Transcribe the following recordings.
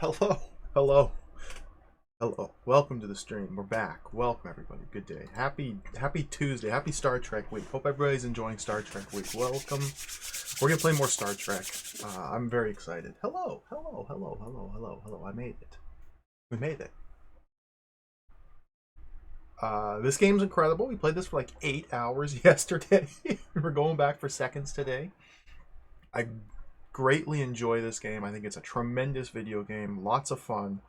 Hello, hello, hello. Welcome to the stream. We're back. Welcome everybody. Good day. Happy Tuesday. Happy Star Trek week. Hope everybody's enjoying Star Trek week. Welcome. We're gonna play more Star Trek. I'm very excited. Hello, hello, hello, hello, hello, hello. I made it. We made it. This game's incredible. We played this for like 8 hours yesterday. We're going back for seconds today. I greatly enjoy this game. I think it's a tremendous video game. Lots of fun.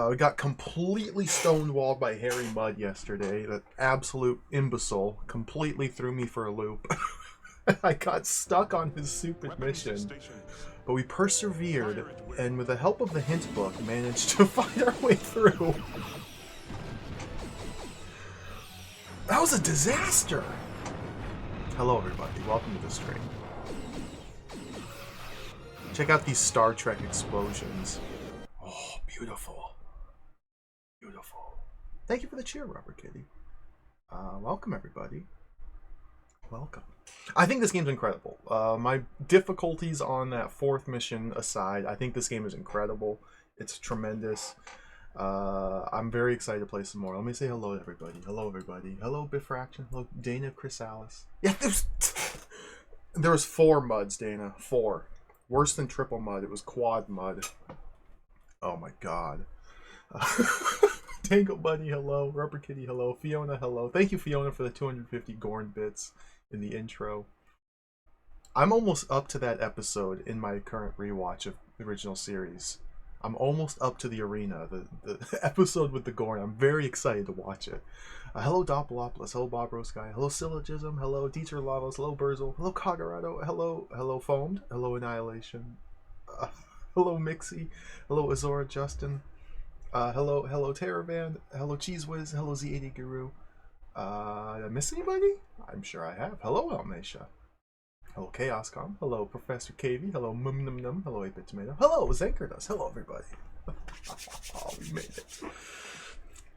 We got completely stonewalled by Harry Mudd yesterday. That absolute imbecile completely threw me for a loop. I got stuck on his stupid mission. But we persevered, and with the help of the hint book, managed to find our way through. That was a disaster! Hello everybody, welcome to the stream. Check out these Star Trek explosions. Oh, beautiful. Beautiful. Thank you for the cheer, Rubber Kitty. Welcome everybody. Welcome. I think this game's incredible. My difficulties on that fourth mission aside, I think this game is incredible. It's tremendous. I'm very excited to play some more. Let me say hello to everybody. Hello everybody. Hello Bifraction. Hello Dana Chrysalis. Yeah, there was 4 Mudds, Dana. 4. Worse than triple Mud. It was quad Mud. Oh my god. Tango Bunny, hello. Rubber Kitty, hello. Fiona, hello. Thank you, Fiona, for the 250 Gorn bits in the intro. I'm almost up to that episode in my current rewatch of the original series. I'm almost up to the arena, the episode with the Gorn. I'm very excited to watch it. Hello Doppelopoulos, hello Bob Rosky, hello Syllogism, hello Dieter Lavos, hello Burzel, hello Cogarado, hello Foamed, hello Annihilation, hello Mixie, hello Azora Justin, hello Terravan, hello Cheese Whiz, hello Z80 Guru. Did I miss anybody? I'm sure I have. Hello Almacia. Hello Chaoscom. Hello Professor KV. Hello Mum Num Num. Hello 8-Bit Tomato. Hello Zankerdos. Hello everybody. Oh, we made it.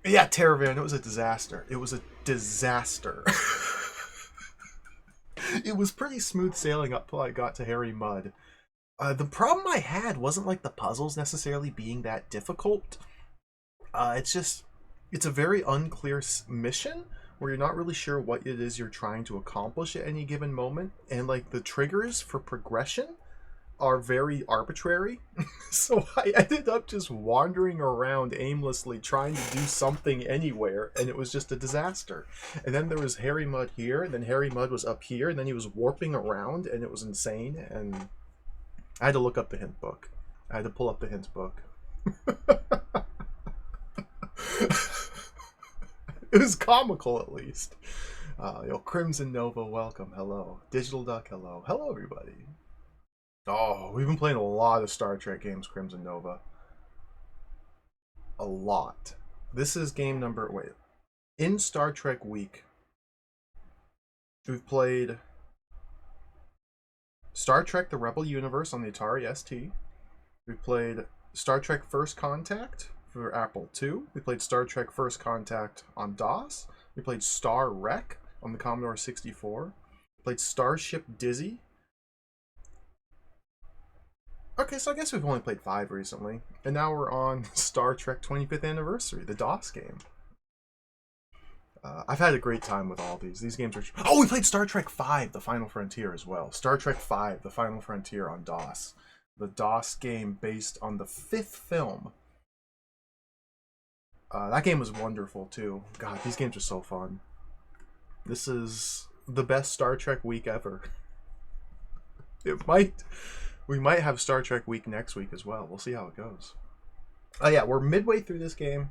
Yeah, Terravan, it was a disaster. It was a disaster. It was pretty smooth sailing up till I got to Harry Mudd. The problem I had wasn't like the puzzles necessarily being that difficult. It's a very unclear mission where you're not really sure what it is you're trying to accomplish at any given moment, and like the triggers for progression are very arbitrary. So I ended up just wandering around aimlessly trying to do something anywhere, and it was just a disaster. And then there was Harry Mudd here, and then Harry Mudd was up here, and then he was warping around, and it was insane, and I had to look up the hint book. I had to pull up the hint book. It was comical, at least. Crimson Nova, welcome. Hello. Digital Duck, hello. Hello, everybody. Oh, we've been playing a lot of Star Trek games, Crimson Nova. A lot. This is game number... Wait. In Star Trek Week, we've played Star Trek The Rebel Universe on the Atari ST. We've played Star Trek First Contact for Apple II. We played Star Trek First Contact on DOS. We played Star Wreck on the Commodore 64. We played Starship Dizzy. Okay, so I guess we've only played 5 recently. And now we're on Star Trek 25th Anniversary, the DOS game. I've had a great time with all these. These games are... Oh, we played Star Trek V, The Final Frontier as well. Star Trek V, The Final Frontier on DOS. The DOS game based on the 5th film. That game was wonderful too. God, these games are so fun. This is the best Star Trek week ever. We might have Star Trek week next week as well. We'll see how it goes. Oh yeah, we're midway through this game.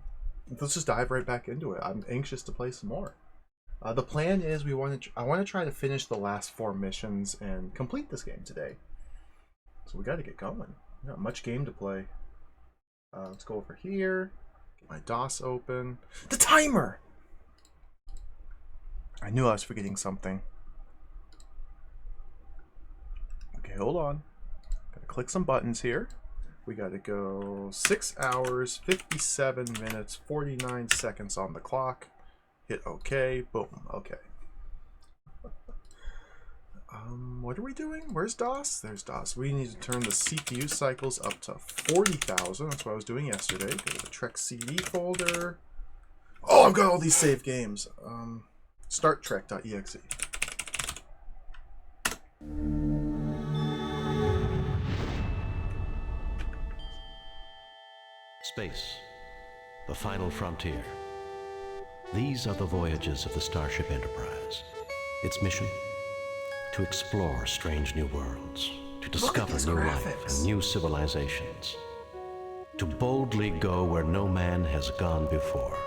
Let's just dive right back into it. I'm anxious to play some more. The plan is I want to try to finish the last 4 missions and complete this game today. So we got to get going. Not much game to play. Let's go over here. My DOS open. The timer! I knew I was forgetting something. Okay, hold on. Gotta click some buttons here. We gotta go 6 hours, 57 minutes, 49 seconds on the clock. Hit OK. Boom. Okay. What are we doing? Where's DOS? There's DOS. We need to turn the CPU cycles up to 40,000. That's what I was doing yesterday. Go to the Trek CD folder. Oh, I've got all these saved games. Start Trek.exe. Space, the final frontier. These are the voyages of the Starship Enterprise. Its mission? To explore strange new worlds, to discover new life and new civilizations, to boldly go where no man has gone before.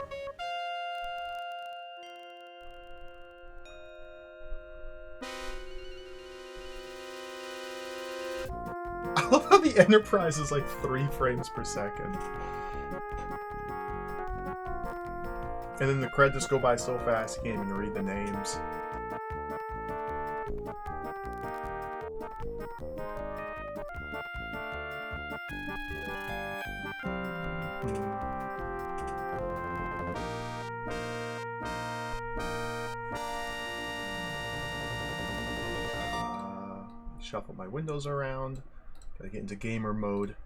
I love how the Enterprise is like 3 frames per second. And then the credits go by so fast you can't even read the names. Shuffle my windows around. Gotta get into gamer mode.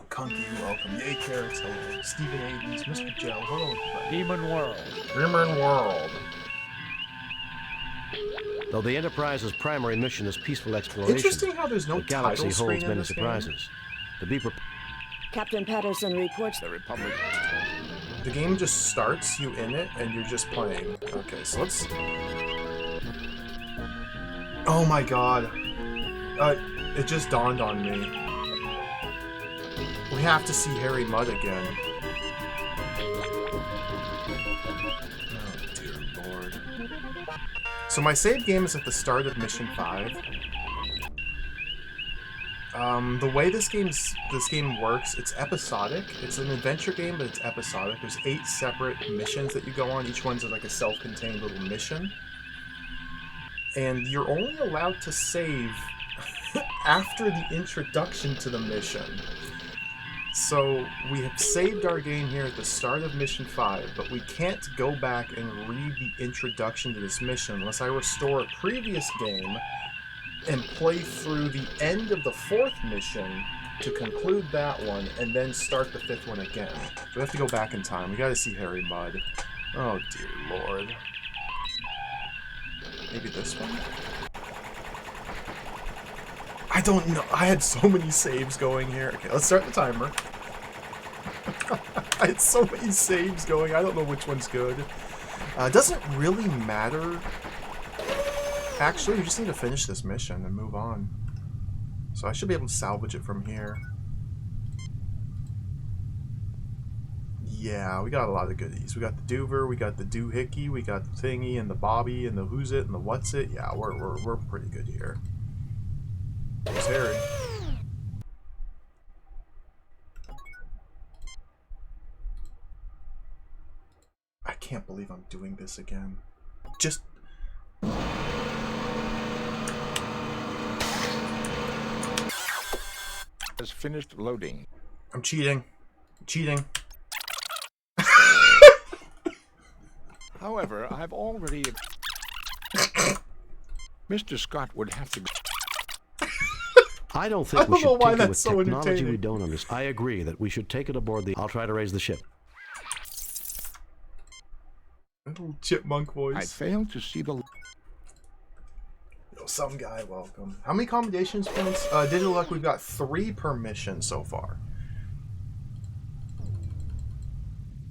Kunky, welcome. Yay, Carrots, hello. Stephen Aidens, Mr. Gel, hello, everybody. Demon World. Demon World. Though the Enterprise's primary mission is peaceful exploration, Interesting how there's no the galaxy title screen holds in many this surprises. To be prepared. Captain Patterson reports The Republic. The game just starts, you in it, and you're just playing. Okay, so let's... Oh my god. It just dawned on me. We have to see Harry Mudd again. Oh dear lord. So my save game is at the start of Mission 5. The way this game works, it's episodic. It's an adventure game, but it's episodic. There's 8 separate missions that you go on. Each one's like a self-contained little mission. And you're only allowed to save after the introduction to the mission. So we have saved our game here at the start of Mission 5, but we can't go back and read the introduction to this mission unless I restore a previous game and play through the end of the 4th mission to conclude that one, and then start the 5th one again. So we have to go back in time. We gotta see Harry Mudd. Oh dear lord. Maybe this one? I don't know. I had so many saves going here. Okay, let's start the timer. I had so many saves going. I don't know which one's good. Doesn't really matter. Actually, we just need to finish this mission and move on. So I should be able to salvage it from here. Yeah, we got a lot of goodies. We got the Doover, we got the Doohickey, we got the Thingy, and the Bobby, and the Who's It, and the What's It. Yeah, we're pretty good here. There's Harry. I can't believe I'm doing this again. Just... Has finished loading. I'm cheating. Cheating. However, I've already... Mr. Scott would have to... I don't think I we don't know should why take it that's with so technology we entertaining. don't understand. I agree that we should take it aboard the... I'll try to raise the ship. Little chipmunk I voice. failed to see the... Yo, some guy, welcome. How many commendations points? Digital Luck, we've got 3 per mission so far.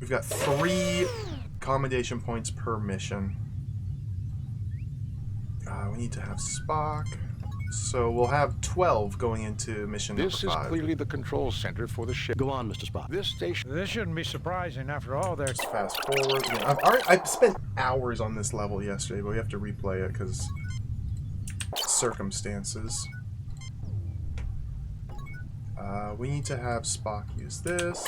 We've got 3 commendation points per mission. We need to have Spock. So we'll have 12 going into mission number 5. This is clearly the control center for the ship. Go on, Mr. Spock. This station... This shouldn't be surprising. After all, there's... Let's fast forward. Yeah, I've spent hours on this level yesterday, but we have to replay it because circumstances. We need to have Spock use this.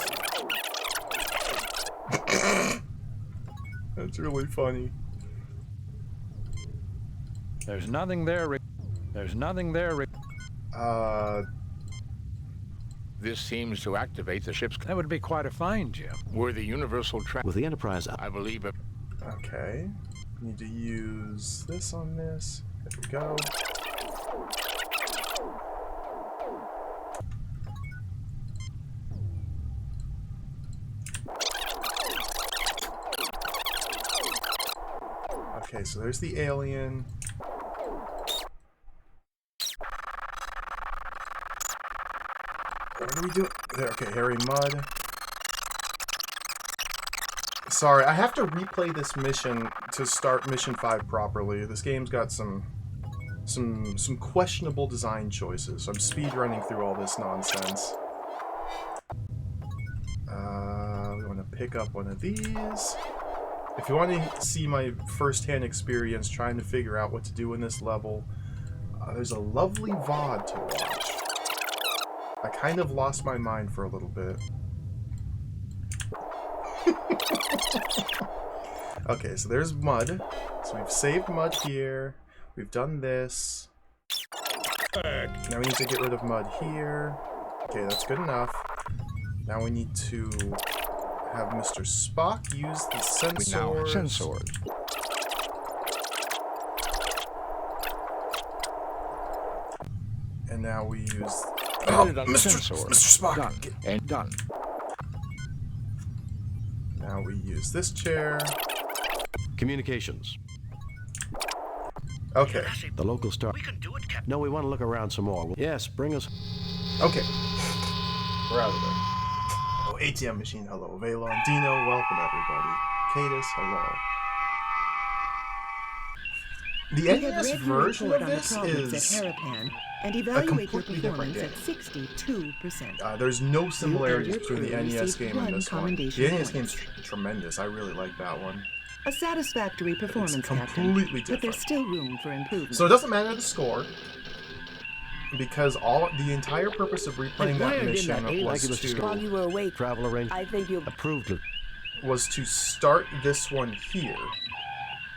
That's really funny. There's nothing there, Rick. There's nothing there, Rick. This seems to activate the ship's... That would be quite a find, Jim. Were the universal track... With the Enterprise... I believe it... Okay. Need to use this on this. There we go. Okay, so there's the alien. What do we do? There, okay, Harry Mudd. Sorry, I have to replay this mission to start Mission 5 properly. This game's got some questionable design choices, so I'm speedrunning through all this nonsense. We want to pick up one of these. If you want to see my first-hand experience trying to figure out what to do in this level, there's a lovely VOD to watch. I kind of lost my mind for a little bit. Okay, so there's Mud. So we've saved Mud here. We've done this. Now we need to get rid of Mud here. Okay, that's good enough. Now we need to have Mr. Spock use the sensors. We now have sensors. And now we use... Mr. Spock! Done. And done. Now we use this chair. Communications. Okay. The local star... We can do it, Captain. No, we want to look around some more. Yes, bring us... Okay. We're out of there. Oh, ATM machine, hello. Valon, Dino, welcome everybody. Cadus, hello. The NES version of this is and a evaluate your completely different performance game. at 62%. There's no similarities your between the crew NES received game and one this one. The commendation NES point. game's tremendous. I really like that one. A satisfactory performance, It's Captain. completely But there's different. still room for improvement. So it doesn't matter the score, because the entire purpose of replaying that mission While you were awake, Travel arrangement I think you... approved. was to start this one here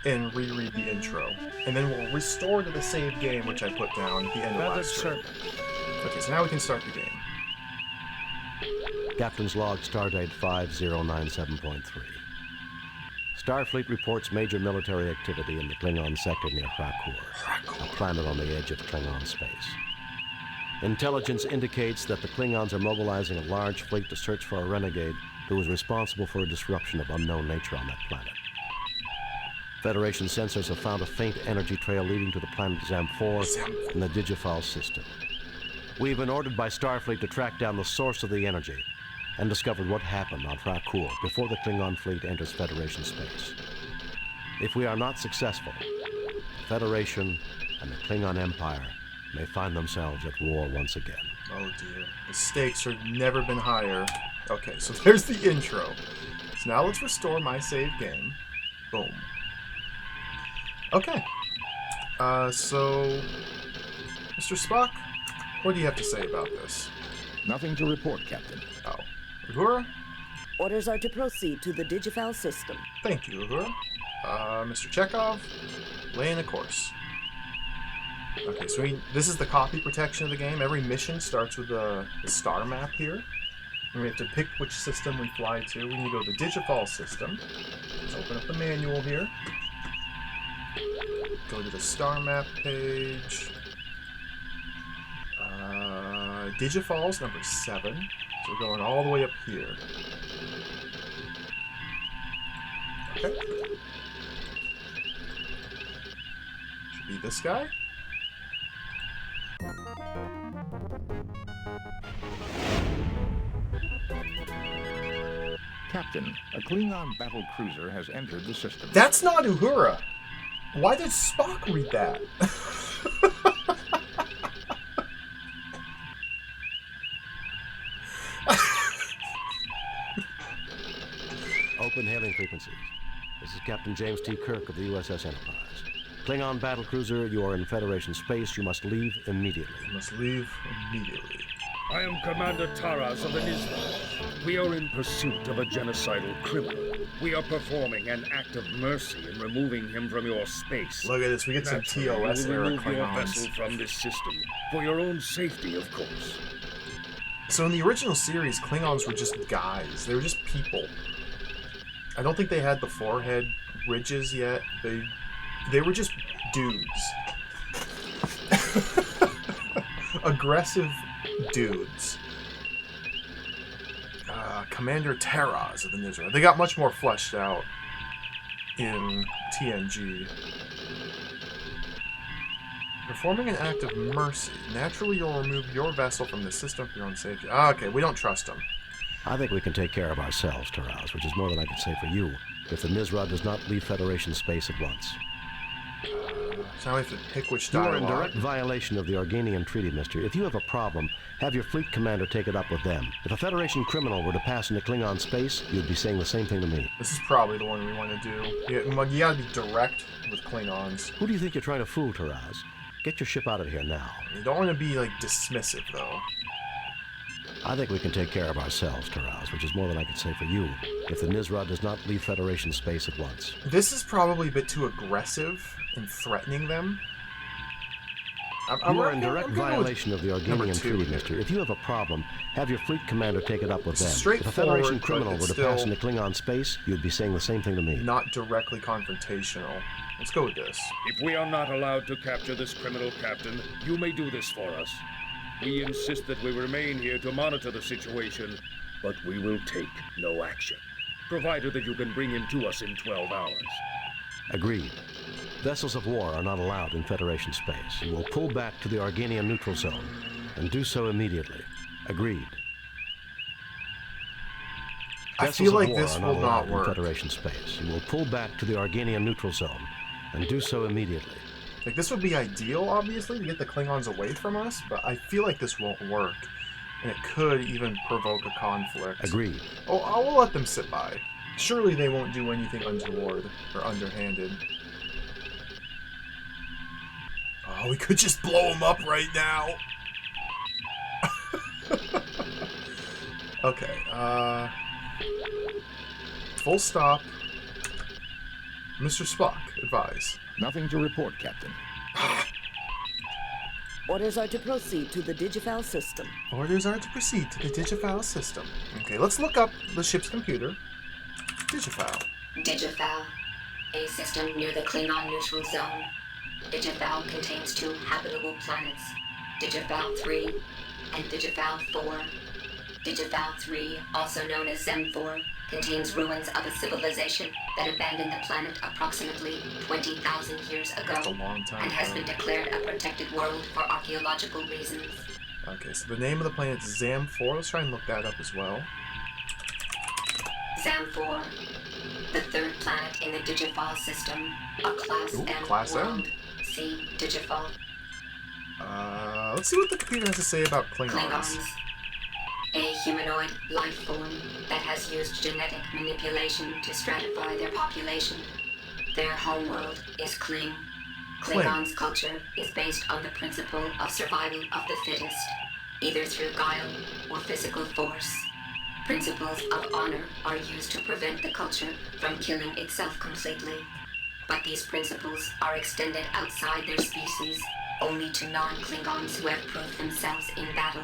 and reread the intro, and then we'll restore to the save game, which I put down at the end of Method last stream. certain. Okay, so now we can start the game. Captain's log, stardate 5097.3. Starfleet reports major military activity in the Klingon sector near Krakoor, a planet on the edge of Klingon space. Intelligence indicates that the Klingons are mobilizing a large fleet to search for a renegade who is responsible for a disruption of unknown nature on that planet. Federation sensors have found a faint energy trail leading to the planet Zam-4 in the Digifal system. We've been ordered by Starfleet to track down the source of the energy and discovered what happened on Krakoor before the Klingon fleet enters Federation space. If we are not successful, the Federation and the Klingon Empire may find themselves at war once again. Oh dear, the stakes have never been higher. Okay, so there's the intro. So now let's restore my save game. Boom. Okay. So, Mr. Spock, what do you have to say about this? Nothing to report, Captain. Oh. Uhura? Orders are to proceed to the Digifal system. Thank you, Uhura. Mr. Chekhov, laying a course. Okay, so this is the copy protection of the game. Every mission starts with the star map here. And we have to pick which system we fly to. We need to go to the Digifal system. Let's open up the manual here. Go to the star map page. Digifal's number 7. So we're going all the way up here. Okay. Should be this guy. Captain, a Klingon battle cruiser has entered the system. That's not Uhura. Why did Spock read that? Open hailing frequencies. This is Captain James T. Kirk of the USS Enterprise. Klingon battlecruiser, you are in Federation space. You must leave immediately. You must leave immediately. I am Commander Taras of the Nizla. We are in pursuit of a genocidal criminal. We are performing an act of mercy in removing him from your space. Look at this, we get some Naturally, TOS you will era remove your Klingons. vessel from this system, for your own safety, of course. So in the original series, Klingons were just guys. They were just people. I don't think they had the forehead ridges yet. They were just dudes. Aggressive dudes. Commander Terraz of the Nizra. They got much more fleshed out in TNG. Performing an act of mercy. Naturally, you'll remove your vessel from the system for your own safety. Okay, we don't trust them. I think we can take care of ourselves, Taraz, which is more than I can say for you, if the Nizra does not leave Federation space at once. So now we have to pick which You dialogue. are in direct violation of the Organian Treaty, mister. If you have a problem, have your fleet commander take it up with them. If a Federation criminal were to pass into Klingon space, you'd be saying the same thing to me. This is probably the one we want to do. You gotta be direct with Klingons. Who do you think you're trying to fool, Taraz? Get your ship out of here now. You don't want to be, like, dismissive, though. I think we can take care of ourselves, Taraz, which is more than I can say for you, if the Nizra does not leave Federation space at once. This is probably a bit too aggressive in threatening them. You are in direct violation of the Organian Treaty, mister. If you have a problem, have your fleet commander take it up with them. If a Federation criminal were to pass into Klingon space, you'd be saying the same thing to me. Not directly confrontational. Let's go with this. If we are not allowed to capture this criminal captain, you may do this for us. We insist that we remain here to monitor the situation, but we will take no action, provided that you can bring him to us in 12 hours. Agreed. Vessels of war are not allowed in Federation space. You will pull back to the Organian neutral zone, and do so immediately. Agreed. I feel like this are will not work. In Federation space. You will pull back to the Organian neutral zone, and do so immediately. Like, this would be ideal, obviously, to get the Klingons away from us, but I feel like this won't work. And it could even provoke a conflict. Agreed. Oh, I will let them sit by. Surely they won't do anything untoward or underhanded. Oh, we could just blow them up right now. Okay, full stop. Mr. Spock, advise. Nothing to report, Captain. Orders are to proceed to the Digifal system. Orders are to proceed to the Digifal system. Okay, let's look up the ship's computer. Digifal. Digifal, a system near the Klingon neutral zone. Digifal contains 2 habitable planets, Digifal 3 and Digifal 4. Digifal 3, also known as Zem-4, contains ruins of a civilization that abandoned the planet approximately 20,000 years ago. That's a long time and has ago. been declared a protected world for archaeological reasons. Okay, so the name of the planet is Zam-4. Let's try and look that up as well. Zam-4, the 3rd planet in the Digifal system, a Class Ooh, M Class M. world. See Digifal. Let's see what the computer has to say about Klingons. A humanoid life form that has used genetic manipulation to stratify their population. Their homeworld is Kling. Klingons' culture is based on the principle of survival of the fittest, either through guile or physical force. Principles of honor are used to prevent the culture from killing itself completely. But these principles are extended outside their species only to non-Klingons who have proved themselves in battle.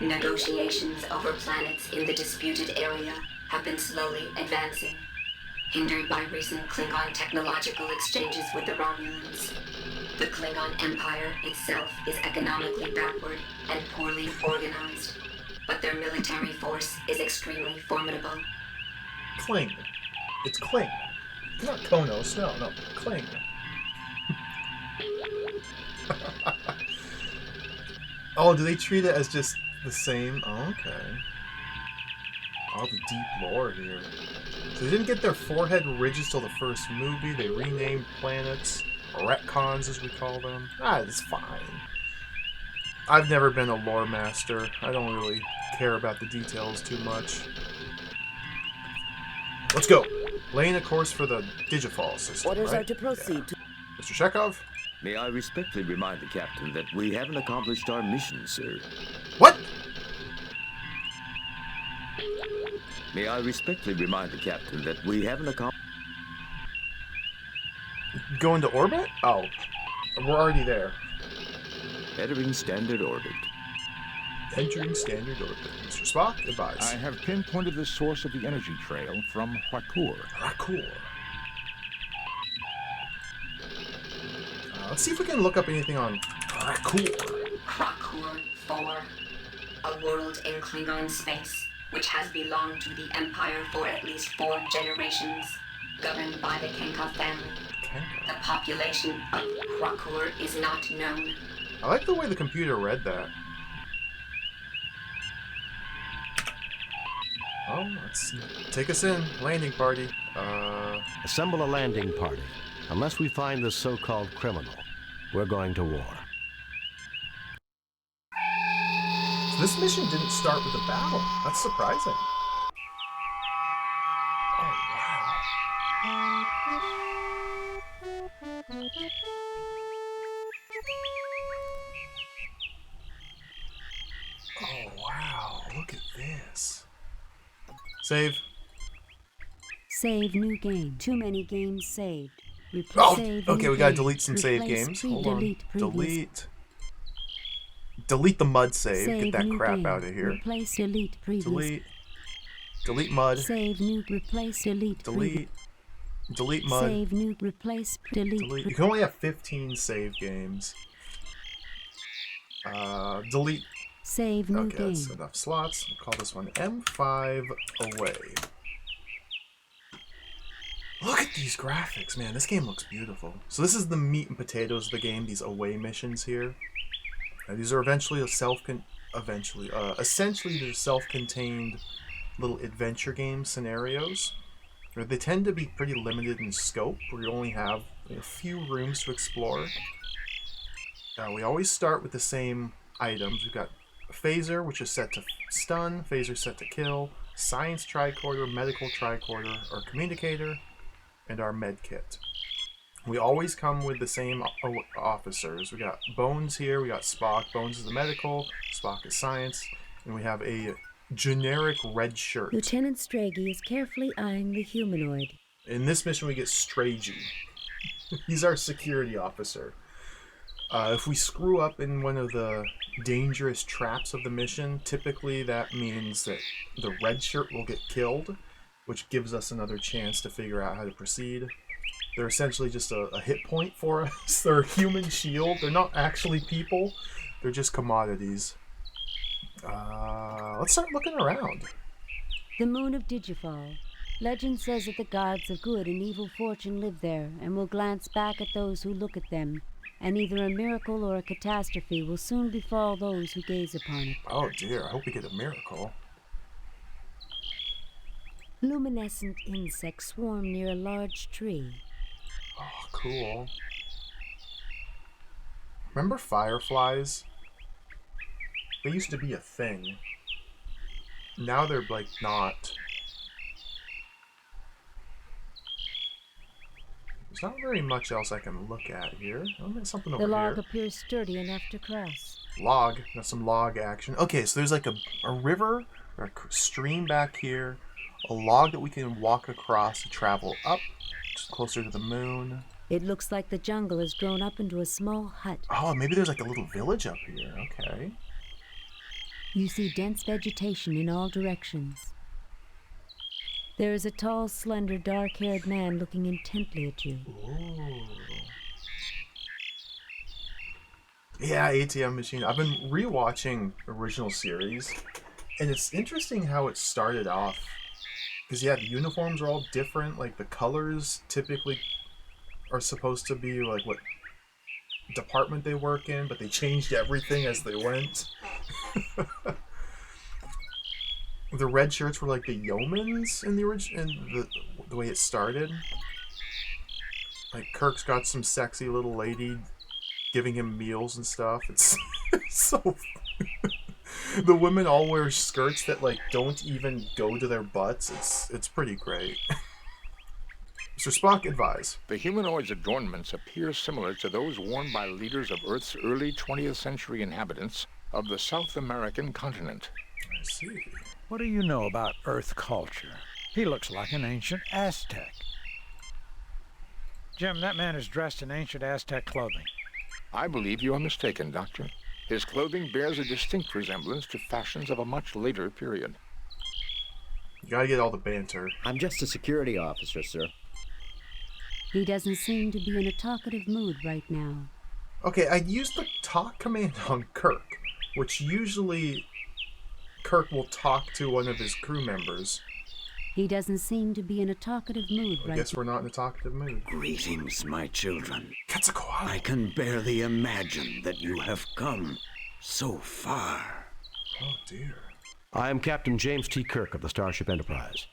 Negotiations over planets in the disputed area have been slowly advancing, hindered by recent Klingon technological exchanges with the Romulans. The Klingon Empire itself is economically backward and poorly organized, but their military force is extremely formidable. Kling. It's Kling. Not Konos, no, Kling. Oh, do they treat it as just the same? Oh, okay. All the deep lore here. So they didn't get their forehead ridges till the first movie. They renamed planets, retcons as we call them. It's fine. I've never been a lore master. I don't really care about the details too much. Let's go. Laying a course for the Digifal system. Orders right? are to proceed to... Mr. Chekhov? May I respectfully remind the captain that we haven't accomplished our mission, sir. What? May I respectfully remind the captain that we haven't accomplished... Go into orbit? Oh. We're already there. Entering standard orbit. Entering standard orbit. Mr. Spock, advise. I have pinpointed the source of the energy trail from Rakur. Rakur. Let's see if we can look up anything on Krakur. Krakur 4. A world in Klingon space, which has belonged to the Empire for at least 4 generations, governed by the Kenka family. The population of Krakur is not known. I like the way the computer read that. Oh, let's take us in. Landing party. Assemble a landing party. Unless we find this so-called criminal, we're going to war. So this mission didn't start with a battle. That's surprising. Oh, wow. Oh, wow. Look at this. Save. Save new game. Too many games saved. Oh, okay, we gotta delete some save games. Hold on. Delete the mud save. Get that crap out of here. Replace, delete, previous. Delete mud. Save new, replace, delete. Delete mud. Save new, replace, delete. You can only have 15 save games. Delete. Save new okay, game. that's enough slots. We'll call this one M5 away. Look at these graphics, man. This game looks beautiful. So this is the meat and potatoes of the game, these away missions here. These are essentially they're self-contained little adventure game scenarios. They tend to be pretty limited in scope, where you only have a few rooms to explore. We always start with the same items. We've got a phaser, which is set to stun, phaser set to kill, science tricorder, medical tricorder, or communicator, and our med kit. We always come with the same officers. We got Bones here, we got Spock. Bones is the medical, Spock is science, and we have a generic red shirt. Lieutenant Stragi is carefully eyeing the humanoid. In this mission we get Stragi. He's our security officer. If we screw up in one of the dangerous traps of the mission, typically that means that the red shirt will get killed, which gives us another chance to figure out how to proceed. They're essentially just a hit point for us. They're a human shield. They're not actually people. They're just commodities. Let's start looking around. The moon of Digifal. Legend says that the gods of good and evil fortune live there, and will glance back at those who look at them, and either a miracle or a catastrophe will soon befall those who gaze upon it. Oh dear, I hope we get a miracle. Luminescent insects swarm near a large tree. Oh, cool. Remember fireflies? They used to be a thing. Now they're, like, not. There's not very much else I can look at here. Oh, there's something over here. The log here. appears sturdy enough to cross. Log. That's some log action. Okay, so there's like a river or a stream back here. A log that we can walk across to travel up, just closer to the moon. It looks like the jungle has grown up into a small hut. Oh, maybe there's like a little village up here. Okay. You see dense vegetation in all directions. There is a tall, slender, dark-haired man looking intently at you. Ooh. Yeah, ATM machine. I've been rewatching original series, and it's interesting how it started off. Because, yeah, the uniforms are all different. Like, the colors typically are supposed to be, like, what department they work in, but they changed everything as they went. The red shirts were, like, the yeomans in the original, the way it started. Like, Kirk's got some sexy little lady giving him meals and stuff. It's so... The women all wear skirts that, like, don't even go to their butts. It's pretty great. Mr. Spock, advise. The humanoid's adornments appear similar to those worn by leaders of Earth's early 20th century inhabitants of the South American continent. I see. What do you know about Earth culture? He looks like an ancient Aztec. Jim, that man is dressed in ancient Aztec clothing. I believe you are mistaken, Doctor. His clothing bears a distinct resemblance to fashions of a much later period. You gotta get all the banter. I'm just a security officer, sir. He doesn't seem to be in a talkative mood right now. Okay, I used the talk command on Kirk, which usually Kirk will talk to one of his crew members. He doesn't seem to be in a talkative mood I right guess we're not in a talkative mood. Greetings, my children. Quetzalcoatl. I can barely imagine that you have come so far. Oh, dear. I am Captain James T. Kirk of the Starship Enterprise.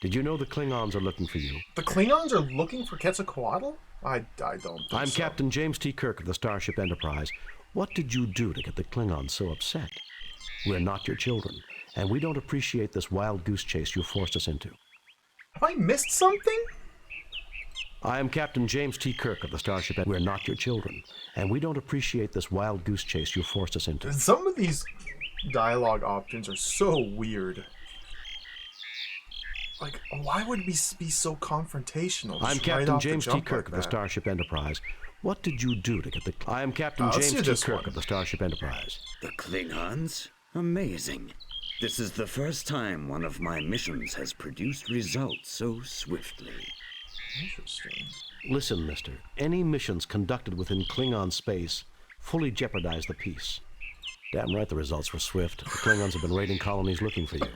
Did you know the Klingons are looking for you? The Klingons are looking for Quetzalcoatl? I don't think I'm so. Captain James T. Kirk of the Starship Enterprise. What did you do to get the Klingons so upset? We're not your children, and we don't appreciate this wild goose chase you forced us into. Have I missed something? I am Captain James T. Kirk of the Starship Enterprise. We're not your children, and we don't appreciate this wild goose chase you forced us into. Some of these dialogue options are so weird. Like, why would we be so confrontational? I'm Just Captain right off the James T. jump Kirk like of the that? Starship Enterprise. What did you do to get the... I am Captain let's James do T. this Kirk one. of the Starship Enterprise. The Klingons? Amazing. This is the first time one of my missions has produced results so swiftly. Interesting. Listen, mister. Any missions conducted within Klingon space fully jeopardize the peace. Damn right the results were swift. The Klingons have been raiding colonies looking for you.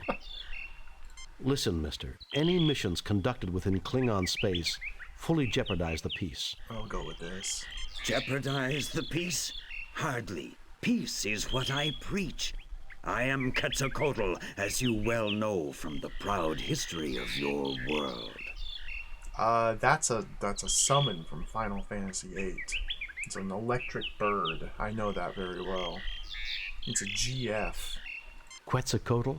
Listen, mister. Any missions conducted within Klingon space fully jeopardize the peace. I'll go with this. Jeopardize the peace? Hardly. Peace is what I preach. I am Quetzalcoatl, as you well know from the proud history of your world. That's a summon from Final Fantasy VIII. It's an electric bird. I know that very well. It's a GF. Quetzalcoatl?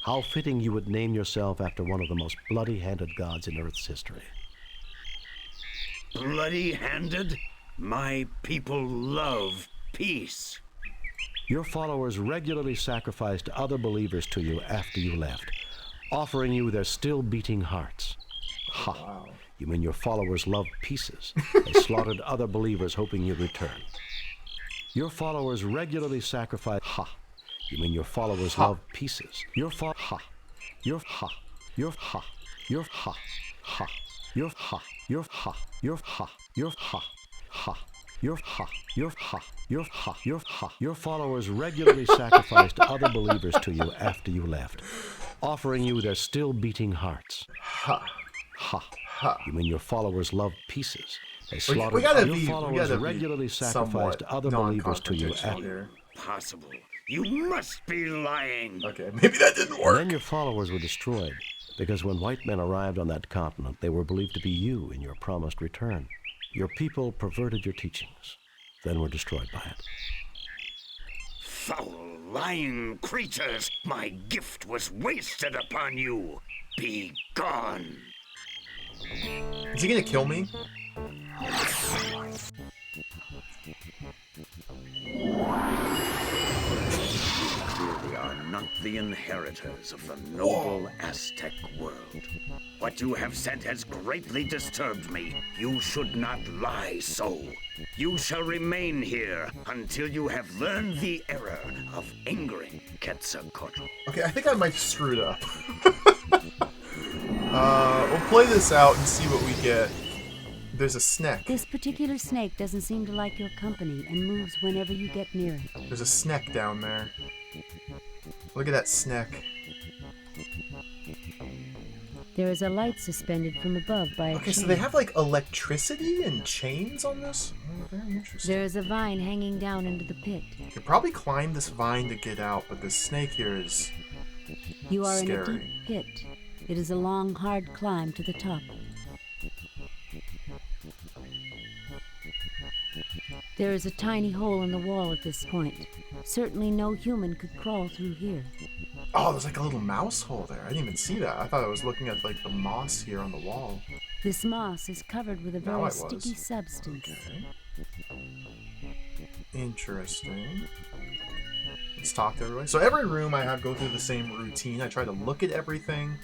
How fitting you would name yourself after one of the most bloody-handed gods in Earth's history. Bloody-handed? My people love peace. Your followers regularly sacrificed other believers to you after you left, offering you their still-beating hearts. Ha! Wow. You mean your followers love pieces? They slaughtered other believers hoping you'd return. Your followers regularly sacrifice... Ha! You mean your followers love pieces? Your ha! Your ha! Your ha! Your ha! Ha! Your ha! Your ha! Your ha! Your ha! Ha! Your ha! Your ha! Your ha! Your ha! Your followers regularly sacrificed other believers to you after you left, offering you their still-beating hearts. Ha! Ha! Ha! You mean your followers love pieces? They We slaughtered gotta your be- we followers gotta be regularly sacrificed somewhat other believers to you non-confrontational after. here. Possible. You must be lying. Okay, maybe that didn't And work. then your followers were destroyed, because when white men arrived on that continent, they were believed to be you in your promised return. Your people perverted your teachings, then were destroyed by it. Foul, lying creatures! My gift was wasted upon you! Be gone! Is he gonna kill me? Clearly are not the inheritors of the noble Aztec world. What you have said has greatly disturbed me. You should not lie so. You shall remain here until you have learned the error of angering Quetzalcoatl. Okay, I think I might screw it up. We'll play this out and see what we get. There's a snake. This particular snake doesn't seem to like your company and moves whenever you get near it. There's a snake down there. Look at that snake. There is a light suspended from above by a Okay, so chain. they have like electricity and chains on this? Oh, very interesting. There is a vine hanging down into the pit. You could probably climb this vine to get out, but this snake here is You are in a scary. deep pit. It is a long, hard climb to the top. There is a tiny hole in the wall at this point. Certainly no human could crawl through here. Oh, there's like a little mouse hole there. I didn't even see that. I thought I was looking at like the moss here on the wall. This moss is covered with a Now I very was. sticky substance. Okay. Interesting. Let's talk to everybody. So every room I have go through the same routine. I try to look at everything,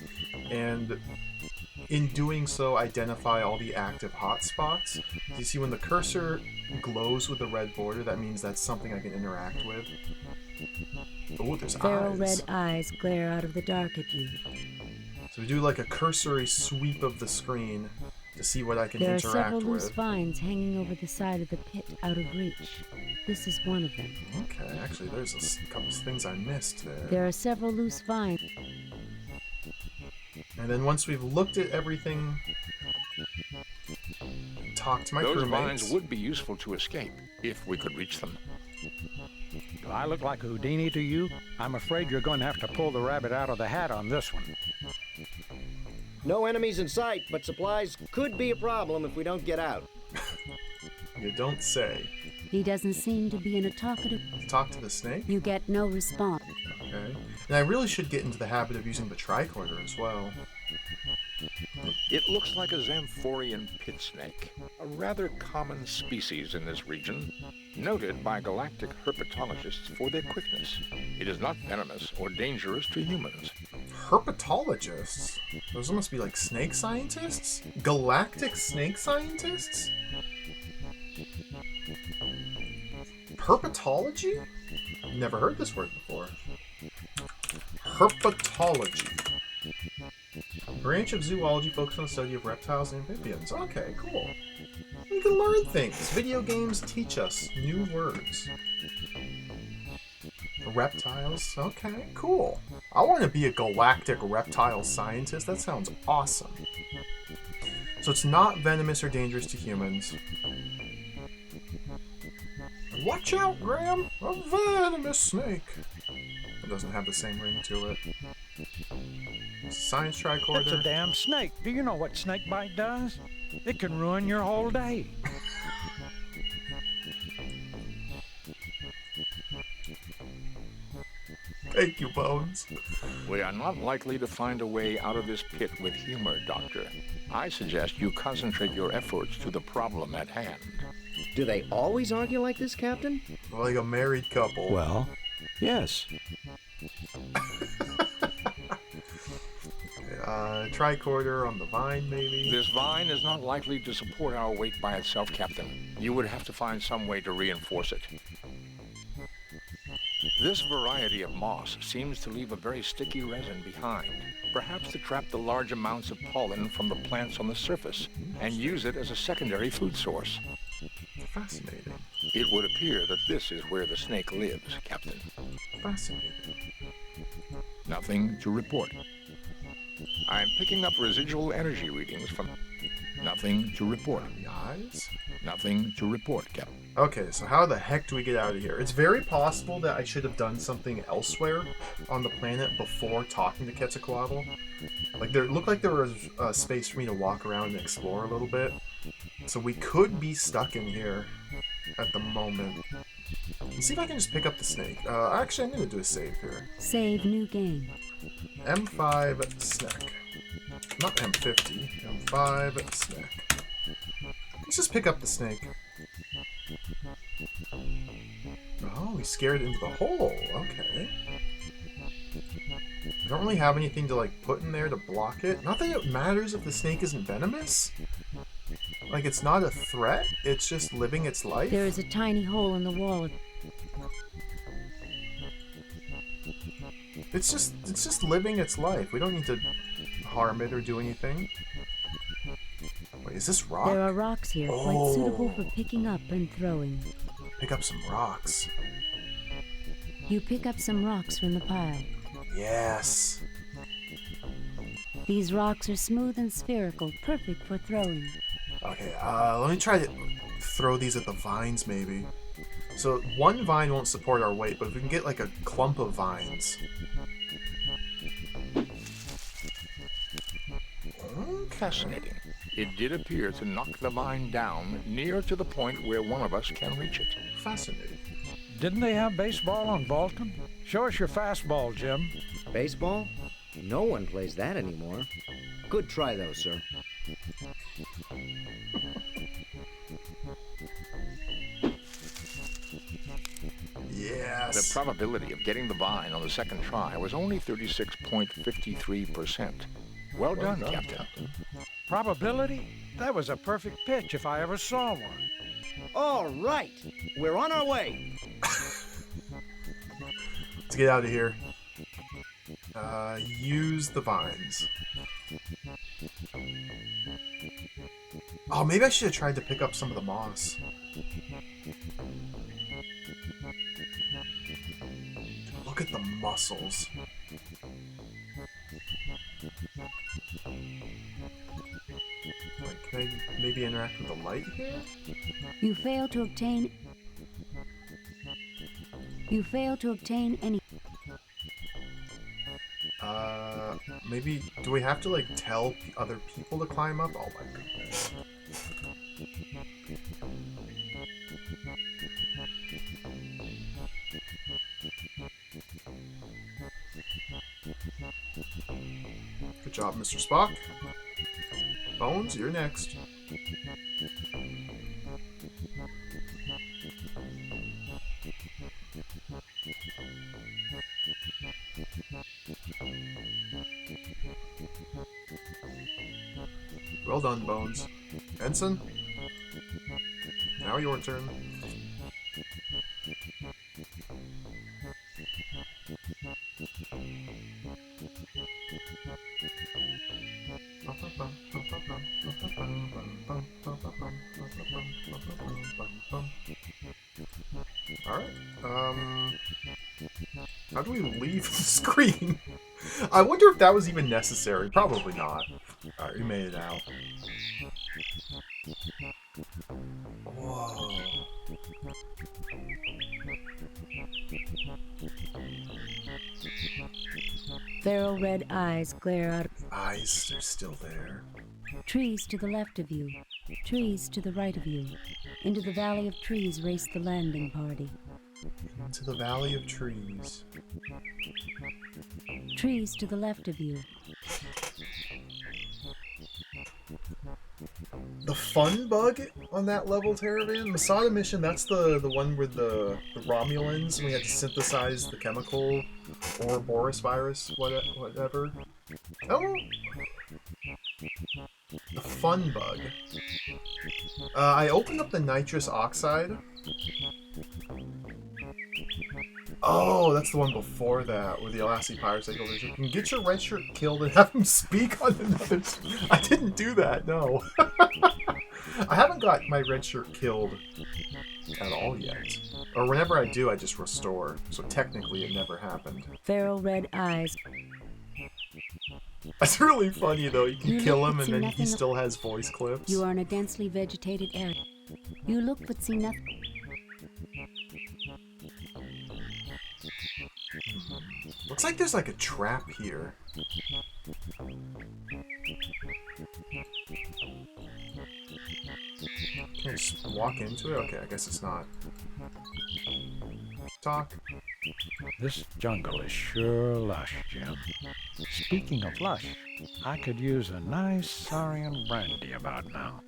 and in doing so, identify all the active hotspots. You see when the cursor glows with the red border, that means that's something I can interact with. Oh, there's Feral eyes. red eyes glare out of the dark at you. So we do like a cursory sweep of the screen to see what I can There are interact several loose with. vines hanging over the side of the pit out of reach. This is one of them. Okay, actually, there's a couple things I missed there. There are several loose vines. And then once we've looked at everything, talked to my Those crewmates. vines would be useful to escape, if we could reach them. Do I look like Houdini to you? I'm afraid you're going to have to pull the rabbit out of the hat on this one. No enemies in sight, but supplies could be a problem if we don't get out. You don't say. He doesn't seem to be in a talkative... Talk to the snake? You get no response. Okay. And I really should get into the habit of using the tricorder as well. It looks like a Zamphorian pit snake, a rather common species in this region, noted by galactic herpetologists for their quickness. It is not venomous or dangerous to humans. Herpetologists? Those must be like snake scientists? Galactic snake scientists? Herpetology? Never heard this word before. Herpetology. Branch of zoology focused on the study of reptiles and amphibians. Okay, cool. We can learn things. Video games teach us new words. Reptiles. Okay, cool. I want to be a galactic reptile scientist. That sounds awesome. So it's not venomous or dangerous to humans. Watch out, Graham! A venomous snake! It doesn't have the same ring to it. Science tricorder. It's a damn snake. Do you know what snake bite does? It can ruin your whole day. Thank you, Bones. We are not likely to find a way out of this pit with humor, Doctor. I suggest you concentrate your efforts to the problem at hand. Do they always argue like this, Captain? Like a married couple. Well, yes. Tricorder on the vine, maybe? This vine is not likely to support our weight by itself, Captain. You would have to find some way to reinforce it. This variety of moss seems to leave a very sticky resin behind, perhaps to trap the large amounts of pollen from the plants on the surface and use it as a secondary food source. Fascinating. It would appear that this is where the snake lives, Captain. Fascinating. Nothing to report. I'm picking up residual energy readings from... Nothing to report. The eyes? Nothing to report, Captain. Okay, so how the heck do we get out of here? It's very possible that I should have done something elsewhere on the planet before talking to Quetzalcoatl. Like, there looked like there was space for me to walk around and explore a little bit. So we could be stuck in here at the moment. Let's see if I can just pick up the snake. Actually, I'm going to do a save here. Save new game. M5 snack. Not M50. M5 snack. Let's just pick up the snake. Oh, we scared it into the hole. Okay. I don't really have anything to, like, put in there to block it. Not that it matters if the snake isn't venomous. Like, it's not a threat. It's just living its life. There is a tiny hole in the wall. It's just living its life. We don't need to harm it or do anything. Wait, is this rock? There are rocks here, quite suitable for picking up and throwing. Pick up some rocks. You pick up some rocks from the pile. Yes. These rocks are smooth and spherical, perfect for throwing. Okay, let me try to throw these at the vines, maybe. So one vine won't support our weight, but if we can get like a clump of vines. Fascinating. It did appear to knock the vine down near to the point where one of us can reach it. Fascinating. Didn't they have baseball on Bolton? Show us your fastball, Jim. Baseball? No one plays that anymore. Good try, though, sir. Yes. The probability of getting the vine on the second try was only 36.53%. Well done, Captain. Probability? That was a perfect pitch if I ever saw one. All right. We're on our way. Let's get out of here. Use the vines. Oh, maybe I should have tried to pick up some of the moss. Look at the muscles. Like, can I maybe interact with the light here? You fail to obtain any. Maybe, do we have to, like, tell other people to climb up? Oh my goodness. Good job, Mr. Spock. Bones, you're next. Well done, Bones. Ensign? Now your turn. Alright, how do we leave the screen? I wonder if that was even necessary. Probably not. Alright, we made it out. Whoa. Feral red eyes glare out. Eyes are still there. Trees to the left of you. Trees to the right of you. Into the valley of trees race the landing party. Into the valley of trees. Trees to the left of you. The fun bug on that level, Terravan? Masada mission, that's the one with the Romulans, and we had to synthesize the chemical Ouroboros virus, whatever. Oh! The fun bug. I opened up the nitrous oxide. Oh, that's the one before that, with the Alassi Pirates. They go, you can get your red shirt killed and have him speak on another... I didn't do that, no. I haven't got my red shirt killed at all yet. Or whenever I do, I just restore. So technically it never happened. Feral red eyes. That's really funny, though. You can kill him and then he still has voice clips. You are in a densely vegetated area. You look but see nothing. Looks like there's like a trap here. Can I just walk into it? Okay, I guess it's not. Talk. This jungle is sure lush, Jim. Speaking of lush, I could use a nice Saurian brandy about now.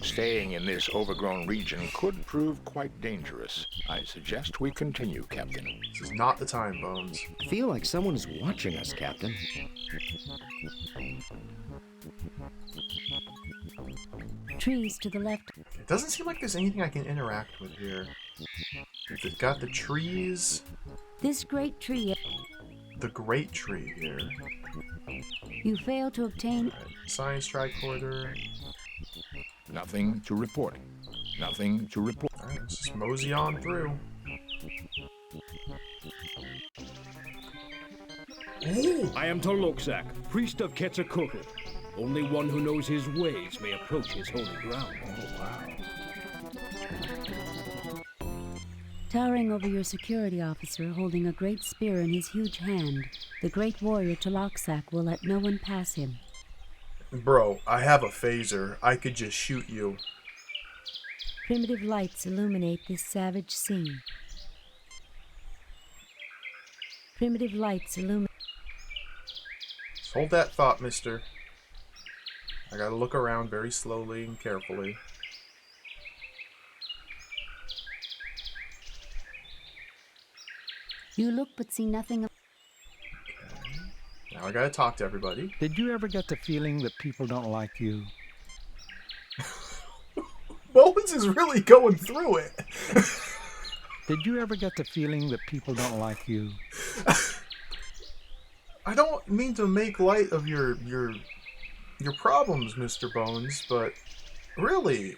Staying in this overgrown region could prove quite dangerous. I suggest we continue, Captain. This is not the time, Bones. I feel like someone is watching us, Captain. Trees to the left. It doesn't seem like there's anything I can interact with here. It's got the trees. This great tree. The great tree here. You fail to obtain... Right. Science tricorder. Nothing to report. Nothing to report. Alright, let's just mosey on through. Ooh. I am Tolokzak, priest of Quetzalcoatl. Only one who knows his ways may approach his holy ground. Oh, wow. Towering over your security officer, holding a great spear in his huge hand, the great warrior Tolokzak will let no one pass him. Bro, I have a phaser. I could just shoot you. Primitive lights illuminate this savage scene. Primitive lights illuminate... Just hold that thought, mister. I gotta look around very slowly and carefully. You look but see nothing. Okay. Now I gotta talk to everybody. Did you ever get the feeling that people don't like you? Bones is really going through it. Did you ever get the feeling that people don't like you? I don't mean to make light of your problems, Mr. Bones, but really,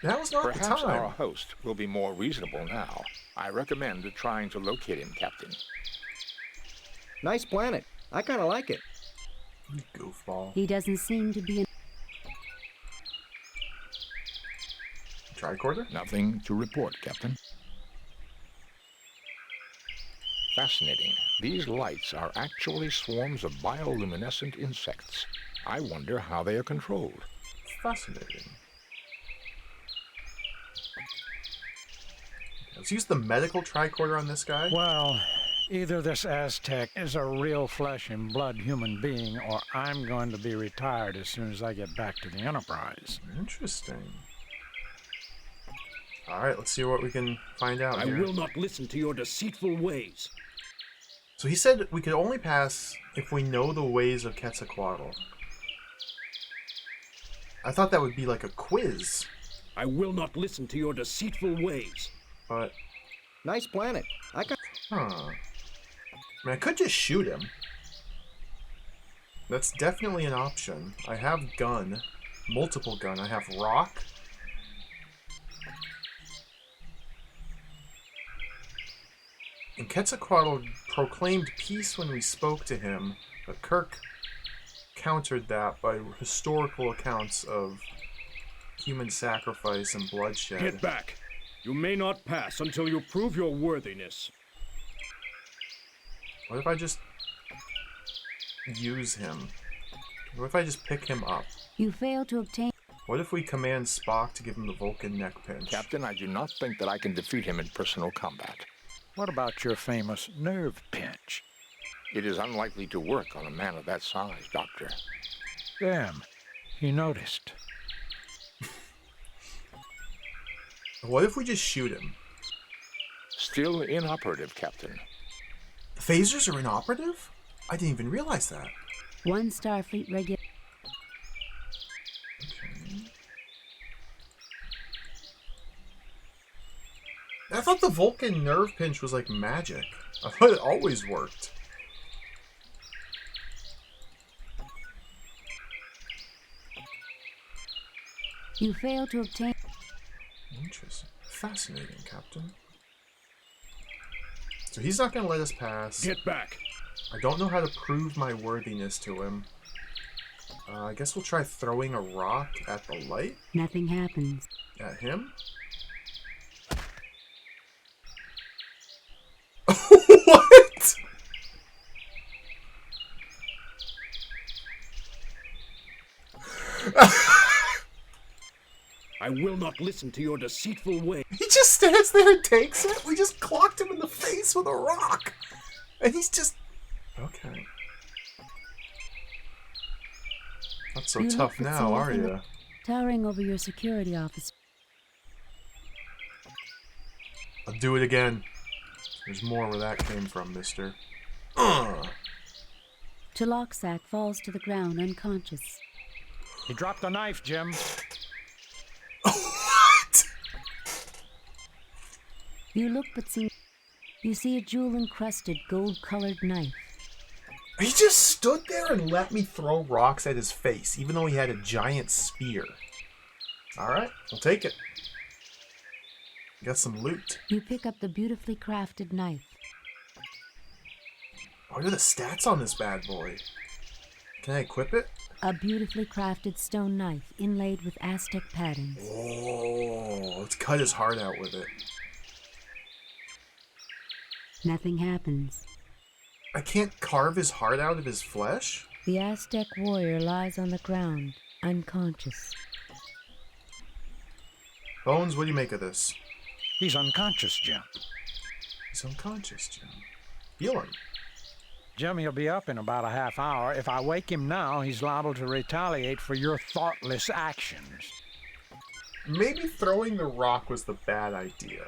now's not the Perhaps time. our host will be more reasonable now. I recommend trying to locate him, Captain. Nice planet. I kind of like it. You goofball. He doesn't seem to be in... Tricorder? Nothing to report, Captain. Fascinating. These lights are actually swarms of bioluminescent insects. I wonder how they are controlled. Fascinating. Let's use the medical tricorder on this guy. Well, either this Aztec is a real flesh and blood human being, or I'm going to be retired as soon as I get back to the Enterprise. Interesting. Alright, let's see what we can find out I here. will not listen to your deceitful ways. So he said we could only pass if we know the ways of Quetzalcoatl. I thought that would be like a quiz. I will not listen to your deceitful ways. But... Nice planet. I got... Huh. I mean, I could just shoot him. That's definitely an option. I have gun. Multiple gun. I have rock. And Quetzalcoatl proclaimed peace when we spoke to him, but Kirk countered that by historical accounts of human sacrifice and bloodshed. Get back. You may not pass until you prove your worthiness. What if I just use him? What if I just pick him up? You fail to obtain... What if we command Spock to give him the Vulcan neck pinch? Captain, I do not think that I can defeat him in personal combat. What about your famous nerve pinch? It is unlikely to work on a man of that size, Doctor. Damn, he noticed. What if we just shoot him? Still inoperative, Captain. The phasers are inoperative? I didn't even realize that. One Starfleet regular... Okay. I thought the Vulcan nerve pinch was like magic. I thought it always worked. You fail to obtain... Interesting. Fascinating, Captain. So he's not going to let us pass. Get back. I don't know how to prove my worthiness to him. I guess we'll try throwing a rock at the light. Nothing happens. At him? What? I will not listen to your deceitful ways. He just stands there and takes it? We just clocked him in the face with a rock. And he's just... Okay. Not so tough now, are you? Towering over your security office. I'll do it again. There's more where that came from, mister. Chaloxac falls to the ground unconscious. He dropped the knife, Jim. What? You look but see... You see a jewel-encrusted, gold-colored knife. He just stood there and let me throw rocks at his face, even though he had a giant spear. Alright, I'll take it. Got some loot. You pick up the beautifully crafted knife. What are the stats on this bad boy? Can I equip it? A beautifully crafted stone knife inlaid with Aztec patterns. Oh, let's cut his heart out with it. Nothing happens. I can't carve his heart out of his flesh? The Aztec warrior lies on the ground, unconscious. Bones, what do you make of this? He's unconscious, Jim. He's unconscious, Jim. Heal him. Jim, he'll be up in about a half hour. If I wake him now, he's liable to retaliate for your thoughtless actions. Maybe throwing the rock was the bad idea.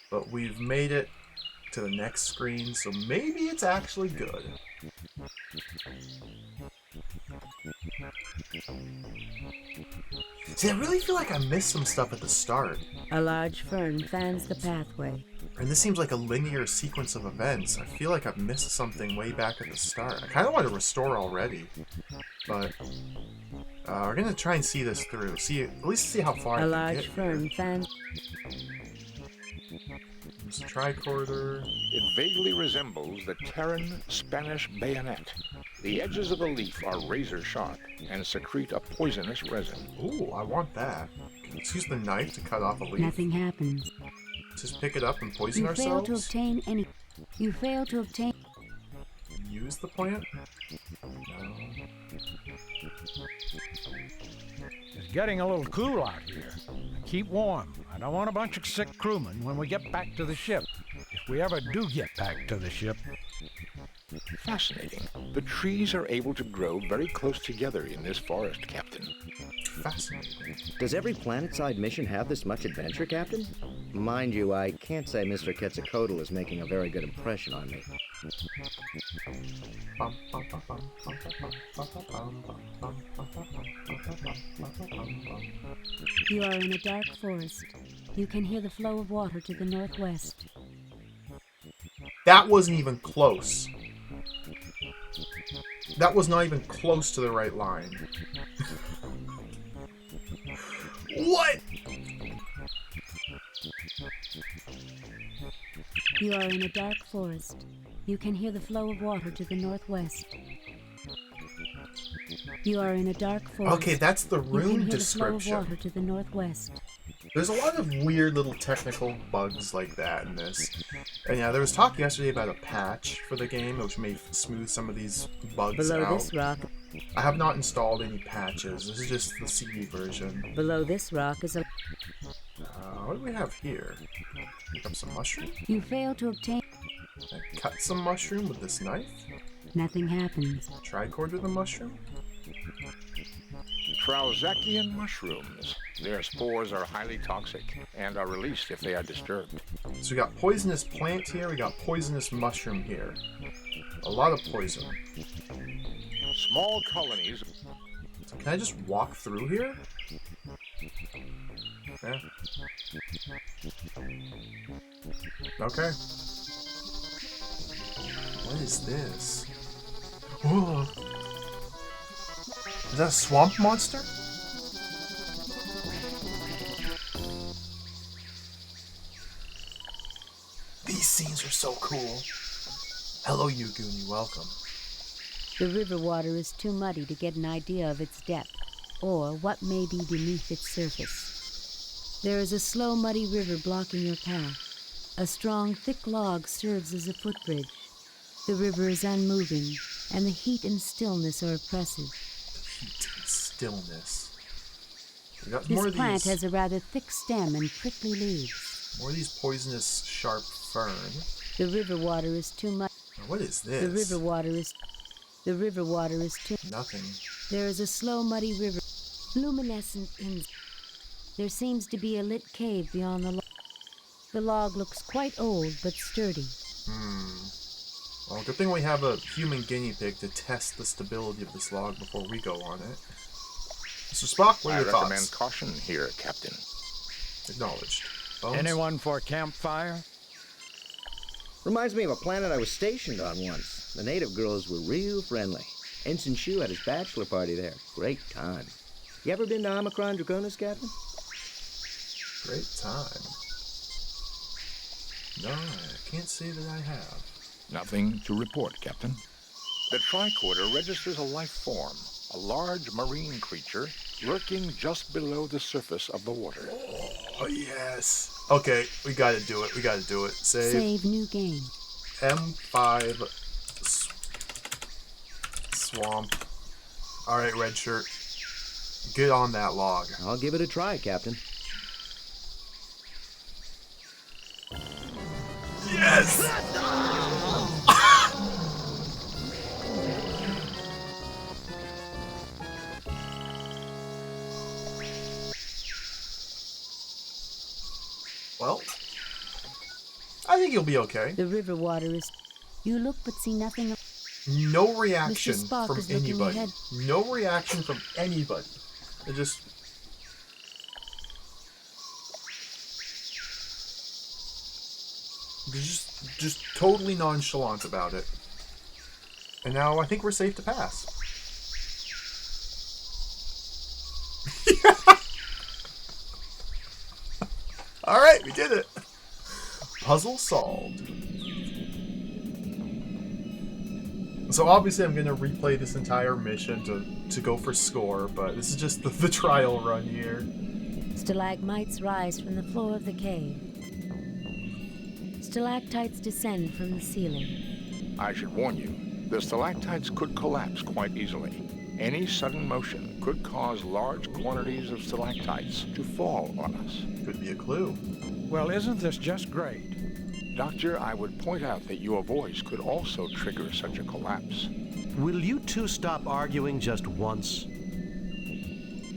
But we've made it to the next screen, so maybe it's actually good. See, I really feel like I missed some stuff at the start. A large fern fans the pathway. And this seems like a linear sequence of events. I feel like I've missed something way back at the start. I kind of want to restore already, but we're gonna try and see this through. At least see how far I A can large get fern here. fan. There's a tricorder. It vaguely resembles the Terran Spanish bayonet. The edges of the leaf are razor sharp and secrete a poisonous resin. Ooh, I want that. Let's use the knife to cut off a leaf. Nothing happens. Just pick it up and poison You ourselves? fail to obtain any. You fail to obtain. Use the plant? No. It's getting a little cool out here. Keep warm. I don't want a bunch of sick crewmen when we get back to the ship. If we ever do get back to the ship. Fascinating. The trees are able to grow very close together in this forest, Captain. Fascinating. Does every planet-side mission have this much adventure, Captain? Mind you, I can't say Mr. Quetzalcoatl is making a very good impression on me. You are in a dark forest. You can hear the flow of water to the northwest. That wasn't even close. That was not even close to the right line. What? You are in a dark forest. You can hear the flow of water to the northwest. You are in a dark forest. Okay, that's the You can rune hear description. the flow of water to the northwest. There's a lot of weird little technical bugs like that in this. And yeah, there was talk yesterday about a patch for the game, which may smooth some of these bugs Below out. this rock. I have not installed any patches. This is just the CD version. Below this rock is a. What do we have here? Pick up some mushroom? You fail to obtain. Can I cut some mushroom with this knife? Nothing happens. Tricord with a mushroom? Trauzakian mushrooms. Their spores are highly toxic and are released if they are disturbed. So we got poisonous plant here, we got poisonous mushroom here. A lot of poison. Small colonies. So can I just walk through here? Yeah. Okay. What is this? Whoa. Is that a swamp monster? These scenes are so cool. Hello, Yuguni, welcome. The river water is too muddy to get an idea of its depth, or what may be beneath its surface. There is a slow, muddy river blocking your path. A strong, thick log serves as a footbridge. The river is unmoving, and the heat and stillness are oppressive. Heat and stillness. We got This more of plant these. has a rather thick stem and prickly leaves. More of these poisonous, sharp fern. The river water is too much. What is this? The river water is too. Nothing. There is a slow, muddy river, luminescent in. There seems to be a lit cave beyond the log. The log looks quite old but sturdy. Well, good thing we have a human guinea pig to test the stability of this log before we go on it. Mr. Spock, what are I your recommend thoughts? caution here, Captain. Acknowledged. Bones? Anyone for a campfire? Reminds me of a planet I was stationed on once. The native girls were real friendly. Ensign Shu had his bachelor party there. Great time. You ever been to Omicron Draconis, Captain? Great time. No, I can't say that I have. Nothing to report, Captain. The tricorder registers a life form, a large marine creature lurking just below the surface of the water. Oh, yes. Okay, we gotta do it. We gotta do it. Save new game. M5 swamp. Alright, red shirt. Get on that log. I'll give it a try, Captain. Yes! Well, I think you'll be okay. The river water is. You look but see nothing. No reaction Mr. Spock from is looking anybody. ahead. No reaction from anybody. It just. Just totally nonchalant about it. And now I think we're safe to pass. Alright, we did it. Puzzle solved. So obviously I'm going to replay this entire mission to go for score, but this is just the trial run here. Stalagmites rise from the floor of the cave. Stalactites descend from the ceiling. I should warn you, the stalactites could collapse quite easily. Any sudden motion could cause large quantities of stalactites to fall on us. Could be a clue. Well, isn't this just great? Doctor, I would point out that your voice could also trigger such a collapse. Will you two stop arguing just once?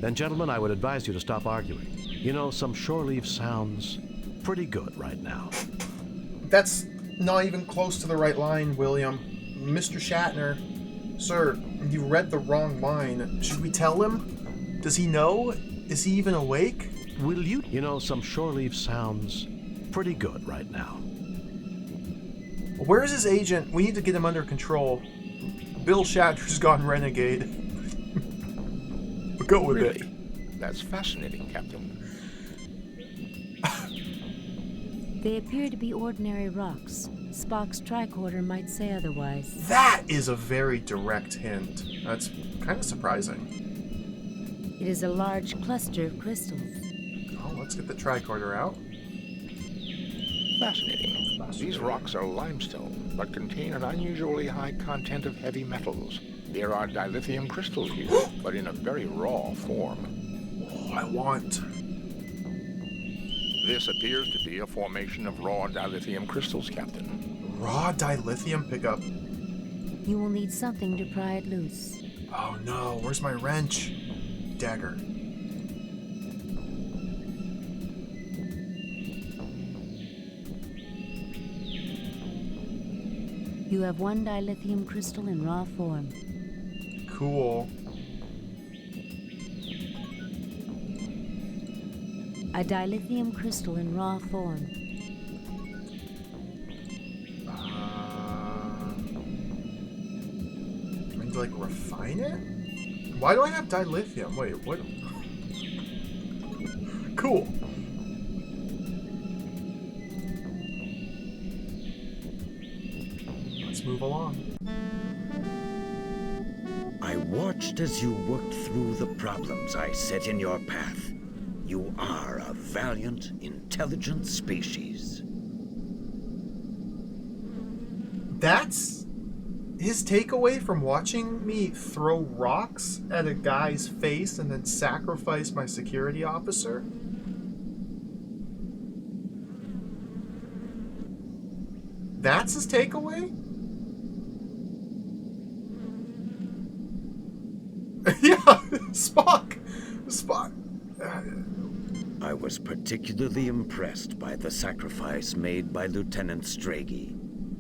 Then, gentlemen, I would advise you to stop arguing. You know, some shore leave sounds pretty good right now. That's not even close to the right line, William. Mr. Shatner, sir, you read the wrong line. Should we tell him? Does he know? Is he even awake? Will you? You know, some shore leave sounds pretty good right now. Where is his agent? We need to get him under control. Bill Shatner's gone renegade. Go with Really? it. That's fascinating, Captain. They appear to be ordinary rocks. Spock's tricorder might say otherwise. That is a very direct hint. That's kind of surprising. It is a large cluster of crystals. Oh, let's get the tricorder out. Fascinating. These rocks are limestone, but contain an unusually high content of heavy metals. There are dilithium crystals here, but in a very raw form. Oh, I want. This appears to be a formation of raw dilithium crystals, Captain. Raw dilithium pickup. You will need something to pry it loose. Oh no, where's my wrench? Dagger. You have one dilithium crystal in raw form. Cool. A dilithium crystal in raw form. I mean, to like refine it? Why do I have dilithium? Wait, what? Cool. Let's move along. I watched as you worked through the problems I set in your path. You are a valiant, intelligent species. That's his takeaway from watching me throw rocks at a guy's face and then sacrifice my security officer? That's his takeaway? Yeah, Spock! I was particularly impressed by the sacrifice made by Lieutenant Stragey.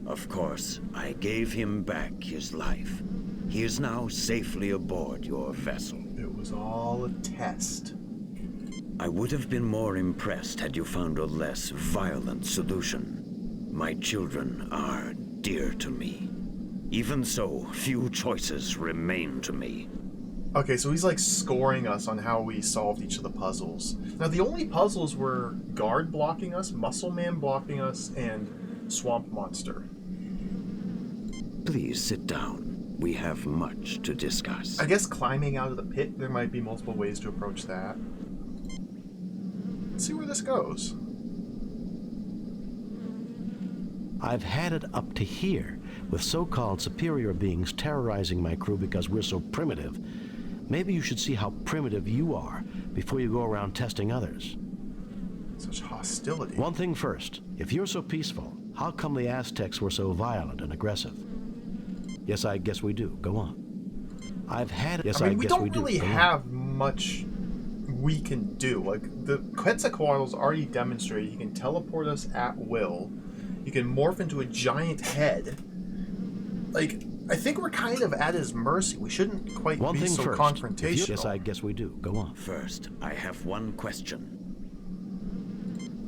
Of course, I gave him back his life. He is now safely aboard your vessel. It was all a test. I would have been more impressed had you found a less violent solution. My children are dear to me. Even so, few choices remain to me. Okay, so he's like scoring us on how we solved each of the puzzles. Now, the only puzzles were Guard blocking us, Muscle Man blocking us, and Swamp Monster. Please sit down. We have much to discuss. I guess climbing out of the pit, there might be multiple ways to approach that. Let's see where this goes. I've had it up to here, with so-called superior beings terrorizing my crew because we're so primitive. Maybe you should see how primitive you are before you go around testing others. Such hostility. One thing first. If you're so peaceful, how come the Aztecs were so violent and aggressive? Yes, I guess we do. Go on. I've had it. Yes, I guess we do. We don't really have much we can do. Like, the Quetzalcoatl's already demonstrated he can teleport us at will. He can morph into a giant head. Like, I think we're kind of at his mercy. We shouldn't quite be so confrontational. Yes, I guess we do. Go on. First, I have one question.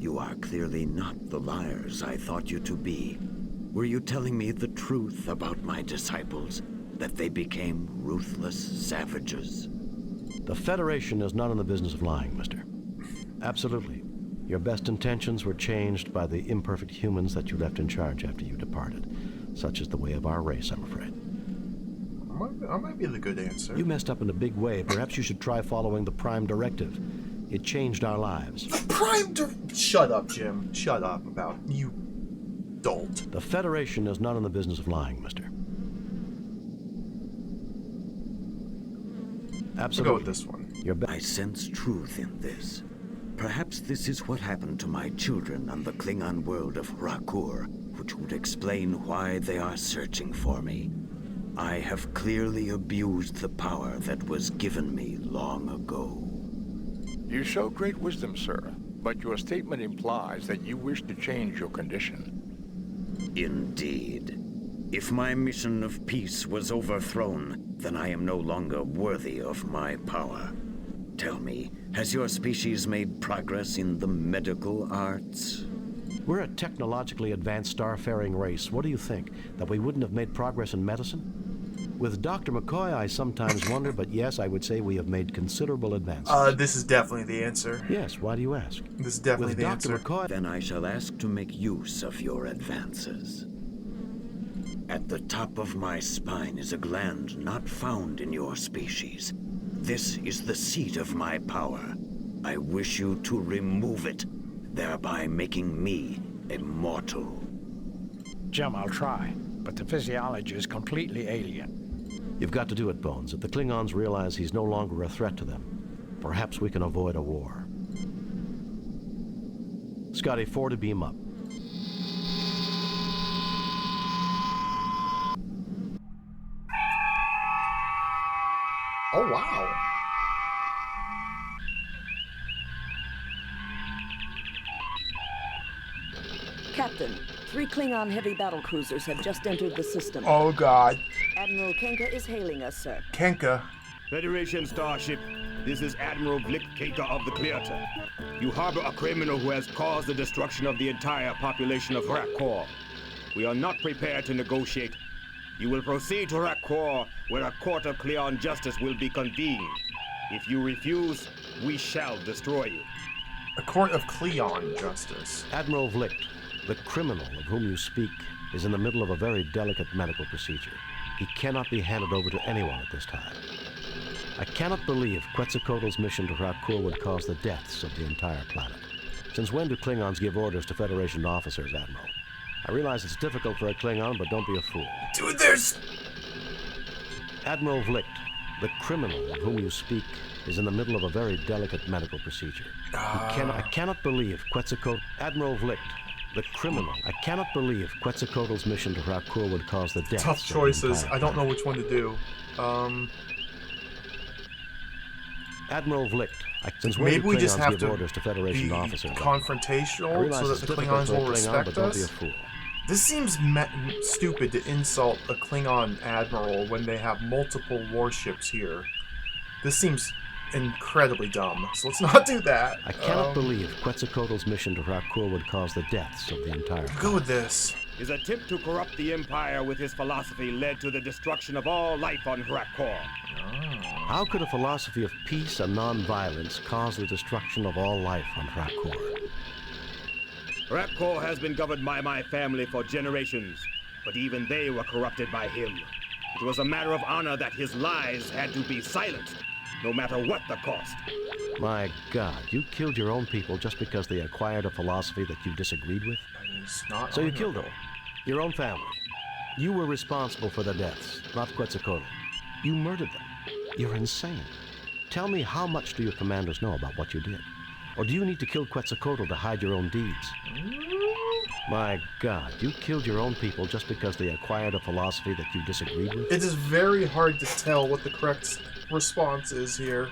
You are clearly not the liars I thought you to be. Were you telling me the truth about my disciples? That they became ruthless savages? The Federation is not in the business of lying, mister. Absolutely. Your best intentions were changed by the imperfect humans that you left in charge after you departed. Such is the way of our race, I'm afraid. I might be the good answer. You messed up in a big way. Perhaps you should try following the Prime Directive. It changed our lives. Shut up, Jim. Shut up about you dolt. The Federation is not in the business of lying, mister. Absolutely. We'll go with this one. I sense truth in this. Perhaps this is what happened to my children on the Klingon world of Rakur, which would explain why they are searching for me. I have clearly abused the power that was given me long ago. You show great wisdom, sir, but your statement implies that you wish to change your condition. Indeed. If my mission of peace was overthrown, then I am no longer worthy of my power. Tell me, has your species made progress in the medical arts? We're a technologically advanced starfaring race. What do you think? That we wouldn't have made progress in medicine? With Dr. McCoy, I sometimes wonder, but yes, I would say we have made considerable advances. This is definitely the answer. Yes, why do you ask? This is definitely With the Dr. answer. McCoy, Then I shall ask to make use of your advances. At the top of my spine is a gland not found in your species. This is the seat of my power. I wish you to remove it, thereby making me immortal. Jim, I'll try, but the physiology is completely alien. you've got to do it, Bones. If the Klingons realize he's no longer a threat to them, perhaps we can avoid a war. Scotty, 4 to beam up. Oh, wow. Captain, 3 Klingon heavy battle cruisers have just entered the system. Oh, God. Admiral Kenka is hailing us, sir. Kenka. Federation starship, this is Admiral Blick Kenka of the Clearter. You harbor a criminal who has caused the destruction of the entire population of Rakkor. We are not prepared to negotiate. You will proceed to Rakkor, where a court of Cleon justice will be convened. If you refuse, we shall destroy you. A court of Cleon justice. Admiral Vlicht, the criminal of whom you speak, is in the middle of a very delicate medical procedure. He cannot be handed over to anyone at this time. I cannot believe Quetzalcoatl's mission to Rakkor would cause the deaths of the entire planet. Since when do Klingons give orders to Federation officers, Admiral? I realize it's difficult for a Klingon, but don't be a fool. Dude, there's... Admiral Vlicht, the criminal of whom you speak, is in the middle of a very delicate medical procedure. I cannot believe Quetzalcoatl... Admiral Vlicht, the criminal. I cannot believe Quetzalcoatl's mission to Rakkor would cause the deaths. Tough choices. I don't know which one to do. Admiral Vlicht, since maybe we just have give orders to Federation be officers, confrontational so that the Klingons will respect don't us. Be a fool. This seems stupid to insult a Klingon admiral when they have multiple warships here. This seems incredibly dumb, so let's not do that. I cannot believe Quetzalcoatl's mission to Rakkor would cause the deaths of the entire Go with this. His attempt to corrupt the Empire with his philosophy led to the destruction of all life on Rakkor. How could a philosophy of peace and non-violence cause the destruction of all life on Rakkor? Rakkor has been governed by my family for generations, but even they were corrupted by him. It was a matter of honor that his lies had to be silenced, no matter what the cost. My God, you killed your own people just because they acquired a philosophy that you disagreed with? It's not so you killed them, your own family. You were responsible for their deaths, not Quetzalcoatl. You murdered them. You're insane. Tell me, how much do your commanders know about what you did? Or do you need to kill Quetzalcoatl to hide your own deeds? My God, you killed your own people just because they acquired a philosophy that you disagreed with? It is very hard to tell what the correct response is here.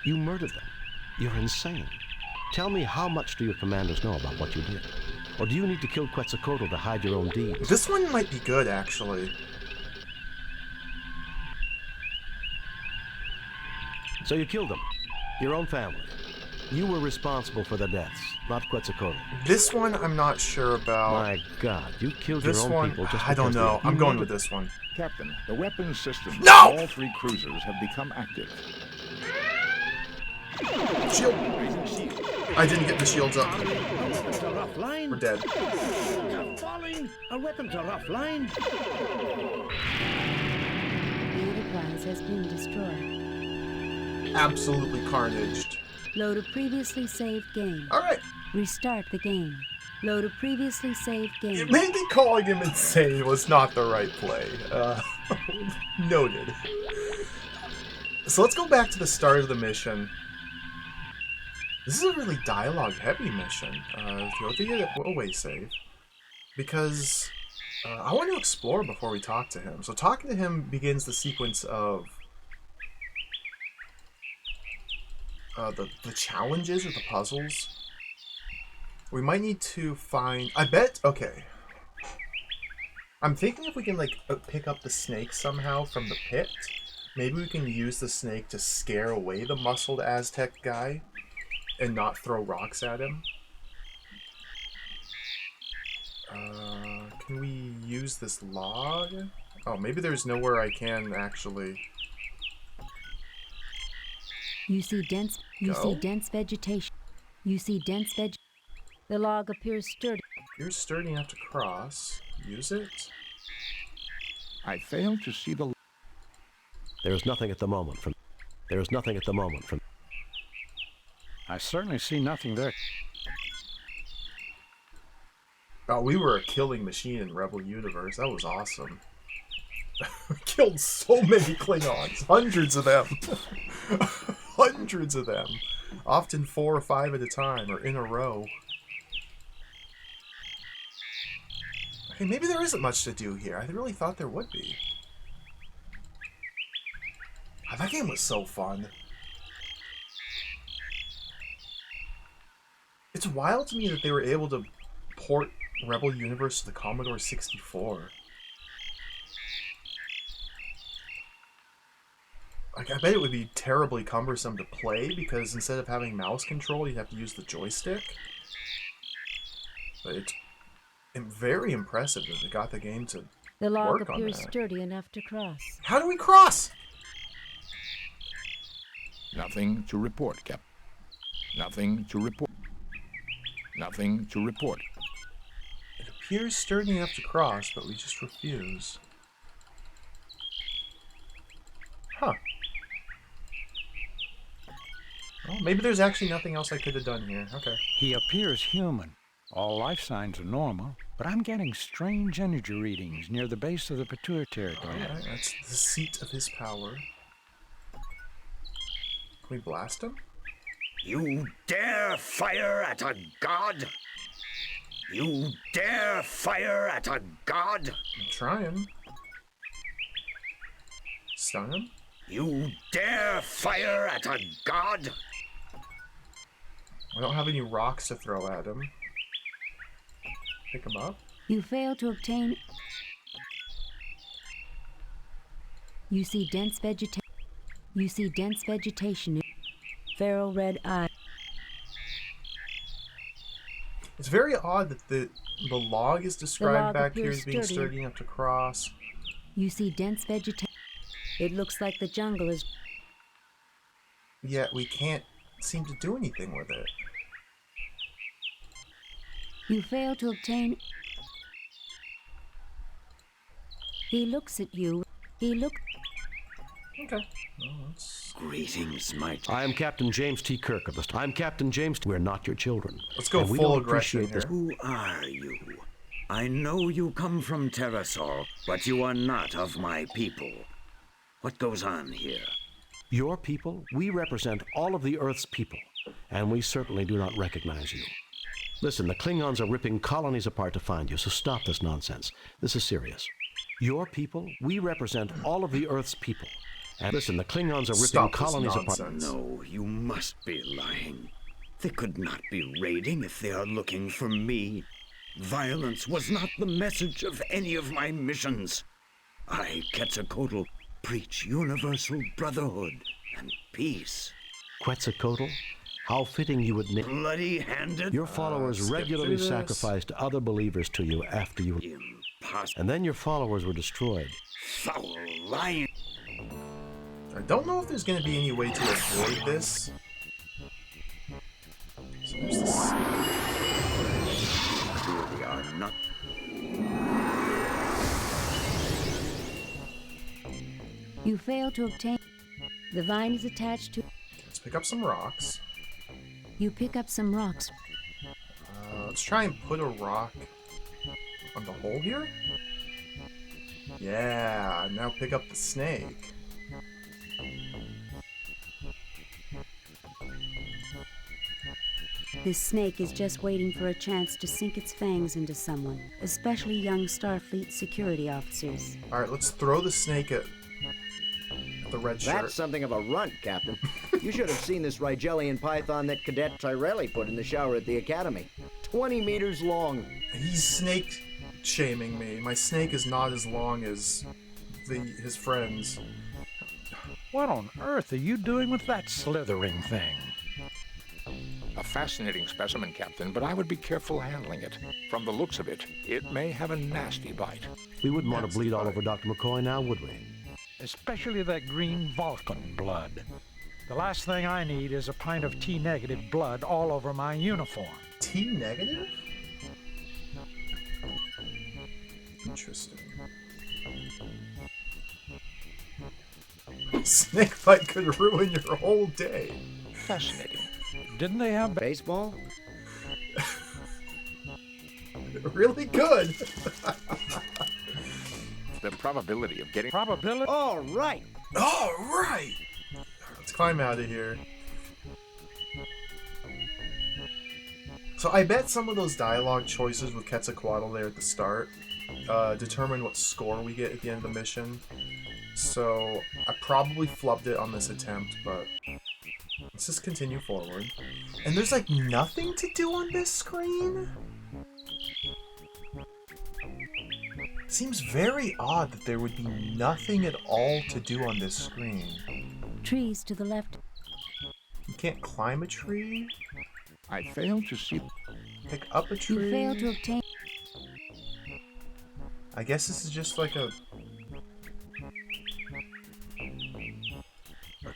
You murdered them. You're insane. Tell me, how much do your commanders know about what you did? Or do you need to kill Quetzalcoatl to hide your own deeds? This one might be good, actually. So you killed them, your own family. You were responsible for the deaths, not Quetzalcoatl. This one I'm not sure about. My God, you killed This your own one, people just I don't because know. they... I'm going with this one. Captain, the weapons systems No! of all 3 cruisers have become active. Shield! I didn't get the shields up. Our weapons are offline. We're dead. They're falling. Our weapons are offline. The Enterprise has been destroyed. Absolutely carnaged. Load a previously saved game. Alright. Restart the game. Load a previously saved game. Maybe calling him insane was not the right play. Noted. So let's go back to the start of the mission. This is a really dialogue-heavy mission. Go to the away save. Because I want to explore before we talk to him. So talking to him begins the sequence of the challenges or the puzzles. We might need to find... I bet... Okay. I'm thinking if we can, like, pick up the snake somehow from the pit, maybe we can use the snake to scare away the muscled Aztec guy and not throw rocks at him. Can we use this log? Oh, maybe there's nowhere I can actually... You see dense vegetation. You see dense veg. The log appears sturdy. You're sturdy enough to cross. Use it. I fail to see the... There is nothing at the moment from... There is nothing at the moment from... I certainly see nothing there. Oh, we were a killing machine in Rebel Universe. That was awesome. We killed so many Klingons. Hundreds of them. Hundreds of them. Often 4 or 5 at a time, or in a row. Okay, maybe there isn't much to do here. I really thought there would be. Oh, that game was so fun. It's wild to me that they were able to port Rebel Universe to the Commodore 64. Like, I bet it would be terribly cumbersome to play, because instead of having mouse control, you'd have to use the joystick. But it's very impressive that they got the game to The log work on appears that. sturdy enough to cross. How do we cross? Nothing to report, Captain. Nothing to report. Nothing to report. It appears sturdy enough to cross, but we just refuse. Huh. Well, maybe there's actually nothing else I could have done here. Okay. He appears human. All life signs are normal, but I'm getting strange energy readings near the base of the pituitary gland. Alright, that's the seat of his power. Can we blast him? You dare fire at a god? You dare fire at a god? I'm trying. Stun him? You dare fire at a god? I don't have any rocks to throw at him. Pick him up. You fail to obtain. You see dense vegetation. You see dense vegetation. Feral red eye. It's very odd that the log is described log back here appears as being sturdy. sturdy enough to cross. You see dense vegetation. It looks like the jungle is. Yet we can't seem to do anything with it. You fail to obtain. He looks at you. He look. Okay. Well, let's... Greetings, my... I am Captain James T. Kirk of the... I'm Captain James... We're not your children. Let's go And we full don't aggression appreciate this. Who are you? I know you come from Terrasol, but you are not of my people. What goes on here? Your people, we represent all of the Earth's people, and we certainly do not recognize you. Listen, the Klingons are ripping colonies apart to find you, so stop this nonsense. This is serious. Your people, we represent all of the Earth's people. And listen, the Klingons are ripping Stop this colonies apart. nonsense. No, you must be lying. They could not be raiding if they are looking for me. Violence was not the message of any of my missions. I, Quetzalcoatl, preach universal brotherhood and peace. Quetzalcoatl? How fitting you would Bloody-handed? Your followers skip regularly through this. sacrificed other believers to you after you... Impossible. And then your followers were destroyed. Foul lying. I don't know if there's going to be any way to avoid this. So there's this. Here we are not. You fail to obtain. The vine is attached to. Let's pick up some rocks. You pick up some rocks. Let's try and put a rock on the hole here. Yeah, now pick up the snake. This snake is just waiting for a chance to sink its fangs into someone, especially young Starfleet security officers. Alright, let's throw the snake at the red shirt. That's something of a runt, Captain. You should have seen this Rigelian python that Cadet Tyrelli put in the shower at the Academy. 20 meters long. He's snake shaming me. My snake is not as long as his friends. What on earth are you doing with that slithering thing? A fascinating specimen, Captain, but I would be careful handling it. From the looks of it, it may have a nasty bite. We wouldn't want to bleed all over Dr. McCoy now, would we? Especially that green Vulcan blood. The last thing I need is a pint of T-negative blood all over my uniform. T-negative? Interesting. Snake bite could ruin your whole day. Fascinating. Didn't they have baseball? Really good. The probability of getting... Probability? All right. All right. Let's climb out of here. So I bet some of those dialogue choices with Quetzalcoatl there at the start determine what score we get at the end of the mission. So I probably flubbed it on this attempt, but let's just continue forward. And there's like nothing to do on this screen? Seems very odd that there would be nothing at all to do on this screen. Trees to the left. You can't climb a tree? I failed to see... Pick up a tree? You fail to obtain... I guess this is just like a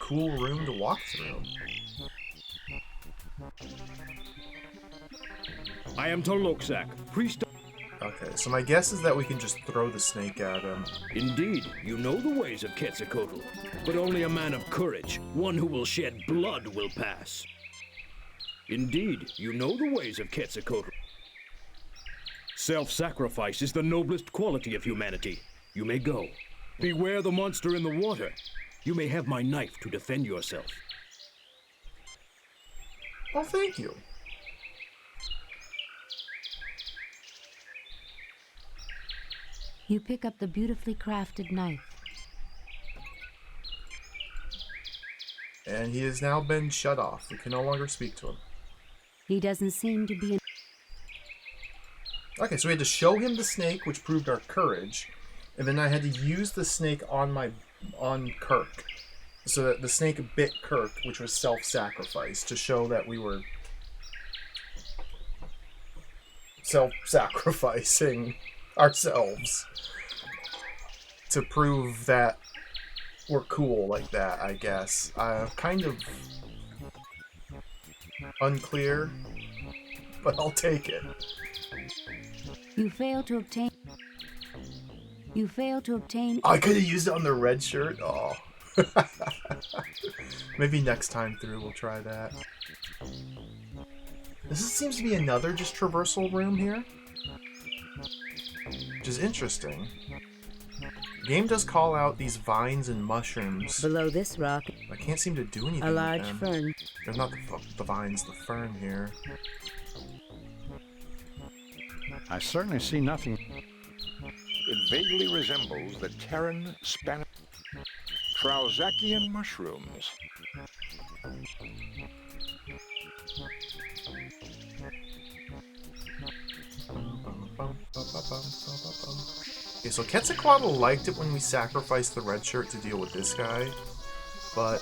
cool room to walk through. I am Tolokzak, priest. Okay, so my guess is that we can just throw the snake at him. Indeed, you know the ways of Quetzalcoatl, but only a man of courage, one who will shed blood, will pass. Indeed, you know the ways of Quetzalcoatl. Self-sacrifice is the noblest quality of humanity. You may go. Beware the monster in the water. You may have my knife to defend yourself. Oh, thank you. You pick up the beautifully crafted knife. And he has now been shut off. We can no longer speak to him. He doesn't seem to be... Okay, so we had to show him the snake, which proved our courage, and then I had to use the snake on Kirk, so that the snake bit Kirk, which was self-sacrifice, to show that we were self-sacrificing ourselves to prove that we're cool like that, I guess. Kind of unclear, but I'll take it. You fail to obtain... You fail to obtain... I could have used it on the red shirt. Oh. Maybe next time through we'll try that. This seems to be another just traversal room here, which is interesting. The game does call out these vines and mushrooms. Below this rock, I can't seem to do anything a large with them. fern. They're not the vines, the fern here. I certainly see nothing. It vaguely resembles the Terran Spanish Trauzakian mushrooms. Okay, so Quetzalcoatl liked it when we sacrificed the red shirt to deal with this guy, but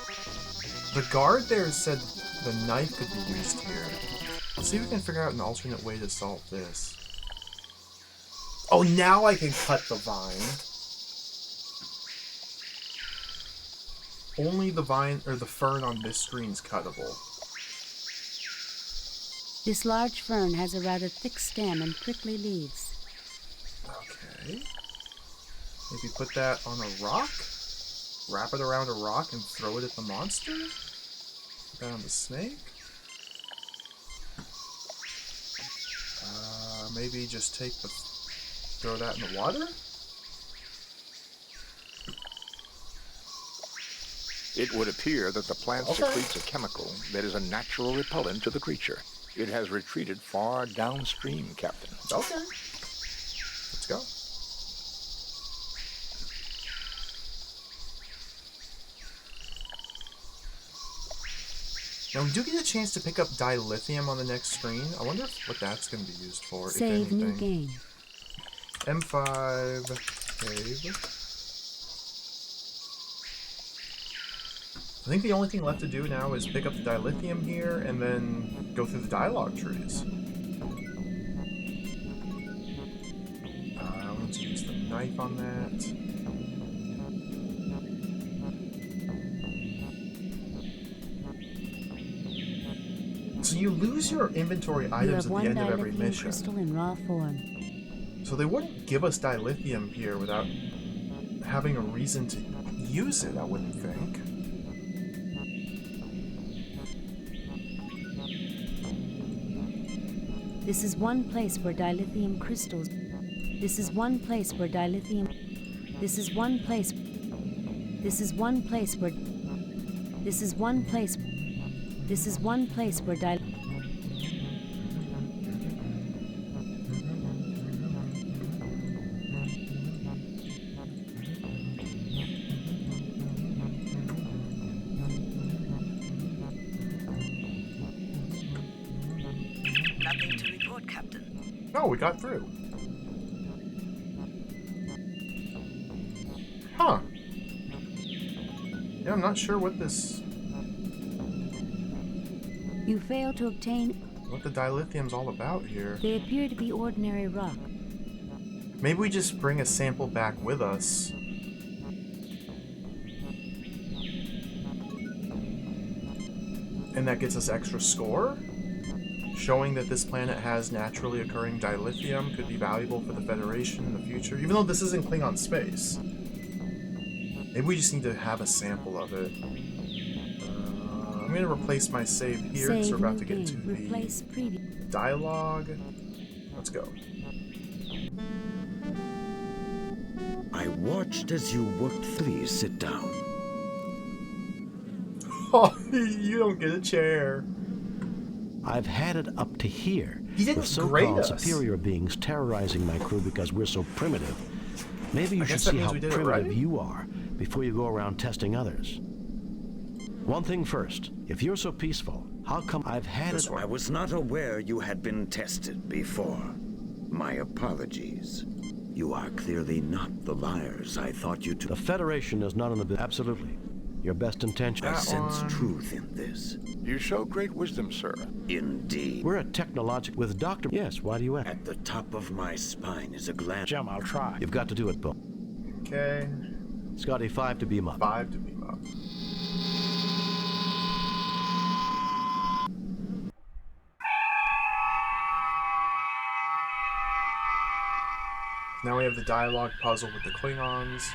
the guard there said The knife could be used here. Let's see if we can figure out an alternate way to solve this. Oh, now I can cut the vine. Only the vine, or the fern on this screen's cuttable. This large fern has a rather thick stem and prickly leaves. Okay. Maybe put that on a rock? Wrap it around a rock and throw it at the monster? Put that on the snake? Maybe just throw that in the water? It would appear that the plant secretes a chemical that is a natural repellent to the creature. It has retreated far downstream, Captain. Okay. Let's go. Now we do get a chance to pick up dilithium on the next screen. I wonder what that's going to be used for, Save if anything. new game. M5 save. I think the only thing left to do now is pick up the dilithium here and then go through the dialogue trees. Let's use the knife on that. So you lose your inventory items at the end of every mission. Crystal in raw form. So they wouldn't give us dilithium here without having a reason to use it, I wouldn't think. This is one place where dilithium crystals. This is one place where dilithium. This is one place. This is one place where. This is one place. This is one place where Nothing to report, Captain. No, we got through. Huh. Yeah, I'm not sure what this... You fail to obtain... what the dilithium's all about here. They appear to be ordinary rock. Maybe we just bring a sample back with us. And that gets us extra score? Showing that this planet has naturally occurring dilithium could be valuable for the Federation in the future, even though this isn't Klingon space. Maybe we just need to have a sample of it. I'm going to replace my save here because we're about to get to the dialogue. Let's go. I watched as you worked. Please sit down. Oh, you don't get a chair. I've had it up to here. He didn't with grade so-called us. superior beings terrorizing my crew because we're so primitive. Maybe you I should guess that see means how we did it primitive right? you are before you go around testing others. One thing first, if you're so peaceful, how come I've had it? I was not aware you had been tested before. My apologies. You are clearly not the liars I thought you to. The Federation is not in the business. Absolutely. Your best intention. I sense truth in this. You show great wisdom, sir. Indeed. We're a technological with Dr. Yes, why do you ask? At the top of my spine is a gland. Jim, I'll try. You've got to do it, Bill. Okay. Scotty, 5 to beam up. 5 to beam up. Now we have the dialogue puzzle with the Klingons.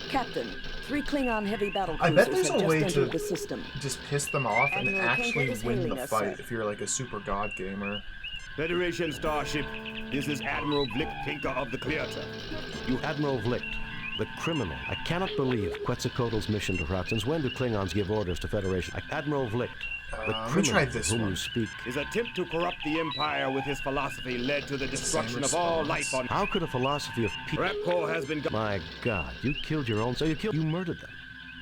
Captain, 3 Klingon heavy battle cruisers I bet there's have a way just to entered the system. just piss them off and Admiral actually Kincaid is win hailing the us, fight sir. if you're like a super god gamer. Federation Starship, this is Admiral Vlick, Tinker of the Clearter. You Admiral Vlick, the criminal. I cannot believe Quetzalcoatl's mission to Rock. Since when do Klingons give orders to Federation? Admiral Vlick, the let me try criminal this whom one. you speak. His attempt to corrupt the Empire with his philosophy led to the destruction of all life on... How could a philosophy of peace... Rapcore has been... My God, you killed your own... So you murdered them.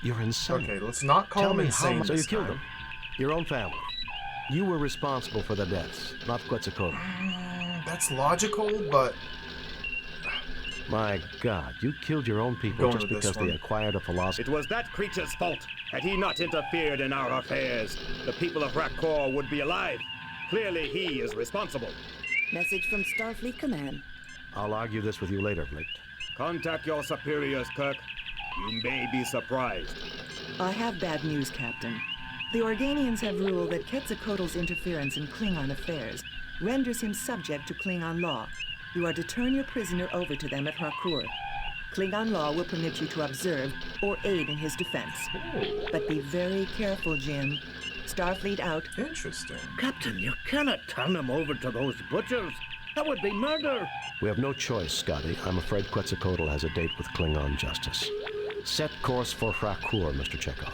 You're insane. Okay, let's not call Tell them me how insane much... So you this killed time. them. Your own family. You were responsible for the deaths, not Quetzalcoatl. That's logical, but My God, you killed your own people Going just with this because one. they acquired a philosophy. It was that creature's fault. Had he not interfered in our affairs, the people of Rakor would be alive. Clearly, he is responsible. Message from Starfleet Command. I'll argue this with you later, Vlicht. Contact your superiors, Kirk. You may be surprised. I have bad news, Captain. The Organians have ruled that Quetzalcoatl's interference in Klingon affairs renders him subject to Klingon law. You are to turn your prisoner over to them at Harcourt. Klingon law will permit you to observe or aid in his defense. Ooh. But be very careful, Jim. Starfleet out. Interesting. Captain, you cannot turn him over to those butchers. That would be murder. We have no choice, Scotty. I'm afraid Quetzalcoatl has a date with Klingon justice. Set course for Frakur, Mr. Chekhov.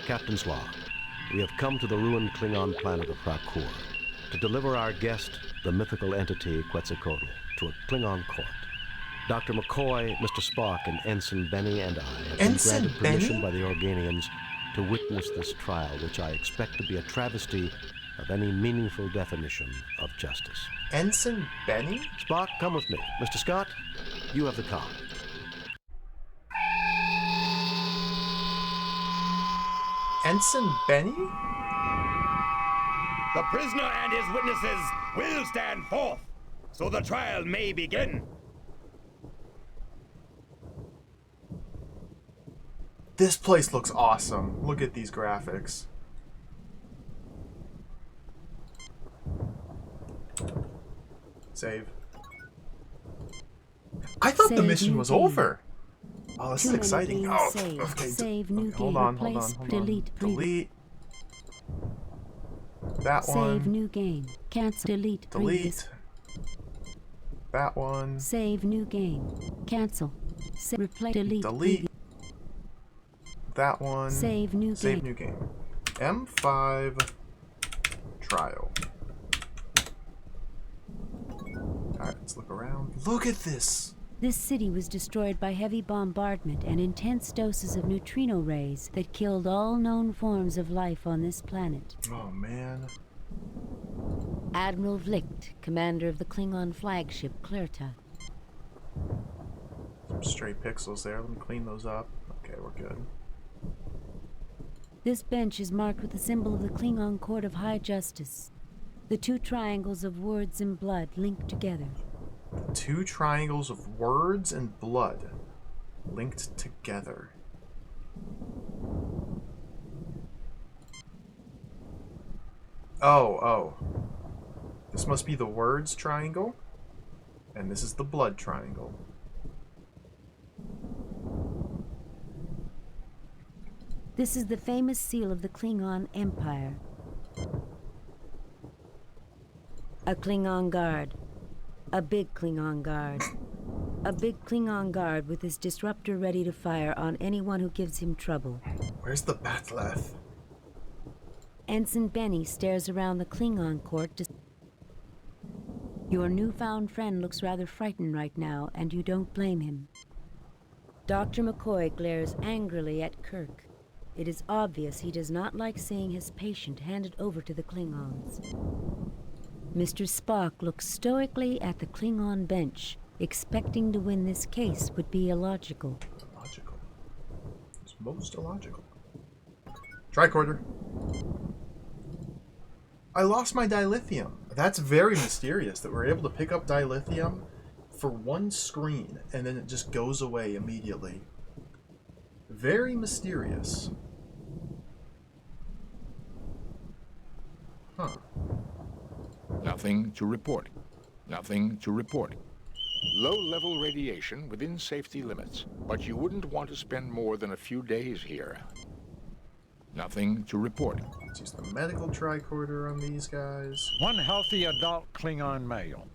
Captain's log. We have come to the ruined Klingon planet of Frakur to deliver our guest, the mythical entity Quetzalcoatl, to a Klingon court. Dr. McCoy, Mr. Spock, and Ensign Benny and I have been granted permission by the Organians to witness this trial, which I expect to be a travesty of any meaningful definition of justice. Ensign Benny? Spock, come with me. Mr. Scott, you have the car. Ensign Benny? The prisoner and his witnesses will stand forth, so the trial may begin. This place looks awesome. Look at these graphics. Save. I thought the mission was over. Oh, this is exciting. Oh, okay. Save new game. Hold on. Delete. Delete. That one. Save new game. Cancel. Delete. Delete. That one. Save new game. Cancel. Replay. Delete. Delete. That one. Save new game. Save new game. M5 trial. Alright, let's look around. Look at this! This city was destroyed by heavy bombardment and intense doses of neutrino rays that killed all known forms of life on this planet. Oh, man. Admiral Vlicht, commander of the Klingon flagship Clerta. Some stray pixels there. Let me clean those up. Okay, we're good. This bench is marked with the symbol of the Klingon Court of High Justice. The two triangles of words and blood linked together. Two triangles of words and blood linked together. Oh. This must be the words triangle, and this is the blood triangle. This is the famous seal of the Klingon Empire. A Klingon guard. A big Klingon guard. A big Klingon guard with his disruptor ready to fire on anyone who gives him trouble. Where's the Bat'leth? Ensign Benny stares around the Klingon court to... Your newfound friend looks rather frightened right now, and you don't blame him. Dr. McCoy glares angrily at Kirk. It is obvious he does not like seeing his patient handed over to the Klingons. Mr. Spock looks stoically at the Klingon bench, expecting to win this case would be illogical. Illogical. It's most illogical. Tricorder. I lost my dilithium. That's very mysterious that we're able to pick up dilithium for one screen and then it just goes away immediately. Very mysterious. Huh. Nothing to report. Nothing to report. Low-level radiation within safety limits, but you wouldn't want to spend more than a few days here. Nothing to report. Let's use the medical tricorder on these guys. One healthy adult Klingon male.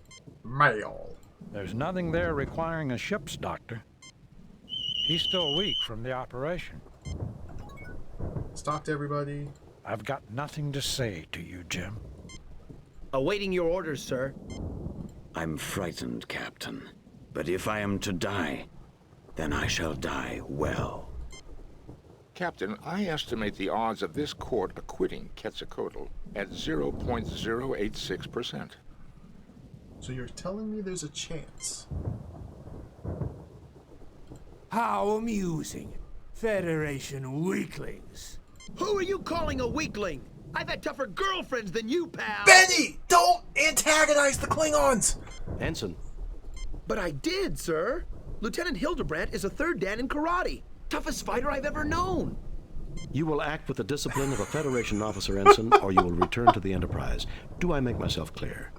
Male. There's nothing there requiring a ship's doctor. He's still weak from the operation. Let's talk to everybody. I've got nothing to say to you, Jim. Awaiting your orders, sir. I'm frightened, Captain. But if I am to die, then I shall die well. Captain, I estimate the odds of this court acquitting Quetzalcoatl at 0.086%. So you're telling me there's a chance? How amusing. Federation weaklings. Who are you calling a weakling? I've had tougher girlfriends than you, pal. Benny, don't antagonize the Klingons. Ensign. But I did, sir. Lieutenant Hildebrandt is a third dan in karate. Toughest fighter I've ever known. You will act with the discipline of a Federation officer, Ensign, or you will return to the Enterprise. Do I make myself clear?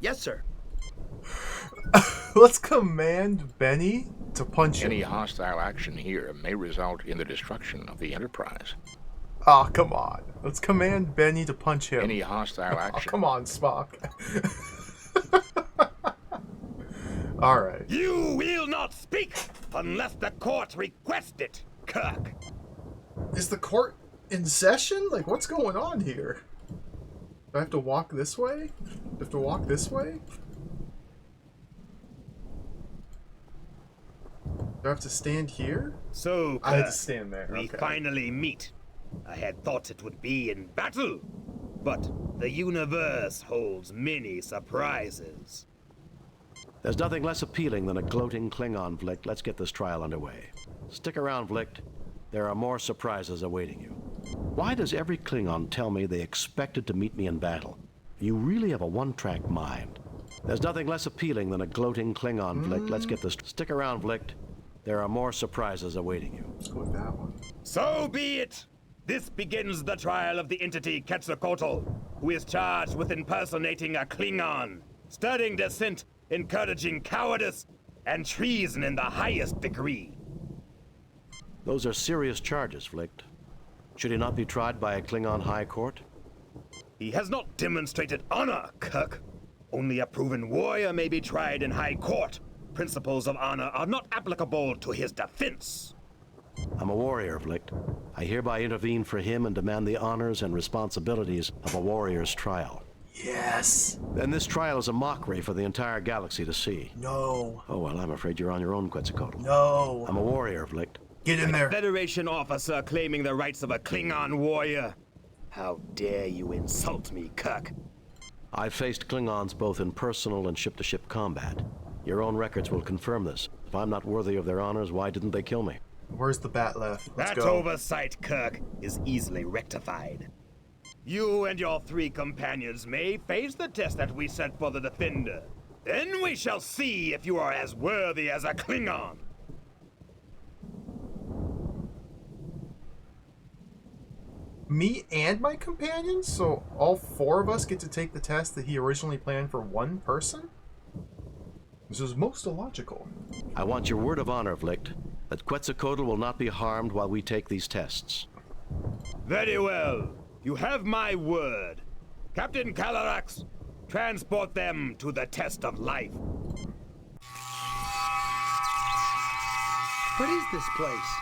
Yes, sir. Let's command Benny to punch him. Any hostile action here may result in the destruction of the Enterprise. Oh, come on. Let's command Benny to punch him. Any hostile action. Oh, come on, Spock. All right. You will not speak unless the court requests it, Kirk. Is the court in session? Like, what's going on here? Do I have to walk this way? Do I have to walk this way? Do I have to stand here? So, Kirk, I had to stand there. we Okay. finally meet. I had thought it would be in battle, but the universe holds many surprises. There's nothing less appealing than a gloating Klingon, Vlick. Let's get this trial underway. Stick around, Vlick. There are more surprises awaiting you. Why does every Klingon tell me they expected to meet me in battle? You really have a one-track mind. There's nothing less appealing than a gloating Klingon, Vlick. Let's get this. Stick around, Vlick. There are more surprises awaiting you. Let's go with that one. So be it. This begins the trial of the entity Quetzalcoatl, who is charged with impersonating a Klingon, stirring dissent, encouraging cowardice, and treason in the highest degree. Those are serious charges, Vlick. Should he not be tried by a Klingon High Court? He has not demonstrated honor, Kirk. Only a proven warrior may be tried in High Court. Principles of honor are not applicable to his defense. I'm a warrior, Vlick. I hereby intervene for him and demand the honors and responsibilities of a warrior's trial. Yes. And this trial is a mockery for the entire galaxy to see. No. Oh, well, I'm afraid you're on your own, Quetzalcoatl. No. I'm a warrior, Vlick. Get in there. A Federation officer claiming the rights of a Klingon warrior. How dare you insult me, Kirk? I've faced Klingons both in personal and ship-to-ship combat. Your own records will confirm this. If I'm not worthy of their honors, why didn't they kill me? Where's the bat left? Let's That go. oversight, Kirk, is easily rectified. You and your 3 companions may face the test that we set for the Defender. Then we shall see if you are as worthy as a Klingon. Me and my companions? So all 4 of us get to take the test that he originally planned for one person? This is most illogical. I want your word of honor, Vlick, that Quetzalcoatl will not be harmed while we take these tests. Very well. You have my word. Captain Calarax, transport them to the test of life. What is this place?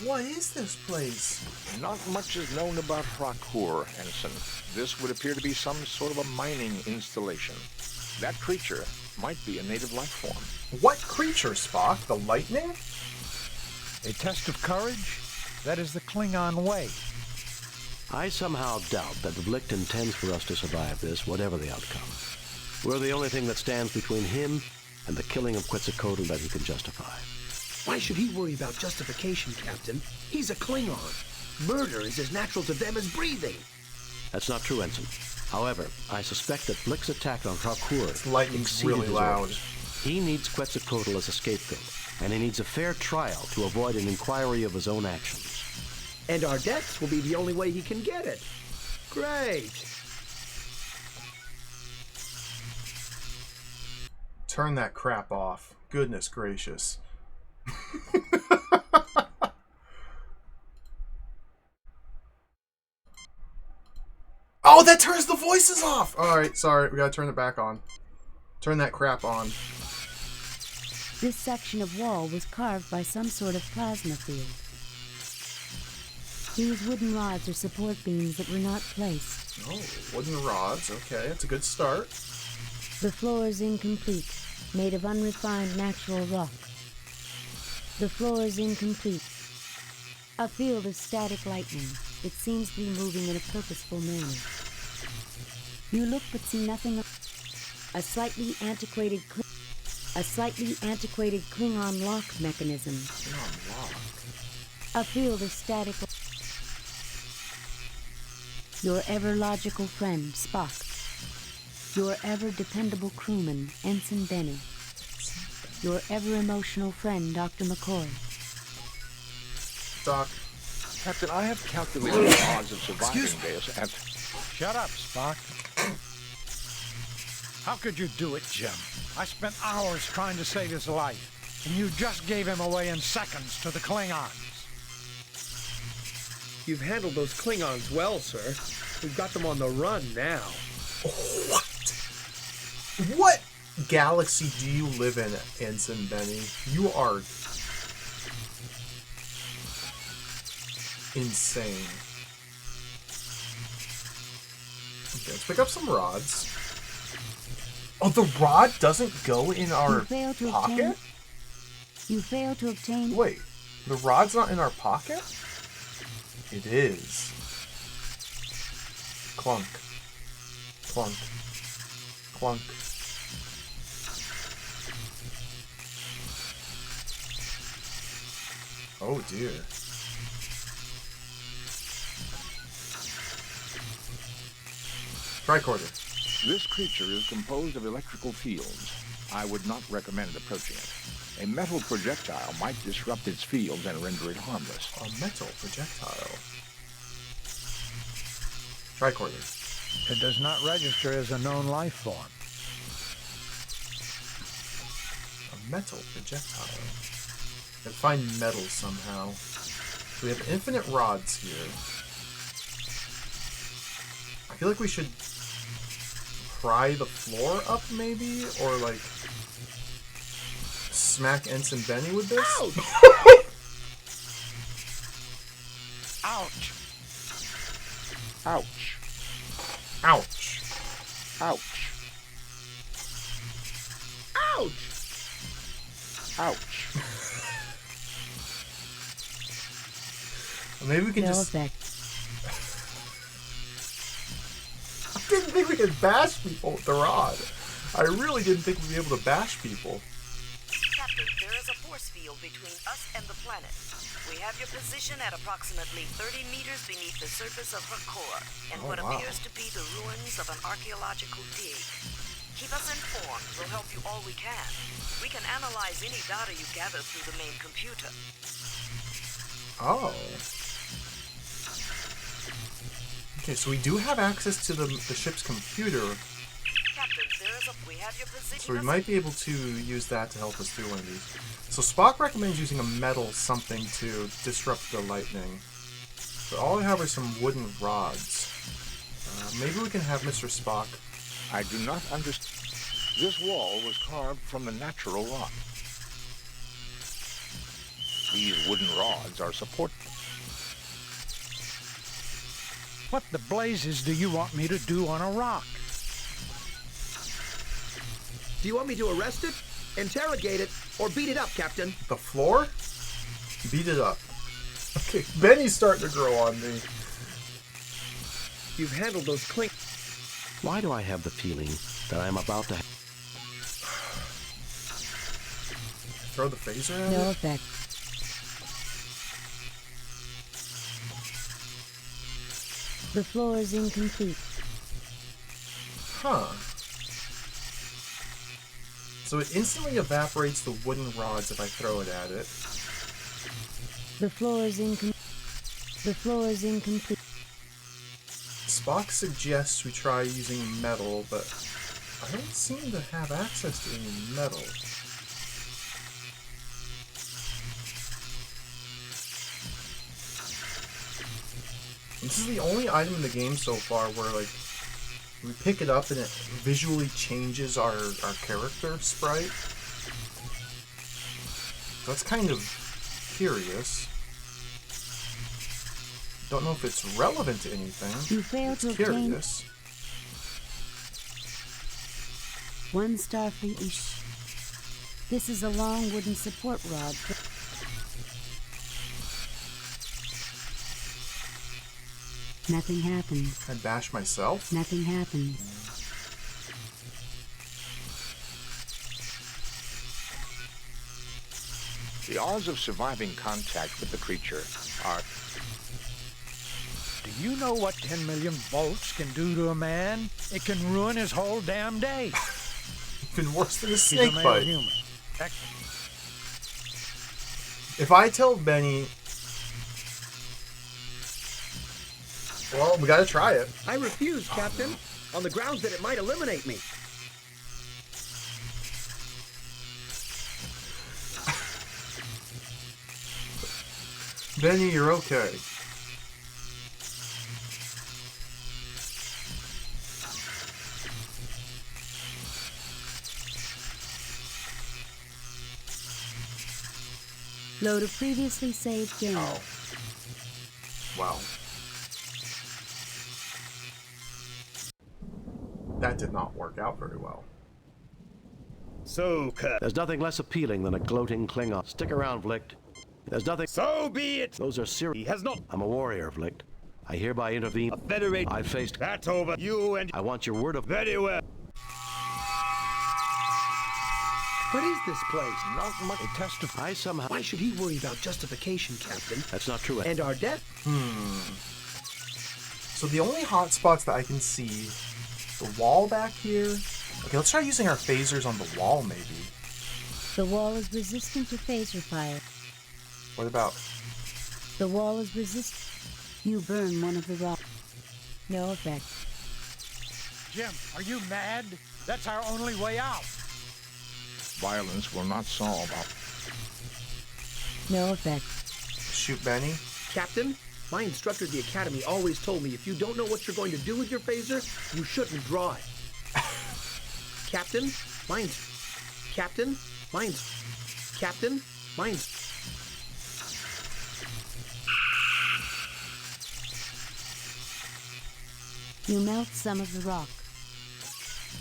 What is this place? Not much is known about Rakur, Ensign. This would appear to be some sort of a mining installation. That creature might be a native life form. What creature, Spock? The lightning? A test of courage? That is the Klingon way. I somehow doubt that Vlick intends for us to survive this, whatever the outcome. We're the only thing that stands between him and the killing of Quetzalcoatl that he can justify. Why should he worry about justification, Captain? He's a Klingon. Murder is as natural to them as breathing. That's not true, Ensign. However, I suspect that Vlick's attack on Rakur Lightning's exceeded really his loud. orders. He needs Quetzalcoatl as a scapegoat, and he needs a fair trial to avoid an inquiry of his own actions. And our deaths will be the only way he can get it. Great. Turn that crap off. Goodness gracious. Oh, that turns the voices off! Alright, sorry. We gotta turn it back on. Turn that crap on. This section of wall was carved by some sort of plasma field. These wooden rods are support beams that were not placed. Oh, wooden rods. Okay, that's a good start. The floor is incomplete, made of unrefined natural rock. The floor is incomplete. A field of static lightning. It seems to be moving in a purposeful manner. You look but see nothing. A slightly antiquated Klingon lock mechanism. Klingon lock. A field of static. Your ever-logical friend, Spock. Your ever-dependable crewman, Ensign Benny. Your ever-emotional friend, Dr. McCoy. Doc. Captain, I have calculated the odds of surviving this at... Shut up, Spock. How could you do it, Jim? I spent hours trying to save his life, and you just gave him away in seconds to the Klingons. You've handled those Klingons well, sir. We've got them on the run now. What galaxy do you live in, Ensign Benny? You are insane. Okay, let's pick up some rods. Oh, the rod doesn't go in our pocket? You fail to obtain... Wait, the rod's not in our pocket? It is. Clunk. Clunk. Clunk. Oh dear. Tricorder. This creature is composed of electrical fields. I would not recommend approaching it. A metal projectile might disrupt its fields and render it harmless. A metal projectile. Tricorder. It does not register as a known life form. A metal projectile. Gotta find metal somehow. So we have infinite rods here. I feel like we should pry the floor up, maybe? Or, like, smack Ensign Benny with this? Ouch! Ouch! Ouch. Ouch. Ouch. Ouch! Ouch. Maybe we can No just... effect. I didn't think we could bash people with the rod. I really didn't think we'd be able to bash people. Captain, there is a force field between us and the planet. We have your position at approximately 30 meters beneath the surface of her core, and what appears to be the ruins of an archaeological dig. Keep us informed. We'll help you all we can. We can analyze any data you gather through the main computer. Oh. Okay, so we do have access to the ship's computer. Captain, we have your position. So we might be able to use that to help us through one of these. So Spock recommends using a metal something to disrupt the lightning. But all I have are some wooden rods. Maybe we can have Mr. Spock. I do not understand. This wall was carved from the natural rock. These wooden rods are support. What the blazes do you want me to do on a rock? Do you want me to arrest it, interrogate it, or beat it up, Captain? The floor? Beat it up. Okay, Benny's starting to grow on me. You've handled those clink. Why do I have the feeling that I'm about to... Throw the phaser at No it? effect. The floor is incomplete. Huh. So it instantly evaporates the wooden rods if I throw it at it. The floor is incomplete. Spock suggests we try using metal, but I don't seem to have access to any metal. This is the only item in the game so far where, like, we pick it up and it visually changes our character sprite. That's kind of curious. Don't know if it's relevant to anything. You failed to obtain Curious. one Starfleet issue. This is a long wooden support rod. Nothing happens. I bash myself? Nothing happens. The odds of surviving contact with the creature are... Do you know what 10 million volts can do to a man? It can ruin his whole damn day. Even worse than a He's snake male bite. human. If I tell Benny... Well, we gotta try it. I refuse, Captain, on the grounds that it might eliminate me. Benny, you're okay. Load a previously saved game. Oh. Wow. That did not work out very well. So, there's nothing less appealing than a gloating Klingon. Stick around, Vlicht. There's nothing... So be it! Those are serious... He has not... I'm a warrior, Vlicht. I hereby intervene. A federate... I faced... That's over. You and... I want your word of... Very well. What is this place? Not much to testify. I somehow... Why should he worry about justification, Captain? That's not true. And our death? So the only hot spots that I can see... The wall back here... Okay, let's try using our phasers on the wall, maybe. The wall is resistant to phaser fire. What about... The wall is resistant. You burn one of the rocks. No effect. Jim, are you mad? That's our only way out. Violence will not solve our... No effect. Shoot Benny? Captain, my instructor at the academy always told me if you don't know what you're going to do with your phaser, you shouldn't draw it. Captain, Captain, Captain, You melt some of the rock.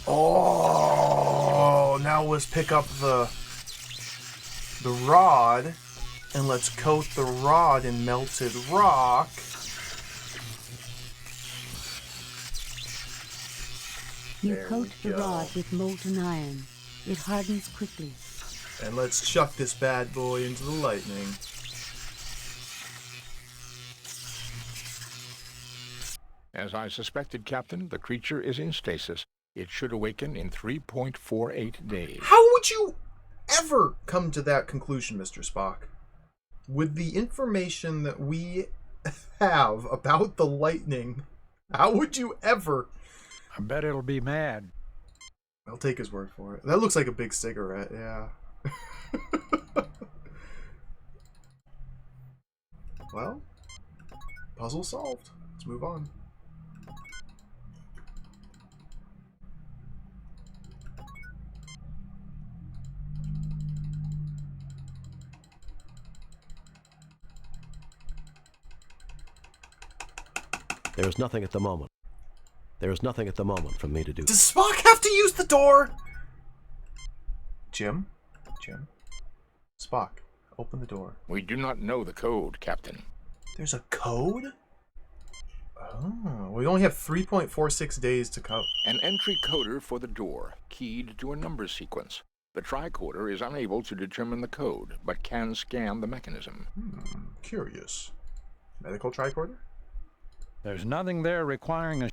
Oh, now let's pick up the rod and let's coat the rod in melted rock. You coat the rod with molten iron. It hardens quickly. And let's chuck this bad boy into the lightning. As I suspected, Captain, the creature is in stasis. It should awaken in 3.48 days. How would you ever come to that conclusion, Mr. Spock? With the information that we have about the lightning, how would you ever... I bet it'll be mad. I'll take his word for it. That looks like a big cigarette, yeah. Well, puzzle solved. Let's move on. There is nothing at the moment. There is nothing at the moment for me to do. Does Spock have to use the door? Jim? Spock, open the door. We do not know the code, Captain. There's a code? Oh, we only have 3.46 days to code. An entry coder for the door, keyed to a number sequence. The tricorder is unable to determine the code, but can scan the mechanism. Curious. Medical tricorder? There's nothing there requiring a...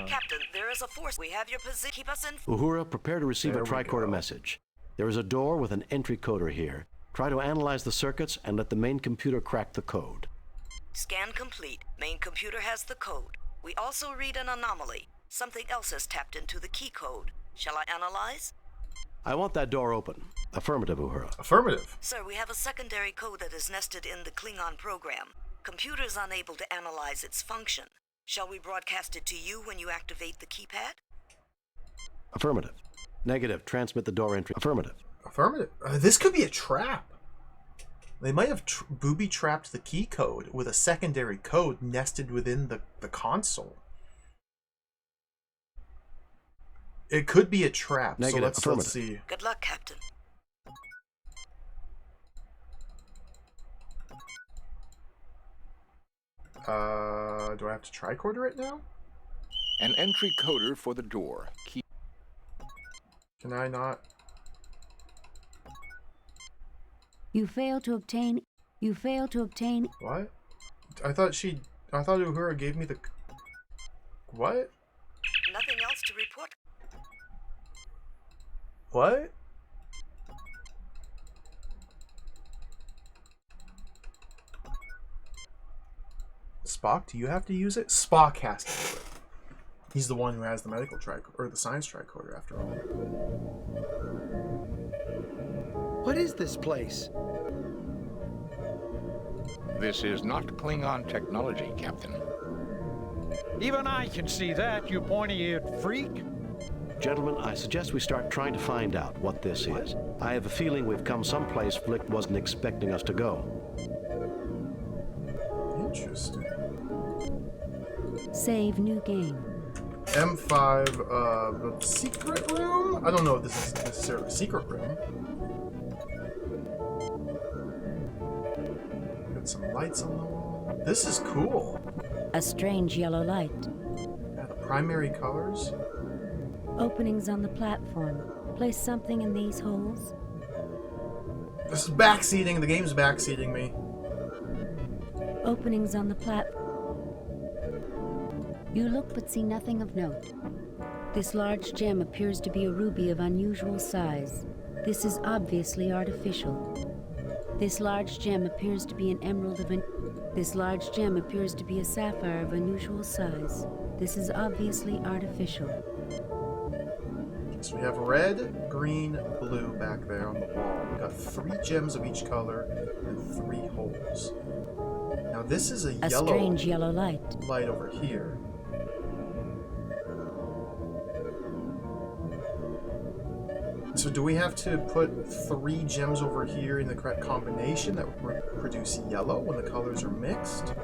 Captain, there is a force. We have your position. Keep us in... Uhura, prepare to receive There a we tricorder go. message. There is a door with an entry coder here. Try to analyze the circuits and let the main computer crack the code. Scan complete. Main computer has the code. We also read an anomaly. Something else has tapped into the key code. Shall I analyze? I want that door open. Affirmative, Uhura. Affirmative. Sir, we have a secondary code that is nested in the Klingon program. Computer is unable to analyze its function. Shall we broadcast it to you when you activate the keypad? Affirmative. Negative. Transmit the door entry. Affirmative. Affirmative. This could be a trap. They might have booby-trapped the key code with a secondary code nested within the console. It could be a trap. Negative. So let's see. Good luck, Captain. Do I have to tricorder it now? An entry coder for the door. Can I not? You fail to obtain. What? I thought Uhura gave me the. What? Nothing else to report. What? Spock, do you have to use it? Spock has to do it. He's the one who has the medical tricorder, or the science tricorder, after all. What is this place? This is not Klingon technology, Captain. Even I can see that, you pointy-eared freak. Gentlemen, I suggest we start trying to find out what this is. I have a feeling we've come someplace Flick wasn't expecting us to go. Interesting. Save new game. M5, the secret room? I don't know if this is necessarily a secret room. Got some lights on the wall. This is cool. A strange yellow light. Yeah, the primary colors. Openings on the platform. Place something in these holes. This is backseating. The game's backseating me. Openings on the platform. You look but see nothing of note. This large gem appears to be a ruby of unusual size. This is obviously artificial. This large gem appears to be an emerald of This large gem appears to be a sapphire of unusual size. This is obviously artificial. So we have red, green, blue back there on the wall. We got 3 gems of each color and 3 holes. Now this is a strange yellow light over here. So do we have to put 3 gems over here in the correct combination that would produce yellow when the colors are mixed?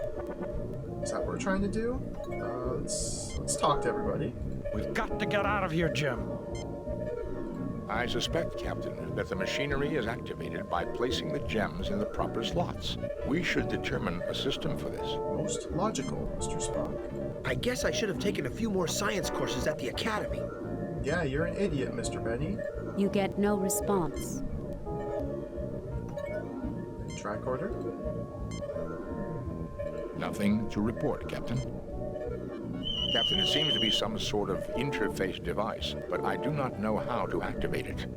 Is that what we're trying to do? Let's talk to everybody. We've got to get out of here, Jim. I suspect, Captain, that the machinery is activated by placing the gems in the proper slots. We should determine a system for this. Most logical, Mr. Spock. I guess I should have taken a few more science courses at the Academy. Yeah, you're an idiot, Mr. Benny. You get no response. Tricorder? Nothing to report, Captain. Captain, it seems to be some sort of interface device, but I do not know how to activate it.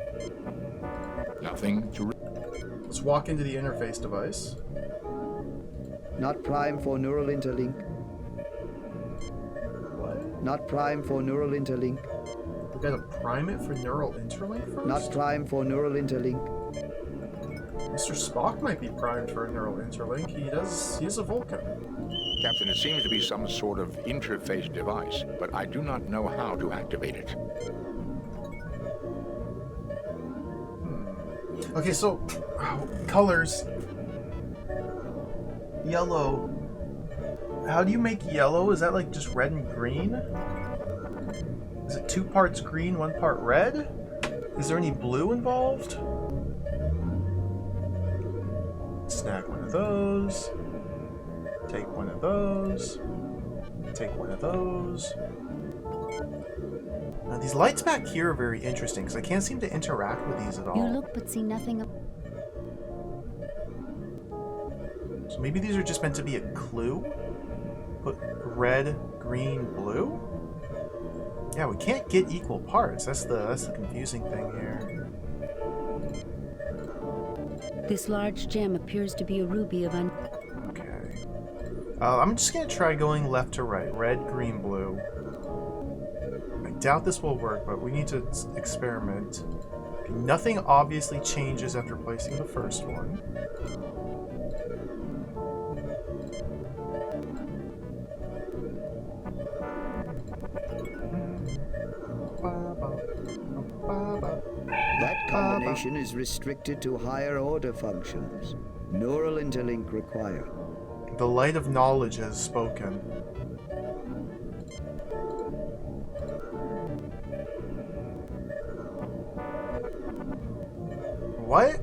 Nothing to Let's walk into the interface device. Not prime for neural interlink. What? Not prime for neural interlink. We gotta prime it for neural interlink first? Not prime for neural interlink. Mr. Spock might be primed for a neural interlink. He's a Vulcan. Captain, it seems to be some sort of interface device, but I do not know how to activate it. Okay, so colors. Yellow. How do you make yellow? Is that like just red and green? Is it 2 parts green, 1 part red? Is there any blue involved? Snag one of those. Take one of those. Take one of those. Now these lights back here are very interesting because I can't seem to interact with these at all. You look but see nothing of... So maybe these are just meant to be a clue? Put red, green, blue? Yeah, we can't get equal parts. That's the confusing thing here. This large gem appears to be a ruby of Okay. I'm just gonna try going left to right. Red, green, blue. I doubt this will work, but we need to experiment. Okay, nothing obviously changes after placing the first one. That combination is restricted to higher order functions. Neural interlink required. The light of knowledge has spoken. What?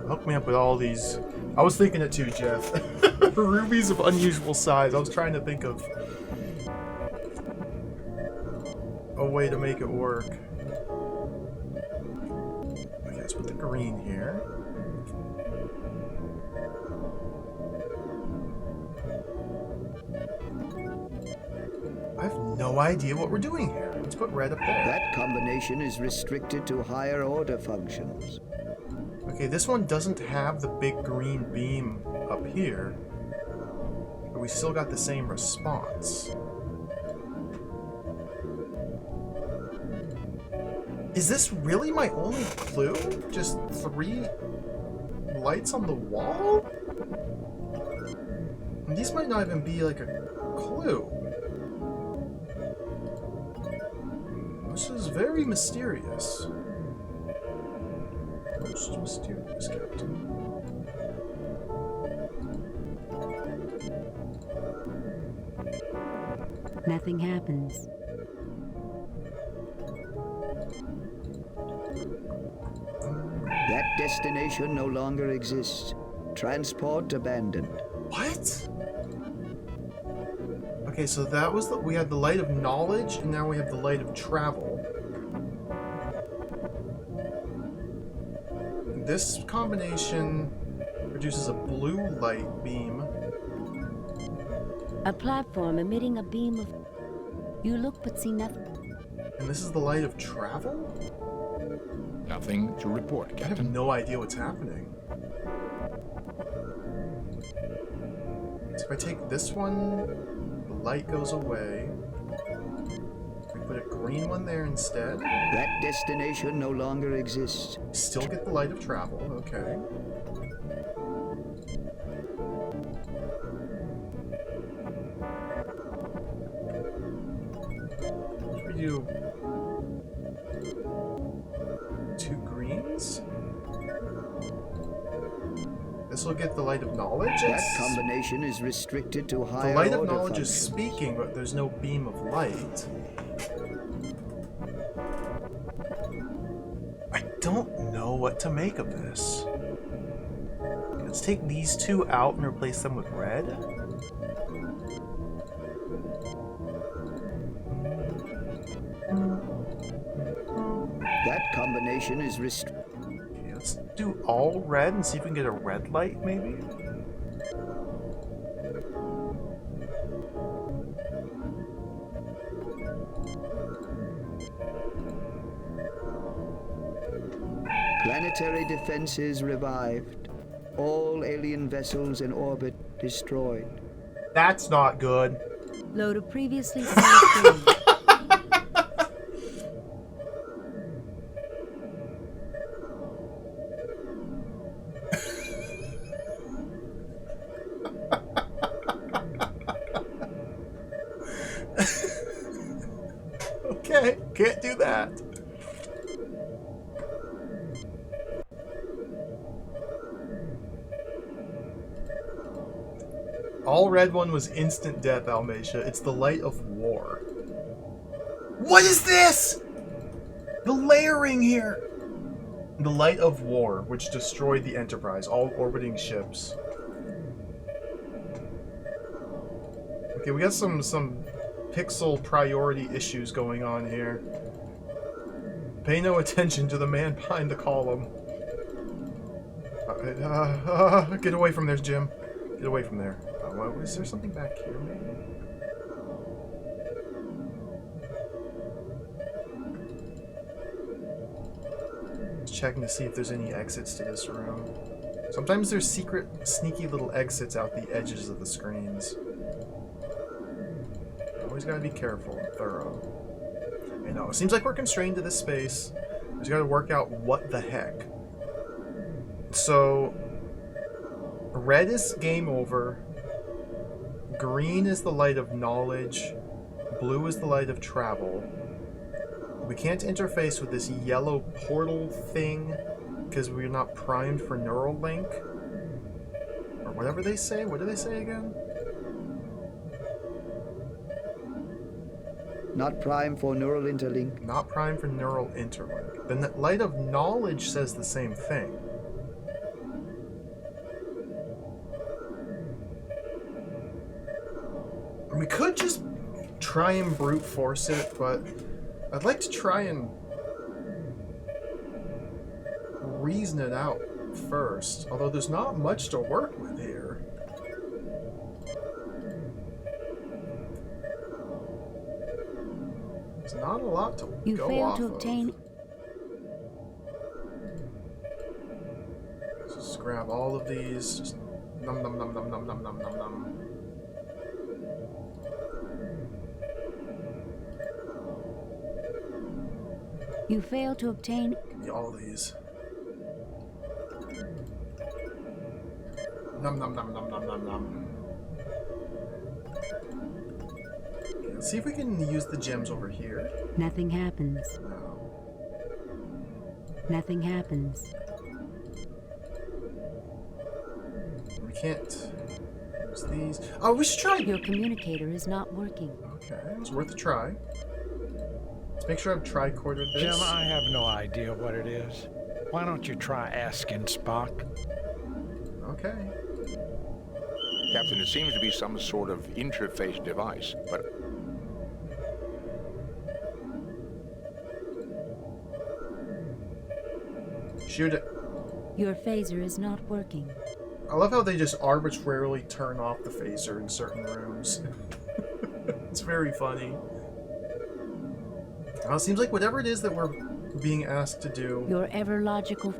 Hook me up with all these. I was thinking it too, Jeff. Rubies of unusual size. I was trying to think of a way to make it work. Okay, let's put the green here. I have no idea what we're doing here. Let's put red up there. That combination is restricted to higher order functions. Okay, this one doesn't have the big green beam up here, but we still got the same response. Is this really my only clue? Just 3 lights on the wall? And these might not even be like a clue. This is very mysterious. This is mysterious, Captain. Nothing happens. That destination no longer exists. Transport abandoned. What? Okay, so that was we had the light of knowledge, and now we have the light of travel. This combination produces a blue light beam. A platform emitting a beam of... You look but see nothing. And this is the light of travel? Nothing to report, I have Captain. no idea what's happening. So if I take this one, the light goes away. We put a green one there instead. That destination no longer exists. Still get the light of travel, okay. Should we do 2 greens? This will get the light of knowledge. That combination is restricted to higher The light of order knowledge is functions. speaking, but there's no beam of light. I don't know what to make of this. Let's take these 2 out and replace them with red. That combination is restricted. Okay, let's do all red and see if we can get a red light, maybe? Planetary defenses revived. All alien vessels in orbit destroyed. That's not good. Load of previously saved game. Okay, can't do that. All red one was instant death, Almatia. It's the light of war. What is this? The layering here. The light of war, which destroyed the Enterprise, all orbiting ships. Okay, we got some pixel priority issues going on here. Pay no attention to the man behind the column. Get away from there, Jim. Get away from there. Is there something back here, maybe? Just checking to see if there's any exits to this room. Sometimes there's secret, sneaky little exits out the edges of the screens. Always gotta be careful and thorough. I know, it seems like we're constrained to this space. We just gotta work out what the heck. So, red is game over. Green is the light of knowledge. Blue is the light of travel. We can't interface with this yellow portal thing because we're not primed for neural link. Or whatever they say. What do they say again? Not prime for neural interlink. Not prime for neural interlink. Then the light of knowledge says the same thing. We could just try and brute force it, but I'd like to try and reason it out first. Although there's not much to work with here. There's not a lot to You go fail off to of. obtain. Just grab all of these. Just num num num num num num num num num. You fail to obtain. Give me all these. Num num num num num num num. Okay, let's see if we can use the gems over here. Nothing happens. No. Nothing happens. We can't use these. Oh, we should try. Your communicator is not working. Okay, it was worth a try. Let's make sure I've tricorded this. Jim, I have no idea what it is. Why don't you try asking Spock? Okay. Captain, it seems to be some sort of interface device, but... Shoot it. Your phaser is not working. I love how they just arbitrarily turn off the phaser in certain rooms. It's very funny. Well, it seems like whatever it is that we're being asked to do... Your ever-logical...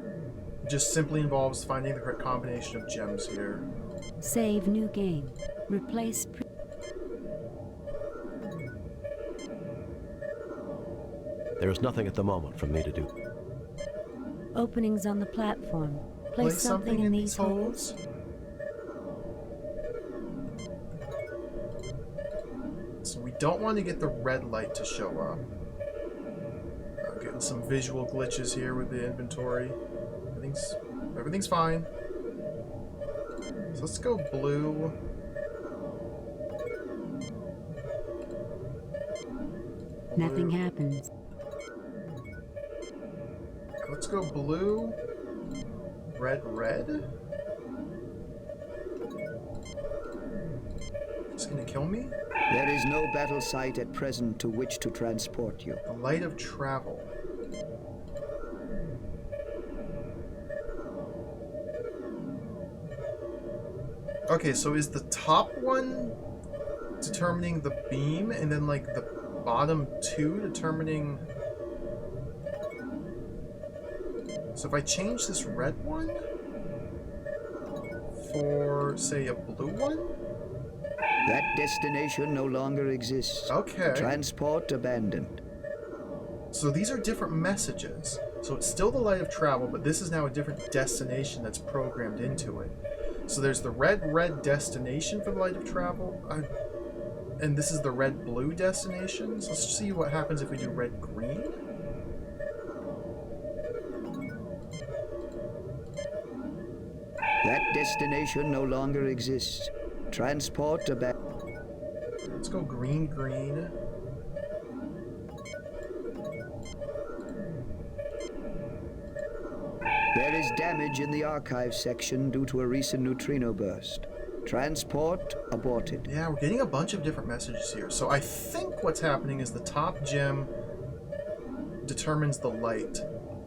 just simply involves finding the correct combination of gems here. Save new game. Replace... There is nothing at the moment for me to do. Openings on the platform. Place something in these holes. So we don't want to get the red light to show up. Getting some visual glitches here with the inventory. Everything's fine. So let's go blue. Nothing happens. Let's go blue. Red. It's gonna kill me? There is no battle site at present to which to transport you. The light of travel. Okay, so is the top one determining the beam, and then like the bottom two determining... So if I change this red one for, say, a blue one? That destination no longer exists. Okay. Transport abandoned. So these are different messages. So it's still the light of travel, but this is now a different destination that's programmed into it. So there's the red destination for the light of travel, and this is the red-blue destination. So let's see what happens if we do red-green. That destination no longer exists. Transport abandoned. Let's go green. There is damage in the archive section due to a recent neutrino burst. Transport aborted. Yeah, we're getting a bunch of different messages here. So I think what's happening is the top gem determines the light,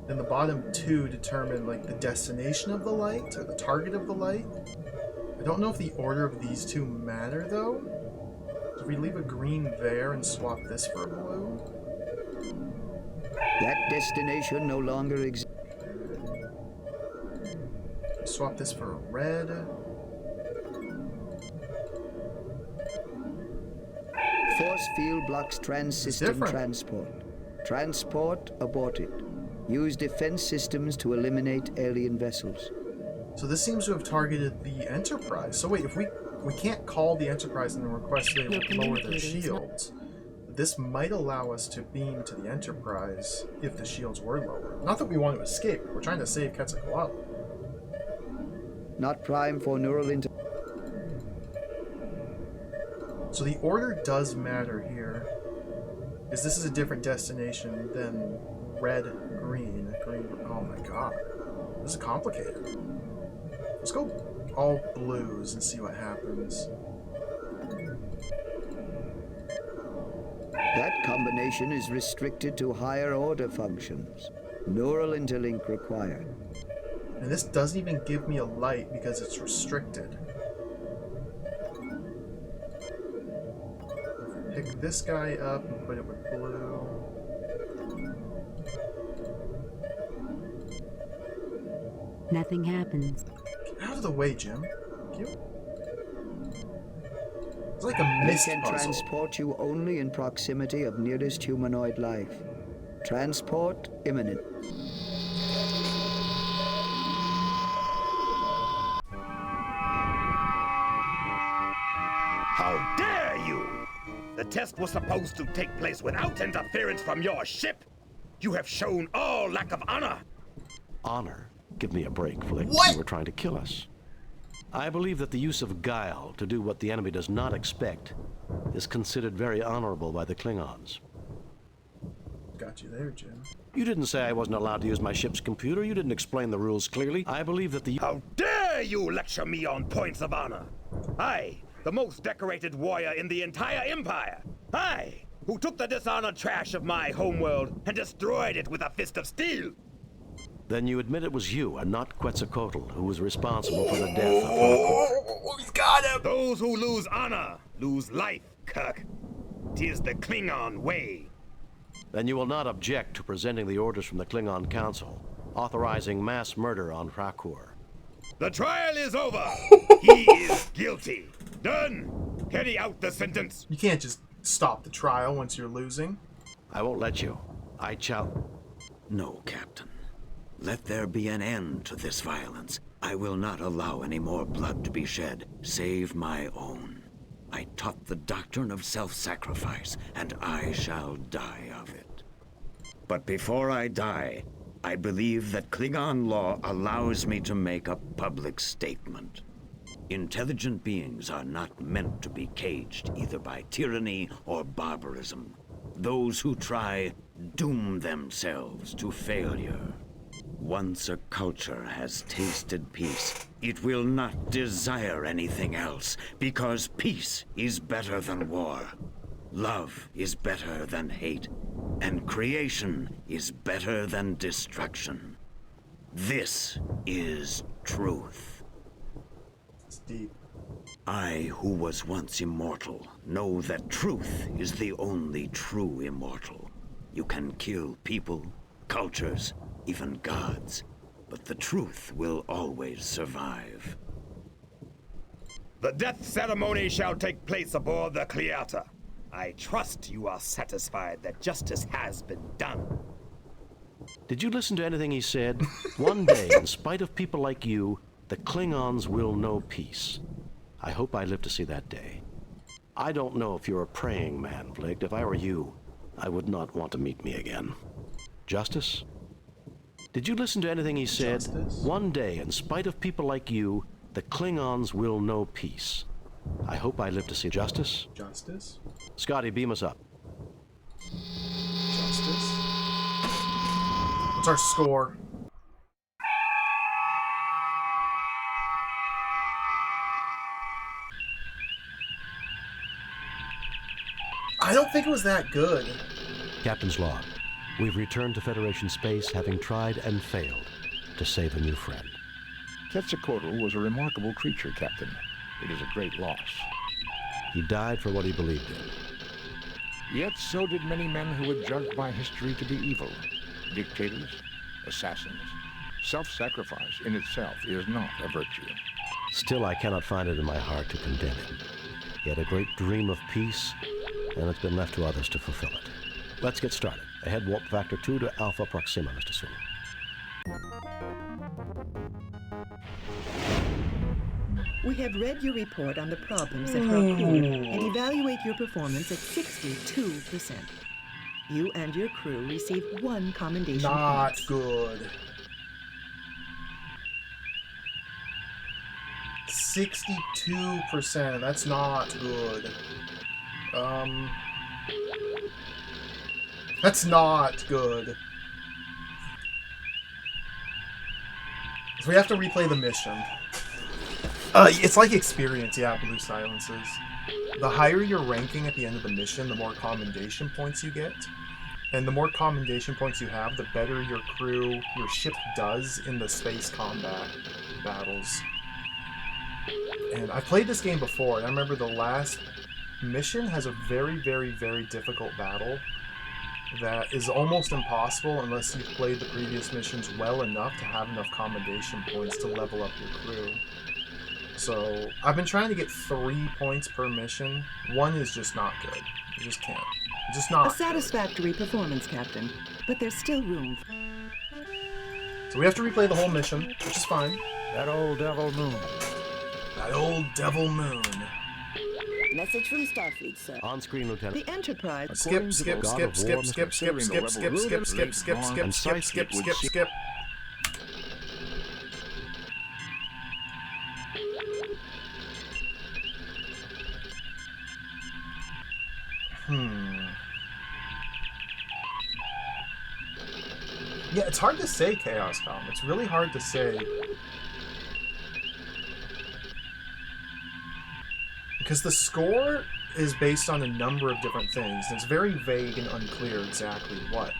and the bottom two determine like the destination of the light or the target of the light. I don't know if the order of these two matter though. So if we leave a green there and swap this for a blue. That destination no longer exists. Swap this for a red. Force field blocks trans-system transport. Transport aborted. Use defense systems to eliminate alien vessels. So this seems to have targeted the Enterprise. So wait, if we can't call the Enterprise and request they lower their shields, this might allow us to beam to the Enterprise if the shields were lower. Not that we want to escape. We're trying to save Quetzalcoatl. Not prime for neural inter... So the order does matter here. Because this is a different destination than red, green. Oh my god. This is complicated. Let's go all blues and see what happens. That combination is restricted to higher order functions. Neural interlink required. And this doesn't even give me a light because it's restricted. Pick this guy up and put it with blue. Nothing happens. Get out of the way, Jim. Thank you. It's like a We mist can puzzle. transport you only in proximity of nearest humanoid life. Transport imminent. How dare you! The test was supposed to take place without interference from your ship. You have shown all lack of honor. Honor? Give me a break, Flick. What? You were trying to kill us. I believe that the use of guile to do what the enemy does not expect is considered very honorable by the Klingons. Got you there, Jim. You didn't say I wasn't allowed to use my ship's computer. You didn't explain the rules clearly. I believe that the... How dare you lecture me on points of honor? I, the most decorated warrior in the entire Empire. I, who took the dishonored trash of my homeworld and destroyed it with a fist of steel. Then you admit it was you and not Quetzalcoatl who was responsible for the death of her. He's got him! Those who lose honor lose life, Kirk. 'Tis the Klingon way. Then you will not object to presenting the orders from the Klingon Council, authorizing mass murder on Rakur. The trial is over. He is guilty. Done. Carry out the sentence. You can't just stop the trial once you're losing. I won't let you. No, Captain. Let there be an end to this violence. I will not allow any more blood to be shed, save my own. I taught the doctrine of self-sacrifice, and I shall die of it. But before I die, I believe that Klingon law allows me to make a public statement. Intelligent beings are not meant to be caged either by tyranny or barbarism. Those who try doom themselves to failure. Once a culture has tasted peace, it will not desire anything else, because peace is better than war. Love is better than hate, and creation is better than destruction. This is truth. It's deep. I, who was once immortal, know that truth is the only true immortal. You can kill people, cultures, even gods, but the truth will always survive. The death ceremony shall take place aboard the Cleata. I trust you are satisfied that justice has been done. Did you listen to anything he said? One day, in spite of people like you, the Klingons will know peace. I hope I live to see that day. I don't know if you're a praying man, Flick. If I were you, I would not want to meet me again. Justice? Did you listen to anything he said? Justice? One day, in spite of people like you, the Klingons will know peace. I hope I live to see justice. Justice? Scotty, beam us up. Justice? What's our score? I don't think it was that good. Captain's log. We've returned to Federation space, having tried and failed to save a new friend. Quetzalcoatl was a remarkable creature, Captain. It is a great loss. He died for what he believed in. Yet so did many men who were judged by history to be evil. Dictators, assassins. Self-sacrifice in itself is not a virtue. Still, I cannot find it in my heart to condemn him. He had a great dream of peace, and it's been left to others to fulfill it. Let's get started. Ahead warp factor 2 to Alpha Proxima, Mr. Sulu. We have read your report on the problems at Rakur and evaluate your performance at 62%. You and your crew received 1 commendation Not point. good. 62%. That's not good. That's not good. So we have to replay the mission. It's like experience, yeah, Blue Silences. The higher your ranking at the end of the mission, the more commendation points you get. And the more commendation points you have, the better your crew, your ship does in the space combat battles. And I played this game before, and I remember the last mission has a very, very, very difficult battle that is almost impossible unless you've played the previous missions well enough to have enough commendation points to level up your crew. So I've been trying to get 3 points per mission. 1 is just not good. You just can't. Just not A satisfactory performance, Captain, but there's still room. So we have to replay the whole mission, which is fine. That old devil moon. That old devil moon. Message from Starfleet, sir. On screen, Lieutenant. The Enterprise. Skip. Yeah, it's hard to say, Chaoscom. It's really hard to say. Because the score is based on a number of different things, and it's very vague and unclear exactly what.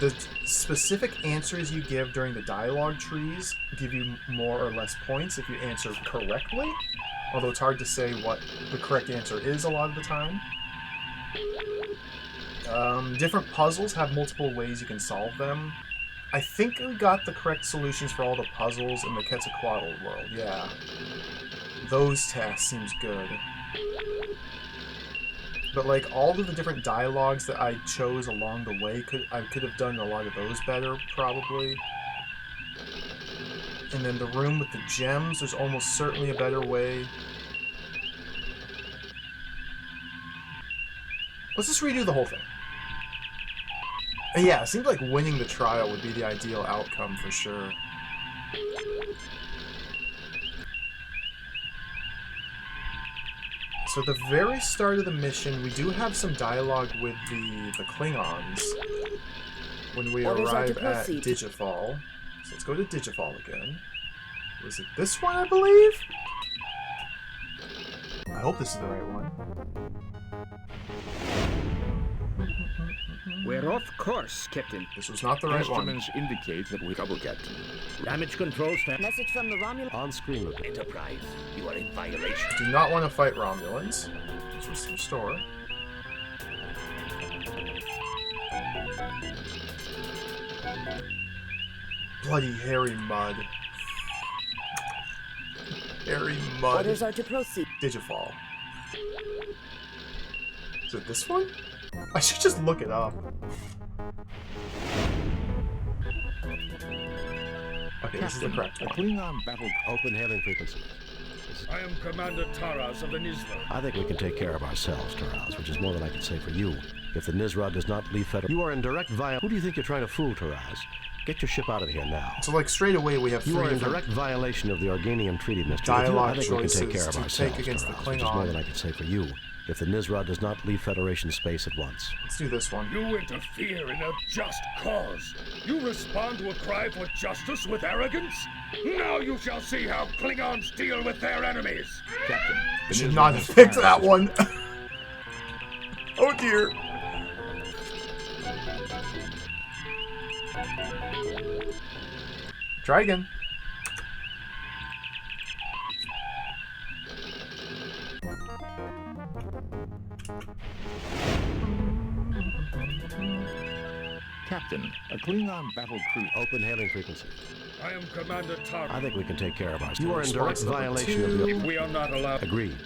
The specific answers you give during the dialogue trees give you more or less points if you answer correctly, although it's hard to say what the correct answer is a lot of the time. Different puzzles have multiple ways you can solve them. I think we got the correct solutions for all the puzzles in the Quetzalcoatl world, yeah. Those tasks seems good. But like all of the different dialogues that I chose along the way, I could have done a lot of those better, probably. And then the room with the gems, there's almost certainly a better way. Let's just redo the whole thing. Yeah, it seems like winning the trial would be the ideal outcome for sure. So at the very start of the mission, we do have some dialogue with the Klingons when we arrive at Digifall. So let's go to Digifall again. Was it this one, I believe? I hope this is the right one. We're off course, Captain. This was not the right one. Instruments indicate that we double, Captain. Damage control staff. Message from the Romulan. On screen, Lieutenant. Enterprise, you are in violation. Do not want to fight Romulans. Let's restore. Bloody hairy mud. Hairy mud. Orders are to proceed. Digifall. Is it this one? I should just look it up. Okay, this is the correct one. Klingon battle. Open hailing frequency. I am Commander Taraz of the Nizra. I think we can take care of ourselves, Taraz, which is more than I can say for you. If the Nizra does not leave Federation... You are in direct violation... Who do you think you're trying to fool, Taraz? Get your ship out of here now. So, like, straight away we have three You are in direct violation of the Organian Treaty, Mr. Dialogue I think we can take care of ourselves, against Taraz, the which is more Klingon. than I can say for you. If the Nizra does not leave Federation space at once. Let's do this one. You interfere in a just cause. You respond to a cry for justice with arrogance? Now you shall see how Klingons deal with their enemies. Captain, I should not have picked that one. Oh dear. Try again. Captain, a Klingon battle crew. Open hailing frequency. I am Commander Taraz. I think we can take care of ourselves. You are in direct violation of the... We are not allowed... Agreed.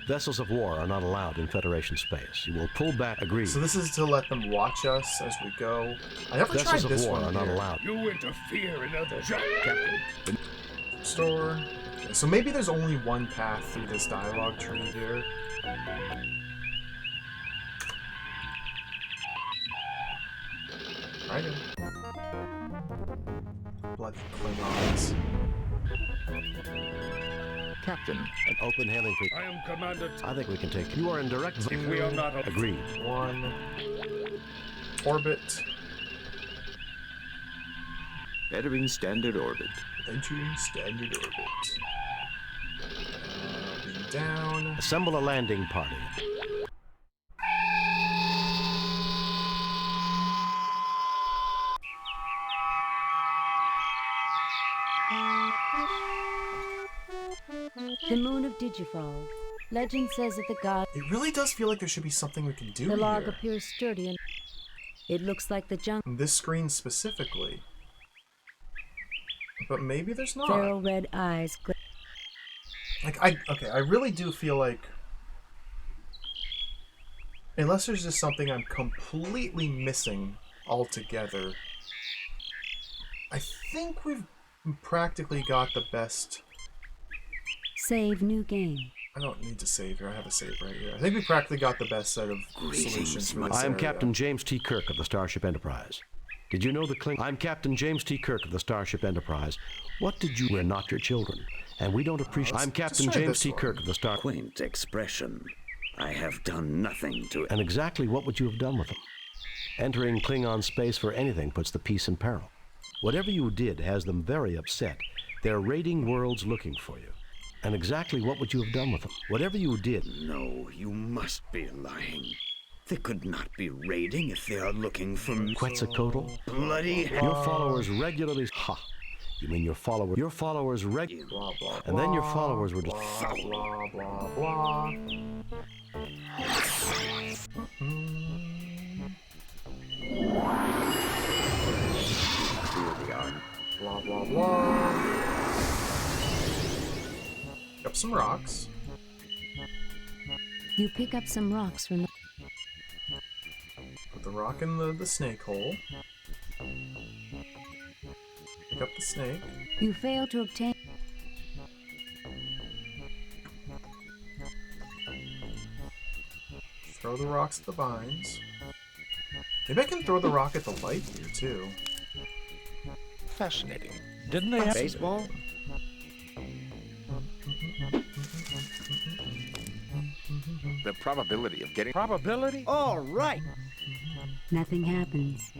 Vessels of war are not allowed in Federation space. You will pull back. Agreed. So this is to let them watch us as we go. I never tried this one. Vessels of war are not here. allowed. You interfere in a just... Captain. Store. Okay, so maybe there's only one path through this dialogue tree here. Right in. Bloody Klingons. Captain, An open hailing fleet. I am Commander. I think we can take. You are in direct. If we are not agreed. 1. Orbit. Entering standard orbit. Entering standard orbit. Being down. Assemble a landing party. The moon of Digifal. Legend says that the god... It really does feel like there should be something we can do The log here. appears sturdy and... It looks like the jungle... This screen specifically. But maybe there's not. Feral red eyes... I really do feel like... Unless there's just something I'm completely missing altogether, I think we've practically got the best... Save new game. I don't need to save here. I have a save right here. I think we practically got the best set of solutions for this I am area. Captain James T. Kirk of the Starship Enterprise. Did you know the Kling? I'm Captain James T. Kirk of the Starship Enterprise. What did you... We're not your children, and we don't appreciate... I'm Captain James T. Kirk of the Star... Quaint expression. I have done nothing to it. And exactly what would you have done with them? Entering Klingon space for anything puts the peace in peril. Whatever you did has them very upset. They're raiding worlds looking for you. And exactly what would you have done with them? Whatever you did... No, you must be lying. They could not be raiding if they are looking for... Quetzalcoatl? Bloody hell. Your followers regularly... Ha! You mean your followers... Your followers regularly... Blah, blah, and then your followers were just... blah, blah, blah, blah. Here we are. Blah, blah, blah. Up some rocks. You pick up some rocks from the... Put the rock in the snake hole. Pick up the snake. You fail to obtain... Throw the rocks at the vines. Maybe I can throw the rock at the light here, too. Fascinating. Didn't they have... Baseball? The probability of getting... Probability? All right. Nothing happens.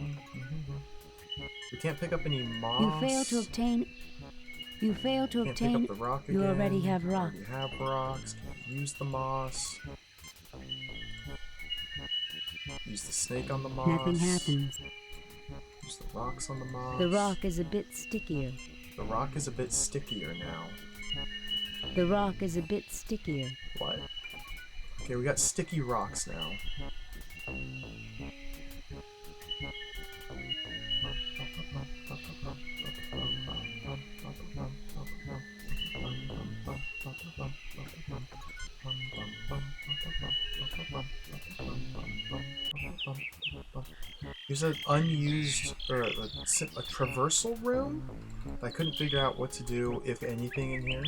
We can't pick up any moss. You fail to obtain... You fail to Can't obtain... pick up the rock You again. already have We rock. already have rocks. Can't use the moss. Use the snake on the moss. Nothing happens. Use the rocks on the moss. The rock is a bit stickier. The rock is a bit stickier now. The rock is a bit stickier. What? Okay, we got sticky rocks now. There's an unused, or a traversal room? I couldn't figure out what to do, if anything, in here.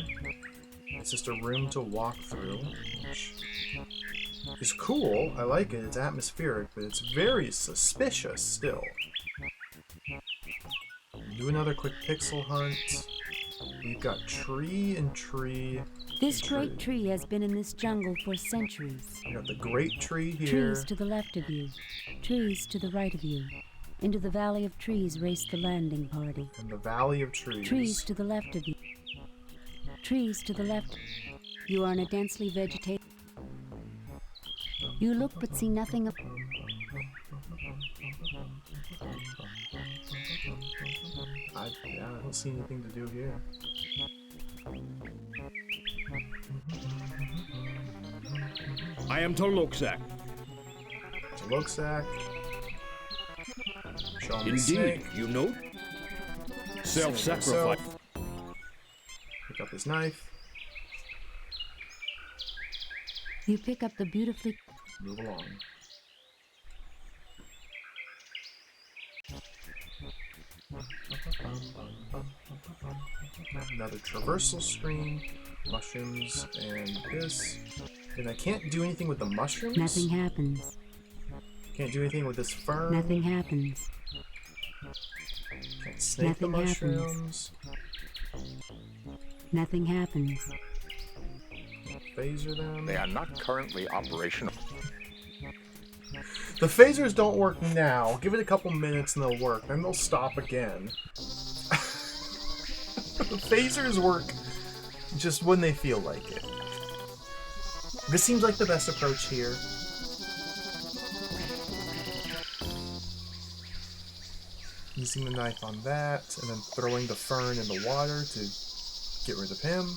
It's just a room to walk through, which is cool. I like it. It's atmospheric, but it's very suspicious still. Do another quick pixel hunt. We've got tree and tree. This great tree has been in this jungle for centuries. We got the great tree here. Trees to the left of you. Trees to the right of you. Into the valley of trees raced the landing party. And the valley of trees. Trees to the left of you. Trees to the left. You are in a densely vegetated... You look but see nothing of... I don't see anything to do here. I am Tolokzak. Tolokzak. Show him the Indeed, snake. you know? Self-sacrifice. Pick up his knife. You pick up the beautifully... Move along. Another traversal screen, mushrooms, and this. And I can't do anything with the mushrooms? Nothing happens. Can't do anything with this fern? Nothing happens. Can't snake the Nothing happens. mushrooms? Nothing happens. Phaser them. They are not currently operational. The phasers don't work now. Give it a couple minutes and they'll work. Then they'll stop again. The phasers work just when they feel like it. This seems like the best approach here. Using the knife on that, and then throwing the fern in the water to get rid of him.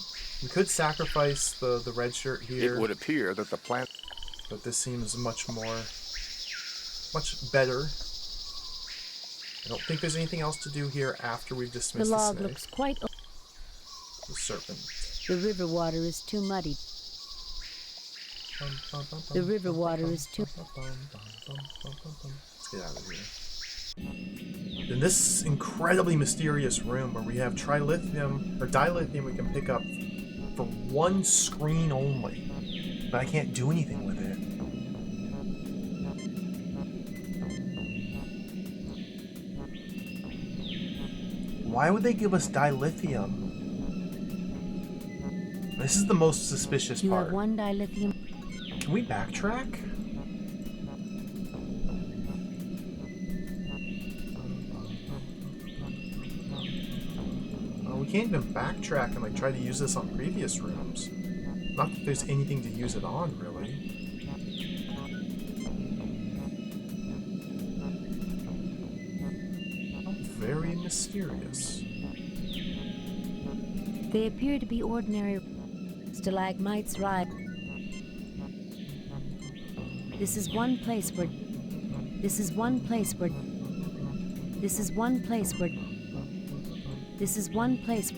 We could sacrifice the red shirt here. It would appear that the plant... But this seems much better. I don't think there's anything else to do here after we've dismissed The the log snake. looks quite... The serpent. The river water is too muddy. The river water is too... Let's get out of here. In this incredibly mysterious room where we have trilithium, or dilithium we can pick up for one screen only. But I can't do anything with it. Why would they give us dilithium? This is the most suspicious You part. have one dilithium... Can we backtrack? We can't even backtrack and like try to use this on previous rooms. Not that there's anything to use it on, really. Very mysterious. They appear to be ordinary stalagmites rise. This is one place where... This is one place where... This is one place where... This is one place...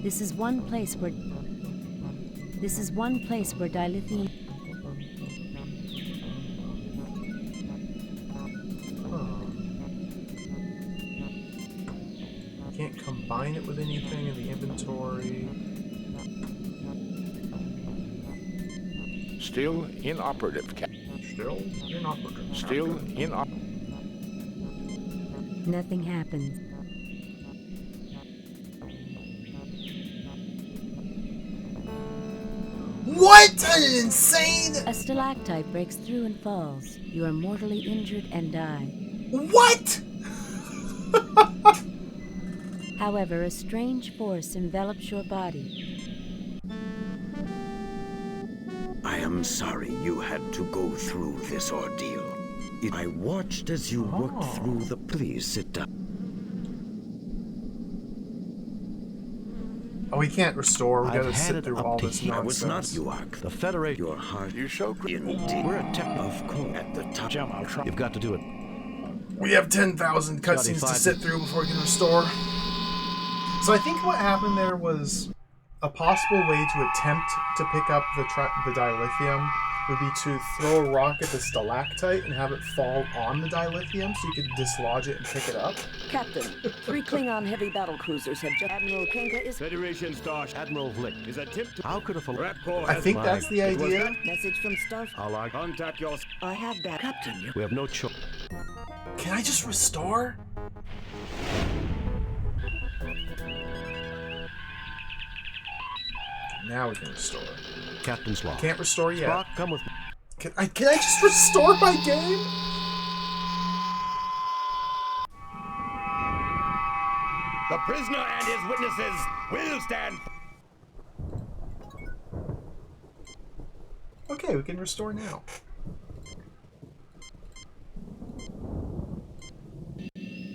This is one place where... This is one place where dilithium... Can't combine it with anything in the inventory. Still inoperative, Still inoperative. Still inoperative. Nothing happens. What an insane... A stalactite breaks through and falls. You are mortally injured and die. What? However, a strange force envelops your body. I am sorry you had to go through this ordeal. I watched as you worked through the... Please sit down. Oh, we can't restore. We gotta sit through all this I was nonsense. not Yuak. The Federation... Your heart... You show... Indeed. We're a tech... Of course. At the top. Jim, I'll try. You've got to do it. We have 10,000 cutscenes to sit through before we can restore. So I think what happened there was a possible way to attempt to pick up the dilithium would be to throw a rock at the stalactite and have it fall on the dilithium so you could dislodge it and pick it up. Captain, 3 Klingon heavy battle cruisers have just... Admiral Kenka is... Federation Starship Admiral Vlick is attempt. How could a... I think that's the idea. Message from Starfleet. I'll contact your... I have that. Captain, We have no choice. Can I just restore? Now we can restore. Captain's log. Can't restore yet. Spock, come with me. Can I just restore my game? The prisoner and his witnesses will stand. Okay, we can restore now.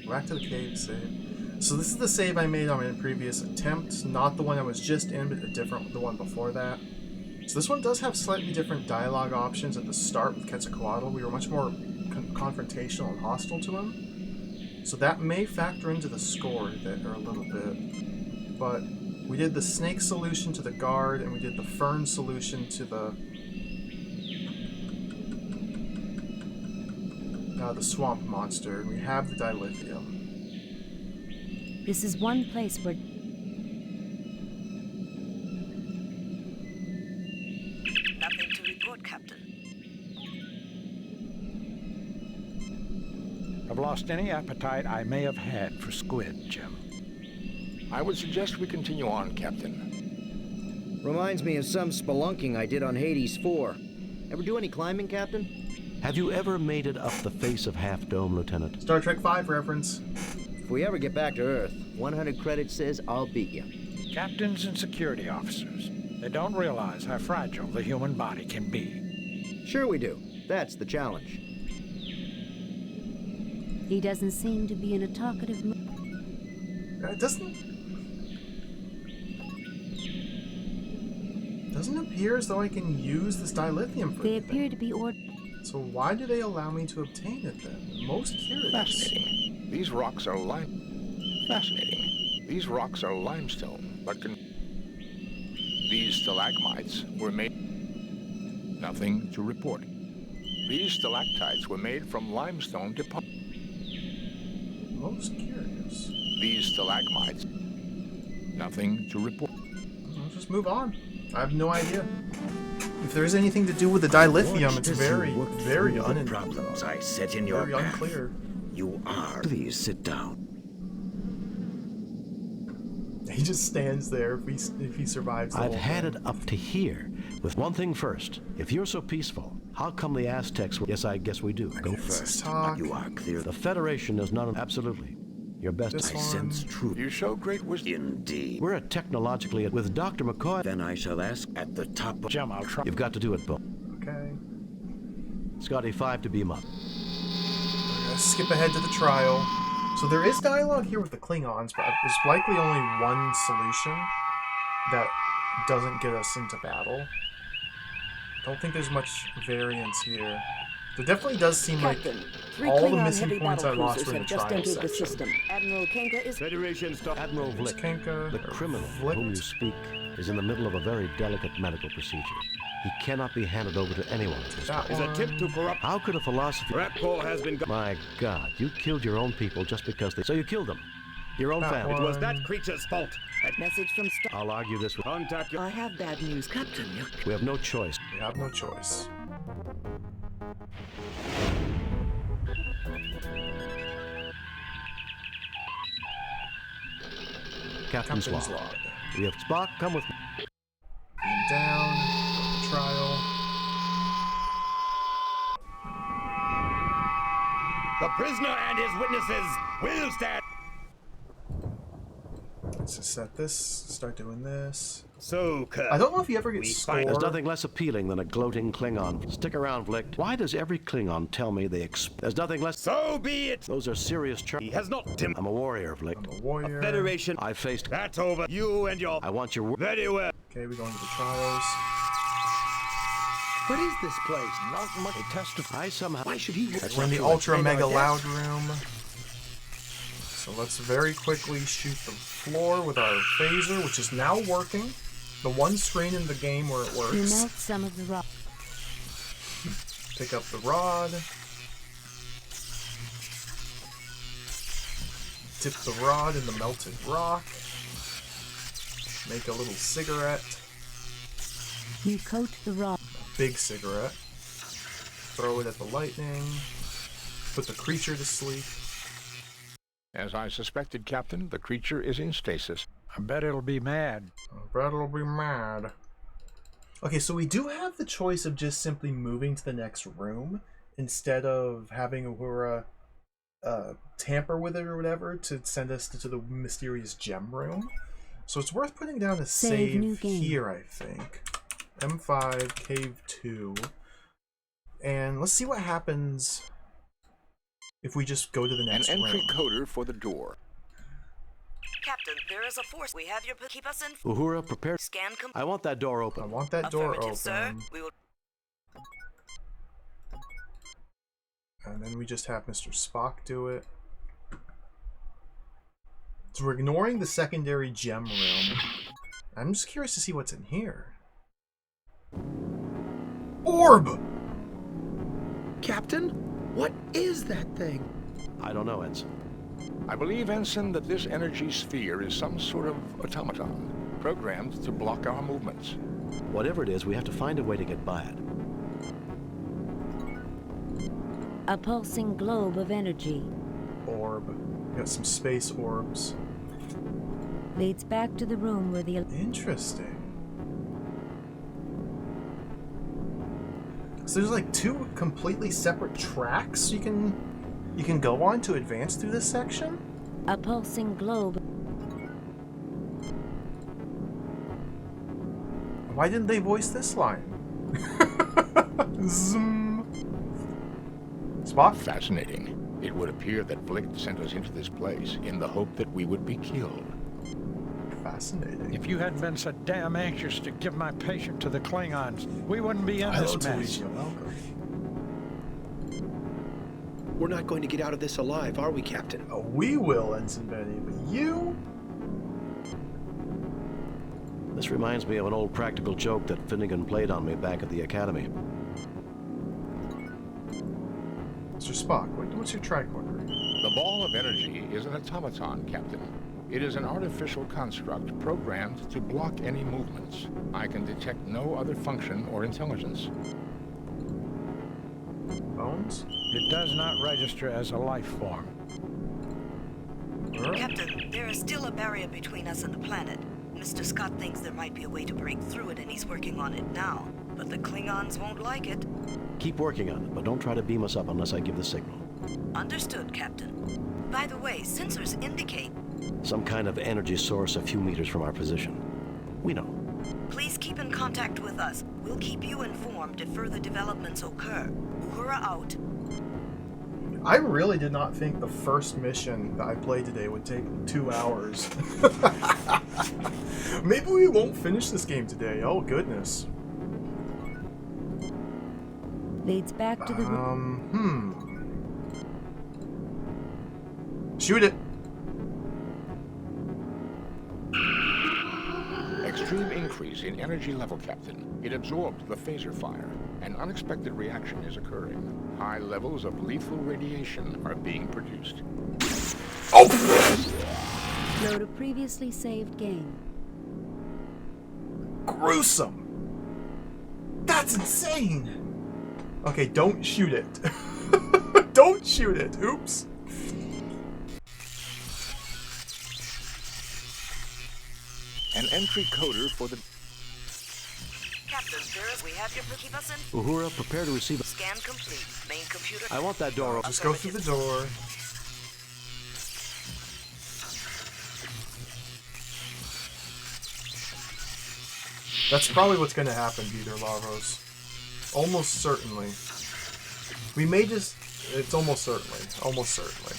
Back to the cave save. So this is the save I made on my previous attempt, not the one I was just in, but the one before that. So this one does have slightly different dialogue options at the start with Quetzalcoatl. We were much more confrontational and hostile to him. So that may factor into the score a little bit. But we did the snake solution to the guard, and we did the fern solution to the swamp monster, and we have the dilithium. This is one place where... Nothing to report, Captain. I've lost any appetite I may have had for squid, Jim. I would suggest we continue on, Captain. Reminds me of some spelunking I did on Hades 4. Ever do any climbing, Captain? Have you ever made it up the face of Half Dome, Lieutenant? Star Trek V reference. If we ever get back to Earth, 100 credits says I'll beat you. Captains and security officers, they don't realize how fragile the human body can be. Sure we do. That's the challenge. He doesn't seem to be in a talkative mood. It doesn't appear as though I can use this dilithium for They anything. appear to be So why do they allow me to obtain it then? Most curious. Fascinating. These rocks are Fascinating. These rocks are limestone, but these stalagmites were made... Nothing to report. These stalactites were made from limestone deposits. Most curious. These stalagmites... Nothing to report. I'll just move on. I have no idea. If there's anything to do with the dilithium, it's very problems I set in your very path. unclear. You are. Please sit down. He just stands there if he survives the I've whole had thing. it up to here. With one thing first, if you're so peaceful, how come the Aztecs were... Yes, I guess we do. Go first. You are clear. The Federation is not... Absolutely. Your best... I sense truth. You show great wisdom. Indeed. We're technologically... With Dr. McCoy... Then I shall ask at the top of... Jim, I'll try. You've got to do it, Bo. Okay. Scotty, 5 to beam up. Let's skip ahead to the trial. So there is dialogue here with the Klingons, but there's likely only one solution that doesn't get us into battle. Don't think there's much variance here. There definitely does seem Captain, like 3 all the Klingon missing heavy points I battle lost cruisers were in have the just trial entered the section. system. Admiral Kenka is... Federation stop. Admiral Vlick, Kenka, the criminal of whom you speak, is in the middle of a very delicate medical procedure. He cannot be handed over to anyone. His attempt to corrupt... How could a philosophy... Rapcore has been... My God, you killed your own people just because they... So you killed them. Your own family. It was that creature's fault. Message from Star... I'll argue this with... Contact your... I have bad news, Captain. We have no choice. We have no choice. Captain's log. We have Spock, come with me. Beam down. Trial. The prisoner and his witnesses will stand. Let's just set this. Start doing this. So, Kirk, I don't know if you ever get scored. There's nothing less appealing than a gloating Klingon. Stick around, Vlick. Why does every Klingon tell me there's nothing less... So be it. Those are serious charges. He has not... I'm a warrior, Vlick. I'm a warrior. Federation. I faced... That's over. You and your... I want your... Very well. Okay, we're going to the trials. What is this place? Not much. They testify somehow... Why should he... We're in the ultra mega loud room. So let's very quickly shoot the floor with our phaser, which is now working. The one screen in the game where it You works. melt some of the rock. Pick up the rod. Dip the rod in the melted rock. Make a little cigarette. You coat the rock. Big cigarette. Throw it at the lightning. Put the creature to sleep. As I suspected, Captain, the creature is in stasis. I bet it'll be mad. I bet it'll be mad. Okay, so we do have the choice of just simply moving to the next room instead of having Uhura tamper with it or whatever to send us to the mysterious gem room. So it's worth putting down a Save new game. here, I think. M5, Cave 2. And let's see what happens if we just go to the next An entry room. coder for the door. Captain, there is a force. We have your... Keep us in... Uhura, prepare... Scan I want that door open. I want that door open. Sir. We will... And then we just have Mr. Spock do it. So we're ignoring the secondary gem room. I'm just curious to see what's in here. Orb! Captain, what is that thing? I don't know, Ensign. I believe, Ensign, that this energy sphere is some sort of automaton, programmed to block our movements. Whatever it is, we have to find a way to get by it. A pulsing globe of energy. Orb. We got some space orbs. Leads back to the room where the... Interesting. So there's like two completely separate tracks you can go on to advance through this section? A pulsing globe. Why didn't they voice this line? Zoom. Spock? Fascinating. It would appear that Vlick sent us into this place in the hope that we would be killed. Fascinating. If you hadn't been so damn anxious to give my patient to the Klingons, we wouldn't be in this mess. We're not going to get out of this alive, are we, Captain? Oh, we will, Ensign Benny, but you? This reminds me of an old practical joke that Finnegan played on me back at the Academy. Mr. Spock, what's your tricorder? The ball of energy is an automaton, Captain. It is an artificial construct programmed to block any movements. I can detect no other function or intelligence. Bones? It does not register as a life form. Captain, there is still a barrier between us and the planet. Mr. Scott thinks there might be a way to break through it, and he's working on it now. But the Klingons won't like it. Keep working on it, but don't try to beam us up unless I give the signal. Understood, Captain. By the way, sensors indicate... Some kind of energy source a few meters from our position. We know. Please keep in contact with us. We'll keep you informed if further developments occur. Uhura out. I really did not think the first mission that I played today would take 2 hours. Maybe we won't finish this game today. Oh, goodness. Leads back to the... Shoot it! Extreme increase in energy level, Captain. It absorbed the phaser fire. An unexpected reaction is occurring. High levels of lethal radiation are being produced. Oh! Load a previously saved game. Gruesome! That's insane! Okay, don't shoot it. Don't shoot it. Oops. An entry coder for the... Captain, we have your... Keep us in... Uhura, prepare to receive... Scan complete. Main computer... I want that door open. Just go through the door. That's probably what's going to happen, Peter Lavros. Almost certainly. We may just... It's almost certainly. Almost certainly.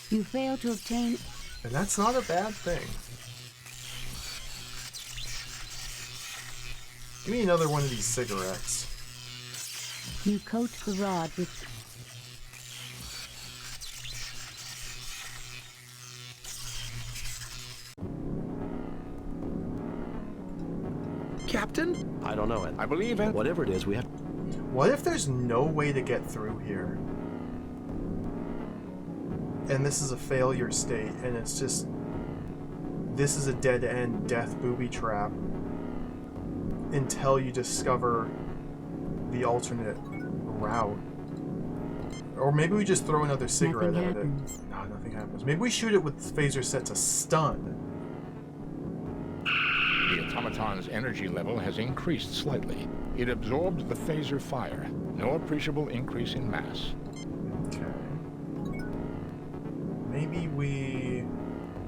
You fail to obtain... And that's not a bad thing. Give me another one of these cigarettes. You coat the rod with... Captain? I don't know it. I believe in... Whatever it is, we have... What if there's no way to get through here? And this is a failure state, and it's just... This is a dead-end death booby trap until you discover the alternate route. Or maybe we just throw another cigarette at it. No, nothing happens. Maybe we shoot it with phaser set to stun. The automaton's energy level has increased slightly. It absorbed the phaser fire. No appreciable increase in mass. Okay. Maybe we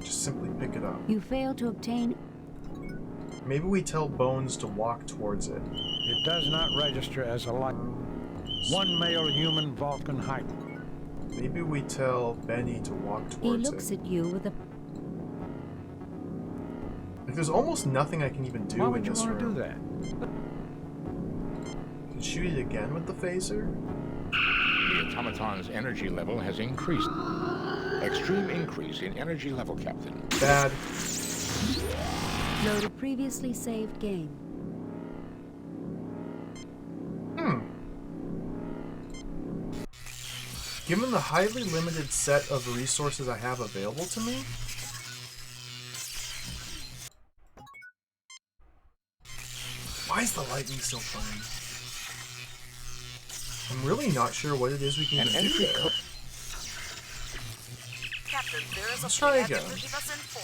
just simply pick it up. You fail to obtain... Maybe we tell Bones to walk towards it. It does not register as a life. One male human Vulcan height. Maybe we tell Benny to walk towards it. He looks at you with a... Like, there's almost nothing I can even do Why would in you this want to room. do that? Can shoot it again with the phaser? The automaton's energy level has increased. Extreme increase in energy level, Captain. Bad. Load a previously saved game. Given the highly limited set of resources I have available to me, why is the lightning still playing? I'm really not sure what it is we can even do there. Captain, there Let's try again.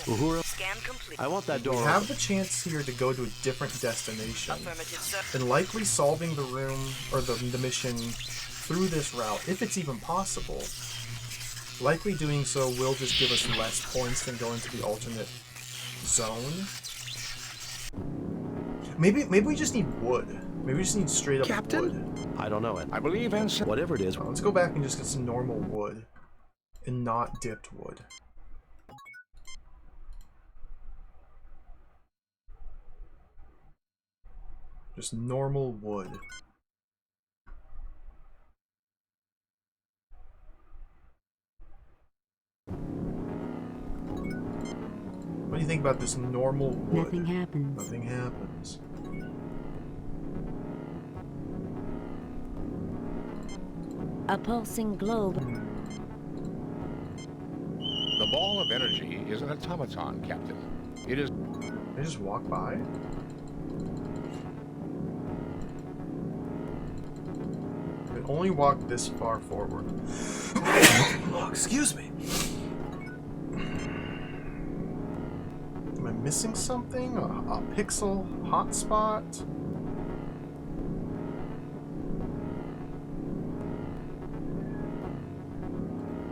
Uhura, Scan complete. I want that door We open. have the chance here to go to a different destination, and likely solving the room or the mission through this route, if it's even possible. Likely doing so will just give us less points than going to the alternate zone. Maybe we just need wood. Maybe we just need straight up wood. I don't know it. I believe in whatever it is. Let's go back and just get some normal wood, and not dipped wood. Just normal wood. What do you think about this normal wood? Nothing happens. Nothing happens. A pulsing globe. The ball of energy is an automaton, Captain. It is... They just walk by? They only walk this far forward. Oh, excuse me. Am I missing something? A pixel hotspot?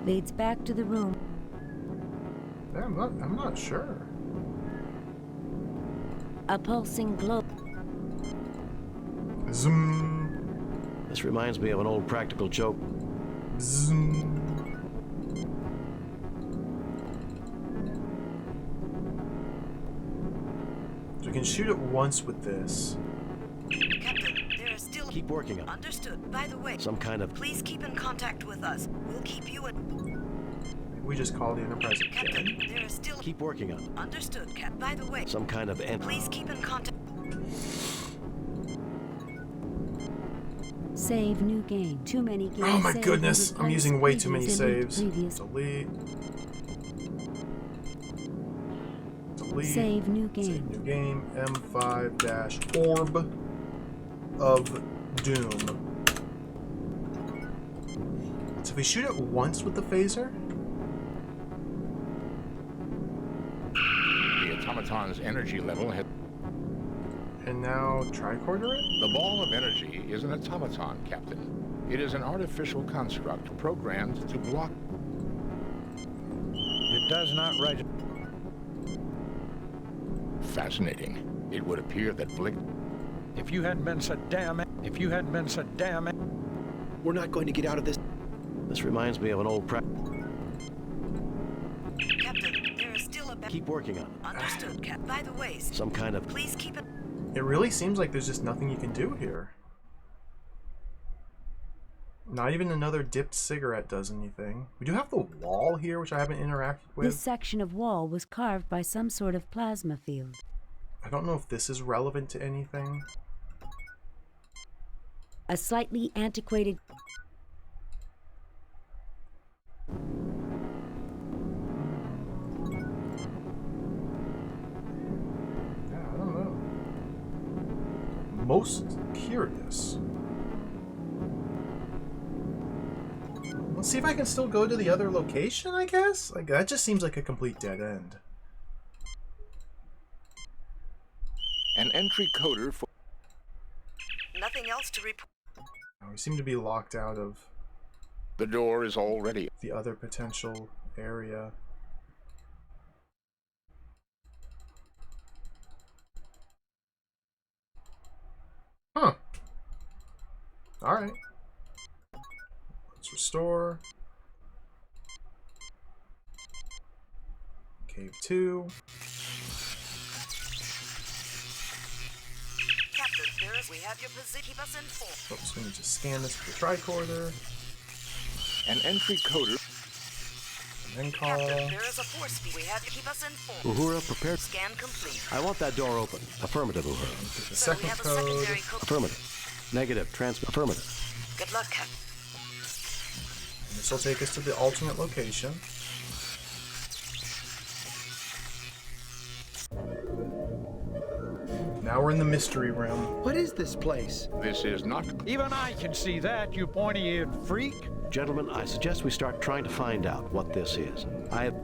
Leads back to the room. Yeah, I'm not sure. A pulsing globe. Zoom. This reminds me of an old practical joke. Zoom. So we can shoot it once with this. Captain, there is still... Keep working on it. Understood. By the way, Some kind of... please keep in contact with us. We'll keep you in... We just call the Enterprise Captain, again. there is still... Keep working on it. Understood, Cap. By the way, Some kind of... please keep in contact... Save new game. Too many games. Oh my saved goodness, and I'm using way too many previous saves. previous. Delete. Delete. Save new game. Save new game. M5-orb of doom. So if we shoot it once with the phaser, The automaton's energy level has... and now tricorder it? The ball of energy is an automaton, Captain. It is an artificial construct programmed to block... It does not register. Fascinating. It would appear that Blick... If you hadn't been so damn... We're not going to get out of this. This reminds me of an old Captain, there is still a... Keep working on it. Understood, Cap. By the way, Some kind of... please keep it... It really seems like there's just nothing you can do here. Not even another dipped cigarette does anything. We do have the wall here, which I haven't interacted with. This section of wall was carved by some sort of plasma field. I don't know if this is relevant to anything. A slightly antiquated... Yeah, I don't know. Most curious. Let's see if I can still go to the other location, I guess? Like, that just seems like a complete dead end. An entry coder for... Nothing else to report. We seem to be locked out of The door is already... the other potential area. Huh. Alright. Let's restore. Cave 2. Captain, there is... We have your position. Keep us informed. Oops, we need to scan this with the tricorder. An entry coder... And then call... Captain, there is a force field. We have you. Keep us informed. Uhura, prepared. Scan complete. I want that door open. Affirmative, Uhura. The So second we have a code. secondary code. Affirmative. Negative. Transmit. Affirmative. Good luck, Captain. And this will take us to the alternate location. Now we're in the mystery room. What is this place? This is not... Even I can see that, you pointy-eared freak. Gentlemen, I suggest we start trying to find out what this is. I have...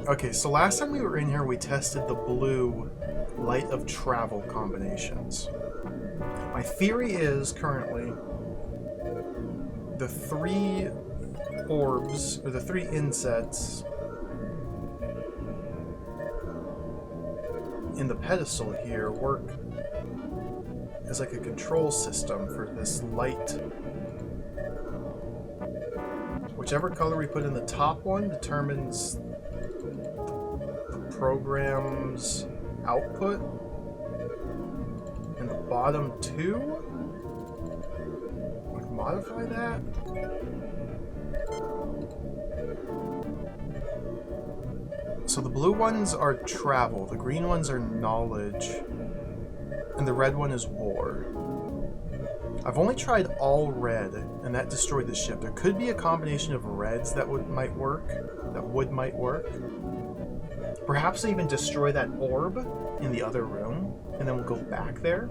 Okay, so last time we were in here, we tested the blue light of travel combinations. My theory is currently the 3 orbs, or the 3 insets in the pedestal here work as like a control system for this light. Whichever color we put in the top one determines the program's output, and the bottom 2 would modify that. So the blue ones are travel, the green ones are knowledge, and the red one is war. I've only tried all red, and that destroyed the ship. There could be a combination of reds that might work. Perhaps even destroy that orb in the other room, and then we'll go back there.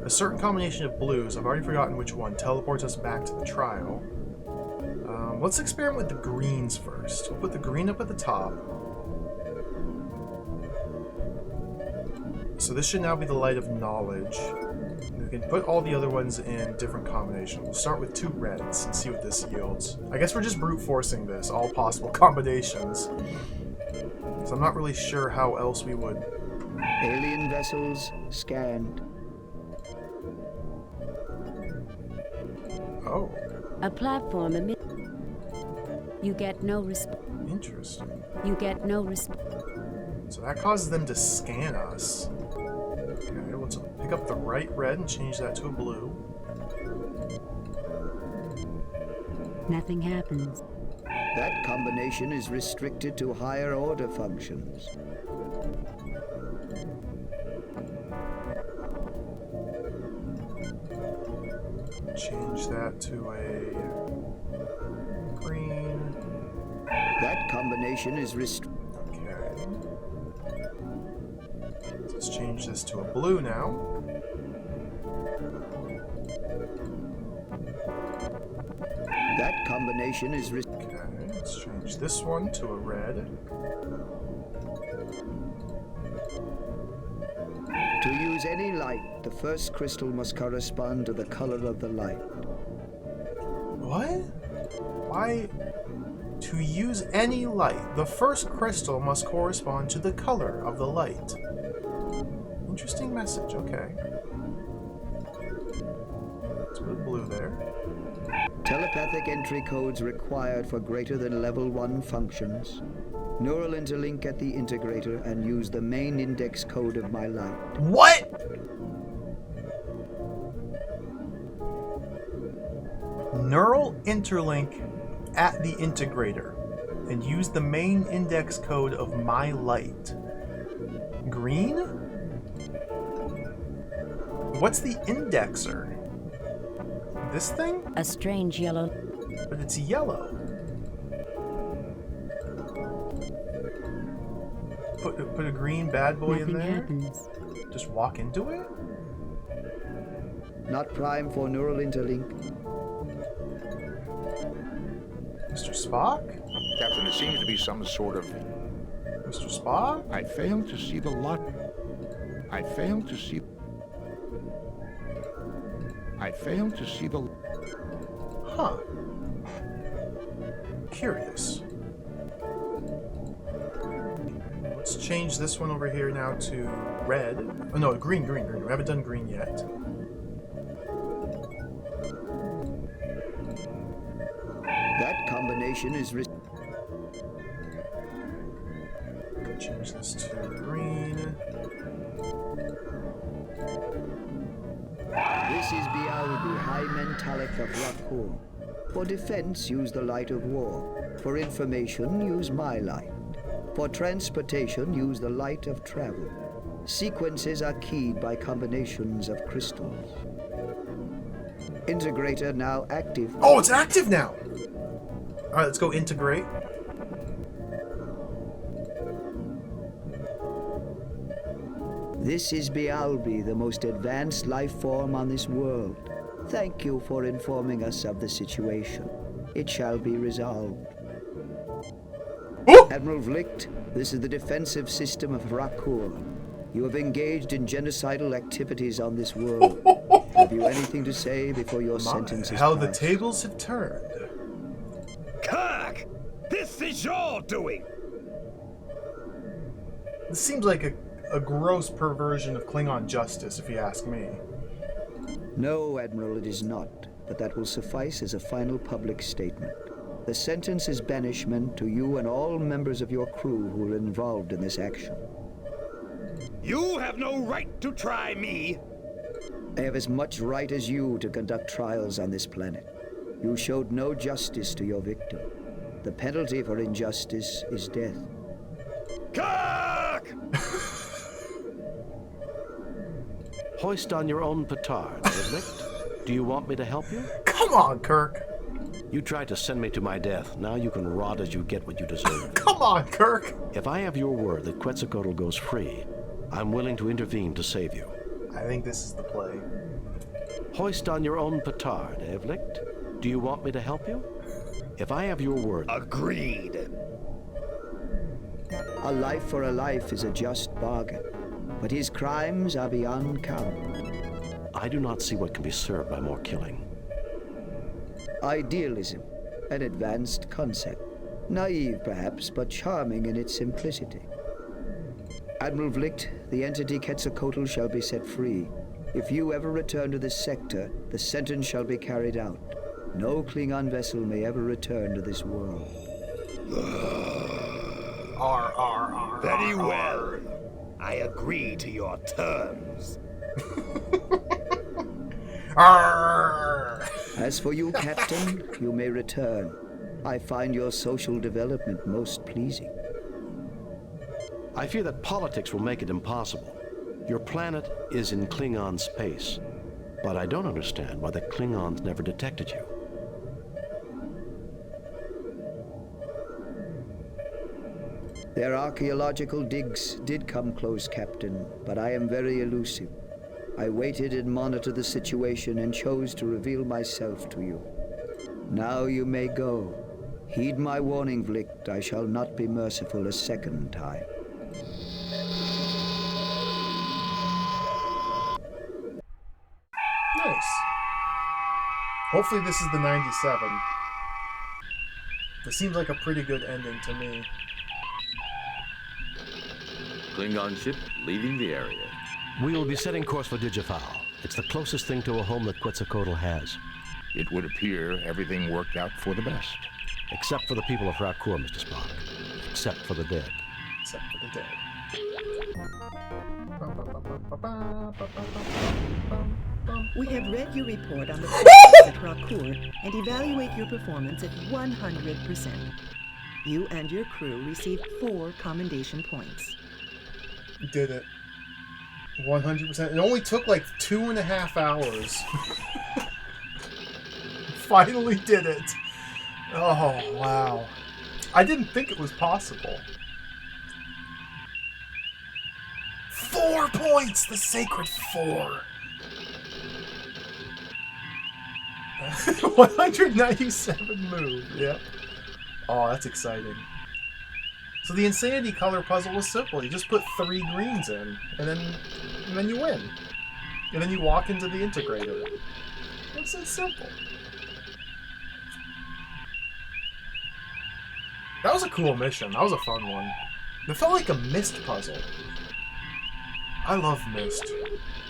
A certain combination of blues, I've already forgotten which one, teleports us back to the trial. Let's experiment with the greens first. We'll put the green up at the top. So this should now be the light of knowledge. We can put all the other ones in different combinations. We'll start with 2 reds and see what this yields. I guess we're just brute forcing this, all possible combinations. So I'm not really sure how else we would. Alien vessels scanned. Oh. A platform emit. You get no response. Interesting. You get no response. So that causes them to scan us. Okay, let's pick up the right red and change that to a blue. Nothing happens. That combination is restricted to higher order functions. Change that to a green. That combination is restricted. Okay. Let's change this to a blue now. That combination is okay, let's change this one to a red. To use any light, the first crystal must correspond to the color of the light. What? Why? To use any light, the first crystal must correspond to the color of the light. Interesting message, okay. Let's put blue there. Telepathic entry codes required for greater than level 1 functions. Neural interlink at the integrator and use the main index code of my light. What? Neural interlink at the integrator and use the main index code of my light. Green? What's the indexer? This thing? A strange yellow. But it's yellow. Put a green bad boy Nothing in there? Happens. Just walk into it? Not prime for neural interlink. Mr. Spock? Captain, it seems to be some sort of... Mr. Spock? I fail to see the lot. I fail to see the... Huh. Curious. Let's change this one over here now to red. Oh no, green. We haven't done green yet. That combination is Change this to green. This is Bialbi, High Mentalic of Rakhor. For defense, use the light of war. For information, use my light. For transportation, use the light of travel. Sequences are keyed by combinations of crystals. Integrator now active. Oh, it's active now! Alright, let's go integrate. This is Bialbi, the most advanced life form on this world. Thank you for informing us of the situation. It shall be resolved. Admiral Vlicht, this is the defensive system of Rakur. You have engaged in genocidal activities on this world. Have you anything to say before your sentence is How passed? the tables have turned. Kirk! This is your doing! This seems like a gross perversion of Klingon justice, if you ask me. No, Admiral, it is not. But that will suffice as a final public statement. The sentence is banishment to you and all members of your crew who were involved in this action. You have no right to try me! I have as much right as you to conduct trials on this planet. You showed no justice to your victim. The penalty for injustice is death. Kirk! Hoist on your own petard, Vlicht. Do you want me to help you? Come on, Kirk. You tried to send me to my death. Now you can rot as you get what you deserve. Come on, Kirk. If I have your word that Quetzalcoatl goes free, I'm willing to intervene to save you. I think this is the play. Hoist on your own petard, Vlicht. Do you want me to help you? If I have your word... Agreed. A life for a life is a just bargain, but his crimes are beyond count. I do not see what can be served by more killing. Idealism, an advanced concept. Naive, perhaps, but charming in its simplicity. Admiral Vlicht, the entity Quetzalcoatl shall be set free. If you ever return to this sector, the sentence shall be carried out. No Klingon vessel may ever return to this world. Very well. I agree to your terms. As for you, Captain, you may return. I find your social development most pleasing. I fear that politics will make it impossible. Your planet is in Klingon space, but I don't understand why the Klingons never detected you. Their archaeological digs did come close, Captain, but I am very elusive. I waited and monitored the situation and chose to reveal myself to you. Now you may go. Heed my warning, Vlicht. I shall not be merciful a second time. Nice. Hopefully this is the 97. This seems like a pretty good ending to me. Klingon ship leaving the area. We will be setting course for Digifal. It's the closest thing to a home that Quetzalcoatl has. It would appear everything worked out for the best. Except for the people of Rakur, Mr. Spock. Except for the dead. Except for the dead. We have read your report on the progress at Rakur and evaluate your performance at 100%. You and your crew received 4 commendation points. Did it. 100%. It only took like 2.5 hours. Finally did it. Oh, wow. I didn't think it was possible. 4 points! The sacred 4. 197 move, yep. Oh, that's exciting. So the insanity color puzzle was simple. You just put 3 greens in, and then you win. And then you walk into the integrator. It's that simple. That was a cool mission. That was a fun one. It felt like a Myst puzzle. I love Myst.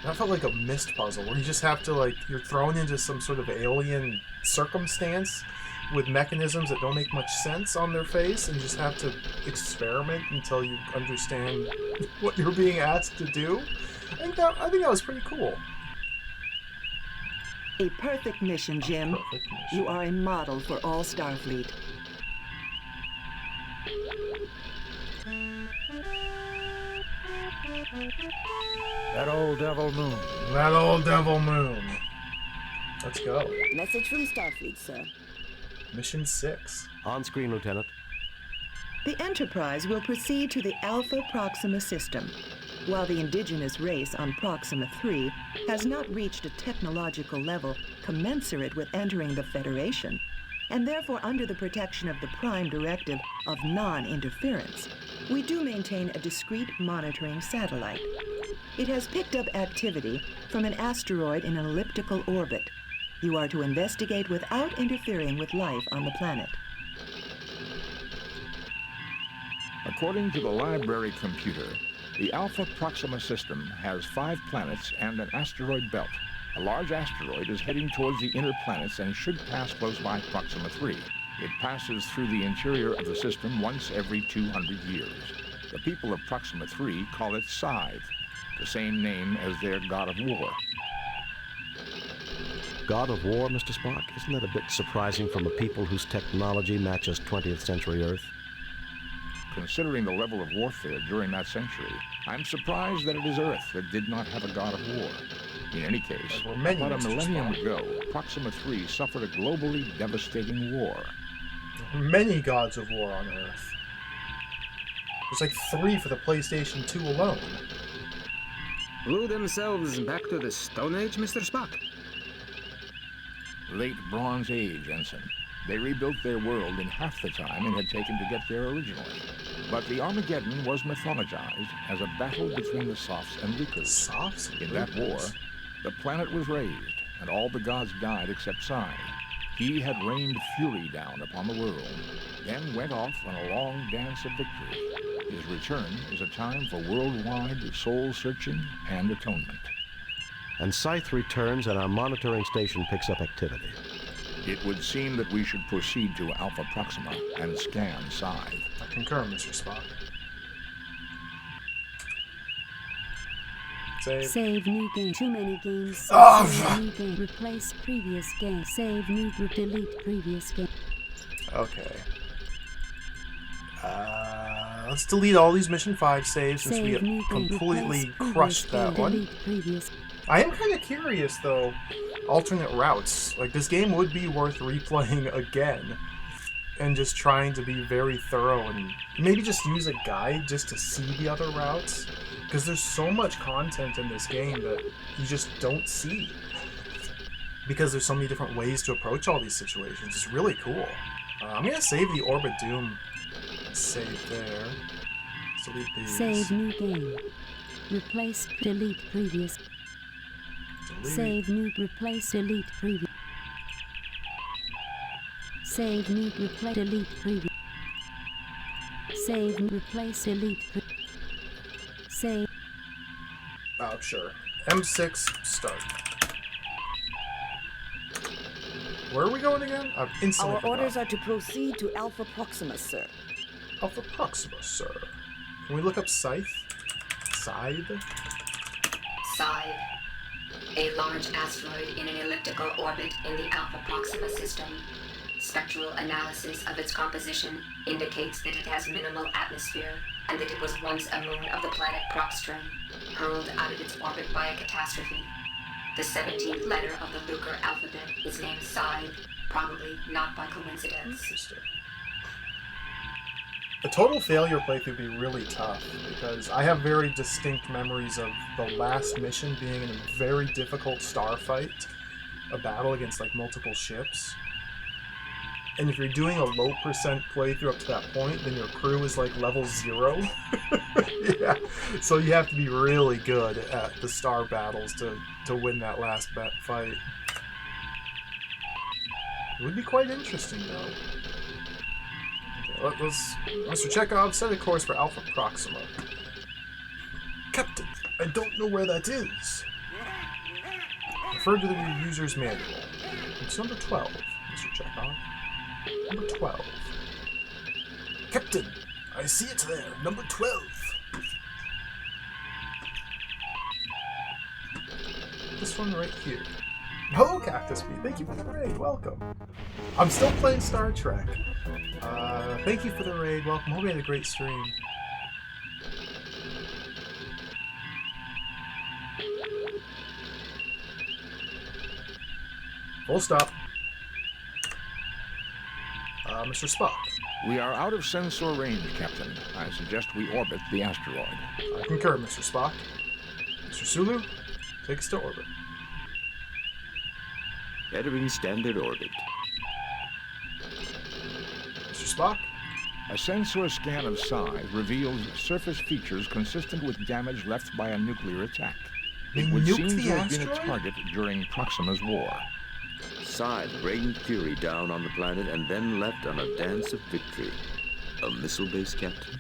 That felt like a Myst puzzle where you just have to, like, you're thrown into some sort of alien circumstance with mechanisms that don't make much sense on their face, and you just have to experiment until you understand what you're being asked to do. I think that was pretty cool. A perfect mission, Jim. You are a model for all Starfleet. That old devil moon. That old devil moon. Let's go. Message from Starfleet, sir. Mission 6. On screen, Lieutenant. The Enterprise will proceed to the Alpha Proxima system. While the indigenous race on Proxima 3 has not reached a technological level commensurate with entering the Federation, and therefore under the protection of the Prime Directive of non-interference, we do maintain a discrete monitoring satellite. It has picked up activity from an asteroid in an elliptical orbit. You are to investigate without interfering with life on the planet. According to the library computer, the Alpha Proxima system has 5 planets and an asteroid belt. A large asteroid is heading towards the inner planets and should pass close by Proxima 3. It passes through the interior of the system once every 200 years. The people of Proxima 3 call it Scythe, the same name as their god of war. God of War, Mr. Spock? Isn't that a bit surprising from a people whose technology matches 20th century Earth? Considering the level of warfare during that century, I'm surprised that it is Earth that did not have a god of war. In any case, about a millennium ago, Proxima 3 suffered a globally devastating war. Many gods of war on Earth. There's like 3 for the PlayStation 2 alone. Blew themselves back to the Stone Age, Mr. Spock? Late Bronze Age, Ensign. They rebuilt their world in half the time it had taken to get there originally. But the Armageddon was mythologized as a battle between the Sophs and Lucas. Sophs? In that war, the planet was razed, and all the gods died except Scythe. He had rained fury down upon the world, then went off on a long dance of victory. His return is a time for worldwide soul-searching and atonement. And Scythe returns and our monitoring station picks up activity. It would seem that we should proceed to Alpha Proxima and scan Scythe. I concur, Mr. Spock. Save new game. Too many games. Save new game. Replace previous game. Save new group. Delete previous game. Okay. Let's delete all these Mission 5 saves since we have completely crushed that one. I am kind of curious, though, alternate routes. Like, this game would be worth replaying again and just trying to be very thorough and maybe just use a guide just to see the other routes. Because there's so much content in this game that you just don't see. Because there's so many different ways to approach all these situations. It's really cool. I'm going to save the Orbit Doom save there. Delete these. Save new game. Replace, delete previous. Delete. Save new, replace, delete previous. Save new, replace, delete previous. Save, replace, delete save. Oh, sure. M6, start. Where are we going again? I've instantly Our orders forgot. are to proceed to Alpha Proxima, sir. Alpha Proxima, sir. Can we look up Scythe? Scythe? Scythe. A large asteroid in an elliptical orbit in the Alpha Proxima system. Spectral analysis of its composition indicates that it has minimal atmosphere and that it was once a moon of the planet Proxtra, hurled out of its orbit by a catastrophe. The 17th letter of the Lucre alphabet is named Scythe, probably not by coincidence. Interesting. A total failure playthrough would be really tough, because I have very distinct memories of the last mission being in a very difficult starfight, a battle against like multiple ships. And if you're doing a low percent playthrough up to that point, then your crew is like level 0. Yeah, so you have to be really good at the star battles to win that last fight. It would be quite interesting, though. Okay, let's... Mr. Chekhov, set a course for Alpha Proxima. Captain, I don't know where that is. Refer to the user's manual. It's number 12, Mr. Chekhov. Number 12. Captain, I see it there. Number 12. This one right here. Hello, Cactus Bee. Thank you for the raid. Welcome. I'm still playing Star Trek. Thank you for the raid. Welcome. Hope you had a great stream. Full stop. Mr. Spock. We are out of sensor range, Captain. I suggest we orbit the asteroid. I concur, Mr. Spock. Mr. Sulu, take us to orbit. Entering standard orbit. Spock? A sensor scan of Psi reveals surface features consistent with damage left by a nuclear attack. It would seem to have been a target during Proxima's war. Psi rained fury down on the planet and then left on a dance of victory. A missile base, Captain?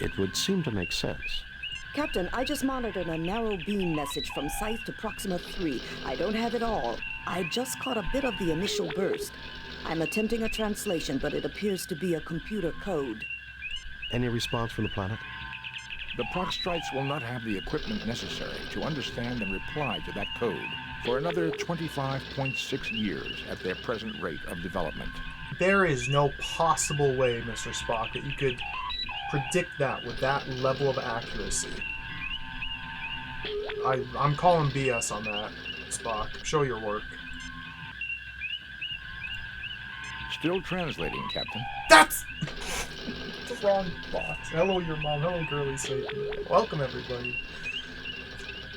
It would seem to make sense. Captain, I just monitored a narrow beam message from Scythe to Proxima 3. I don't have it all. I just caught a bit of the initial burst. I'm attempting a translation, but it appears to be a computer code. Any response from the planet? The Proxtrites will not have the equipment necessary to understand and reply to that code for another 25.6 years at their present rate of development. There is no possible way, Mr. Spock, that you could predict that with that level of accuracy. I'm calling BS on that, Spock. Show your work. Still translating, Captain. That's the wrong box. Hello, your mom. Hello, girly Satan. Welcome, everybody.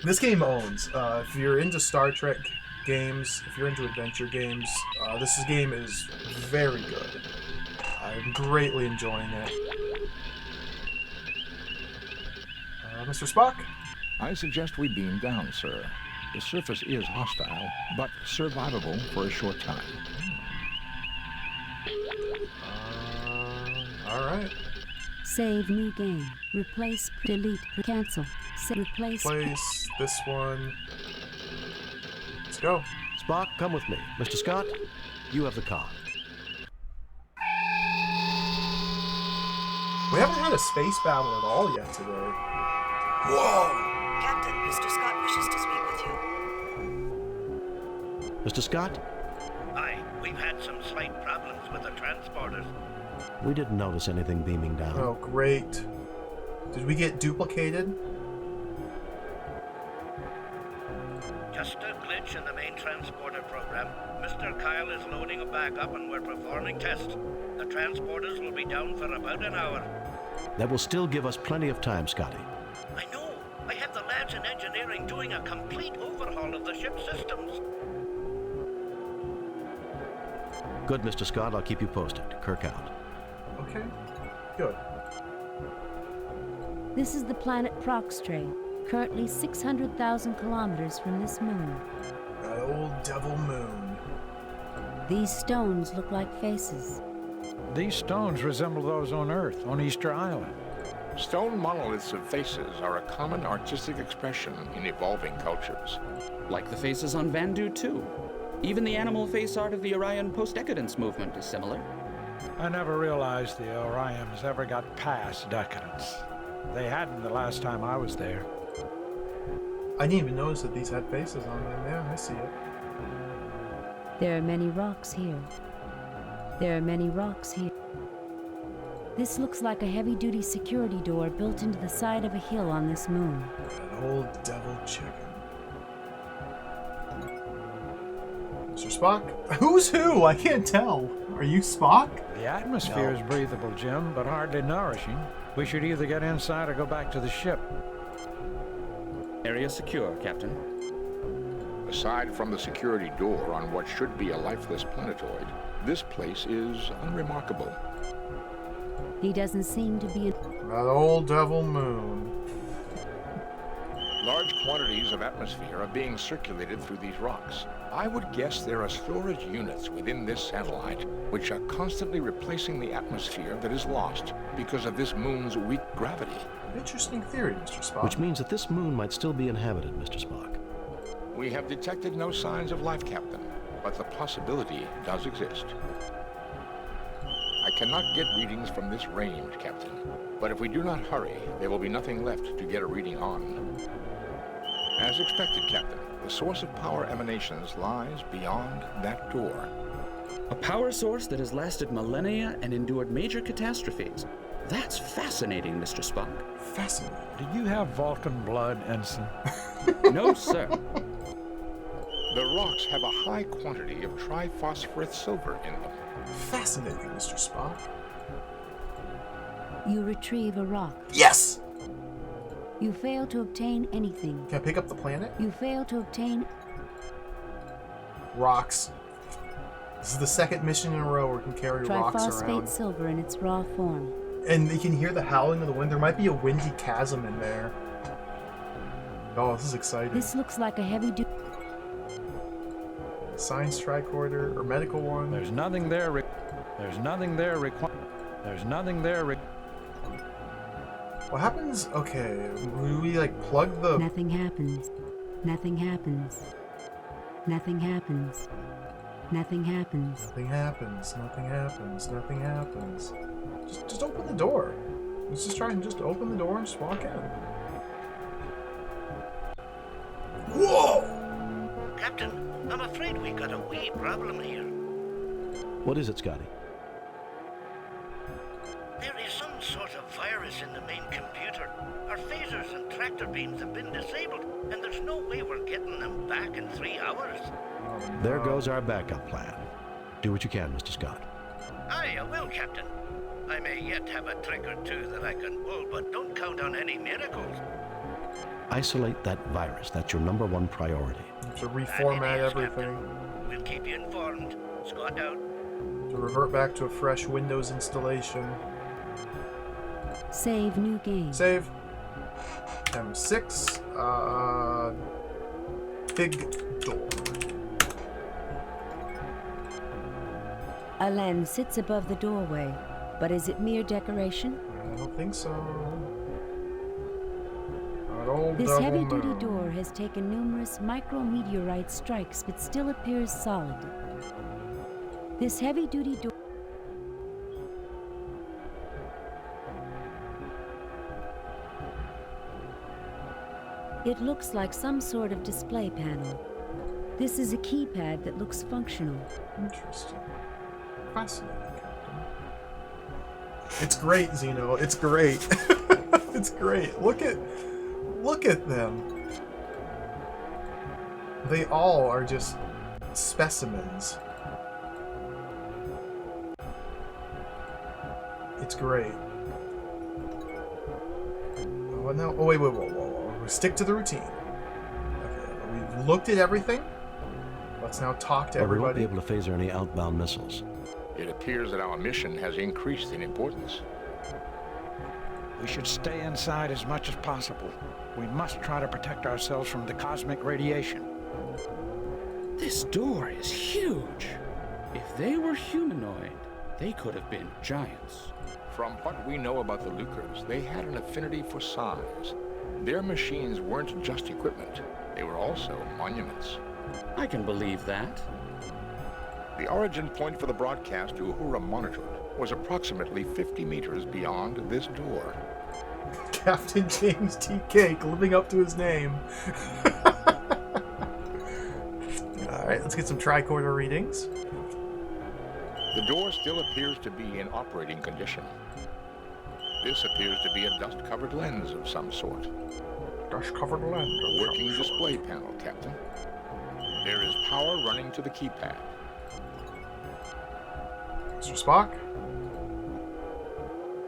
This game owns. If you're into Star Trek games, if you're into adventure games, this game is very good. I'm greatly enjoying it. Mr. Spock? I suggest we beam down, sir. The surface is hostile, but survivable for a short time. Alright. Save new game. Replace, delete, cancel. Replace this one. Let's go. Spock, come with me. Mr. Scott, you have the car. We haven't had a space battle at all yet today. Whoa! Captain, Mr. Scott wishes to speak with you. Mr. Scott? Aye, we've had some slight problems with the transporters. We didn't notice anything beaming down. Oh, great. Did we get duplicated? Just a glitch in the main transporter program. Mr. Kyle is loading a backup and we're performing tests. The transporters will be down for about an hour. That will still give us plenty of time, Scotty. I know. I have the lads in engineering doing a complete overhaul of the ship's systems. Good, Mr. Scott. I'll keep you posted. Kirk out. Okay. Good. This is the planet Proxtre, currently 600,000 kilometers from this moon. That old devil moon. These stones look like faces. These stones resemble those on Earth, on Easter Island. Stone monoliths of faces are a common artistic expression in evolving cultures. Like the faces on Vandu, too. Even the animal face art of the Orion post-decadence movement is similar. I never realized the Orions ever got past decadence. They hadn't the last time I was there. I didn't even notice that these had faces on them. Yeah, I see it. There are many rocks here. There are many rocks here. This looks like a heavy-duty security door built into the side of a hill on this moon. That old devil chicken. Mr. Spock? Who's who? I can't tell. Are you Spock? The atmosphere is breathable, Jim, but hardly nourishing. We should either get inside or go back to the ship. Area secure, Captain. Aside from the security door on what should be a lifeless planetoid, this place is unremarkable. He doesn't seem to be That old devil moon. Large quantities of atmosphere are being circulated through these rocks. I would guess there are storage units within this satellite which are constantly replacing the atmosphere that is lost because of this moon's weak gravity. Interesting theory, Mr. Spock. Which means that this moon might still be inhabited, Mr. Spock. We have detected no signs of life, Captain, but the possibility does exist. I cannot get readings from this range, Captain, but if we do not hurry, there will be nothing left to get a reading on. As expected, Captain, the source of power emanations lies beyond that door. A power source that has lasted millennia and endured major catastrophes. That's fascinating, Mr. Spock. Fascinating. Do you have Vulcan blood, Ensign? No, sir. The rocks have a high quantity of triphosphorus silver in them. Fascinating, Mr. Spock. You retrieve a rock. Yes! You fail to obtain anything. Can I pick up the planet? You fail to obtain rocks. This is the second mission in a row where we can carry rocks Triphosphate around. silver in its raw form. And you can hear the howling of the wind. There might be a windy chasm in there. Oh, this is exciting. This looks like a heavy-duty... Science tricorder or medical one. There's nothing there. There's nothing there. There's nothing there. What happens? Okay, we like plug the. Nothing happens. Nothing happens. Nothing happens. Nothing happens. Nothing happens. Nothing happens. Nothing happens. Just open the door. Let's just try and just open the door and just walk in. Whoa! Captain, I'm afraid we got a wee problem here. What is it, Scotty? There is some sort of virus in the main computer. Our phasers and tractor beams have been disabled, and there's no way we're getting them back in 3 hours. There goes our backup plan. Do what you can, Mr. Scott. Aye, I will, Captain. I may yet have a trick or two that I can pull, but don't count on any miracles. Isolate that virus. That's your #1 priority. To reformat everything. Captain. We'll keep you informed. Scott out. To revert back to a fresh Windows installation. Save new game. Save. M6. Big door. A lens sits above the doorway, but is it mere decoration? I don't think so. This heavy-duty door has taken numerous micrometeorite strikes, but still appears solid. This heavy-duty door... It looks like some sort of display panel. This is a keypad that looks functional. Interesting. Fascinating, Captain. It's great, Zeno. It's great. It's great. Look at them. They all are just specimens. It's great. Oh no! Oh wait! Whoa! Stick to the routine. Okay, we've looked at everything. Let's now talk to We everybody. won't be able to phaser any outbound missiles. It appears that our mission has increased in importance. We should stay inside as much as possible. We must try to protect ourselves from the cosmic radiation. This door is huge. If they were humanoid, they could have been giants. From what we know about the Lucres, they had an affinity for size. Their machines weren't just equipment, they were also monuments. I can believe that. The origin point for the broadcast Uhura monitored was approximately 50 meters beyond this door. Captain James T. Cake living up to his name. Alright, let's get some tricorder readings. The door still appears to be in operating condition. This appears to be a dust-covered lens of some sort. Dust-covered lens? A working display panel, Captain. There is power running to the keypad. Mr. Spock?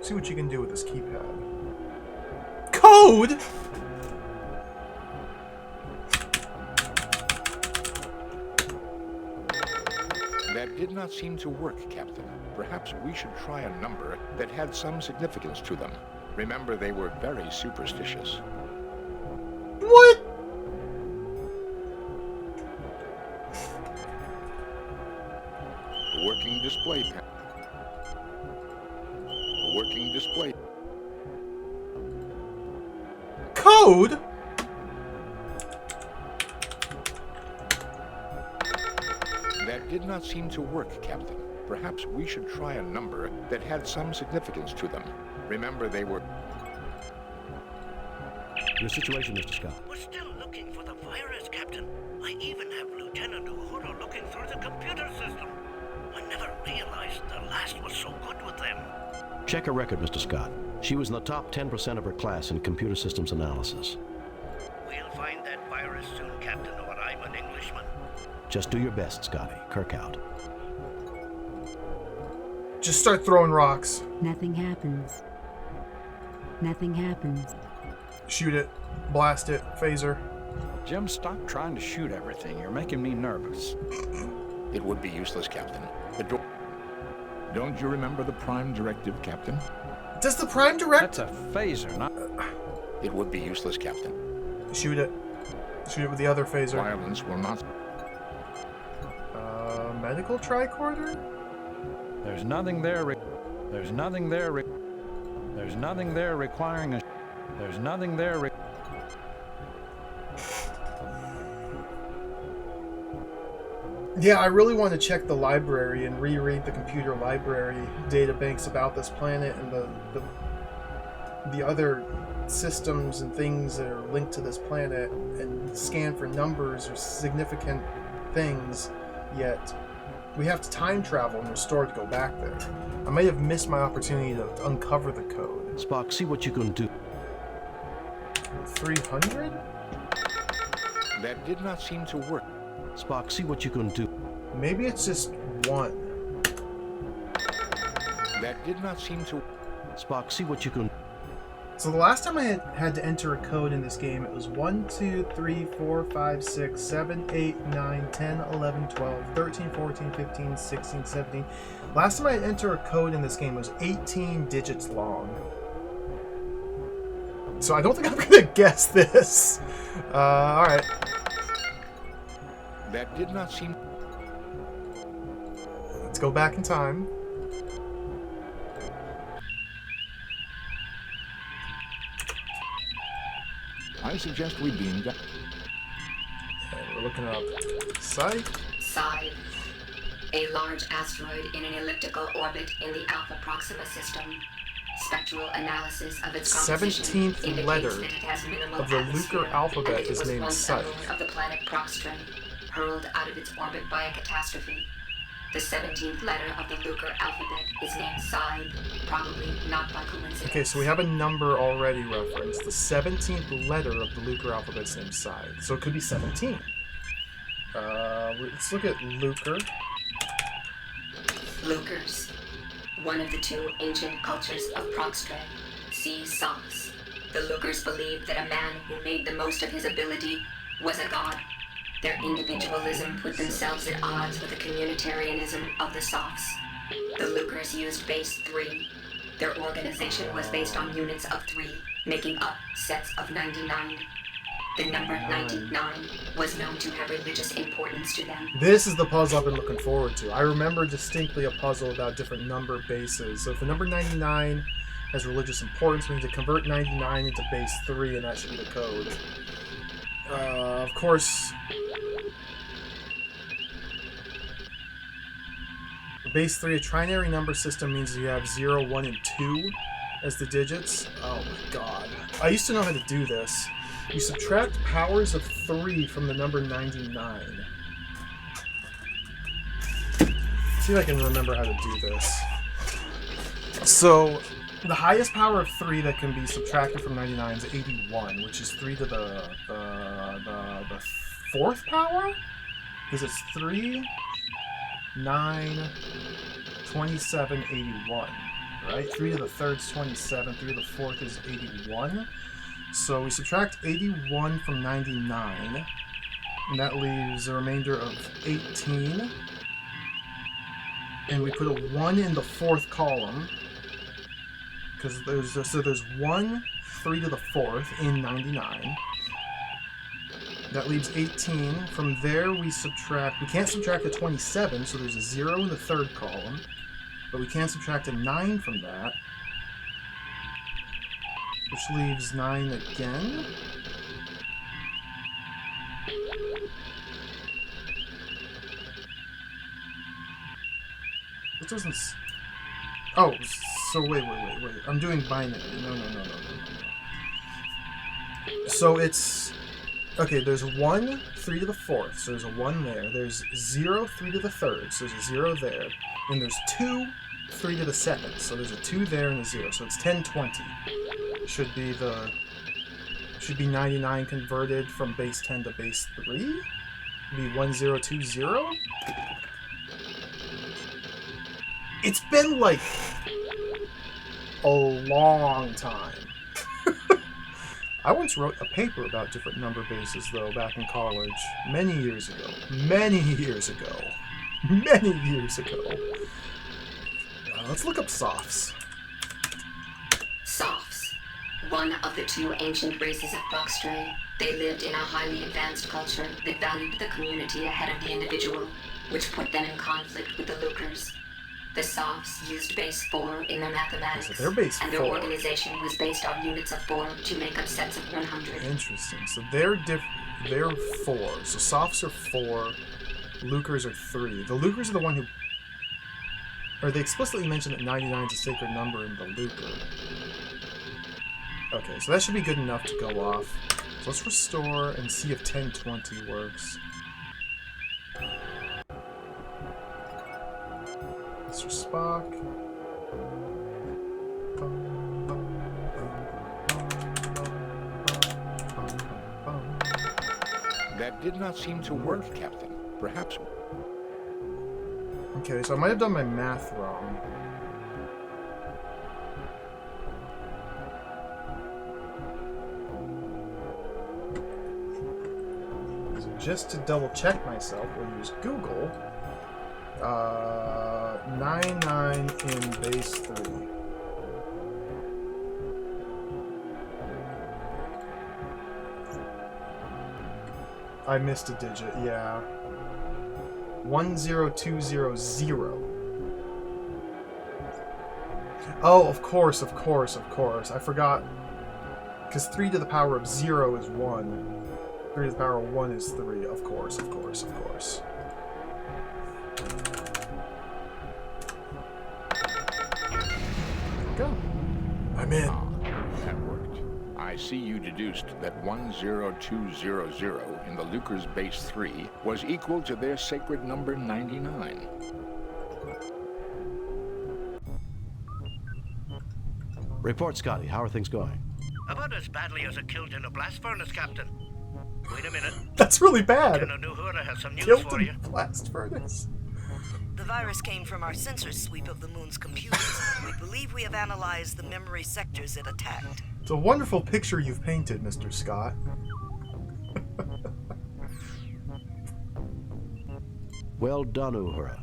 See what you can do with this keypad. Code?! That did not seem to work, Captain. Perhaps we should try a number that had some significance to them. Remember, they were very superstitious. What? Working display panel. Working display. Code? That did not seem to work, Captain. Perhaps we should try a number that had some significance to them. Remember, they were... Your situation, Mr. Scott. We're still looking for the virus, Captain. I even have Lieutenant Uhura looking through the computer system. I never realized the last was so good with them. Check her record, Mr. Scott. She was in the top 10% of her class in computer systems analysis. We'll find that virus soon, Captain, or I'm an Englishman. Just do your best, Scotty. Kirk out. Just start throwing rocks. Nothing happens. Nothing happens. Shoot it. Blast it. Phaser. Jim, stop trying to shoot everything. You're making me nervous. It would be useless, Captain. The door... Don't you remember the Prime Directive, Captain? Does the Prime Direct... That's a phaser, not... It would be useless, Captain. Shoot it. Shoot it with the other phaser. Violence will not... Medical tricorder? There's nothing there... There's nothing there... There's nothing there requiring a... There's nothing there... Yeah, I really want to check the library and reread the computer library databanks about this planet and the other systems and things that are linked to this planet and scan for numbers or significant things, yet we have to time travel and restore to go back there. I may have missed my opportunity to uncover the code. Spock, see what you can do. 300? That did not seem to work. Spock, see what you can do. Maybe it's just one. That did not seem to... Spock, see what you can... So the last time I had to enter a code in this game, it was 1, 2, 3, 4, 5, 6, 7, 8, 9, 10, 11, 12, 13, 14, 15, 16, 17. Last time I had to enter a code in this game was 18 digits long. So I don't think I'm going to guess this. Alright. That did not seem... Let's go back in time. I suggest we beam down. Okay, we're looking up Scythe. Scythe. A large asteroid in an elliptical orbit in the Alpha Proxima system. Spectral analysis of its composition 17th letter that it has minimal of the atmosphere, Lucre alphabet and it is was named once a Scythe. moon of the planet Proxtra, hurled out of its orbit by a catastrophe. The 17th letter of the Lucre alphabet is named Scythe, probably not by coincidence. Okay, so we have a number already referenced. The 17th letter of the Lucre alphabet is named Scythe. So it could be 17. Let's look at Lucre. Lucres. One of the two ancient cultures of Proxtra, see Sox. The Lucres believed that a man who made the most of his ability was a god. Their individualism put themselves at odds with the communitarianism of the Sox. The Lucres used base 3. Their organization was based on units of 3, making up sets of 99. The number 99 was known to have religious importance to them. This is the puzzle I've been looking forward to. I remember distinctly a puzzle about different number bases. So if the number 99 has religious importance, we need to convert 99 into base 3, and that should be the code. Of course, base 3, a trinary number system means you have 0, 1, and 2 as the digits. Oh my god. I used to know how to do this. You subtract powers of 3 from the number 99. See if I can remember how to do this. So, the highest power of 3 that can be subtracted from 99 is 81, which is 3 to the 4th power? Because it's 3, 9, 27, 81, right? 3 to the 3rd is 27, 3 to the 4th is 81. So we subtract 81 from 99, and that leaves a remainder of 18. And we put a 1 in the 4th column, because there's 1, 3 to the 4th in 99. That leaves 18. From there we can't subtract a 27, so there's a 0 in the 3rd column, but we can subtract a 9 from that, which leaves 9 again. It doesn't... Oh, so wait. I'm doing binary. No. So it's... Okay, there's 1, 3 to the 4th, so there's a 1 there. There's 0, 3 to the 3rd, so there's a 0 there. And there's 2, 3 to the 2nd, so there's a 2 there and a 0, so it's 1020. Should be 99 converted from base 10 to base 3? Be 1020? It's been like a long time. I once wrote a paper about different number bases, though, back in college. Many years ago. Many years ago. Let's look up Softs. Softs, one of the two ancient races of Buckstray. They lived in a highly advanced culture that valued the community ahead of the individual, which put them in conflict with the Lucres. The Softs used base 4 in their mathematics, So they're base and their 4. organization was based on units of 4 to make up sets of 100. Interesting. So they're 4. So Softs are 4. Lucres are 3. The Lucres are the one who... Or they explicitly mentioned that 99 is a sacred number in the Lucre. Okay, so that should be good enough to go off. So let's restore and see if 1020 works. Mr. Spock. That did not seem to work, Captain. Perhaps... Okay, so I might have done my math wrong. So just to double check myself, we'll use Google. 99 in base 3. I missed a digit, yeah. 10200. Oh, of course. I forgot. Because 3 to the power of 0 is 1. 3 to the power of 1 is 3. Of course. Go. I'm in. That worked. I see you deduced that 10200 in the Lucre's base 3 was equal to their sacred number 99. Report, Scotty. How are things going? About as badly as a killed in a blast furnace, Captain. Wait a minute. That's really bad. Lieutenant Uhura has some news Killed for in you. blast furnace. The virus came from our sensor sweep of the moon's computers. We believe we have analyzed the memory sectors it attacked. It's a wonderful picture you've painted, Mr. Scott. Well done, Uhura.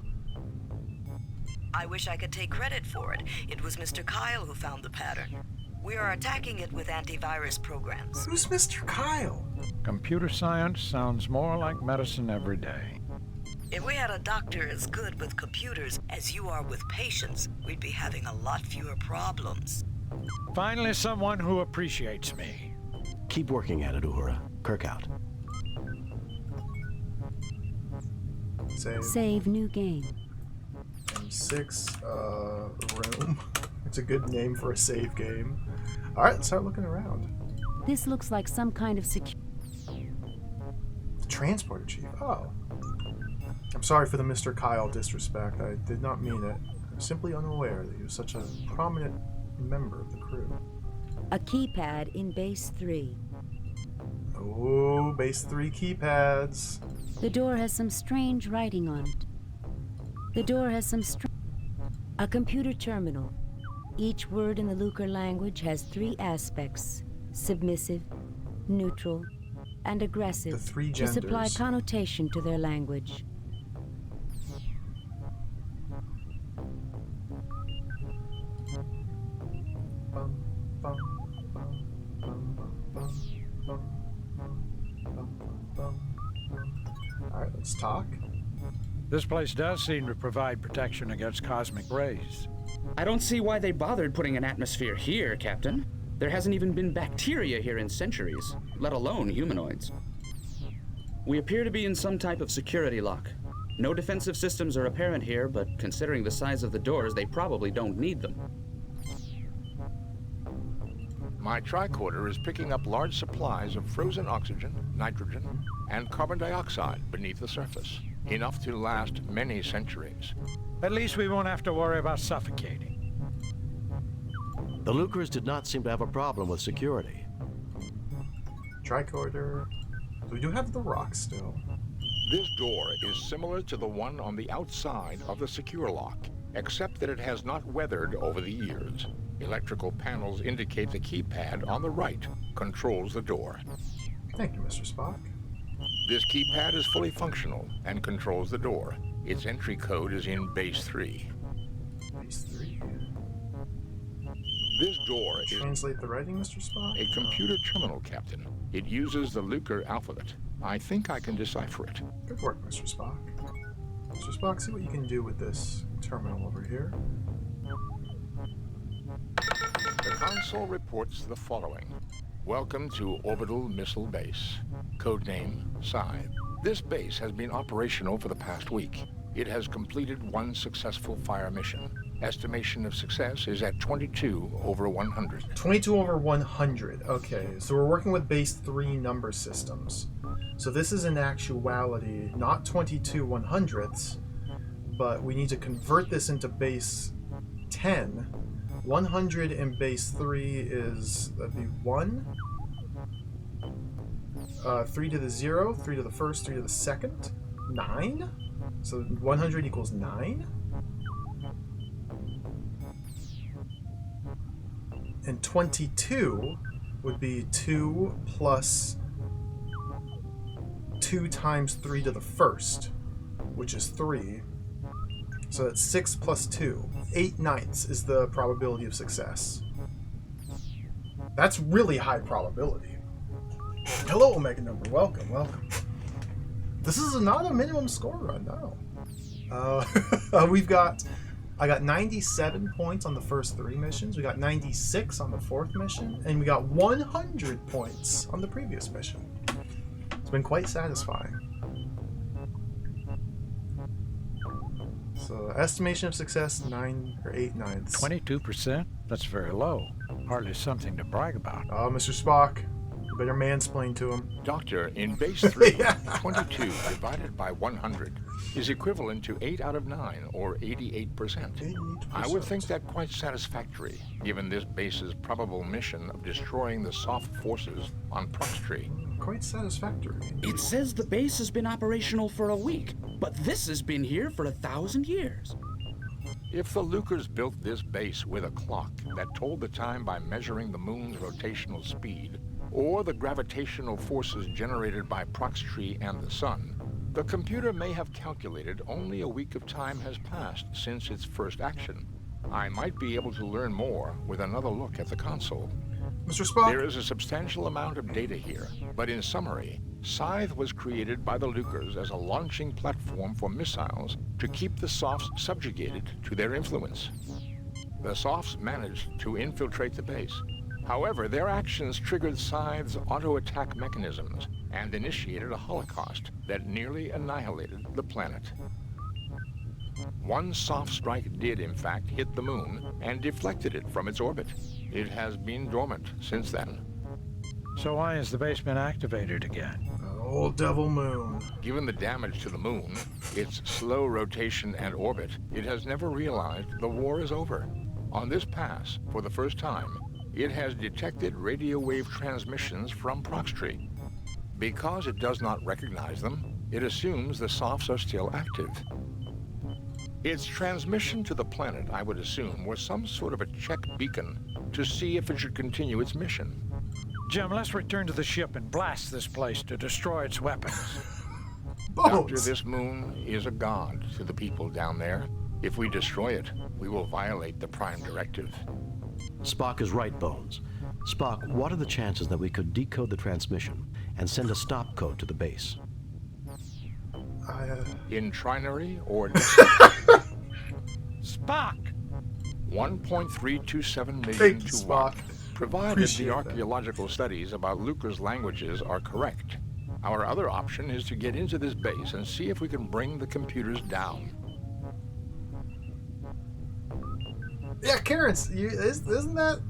I wish I could take credit for it. It was Mr. Kyle who found the pattern. We are attacking it with antivirus programs. Who's Mr. Kyle? Computer science sounds more like medicine every day. If we had a doctor as good with computers as you are with patients, we'd be having a lot fewer problems. Finally, someone who appreciates me. Keep working at it, Uhura. Kirk out. Save new game. M6 room. It's a good name for a save game. Alright, let's start looking around. This looks like some kind of The transporter chief. Oh. I'm sorry for the Mr. Kyle disrespect. I did not mean it. I'm simply unaware that he was such a prominent member of the crew. A keypad in base 3. Oh, base 3 keypads. The door has some strange writing on it. A computer terminal. Each word in the Lucre language has 3 aspects: submissive, neutral, and aggressive, The 3 to supply genders. connotation to their language. Alright, let's talk. This place does seem to provide protection against cosmic rays. I don't see why they bothered putting an atmosphere here, Captain. There hasn't even been bacteria here in centuries, let alone humanoids. We appear to be in some type of security lock. No defensive systems are apparent here, but considering the size of the doors, they probably don't need them. My tricorder is picking up large supplies of frozen oxygen, nitrogen, and carbon dioxide beneath the surface, enough to last many centuries. At least we won't have to worry about suffocating. The Lucres did not seem to have a problem with security. Tricorder. We do have the rock still. This door is similar to the one on the outside of the secure lock, except that it has not weathered over the years. Electrical panels indicate the keypad on the right controls the door. Thank you, Mr. Spock. This keypad is fully functional and controls the door. Its entry code is in Base 3. Base 3. This door is Translate the writing, Mr. Spock? a computer terminal, Captain. It uses the Lucre alphabet. I think I can decipher it. Good work, Mr. Spock. Mr. Spock, see what you can do with this terminal over here. The console reports the following. Welcome to Orbital Missile Base. Codename Scythe. This base has been operational for the past week. It has completed one successful fire mission. Estimation of success is at 22 over 100. 22 over 100. Okay, so we're working with base 3 number systems. So this is in actuality not 22 100ths, but we need to convert this into base 10. 100 in base 3 is, that'd be 1. 3 to the 0, 3 to the first, 3 to the second. 9? So 100 equals 9? And 22 would be 2 plus 2 times 3 to the first, which is 3. So that's 6 plus 2. 8/9 is the probability of success. That's really high probability. Hello, Omega Number. Welcome, welcome. This is not a minimum score run, no. I got 97 points on the first 3 missions. We got 96 on the 4th mission, and we got 100 points on the previous mission. It's been quite satisfying. So, estimation of success 9 or 8/9. 22%? That's very low. Hardly something to brag about. Oh, Mr. Spock, you better mansplain to him. Doctor, in base 3, 22 divided by 100 is equivalent to 8 out of 9, or 88%. I would think that quite satisfactory, given this base's probable mission of destroying the soft forces on Proxtree. Quite satisfactory. It says the base has been operational for a week, but this has been here for 1,000 years. If the Lucres built this base with a clock that told the time by measuring the moon's rotational speed, or the gravitational forces generated by Proxtree and the sun, the computer may have calculated only a week of time has passed since its first action. I might be able to learn more with another look at the console. Mr. Spock? There is a substantial amount of data here, but in summary, Scythe was created by the Lucres as a launching platform for missiles to keep the Softs subjugated to their influence. The Softs managed to infiltrate the base. However, their actions triggered Scythe's auto-attack mechanisms and initiated a holocaust that nearly annihilated the planet. One soft strike did, in fact, hit the moon and deflected it from its orbit. It has been dormant since then. So why has the base been activated again? Old devil moon. Given the damage to the moon, its slow rotation and orbit, it has never realized the war is over. On this pass, for the first time, it has detected radio wave transmissions from Proxtree. Because it does not recognize them, it assumes the Softs are still active. Its transmission to the planet, I would assume, was some sort of a check beacon to see if it should continue its mission. Jim, let's return to the ship and blast this place to destroy its weapons. Doctor, this moon is a god to the people down there. If we destroy it, we will violate the Prime Directive. Spock is right, Bones. Spock, what are the chances that we could decode the transmission and send a stop code to the base? In trinary or Spock! 1.327 million to 1, provided Appreciate the archaeological studies about Lucre's languages are correct. Our other option is to get into this base and see if we can bring the computers down. Yeah, Karen, isn't that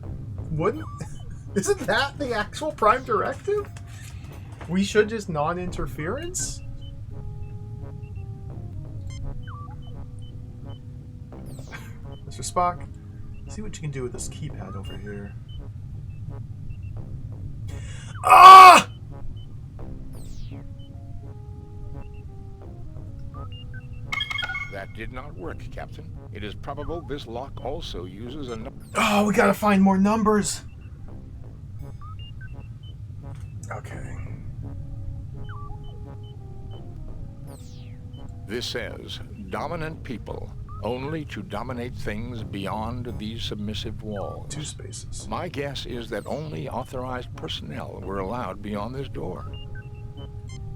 isn't that the actual Prime Directive? We should just non-interference? Mr. Spock, see what you can do with this keypad over here. Ah! That did not work, Captain. It is probable this lock also uses a... Oh, we gotta find more numbers. Okay. This says, dominant people, only to dominate things beyond these submissive walls. 2 spaces. My guess is that only authorized personnel were allowed beyond this door.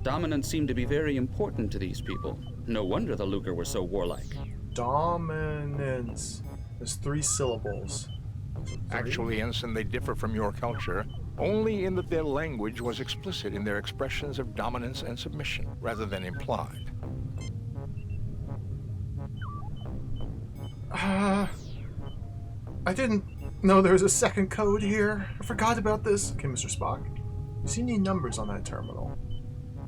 Dominance seemed to be very important to these people. No wonder the Lucre were so warlike. Dominance. There's 3 syllables. Actually, Ensign, they differ from your culture only in that their language was explicit in their expressions of dominance and submission, rather than implied. I didn't know there was a second code here. I forgot about this. Okay, Mr. Spock. You see any numbers on that terminal?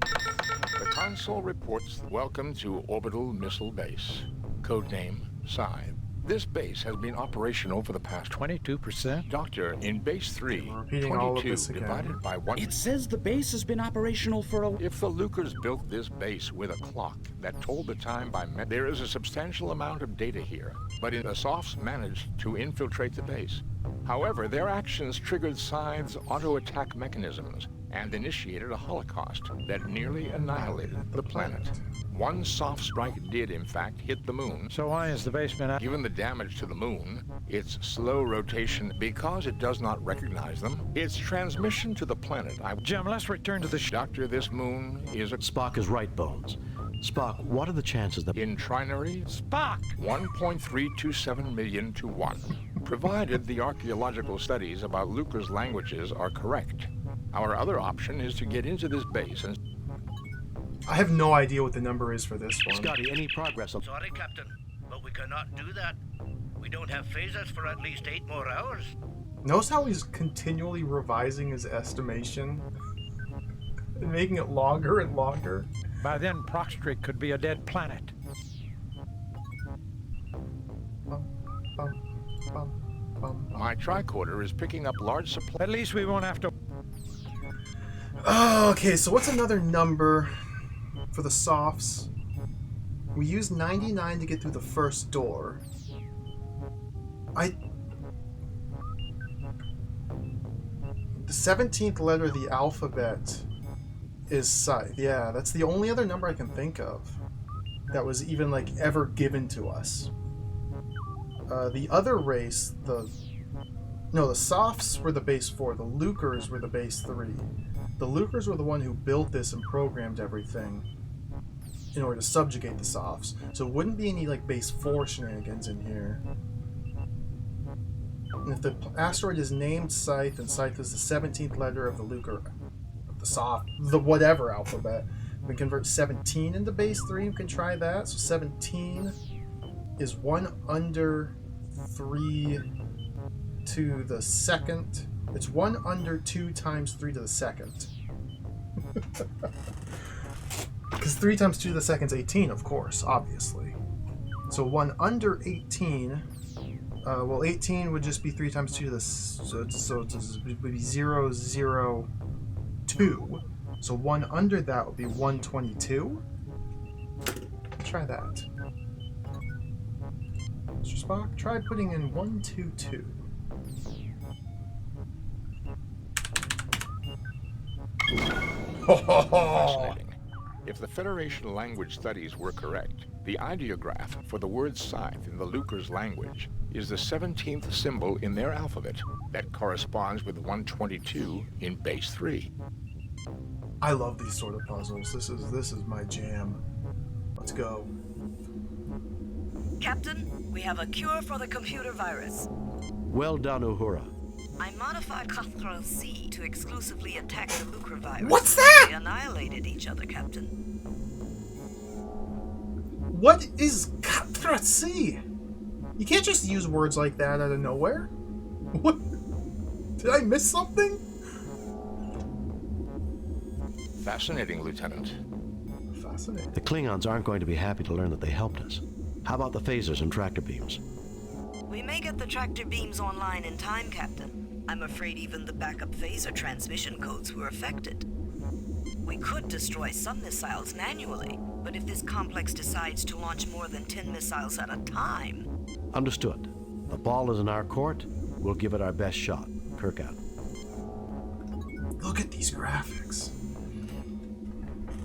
The console reports, welcome to Orbital Missile Base. Codename, Scythe. This base has been operational for the past 22%. Doctor, in Base 3, repeating all of this 22 again. divided by 1... It says the base has been operational for a... If the Lucres built this base with a clock that told the time by minute, there is a substantial amount of data here, but the Softs managed to infiltrate the base. However, their actions triggered Scythe's auto-attack mechanisms and initiated a holocaust that nearly annihilated the planet. One soft strike did, in fact, hit the moon. So why is the base been... Given the damage to the moon, its slow rotation, because it does not recognize them, its transmission to the planet... Jim, let's return to the... Doctor, this moon is a... Spock is right, Bones. Spock, what are the chances that... In trinary... Spock! 1.327 million to 1. Provided the archaeological studies about Lucre's languages are correct. Our other option is to get into this base and... I have no idea what the number is for this one. Scotty, any progress on... Sorry, Captain, but we cannot do that. We don't have phasers for at least 8 more hours. Notice how he's continually revising his estimation and making it longer and longer. By then, Proxtry could be a dead planet. My tricorder is picking up large supply... At least we won't have to... Oh, okay, so what's another number for the softs? We used 99 to get through the first door. The 17th letter of the alphabet is Scythe. Yeah, that's the only other number I can think of that was even, like, ever given to us. The other race, the Softs were the base 4. The Lucres were the base 3. The Lucres were the one who built this and programmed everything in order to subjugate the Softs. So it wouldn't be any, like, base 4 shenanigans in here. And if the asteroid is named Scythe, and Scythe is the 17th letter of the Lucre, of the Soft, the whatever alphabet, we can convert 17 into base 3. We can try that. So 17 is 1 under 3 to the second. It's 1 under 2 times 3 to the second. Because 3 times 2 to the second is 18, of course, obviously. So 1 under 18... well, 18 would just be 3 times 2 to the... So it would be 0, 0, 2. So 1 under that would be 122. Try that. Mr. Spock, try putting in 122. Fascinating. If the Federation language studies were correct, the ideograph for the word Scythe in the Lucre's language is the 17th symbol in their alphabet that corresponds with 122 in base 3. I love these sort of puzzles. This is my jam. Let's go. Captain, we have a cure for the computer virus. Well done, Uhura. I modified Cutthroat C to exclusively attack the Lucre virus. What's that? They annihilated each other, Captain. What is Cutthroat C? You can't just use words like that out of nowhere. What? Did I miss something? Fascinating, Lieutenant. Fascinating. The Klingons aren't going to be happy to learn that they helped us. How about the phasers and tractor beams? We may get the tractor beams online in time, Captain. I'm afraid even the backup phaser transmission codes were affected. We could destroy some missiles manually, but if this complex decides to launch more than 10 missiles at a time... Understood. The ball is in our court. We'll give it our best shot. Kirk out. Look at these graphics.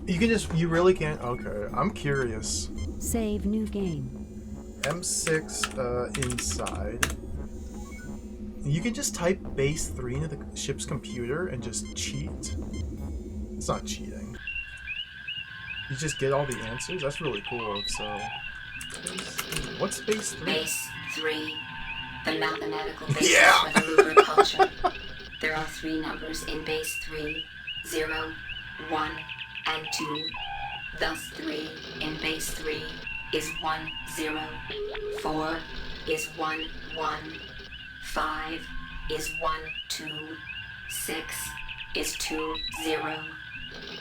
You really can't... Okay, I'm curious. Save new game. M6 inside. You can just type base 3 into the ship's computer and just cheat. It's not cheating. You just get all the answers? That's really cool, if so. What's base 3? Base 3. The mathematical basis for the lunar culture. There are 3 numbers in base 3. 0, 1, and 2. Thus 3 in base 3 is 1, 0. 4 is 1, 1. 5 is 1, 2. 6 is 2, 0.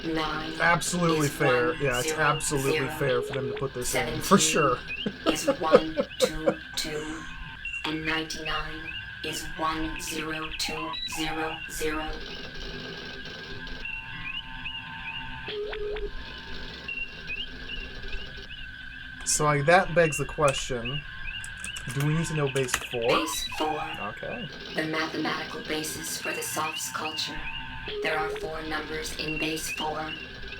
9 absolutely is fair. 1, Yeah, it's 0, absolutely 0. fair for them to put this in, 17 for sure. is 1, 2, 2. And 99 is 1, 0, 2, 0, 0. So like, that begs the question, do we need to know base 4? Base 4. Okay. The mathematical basis for the Sophs culture. There are 4 numbers in base 4.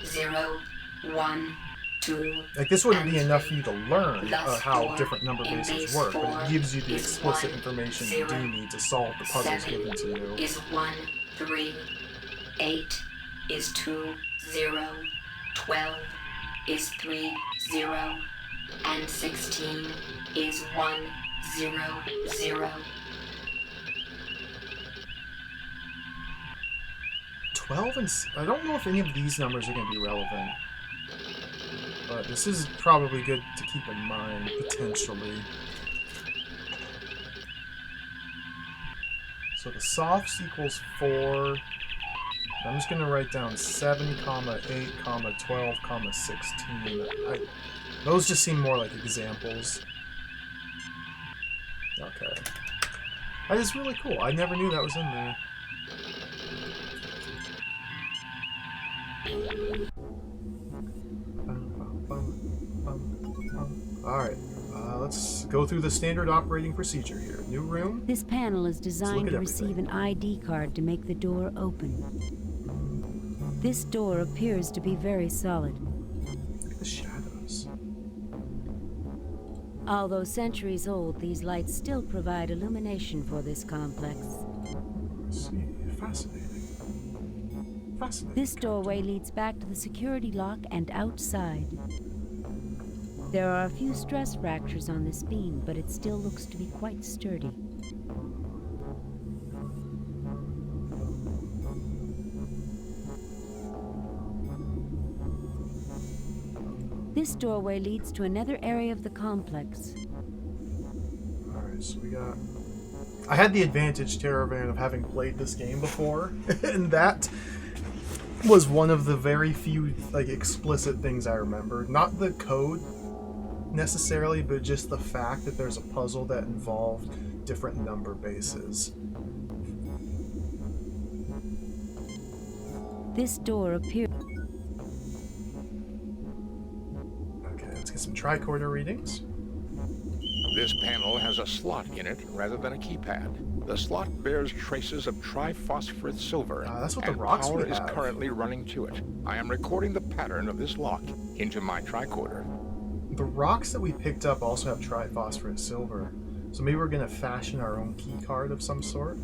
0, 1, 2. Like, this wouldn't and be enough 3. for you to learn Thus how 4 different number in bases base work, 4 but it gives you the is explicit 1, information 0. you do need to solve the puzzles 7 given to you. is 1, 3. 8 is 2, 0. 12 is 3, 0. And 16 is 1, 0, 0. 12 and... I don't know if any of these numbers are going to be relevant. But this is probably good to keep in mind, potentially. So the softs equals 4. I'm just going to write down 7, 8, 12, 16. Those just seem more like examples. Okay. That is really cool. I never knew that was in there. Alright, let's go through the standard operating procedure here. New room. This panel is designed to receive everything. an ID card to make the door open. This door appears to be very solid. Look at the shadows. Although centuries old, these lights still provide illumination for this complex. Let's see, fascinating. Fascinating. This doorway leads back to the security lock and outside. There are a few stress fractures on this beam, but it still looks to be quite sturdy. This doorway leads to another area of the complex. Alright, so we got... I had the advantage, Terravan, of having played this game before, and that was one of the very few like explicit things I remember. Not the code necessarily, but just the fact that there's a puzzle that involved different number bases. This door appears... Okay, let's get some tricorder readings. This panel has a slot in it rather than a keypad. The slot bears traces of triphosphorus silver, that's what the and rocks power we is have. currently running to it. I am recording the pattern of this lock into my tricorder. The rocks that we picked up also have triphosphorus silver, so maybe we're going to fashion our own key card of some sort.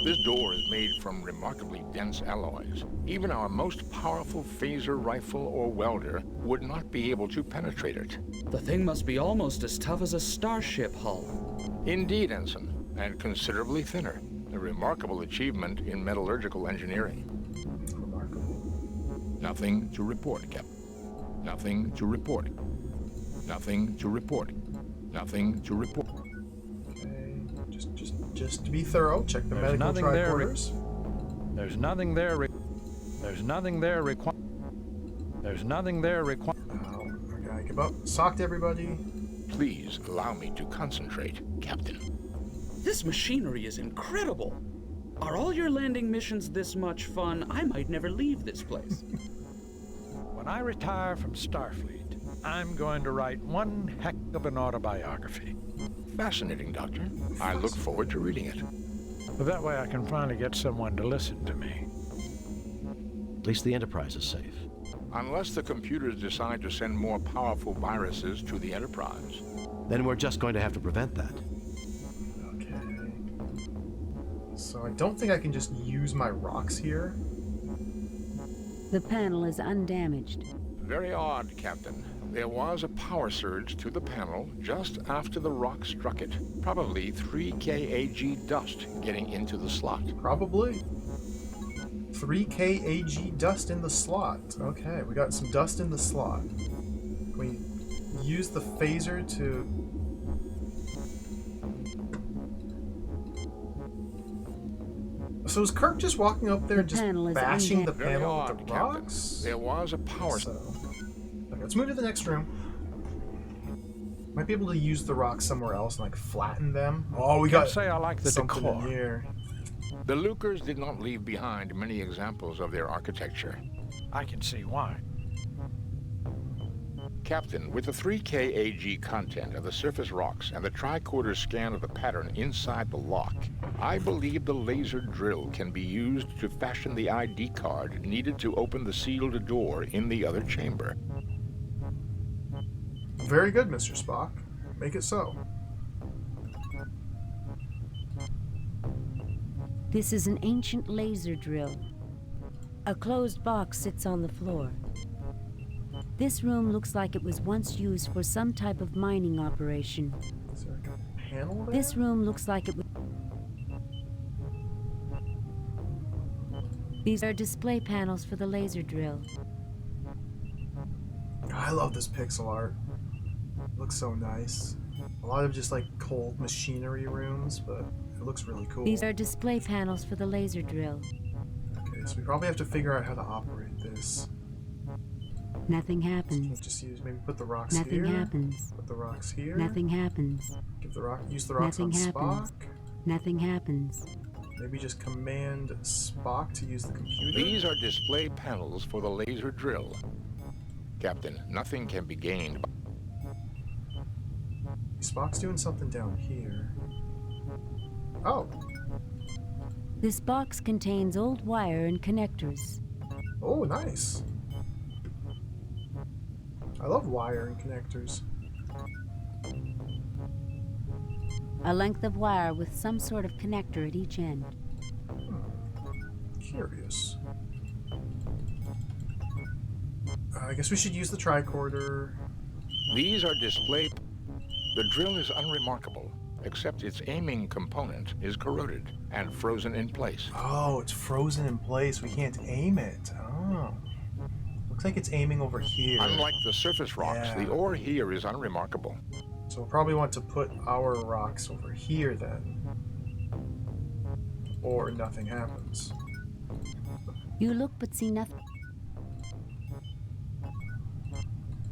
This door is made from remarkably dense alloys. Even our most powerful phaser rifle or welder would not be able to penetrate it. The thing must be almost as tough as a starship hull. Indeed, Ensign, and considerably thinner. A remarkable achievement in metallurgical engineering. Remarkable. Nothing to report, Captain. Nothing to report. Nothing to report. Nothing to report. Okay, just to be thorough, check the medical tricorders. There's nothing there. There's nothing there required. There's nothing there required. Okay, give up. Socked everybody. Please allow me to concentrate, Captain. This machinery is incredible. Are all your landing missions this much fun? I might never leave this place. When I retire from Starfleet, I'm going to write one heck of an autobiography. Fascinating, Doctor. I look forward to reading it. But that way I can finally get someone to listen to me. At least the Enterprise is safe. Unless the computers decide to send more powerful viruses to the Enterprise. Then we're just going to have to prevent that. Okay. So I don't think I can just use my rocks here. The panel is undamaged. Very odd, Captain. There was a power surge to the panel just after the rock struck it. Probably 3 kAg dust getting into the slot. Probably. 3 kAg dust in the slot. Okay, we got some dust in the slot. Can we use the phaser to... So is Kirk just walking up there and just bashing the panel with the rocks? There was a power... Okay, let's move to the next room. Might be able to use the rocks somewhere else and like flatten them. Oh, we got say I like the something decor. in here. The Lucers did not leave behind many examples of their architecture. I can see why. Captain, with the 3 kAg content of the surface rocks and the tricorder scan of the pattern inside the lock, I believe the laser drill can be used to fashion the ID card needed to open the sealed door in the other chamber. Very good, Mr. Spock. Make it so. This is an ancient laser drill. A closed box sits on the floor. This room looks like it was once used for some type of mining operation. Is there a panel there? This room looks like it was... These are display panels for the laser drill. I love this pixel art. It looks so nice. A lot of just like cold machinery rooms, but it looks really cool. These are display panels for the laser drill. Okay, so we probably have to figure out how to operate this. Nothing happens. Just use, maybe put the rocks Nothing here. happens. Put the rocks here. Nothing happens. Use the rocks Nothing on happens. Spock. Nothing happens. Maybe just command Spock to use the computer. These are display panels for the laser drill. Captain, nothing can be gained by... Spock's doing something down here. Oh. This box contains old wire and connectors. Oh, nice. I love wire and connectors. A length of wire with some sort of connector at each end. Curious. I guess we should use the tricorder. These are display... The drill is unremarkable, except its aiming component is corroded and frozen in place. Oh, it's frozen in place. We can't aim it. Oh. Looks like it's aiming over here. Unlike the surface rocks, Yeah. the ore here is unremarkable. So we'll probably want to put our rocks over here then. Or nothing happens. You look but see nothing.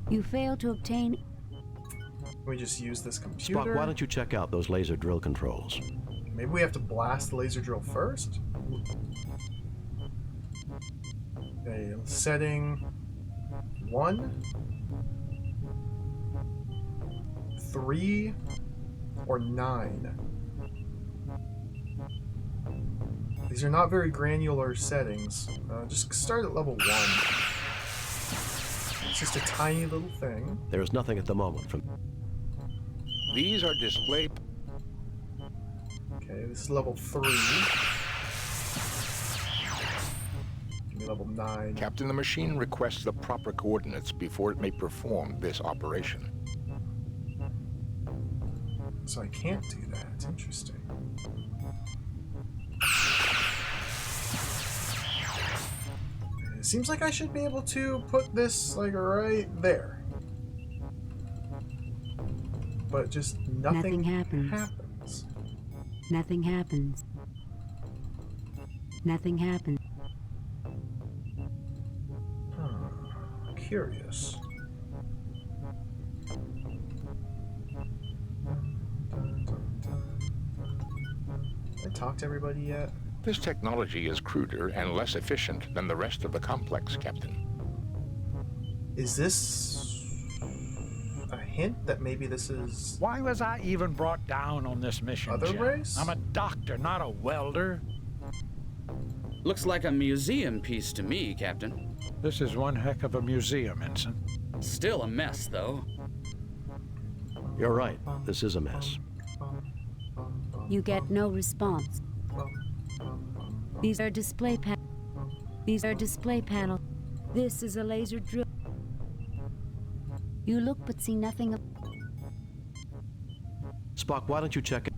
You fail to obtain... Can we just use this computer? Spock, why don't you check out those laser drill controls? Maybe we have to blast the laser drill first? Okay, setting 1, 3, or 9. These are not very granular settings. Just start at level 1. It's just a tiny little thing. There is nothing at the moment from... These are display... Okay, this is level 3. Give me level 9. Captain, the machine requests the proper coordinates before it may perform this operation. So I can't do that. Interesting. It seems like I should be able to put this, like, right there. But just nothing happens. Nothing happens. Nothing happens. Curious. Did I talk to everybody yet? This technology is cruder and less efficient than the rest of the complex, Captain. Is this a hint that maybe this is... Why was I even brought down on this mission, Other Jim? race? I'm a doctor, not a welder. Looks like a museum piece to me, Captain. This is one heck of a museum, Ensign. Still a mess, though. You're right. This is a mess. You get no response. These are display panels. This is a laser drill. You look but see nothing of... Spock, why don't you check it?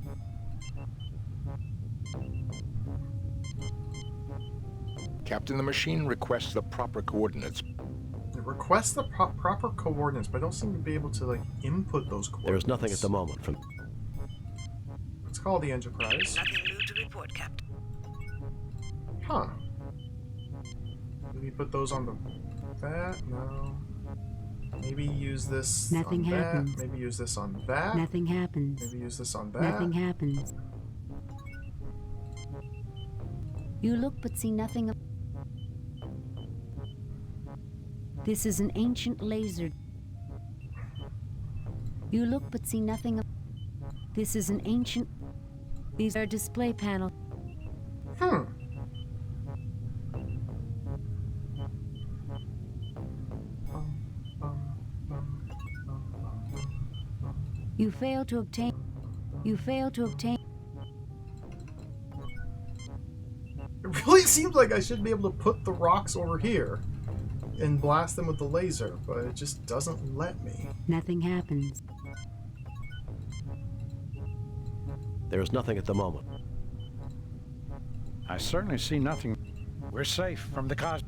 Captain, the machine requests the proper coordinates. It requests the proper coordinates, but I don't seem to be able to, like, input those coordinates. There's nothing at the moment from... Let's call the Enterprise. Nothing new to report, Captain. Huh. Maybe put those on the... that? No. Maybe use this Nothing on happens. that. Maybe use this on that. Nothing happens. Maybe use this on that. Nothing happens. You look but see nothing of... This is an ancient laser. You look but see nothing of... This is an ancient... These are display panels. Hmm. You fail to obtain... You fail to obtain... It really seems like I should be able to put the rocks over here and blast them with the laser, but it just doesn't let me. Nothing happens. There's nothing at the moment. I certainly see nothing. We're safe from the cos...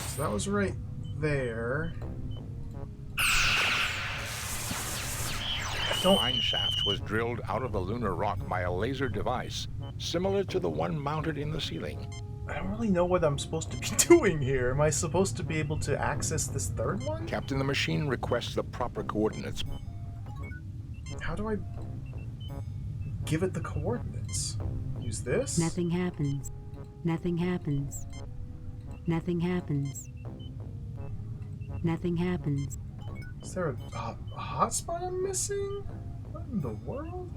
So that was right there. The mine shaft was drilled out of the lunar rock by a laser device, similar to the one mounted in the ceiling. I don't really know what I'm supposed to be doing here. Am I supposed to be able to access this third one? Captain, the machine requests the proper coordinates. How do I give it the coordinates? Use this? Nothing happens. Nothing happens. Nothing happens. Nothing happens. Is there a hotspot I'm missing? What in the world?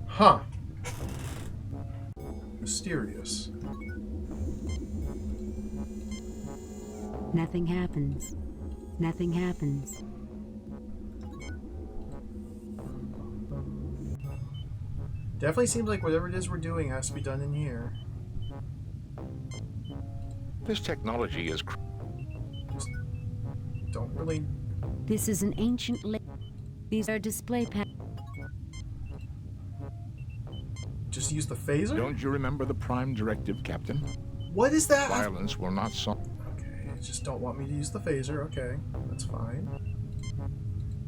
Huh. Mysterious. Nothing happens. Nothing happens. Definitely seems like whatever it is we're doing has to be done in here. This technology is... Just don't really... This is an ancient... These are display panels. Just use the phaser? Don't you remember the Prime Directive, Captain? What is that? Violence will not solve... Okay, just don't want me to use the phaser. Okay, that's fine.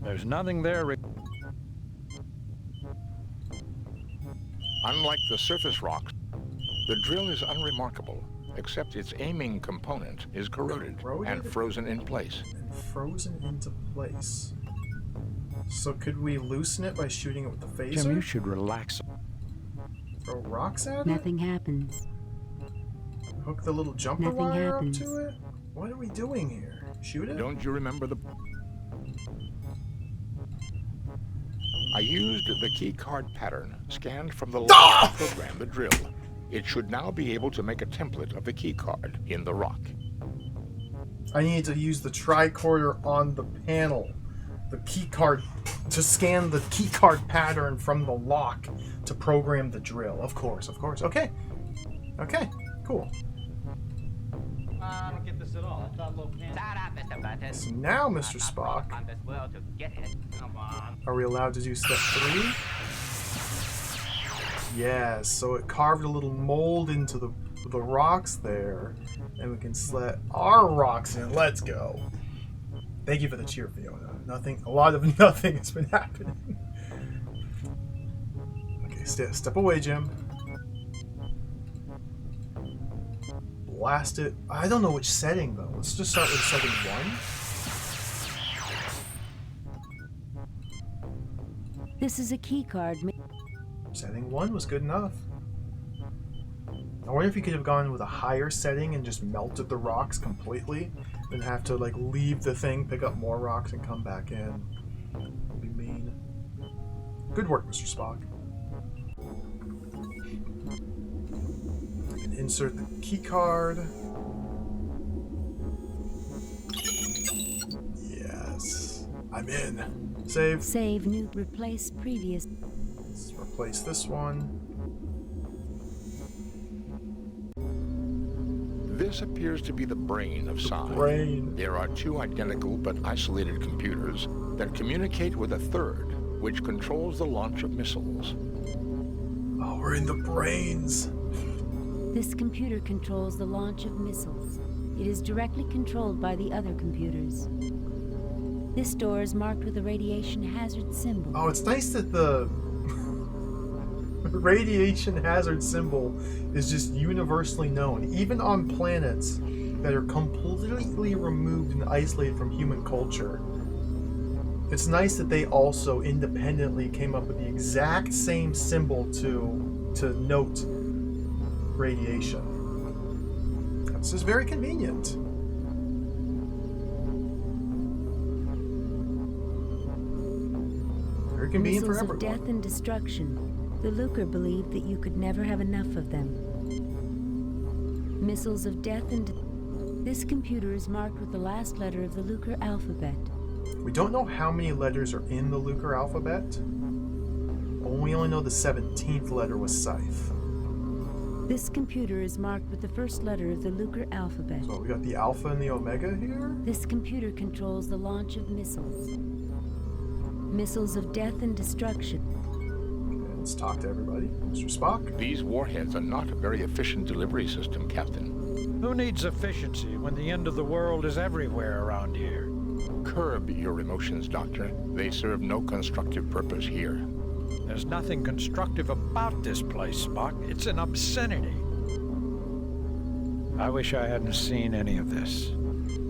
There's nothing there, Rick. Unlike the surface rocks, the drill is unremarkable, except its aiming component is corroded and frozen in place. And frozen into place. So could we loosen it by shooting it with the phaser? Jim, you should relax. Throw rocks at it? Nothing happens. Hook the little jumper Nothing wire happens. up to it? What are we doing here? Shoot it? Don't you remember the... I used the key card pattern scanned from the log to program the drill. It should now be able to make a template of the key card in the rock. I need to use the tricorder on the panel. The key card to scan the key card pattern from the lock to program the drill. Of course, of course. Okay. Okay, cool. I don't get this at all. I thought low pan. Shut up, Mr. Button. So now, Mr. Spock, On this world to get it. Come on. are we allowed to do step 3? Yes, so it carved a little mold into the rocks there, and we can slot our rocks in. Let's go. Thank you for the cheer, Fiona. Nothing, a lot of nothing has been happening. Okay, step away, Jim. Blast it. I don't know which setting though. Let's just start with setting 1. This is a key card. Setting 1 was good enough. I wonder if you could have gone with a higher setting and just melted the rocks completely, then have to like leave the thing, pick up more rocks, and come back in. That'd be mean. Good work, Mr. Spock. I can insert the key card. Yes, I'm in. Save. Save new. Replace previous. Let's replace this one. This appears to be the brain of Psi. There are 2 identical but isolated computers that communicate with a third, which controls the launch of missiles. Oh, we're in the brains. This computer controls the launch of missiles. It is directly controlled by the other computers. This door is marked with a radiation hazard symbol. Oh, it's nice that the radiation hazard symbol is just universally known, even on planets that are completely removed and isolated from human culture. It's nice that they also independently came up with the exact same symbol to note radiation. That's just very convenient. Very convenient for everyone. Missiles of death and destruction. The Lucre believed that you could never have enough of them. Missiles of death and... This computer is marked with the last letter of the Lucre alphabet. We don't know how many letters are in the Lucre alphabet, but we only know the 17th letter was Scythe. This computer is marked with the first letter of the Lucre alphabet. So we got the Alpha and the Omega here? This computer controls the launch of missiles. Missiles of death and destruction. Let's talk to everybody. Mr. Spock? These warheads are not a very efficient delivery system, Captain. Who needs efficiency when the end of the world is everywhere around here? Curb your emotions, Doctor. They serve no constructive purpose here. There's nothing constructive about this place, Spock. It's an obscenity. I wish I hadn't seen any of this.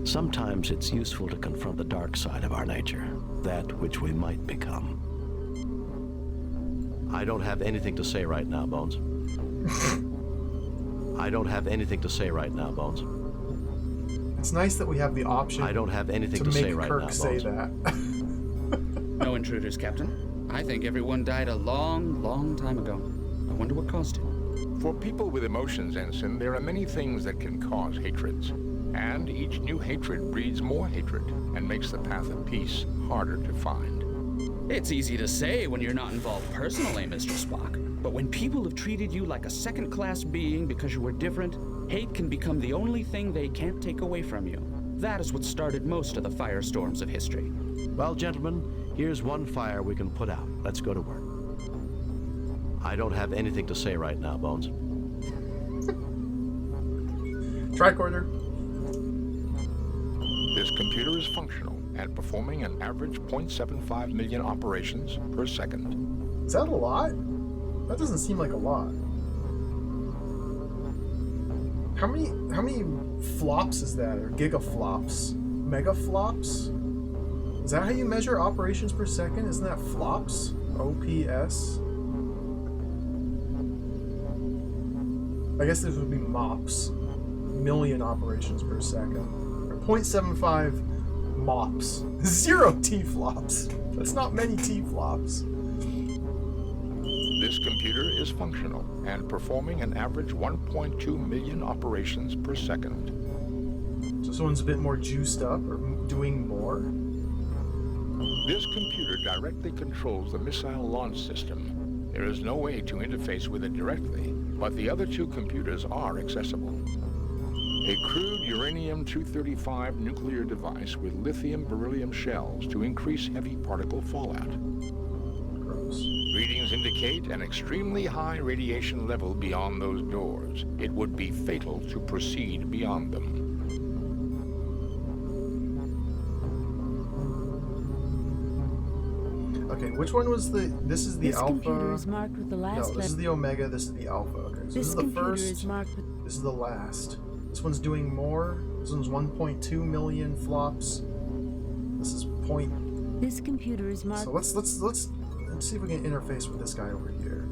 Sometimes it's useful to confront the dark side of our nature, that which we might become. I don't have anything to say right now, Bones. I don't have anything to say right now, Bones. It's nice that we have the option. I don't have anything to say right Kirk now, say Bones. that. No intruders, Captain. I think everyone died a long, long time ago. I wonder what caused it. For people with emotions, Ensign, there are many things that can cause hatreds. And each new hatred breeds more hatred and makes the path of peace harder to find. It's easy to say when you're not involved personally, Mr. Spock. But when people have treated you like a second-class being because you were different, hate can become the only thing they can't take away from you. That is what started most of the firestorms of history. Well, gentlemen, here's one fire we can put out. Let's go to work. I don't have anything to say right now, Bones. Tricorder. This computer is functional and performing an average 0.75 million operations per second. Is that a lot? That doesn't seem like a lot. How many flops is that? Or gigaflops? Megaflops? Is that how you measure operations per second? Isn't that flops? OPS? I guess this would be MOPS. Million operations per second. Or 0.75 MOPS. 0 T-flops. That's not many T-flops. This computer is functional and performing an average 1.2 million operations per second. So this one's a bit more juiced up, or doing more? This computer directly controls the missile launch system. There is no way to interface with it directly, but the other 2 computers are accessible. A crude uranium-235 nuclear device with lithium-beryllium shells to increase heavy particle fallout. Readings indicate an extremely high radiation level beyond those doors. It would be fatal to proceed beyond them. Okay, which one was the... This is the this Alpha... This computer is marked with the last No, this is the Omega, this is the Alpha. Okay, so this is the first... Is marked with... This is the last. This one's doing more. This one's 1.2 million flops. This is point... This computer is marked... So let's see if we can interface with this guy over here.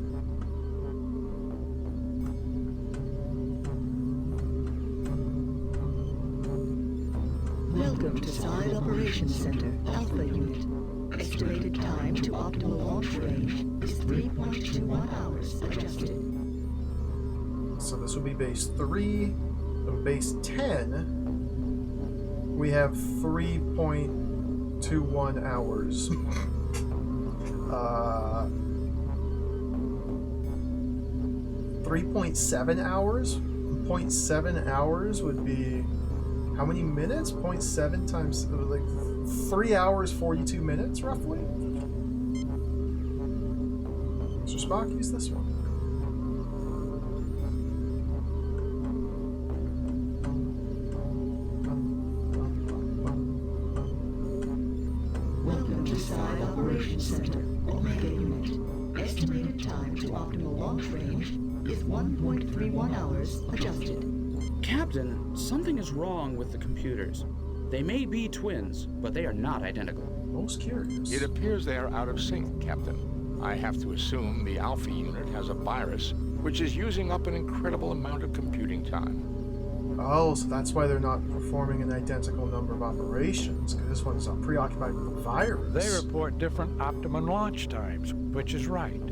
Welcome to Side Operations Center, Alpha Unit. Estimated time to optimal launch range is 3.21 hours adjusted. So this will be base 3. Of base 10, we have 3.21 hours. 3.7 hours? 0.7 hours would be how many minutes? 0.7 times like 3 hours 42 minutes roughly. Mr. Spock, use this one. Welcome to Side Operations Center, Omega Unit. Estimated time to optimal launch range is 1.31 hours adjusted. Captain, something is wrong with the computers. They may be twins, but they are not identical. Most curious. It appears they are out of sync, Captain. I have to assume the Alpha unit has a virus, which is using up an incredible amount of computing time. Oh, so that's why they're not performing an identical number of operations, because this one's preoccupied with the virus. They report different optimum launch times, which is right.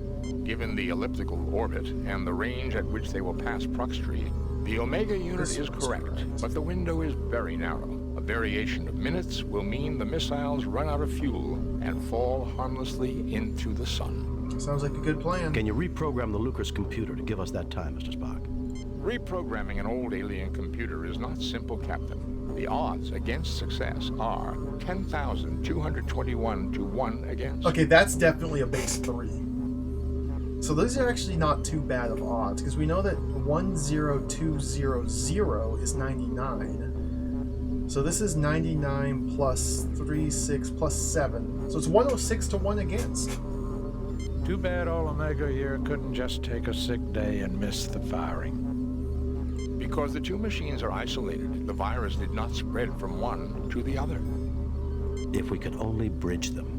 Given the elliptical orbit and the range at which they will pass Proxtree, the Omega unit is correct, but the window is very narrow. A variation of minutes will mean the missiles run out of fuel and fall harmlessly into the sun. Sounds like a good plan. Can you reprogram the Lucas computer to give us that time, Mr. Spock? Reprogramming an old alien computer is not simple, Captain. The odds against success are 10,221 to 1 against. Okay, that's definitely a base 3. So those are actually not too bad of odds, because we know that 10200 is 99. So this is 99 plus 36 plus 7. So it's 106 to 1 against. Too bad all Omega here couldn't just take a sick day and miss the firing. Because the two machines are isolated, the virus did not spread from one to the other. If we could only bridge them.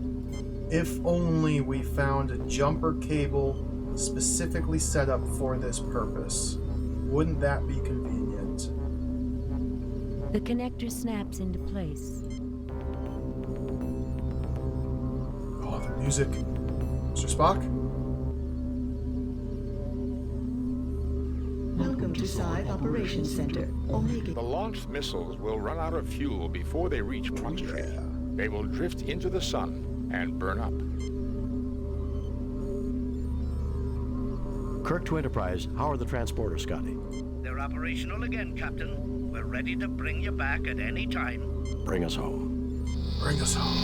If only we found a jumper cable specifically set up for this purpose. Wouldn't that be convenient? The connector snaps into place. Oh, the music. Mr. Spock? Welcome to Side Operations Center, Omega. The launched missiles will run out of fuel before they reach Proxtree. They will drift into the sun and burn up. Kirk to Enterprise, how are the transporters, Scotty? They're operational again, Captain. We're ready to bring you back at any time. Bring us home. Bring us home.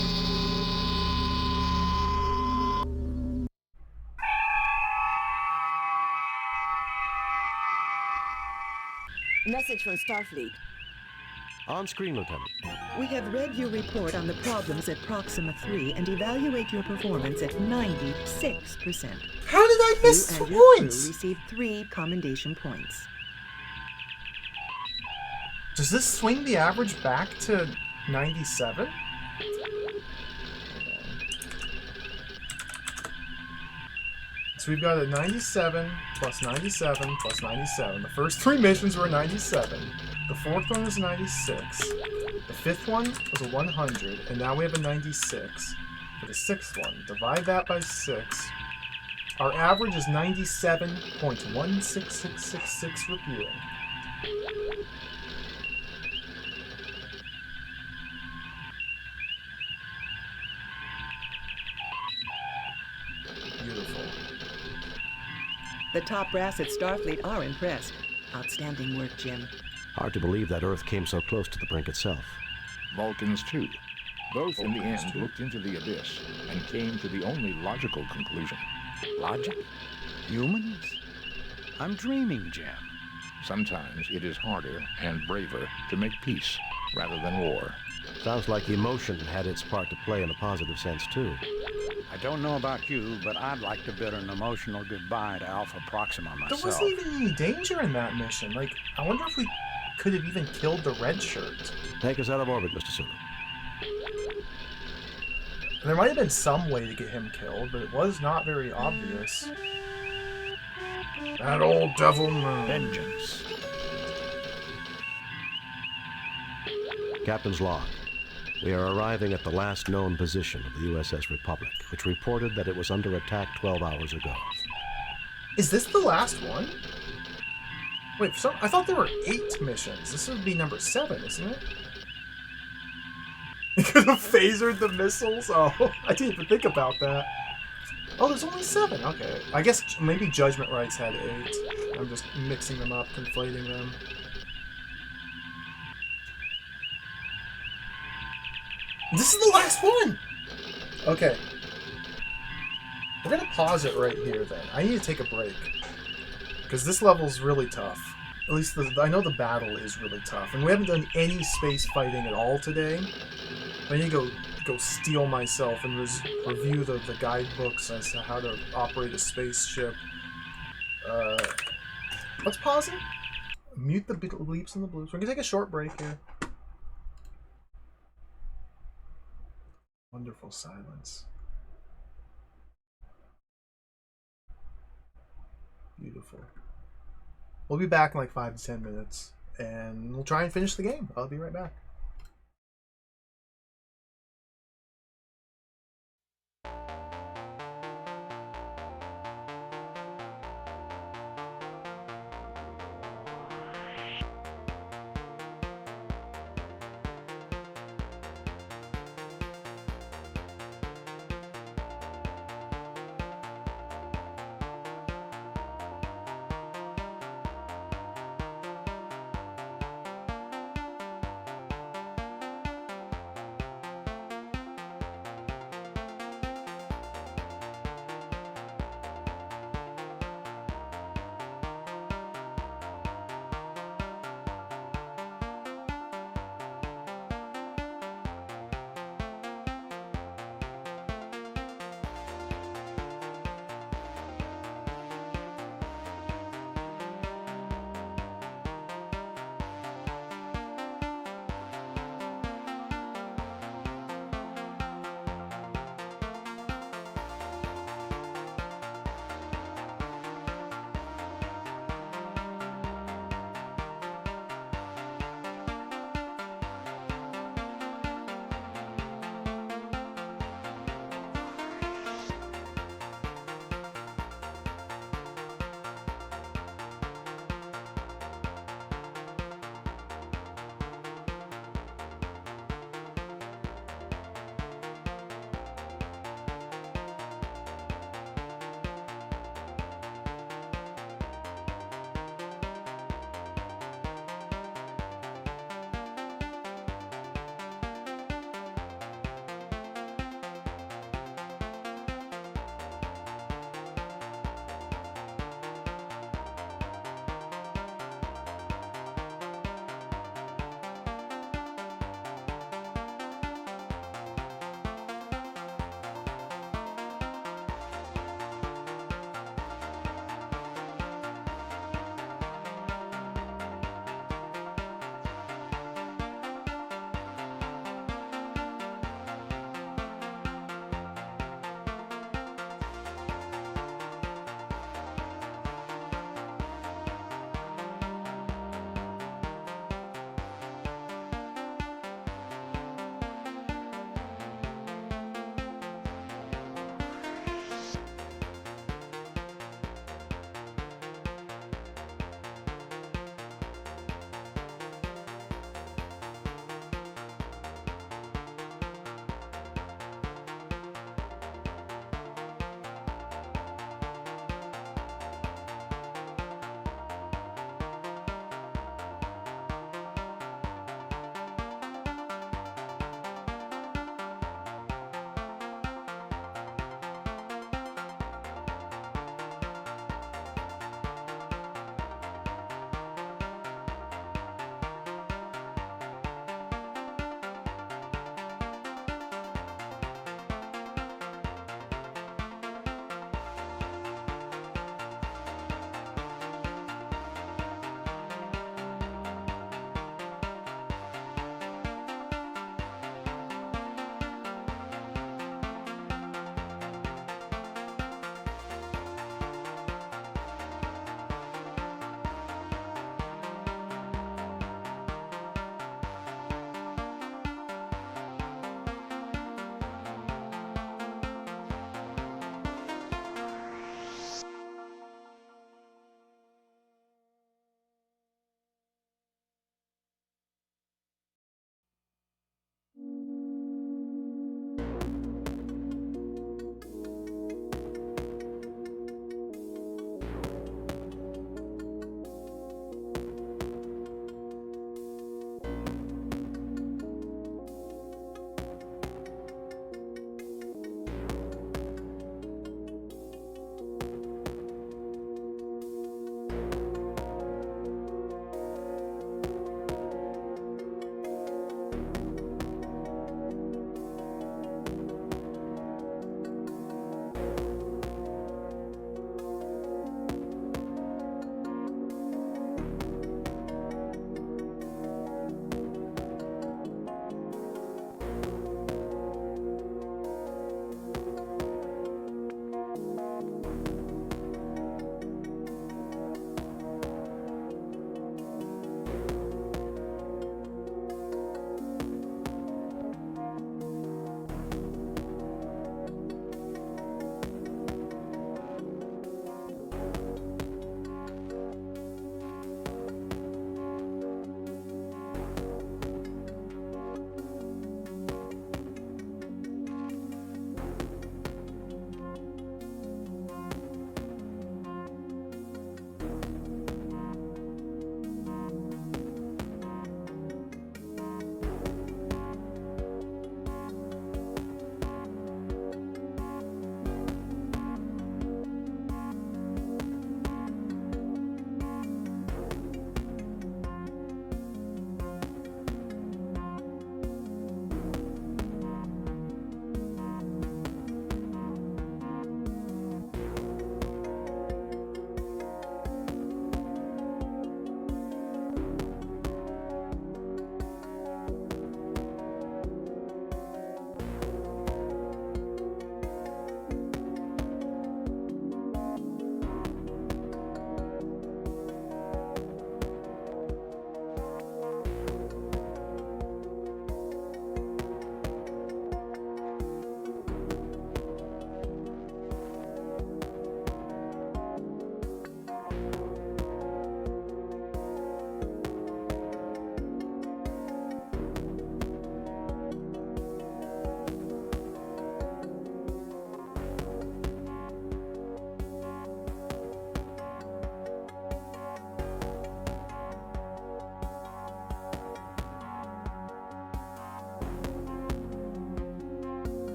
Message from Starfleet. On screen, Lieutenant. We have read your report on the problems at Proxima 3 and evaluate your performance at 96%. How did I miss you and your points? crew received 3 commendation points. Does this swing the average back to 97? So we've got a 97 plus 97 plus 97. The first 3 missions were 97. The 4th one was 96. The 5th one was a 100. And now we have a 96 for the 6th one. Divide that by 6. Our average is 97.16666 repeating. Beautiful. The top brass at Starfleet are impressed. Outstanding work, Jim. Hard to believe that Earth came so close to the brink itself. Vulcans, too. Both, in the end, looked into the abyss and came to the only logical conclusion. Logic? Humans? I'm dreaming, Jim. Sometimes it is harder and braver to make peace rather than war. Sounds like emotion had its part to play in a positive sense, too. I don't know about you, but I'd like to bid an emotional goodbye to Alpha Proxima myself. There wasn't even any danger in that mission. Like, I wonder if we could have even killed the red shirt. Take us out of orbit, Mr. Sulu. There might have been some way to get him killed, but it was not very obvious. That old devil moon. Vengeance. Captain's log. We are arriving at the last known position of the USS Republic, which reported that it was under attack 12 hours ago. Is this the last one? Wait, I thought there were 8 missions. This would be number 7, isn't it? It could have phasered the missiles? Oh, I didn't even think about that. Oh, there's only 7. Okay. I guess maybe Judgment Rights had 8. I'm just mixing them up, conflating them. This is the last one! Okay. We're gonna pause it right here, then. I need to take a break. Because this level's really tough. At least I know the battle is really tough. And we haven't done any space fighting at all today. I need to go steel myself and review the guidebooks as to how to operate a spaceship. Let's pause it. Mute the bleeps and the bloops. We're gonna take a short break here. Wonderful silence. Beautiful. We'll be back in like 5 to 10 minutes, and we'll try and finish the game. I'll be right back.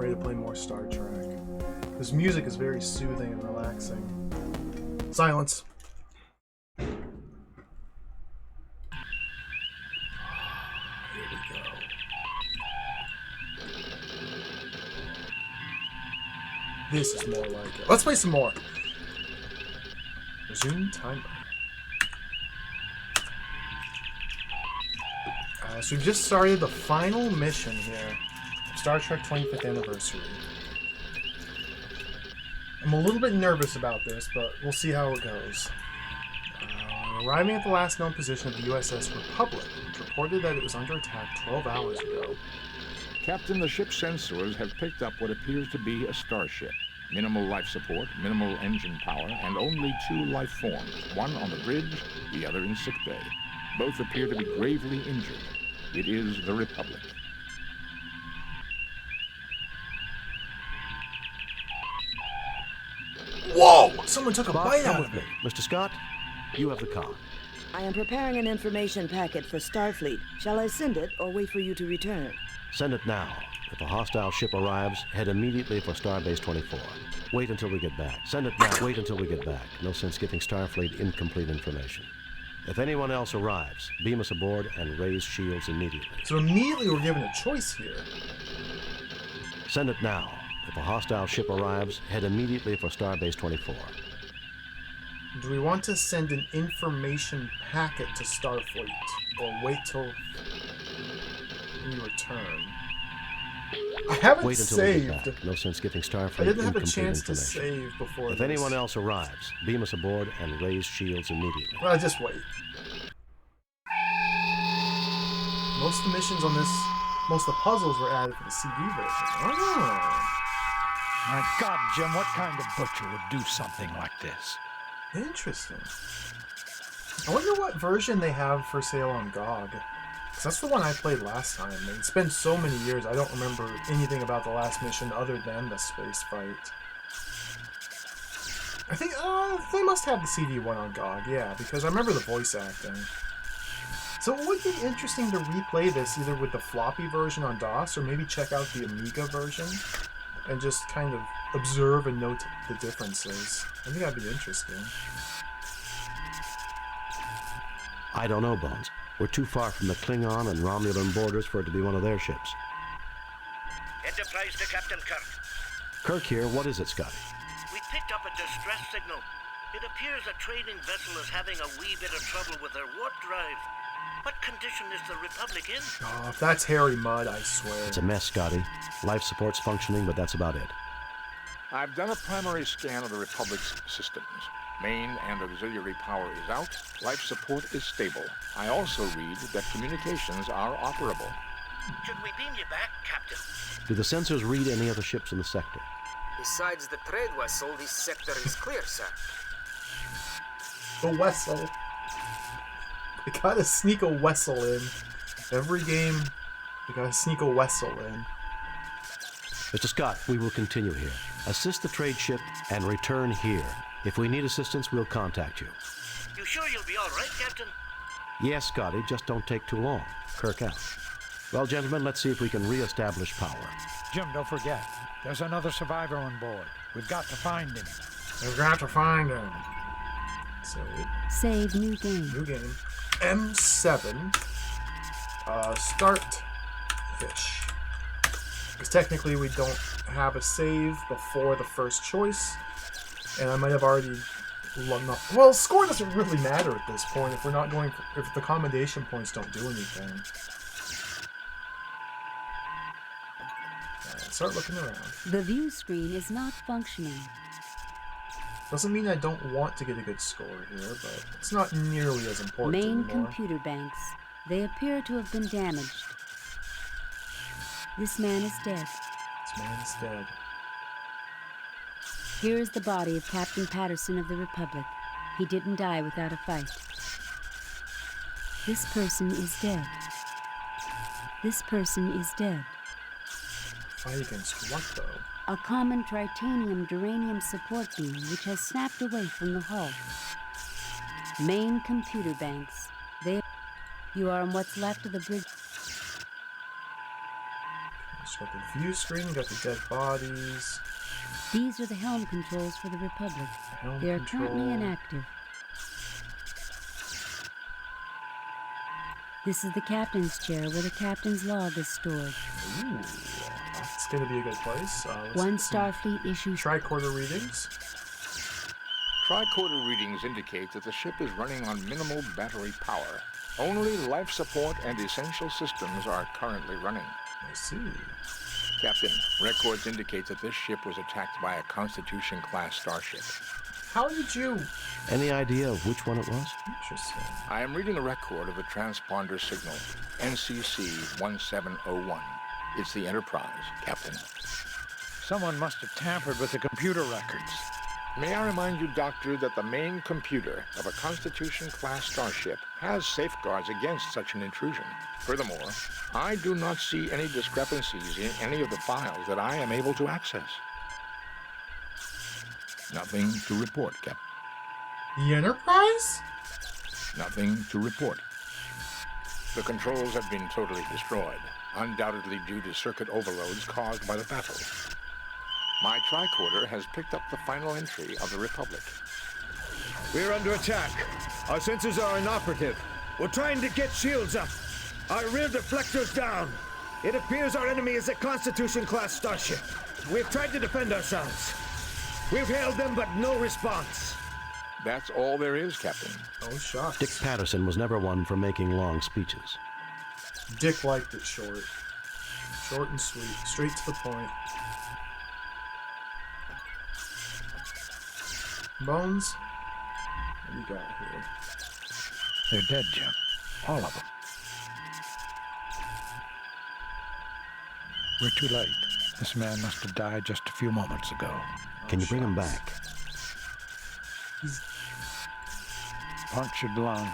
ready to play more Star Trek. This music is very soothing and relaxing. Silence. Here we go. This is more like it. Let's play some more. Resume timer. So we've just started the final mission here of Star Trek 25th Anniversary. I'm a little bit nervous about this, but we'll see how it goes. Arriving at the last known position of the USS Republic, which reported that it was under attack 12 hours ago. Captain, the ship's sensors have picked up what appears to be a starship. Minimal life support, minimal engine power, and only 2 life forms, one on the bridge, the other in sickbay. Both appear to be gravely injured. It is the Republic. Whoa! Someone took a bite out of me. Mr. Scott, you have the comm. I am preparing an information packet for Starfleet. Shall I send it or wait for you to return? Send it now. If a hostile ship arrives, head immediately for Starbase 24. Wait until we get back. Send it now. Wait until we get back. No sense giving Starfleet incomplete information. If anyone else arrives, beam us aboard and raise shields immediately. So immediately we're given a choice here. Send it now. If a hostile ship arrives, head immediately for Starbase 24. Do we want to send an information packet to Starfleet, or wait till we return? I haven't Wait until saved. we get back. No sense giving Starfleet I didn't have a incomplete chance to information. save before If this. anyone else arrives, beam us aboard and raise shields immediately. Well, just wait. Most of the missions on this, most of the puzzles were added for the CD version. Oh. My God, Jim, what kind of butcher would do something like this? Interesting. I wonder what version they have for sale on GOG. Because that's the one I played last time. And it's been so many years, I don't remember anything about the last mission other than the space fight. I think they must have the CD one on GOG, yeah, because I remember the voice acting. So it would be interesting to replay this either with the floppy version on DOS or maybe check out the Amiga version and just kind of observe and note the differences. I think that'd be interesting. I don't know, Bones. We're too far from the Klingon and Romulan borders for it to be one of their ships. Enterprise to Captain Kirk. Kirk here. What is it, Scotty? We picked up a distress signal. It appears a trading vessel is having a wee bit of trouble with their warp drive. What condition is the Republic in? Oh, if that's hairy mud, I swear. It's a mess, Scotty. Life support's functioning, but that's about it. I've done a primary scan of the Republic's systems. Main and auxiliary power is out. Life support is stable. I also read that communications are operable. Should we beam you back, Captain? Do the sensors read any other ships in the sector? Besides the trade vessel, this sector is clear, sir. The Wessel. They gotta sneak a Wessel in. Every game, they gotta sneak a Wessel in. Mr. Scott, we will continue here. Assist the trade ship and return here. If we need assistance, we'll contact you. You sure you'll be all right, Captain? Yes, Scotty, just don't take too long. Kirk out. Well, gentlemen, let's see if we can re-establish power. Jim, don't forget, there's another survivor on board. We've got to find him. We've got to find him. Save new game. New game. M7. Start fish. Because technically we don't have a save before the first choice. And I might have already... Well, score doesn't really matter at this point if we're not going... If the commendation points don't do anything. Start looking around. The view screen is not functioning. Doesn't mean I don't want to get a good score here, but it's not nearly as important Main anymore. computer banks. They appear to have been damaged. This man is dead. This man is dead. Here is the body of Captain Patterson of the Republic. He didn't die without a fight. This person is dead. This person is dead. Fight against what, though? A common tritanium-duranium support beam which has snapped away from the hull. Main computer banks. You are on what's left of the bridge. Got the view screen, got the dead bodies. These are the helm controls for the Republic. Helm They are control. currently inactive. This is the captain's chair where the captain's log is stored. Ooh, that's going to be a good place. One Starfleet issue tricorder readings. Tricorder readings indicate that the ship is running on minimal battery power. Only life support and essential systems are currently running. I see. Captain, records indicate that this ship was attacked by a Constitution-class starship. How did you... Any idea of which one it was? Interesting. I am reading a record of a transponder signal, NCC-1701. It's the Enterprise, Captain. Someone must have tampered with the computer records. May I remind you, Doctor, that the main computer of a Constitution-class starship has safeguards against such an intrusion. Furthermore, I do not see any discrepancies in any of the files that I am able to access. Nothing to report, Captain. The Enterprise? Nothing to report. The controls have been totally destroyed, undoubtedly due to circuit overloads caused by the battle. My tricorder has picked up the final entry of the Republic. We're under attack. Our sensors are inoperative. We're trying to get shields up. Our rear deflectors down. It appears our enemy is a Constitution-class starship. We've tried to defend ourselves. We've hailed them, but no response. That's all there is, Captain. Oh, shucks. Dick Patterson was never one for making long speeches. Dick liked it short. Short and sweet. Straight to the point. Bones? What do you got here? They're dead, Jim. All of them. We're too late. This man must have died just a few moments ago. Can you bring him back? Punctured lung,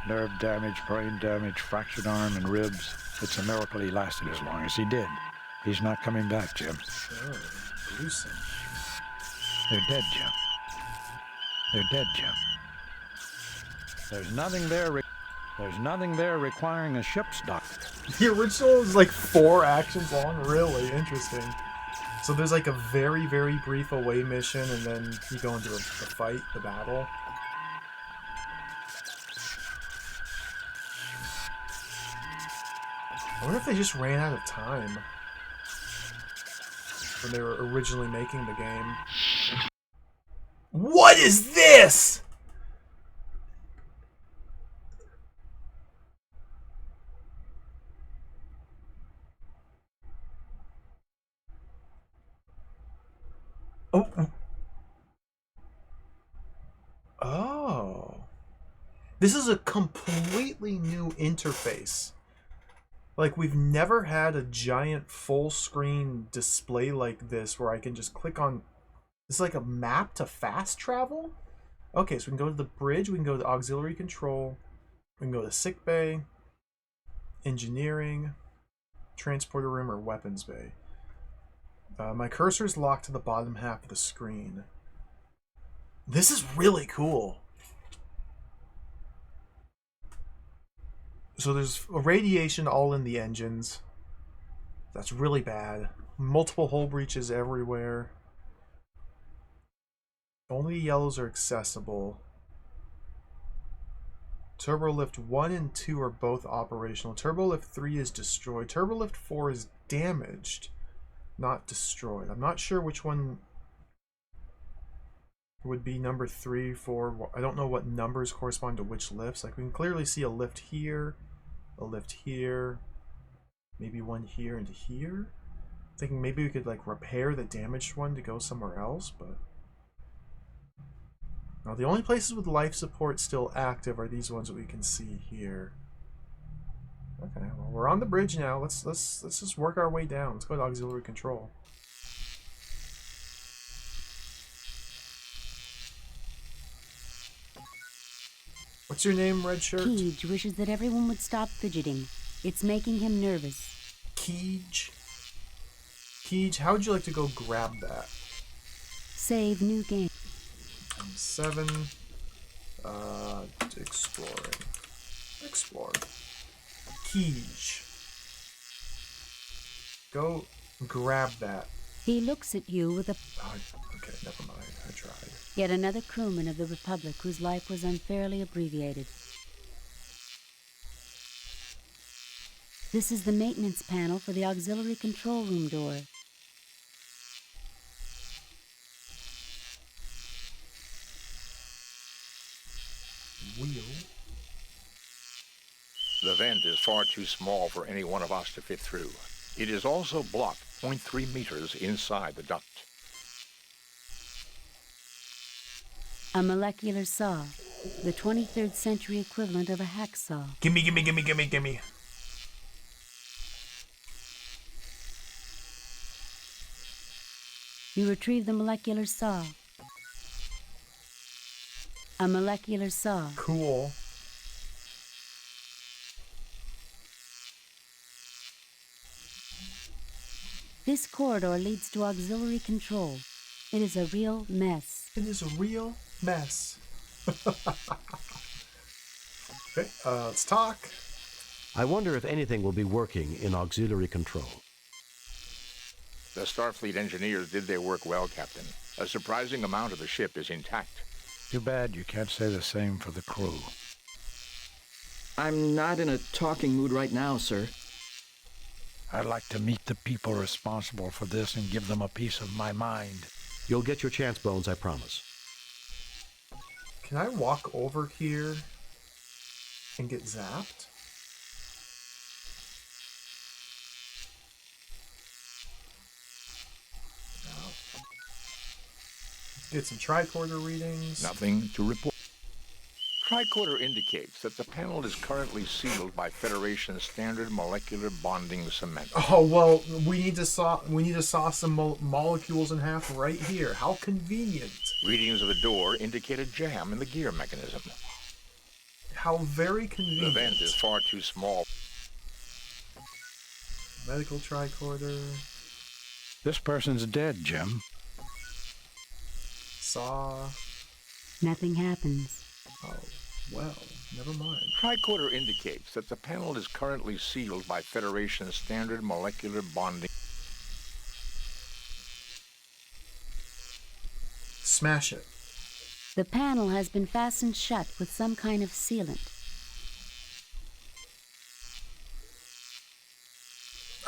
nerve damage, brain damage, fractured arm and ribs. It's a miracle he lasted as long as he did. He's not coming back, Jim. Oh, gruesome. They're dead, Jim. They're dead, Jim. There's nothing there requiring a ship's doctor. The original is like 4 actions long. Really interesting. So there's like a very, very brief away mission, and then you go into the fight, the battle. I wonder if they just ran out of time when they were originally making the game. What is this? Oh. Oh. This is a completely new interface. Like, we've never had a giant full screen display like this where I can just click on... This is like a map to fast travel? Okay, so we can go to the bridge, we can go to auxiliary control, we can go to sick bay, engineering, transporter room, or weapons bay. My cursor is locked to the bottom half of the screen. This is really cool. So there's radiation all in the engines. That's really bad. Multiple hull breaches everywhere. Only yellows are accessible. Turbolift 1 and 2 are both operational. Turbolift 3 is destroyed. Turbolift 4 is damaged, not destroyed. I'm not sure which one would be number 3, 4. I don't know what numbers correspond to which lifts. Like, we can clearly see a lift here, a lift here, maybe one here and here. Thinking maybe we could like repair the damaged one to go somewhere else, but now the only places with life support still active are these ones that we can see here. Okay, well, we're on the bridge now. Let's just work our way down. Let's go to auxiliary control. What's your name, Red Shirt? Keege wishes that everyone would stop fidgeting. It's making him nervous. Keege? Keege, how would you like to go grab that? Save new game. 7. Exploring. Explore. Keege. Go grab that. He looks at you with a... Oh, okay, never mind. I tried. Yet another crewman of the Republic whose life was unfairly abbreviated. This is the maintenance panel for the auxiliary control room door. Wheel. The vent is far too small for any one of us to fit through. It is also blocked 0.3 meters inside the duct. A molecular saw, the 23rd century equivalent of a hacksaw. Gimme, gimme, gimme, gimme, gimme. You retrieve the molecular saw. A molecular saw. Cool. This corridor leads to auxiliary control. It is a real mess. It is a real mess. Okay, let's talk. I wonder if anything will be working in auxiliary control. The Starfleet engineers did their work well, Captain. A surprising amount of the ship is intact. Too bad you can't say the same for the crew. I'm not in a talking mood right now, sir. I'd like to meet the people responsible for this and give them a piece of my mind. You'll get your chance, Bones, I promise. Can I walk over here and get zapped? No. Get some tricorder readings. Nothing to report. Tricorder indicates that the panel is currently sealed by Federation standard molecular bonding cement. Oh well, we need to saw some molecules in half right here. How convenient! Readings of the door indicate a jam in the gear mechanism. How very convenient. The vent is far too small. Medical tricorder. This person's dead, Jim. Saw. Nothing happens. Oh, well, never mind. Tricorder indicates that the panel is currently sealed by Federation standard molecular bonding. Smash it. The panel has been fastened shut with some kind of sealant.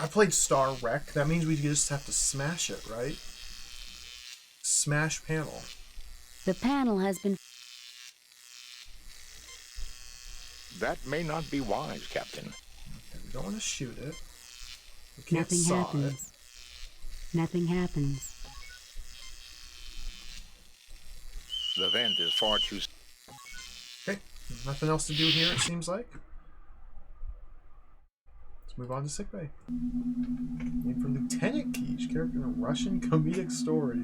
I played Star Wreck. That means we just have to smash it, right? Smash panel. The panel has been... That may not be wise, Captain. Okay, we don't want to shoot it. We can't Nothing saw happens. it. Nothing happens. The vent is far too... Okay, nothing else to do here, it seems like. Let's move on to sickbay. Name from Lieutenant Keech, character in a Russian comedic story.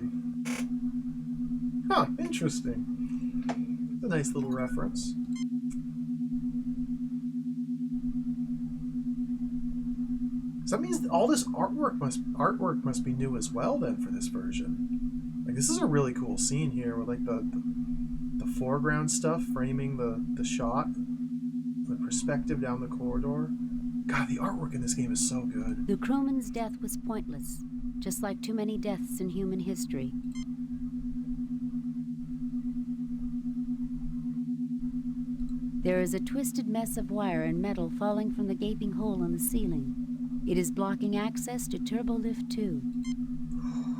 Huh, interesting. It's a nice little reference. So that means all this artwork must be new as well then for this version. Like this is a really cool scene here with like the foreground stuff framing the shot, the perspective down the corridor. God, the artwork in this game is so good. The crewman's death was pointless, just like too many deaths in human history. There is a twisted mess of wire and metal falling from the gaping hole in the ceiling. It is blocking access to Turbolift 2.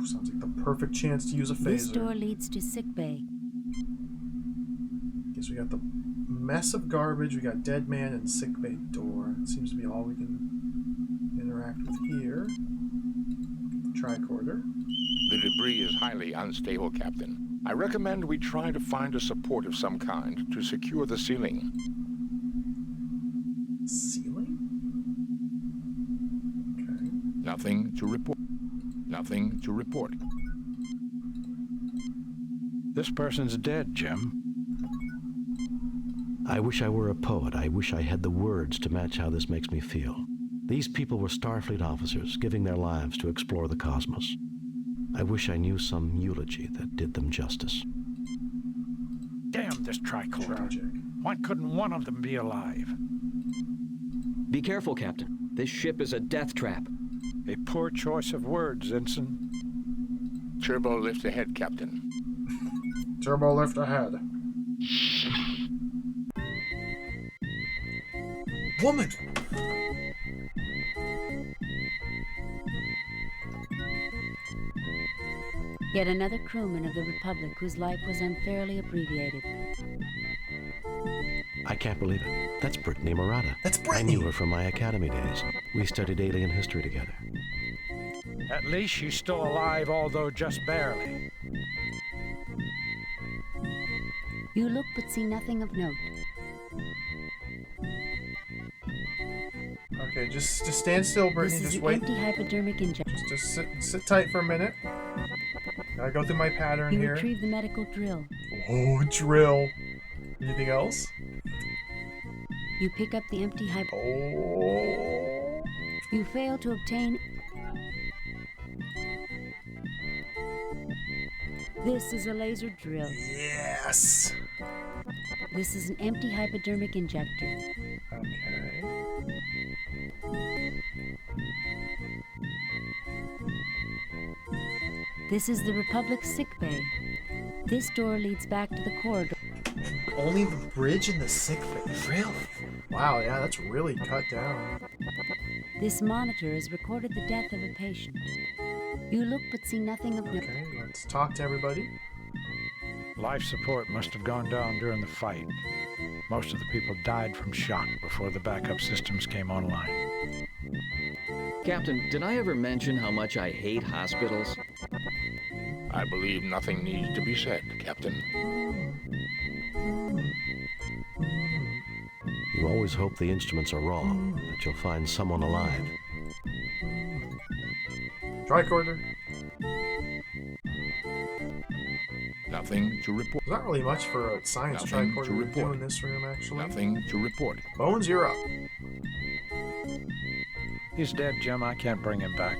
Sounds like the perfect chance to use a phaser. This door leads to sickbay. Guess we got the mess of garbage, we got dead man and sickbay door. It seems to be all we can interact with here. Tricorder. The debris is highly unstable, Captain. I recommend we try to find a support of some kind to secure the ceiling. Ceiling? Okay. Nothing to report. Nothing to report. This person's dead, Jim. I wish I were a poet. I wish I had the words to match how this makes me feel. These people were Starfleet officers giving their lives to explore the cosmos. I wish I knew some eulogy that did them justice. Damn this tricorder. Tragic. Why couldn't one of them be alive? Be careful, Captain. This ship is a death trap. A poor choice of words, Ensign. Turbo lift ahead, Captain. Turbo lift ahead. Woman! Yet another crewman of the Republic whose life was unfairly abbreviated. I can't believe it. That's Brittany Murata. That's Brittany! I knew her from my academy days. We studied alien history together. At least she's still alive, although just barely. You look but see nothing of note. Okay, just stand still, Brittany. This is Just an wait. empty hypodermic injection. Just sit tight for a minute. Gotta go through my pattern You here. retrieve the medical drill. Oh, drill. Anything else? You pick up the empty Oh. You fail to obtain. This is a laser drill. Yes. This is an empty hypodermic injector. Okay. This is the Republic's sick bay. This door leads back to the corridor. Only the bridge and the sick bay. Really? Wow, yeah, that's really cut down. This monitor has recorded the death of a patient. You look but see nothing of note. Okay, let's talk to everybody. Life support must have gone down during the fight. Most of the people died from shock before the backup systems came online. Captain, did I ever mention how much I hate hospitals? I believe nothing needs to be said, Captain. You always hope the instruments are wrong, that you'll find someone alive. Tricorder. Nothing to report. There's not really much for a science Nothing tricorder to to do report. in this room, actually. Nothing to report. Bones, you're up. He's dead, Jim. I can't bring him back.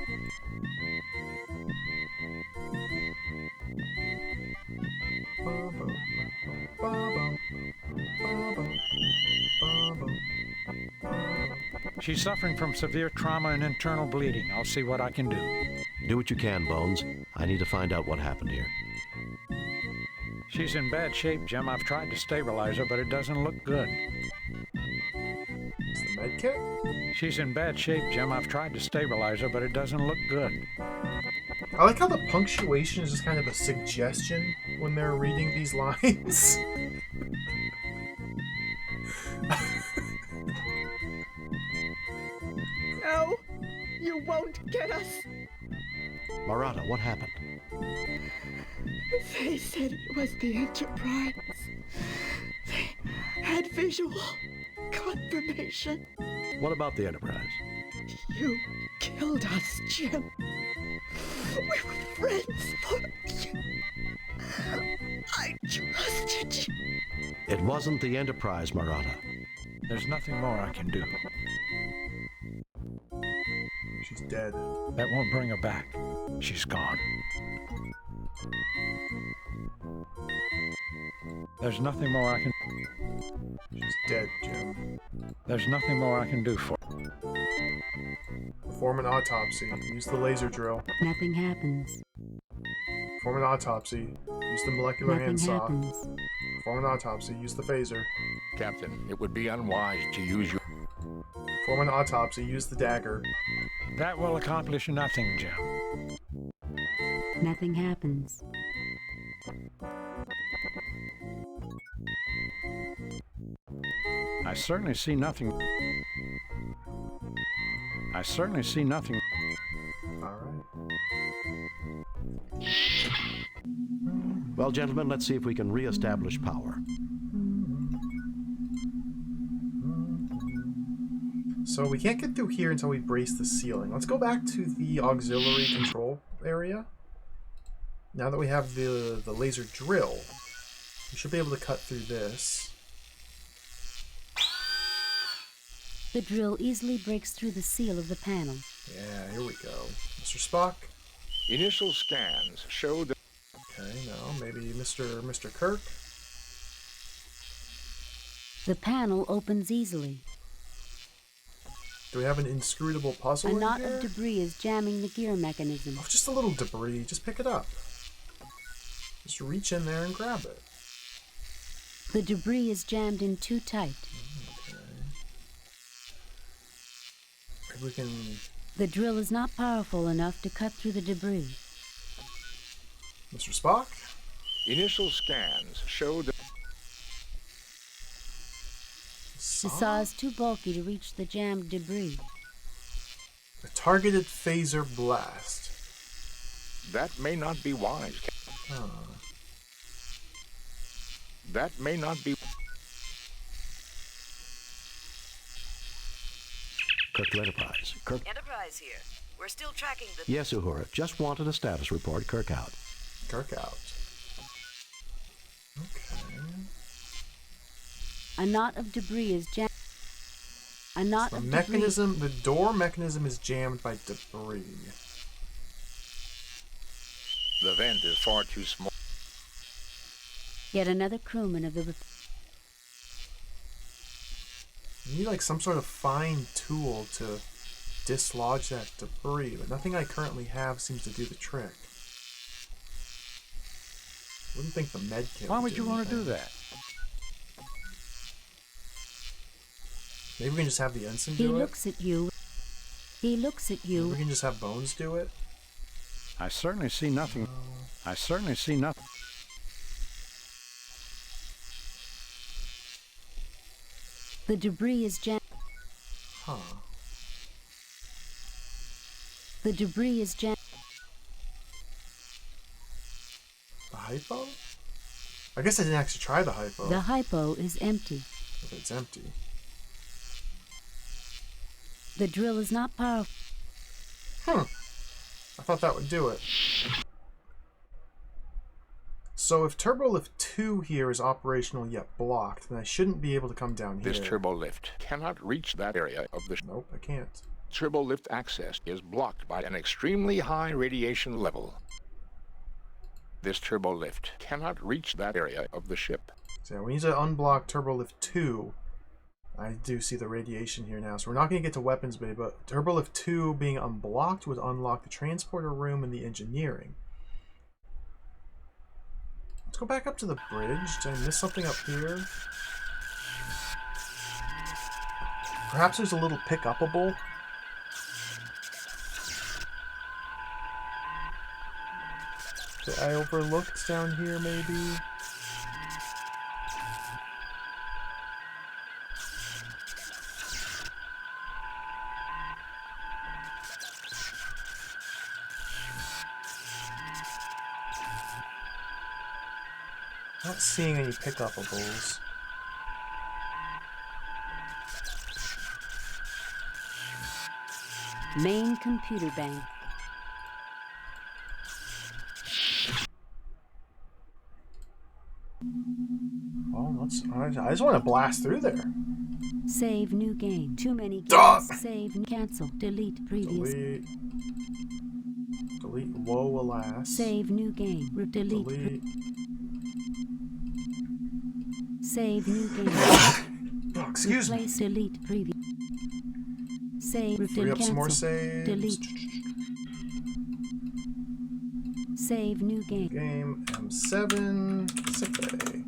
She's suffering from severe trauma and internal bleeding. I'll see what I can do. Do what you can, Bones. I need to find out what happened here. She's in bad shape, Jim. I've tried to stabilize her, but it doesn't look good. Is the med kit? She's in bad shape, Jim. I've tried to stabilize her, but it doesn't look good. I like how the punctuation is just kind of a suggestion when they're reading these lines. No, you won't get us. Murata, what happened? They said it was the Enterprise. They had visual confirmation. What about the Enterprise? You killed us, Jim. We were friends for you. I trusted you. It wasn't the Enterprise, Murata. There's nothing more I can do. She's dead. That won't bring her back. She's gone. There's nothing more I can... She's dead, Jim. There's nothing more I can do for her. Perform an autopsy. Use the laser drill. Nothing happens. Perform an autopsy. Use the molecular Nothing handsaw. happens. Perform an autopsy. Use the phaser. Captain, it would be unwise to use your... Perform an autopsy. Use the dagger. That will accomplish nothing, Jim. Nothing happens. I certainly see nothing. I certainly see nothing. Alright. Well, gentlemen, let's see if we can re-establish power. So we can't get through here until we brace the ceiling. Let's go back to the auxiliary control area. Now that we have the laser drill, we should be able to cut through this. The drill easily breaks through the seal of the panel. Yeah, here we go. Mr. Spock. Initial scans show that... Okay, no, maybe Mr. Kirk. The panel opens easily. Do we have an inscrutable puzzle A in knot here? of debris is jamming the gear mechanism. Oh, just a little debris. Just pick it up. Just reach in there and grab it. The debris is jammed in too tight. Okay. Maybe we can... The drill is not powerful enough to cut through the debris. Mr. Spock? Initial scans showed that The saw is too bulky to reach the jammed debris. A targeted phaser blast. that may not be wise. Oh. That may not be... Kirk to Enterprise. Kirk. Enterprise here. We're still tracking the... Yes, Uhura. Just wanted a status report. Kirk out. Kirk out. Okay. A knot of debris is jammed. A knot The of mechanism, the door mechanism is jammed by debris. The vent is far too small. Yet another crewman of the... You need like some sort of fine tool to dislodge that debris, but nothing I currently have seems to do the trick. Wouldn't think the med kit. Why would you want to do that? Maybe we can just have the ensign He do it. looks at you. He looks at you. Maybe we can just have Bones do it. I certainly see nothing. I certainly see nothing. The debris is jammed. Huh. The debris is jammed. The hypo? I guess I didn't actually try the hypo. The hypo is empty. If it's empty. The drill is not powerful. I thought that would do it. So if Turbolift 2 here is operational yet blocked, then I shouldn't be able to come down here. This turbolift cannot reach that area of the... Nope, I can't. Turbolift access is blocked by an extremely high radiation level. This turbolift cannot reach that area of the ship. So yeah, we need to unblock Turbolift 2. I do see the radiation here now, so we're not going to get to Weapons Bay, but Turbolift 2 being unblocked would unlock the transporter room and the engineering. Let's go back up to the bridge. Did I miss something up here? Perhaps there's a little pick-upable. That I overlooked down here, maybe? Not seeing any pick-uppables. Main computer bank. Oh, let's. I just want to blast through there. Save new game. Too many Duh! games. Save. Cancel. Delete previous. Delete. Delete. Whoa, alas. Save new game. Delete. Delete. Save new game. Oh, excuse Replace, delete previous. Save. Free up cancel. some more saves. Delete. Save new game. Game M7. Sick bay.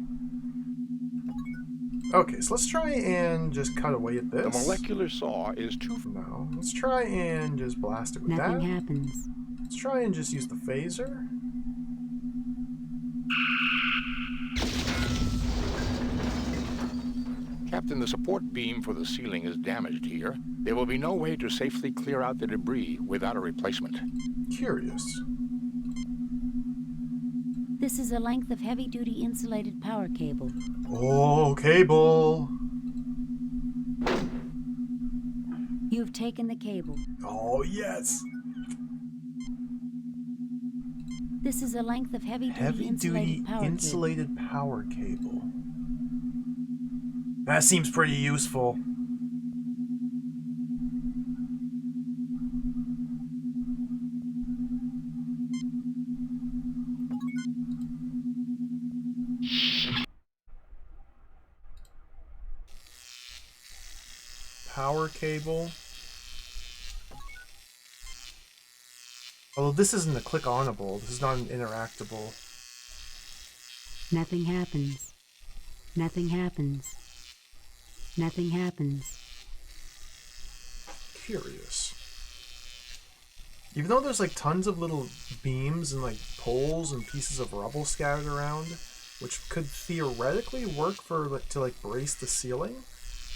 Okay, so let's try and just cut away at this. The molecular saw is too... No. Let's try and just blast it with Nothing that. happens. Let's try and just use the phaser. Captain, the support beam for the ceiling is damaged here. There will be no way to safely clear out the debris without a replacement. Curious. This is a length of heavy-duty insulated power cable. Oh, cable. You've taken the cable. Oh, yes. This is a length of heavy-duty insulated power cable. That seems pretty useful. Power cable. Although this isn't a click-onable. This is not an interactable. Nothing happens. Nothing happens. Nothing happens. Curious. Even though there's like tons of little beams and like poles and pieces of rubble scattered around, which could theoretically work for to like brace the ceiling,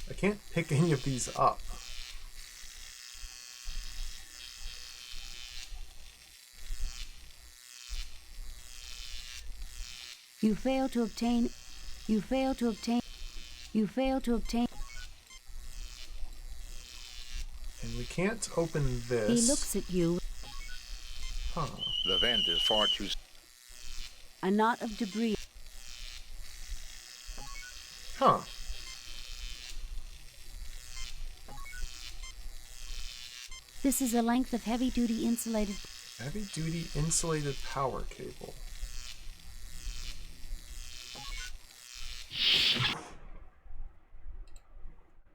I can't pick any of these up. You fail to obtain. You fail to obtain. You fail to obtain. And we can't open this. He looks at you. Huh. The vent is far too... A knot of debris. Huh. This is a length of heavy-duty insulated... Heavy-duty insulated power cable.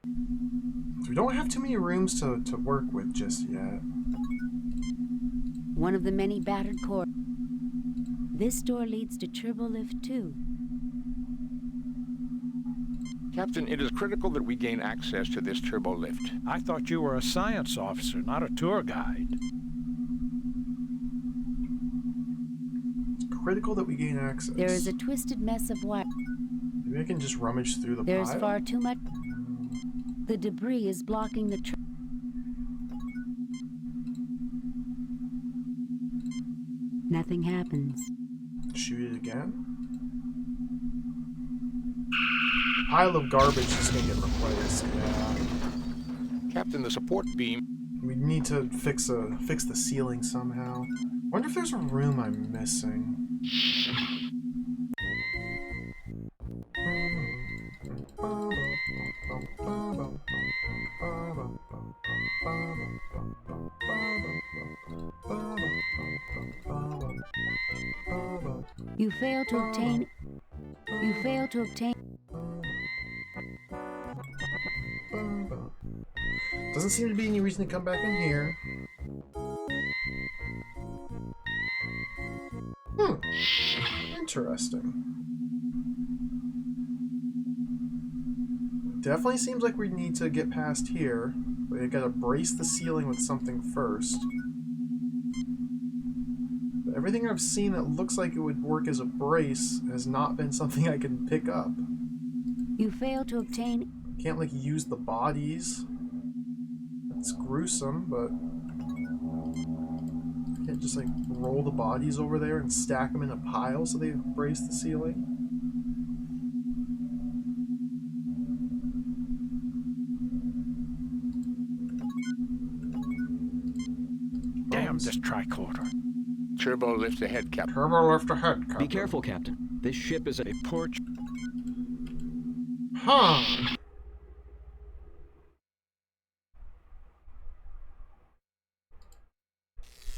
So we don't have too many rooms to work with just yet. One of the many battered cores. This door leads to Turbolift 2. Captain, it is critical that we gain access to this turbo lift. I thought you were a science officer, not a tour guide. It's critical that we gain access. There is a twisted mess of wire. Maybe I can just rummage through the There's pile? far too much. The debris is blocking the Nothing happens. Shoot it again? Pile of garbage is gonna get replaced. Yeah. Captain, the support beam... We need to fix the ceiling somehow. Wonder if there's a room I'm missing. You fail to obtain. You fail to obtain. Doesn't seem to be any reason to come back in here. Interesting. Definitely seems like we need to get past here. We gotta brace the ceiling with something first. But everything I've seen that looks like it would work as a brace has not been something I can pick up. You fail to obtain. Can't like use the bodies. It's gruesome, but I can't just like roll the bodies over there and stack them in a pile so they brace the ceiling. Damn this tricorder. Turbo lift ahead, Captain. Turbo lift ahead, Captain. Be careful, Captain. This ship is a porch. Huh.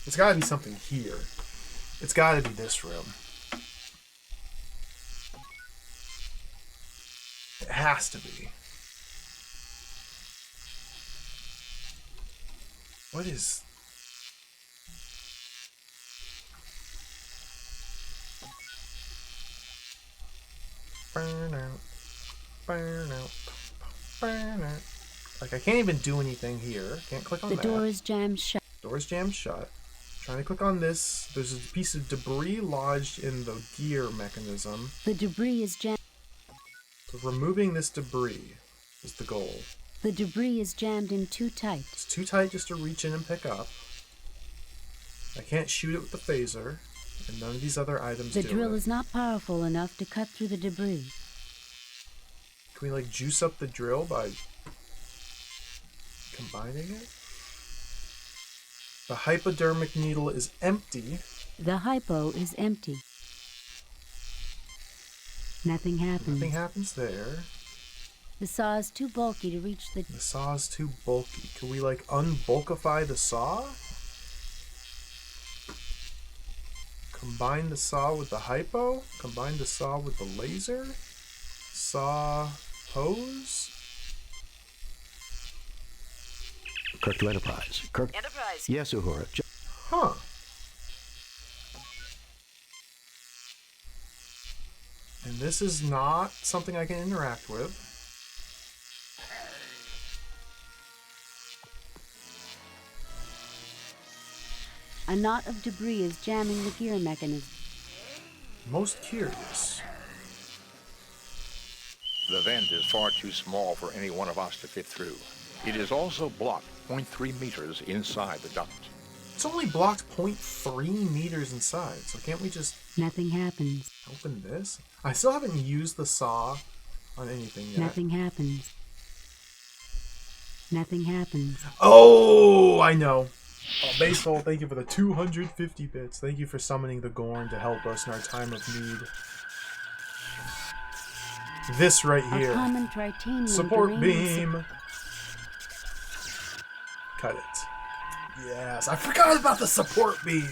It's gotta be something here. It's gotta be this room. It has to be. What is... Burn out. Burn out. Burn out. Like, I can't even do anything here. Can't click on The that. door is jammed shut. Door's jammed shut. Trying to click on this. There's a piece of debris lodged in the gear mechanism. The debris is jammed. So removing this debris is the goal. The debris is jammed in too tight. It's too tight just to reach in and pick up. I can't shoot it with the phaser, and none of these other items The do drill it. is not powerful enough to cut through the debris. Can we like juice up the drill by combining it? The hypodermic needle is empty. The hypo is empty. Nothing happens. Nothing happens there. The saw is too bulky to reach the... The saw is too bulky. Can we like unbulkify the saw? Combine the saw with the hypo? Combine the saw with the laser? Saw hose? Kirk to Enterprise. Kirk. Enterprise. Yes, Uhura. Huh. And this is not something I can interact with. A knot of debris is jamming the gear mechanism. Most curious. The vent is far too small for any one of us to fit through. It is also blocked 0.3 meters inside the duct. It's only blocked 0.3 meters inside, so can't we just... Nothing happens. Open this? I still haven't used the saw on anything yet. Nothing happens. Nothing happens. Oh, I know. Oh, Baseball, thank you for the 250 bits. Thank you for summoning the Gorn to help us in our time of need. This right here. A common tritanium Support beam. Cut it. Yes, I forgot about the support beam.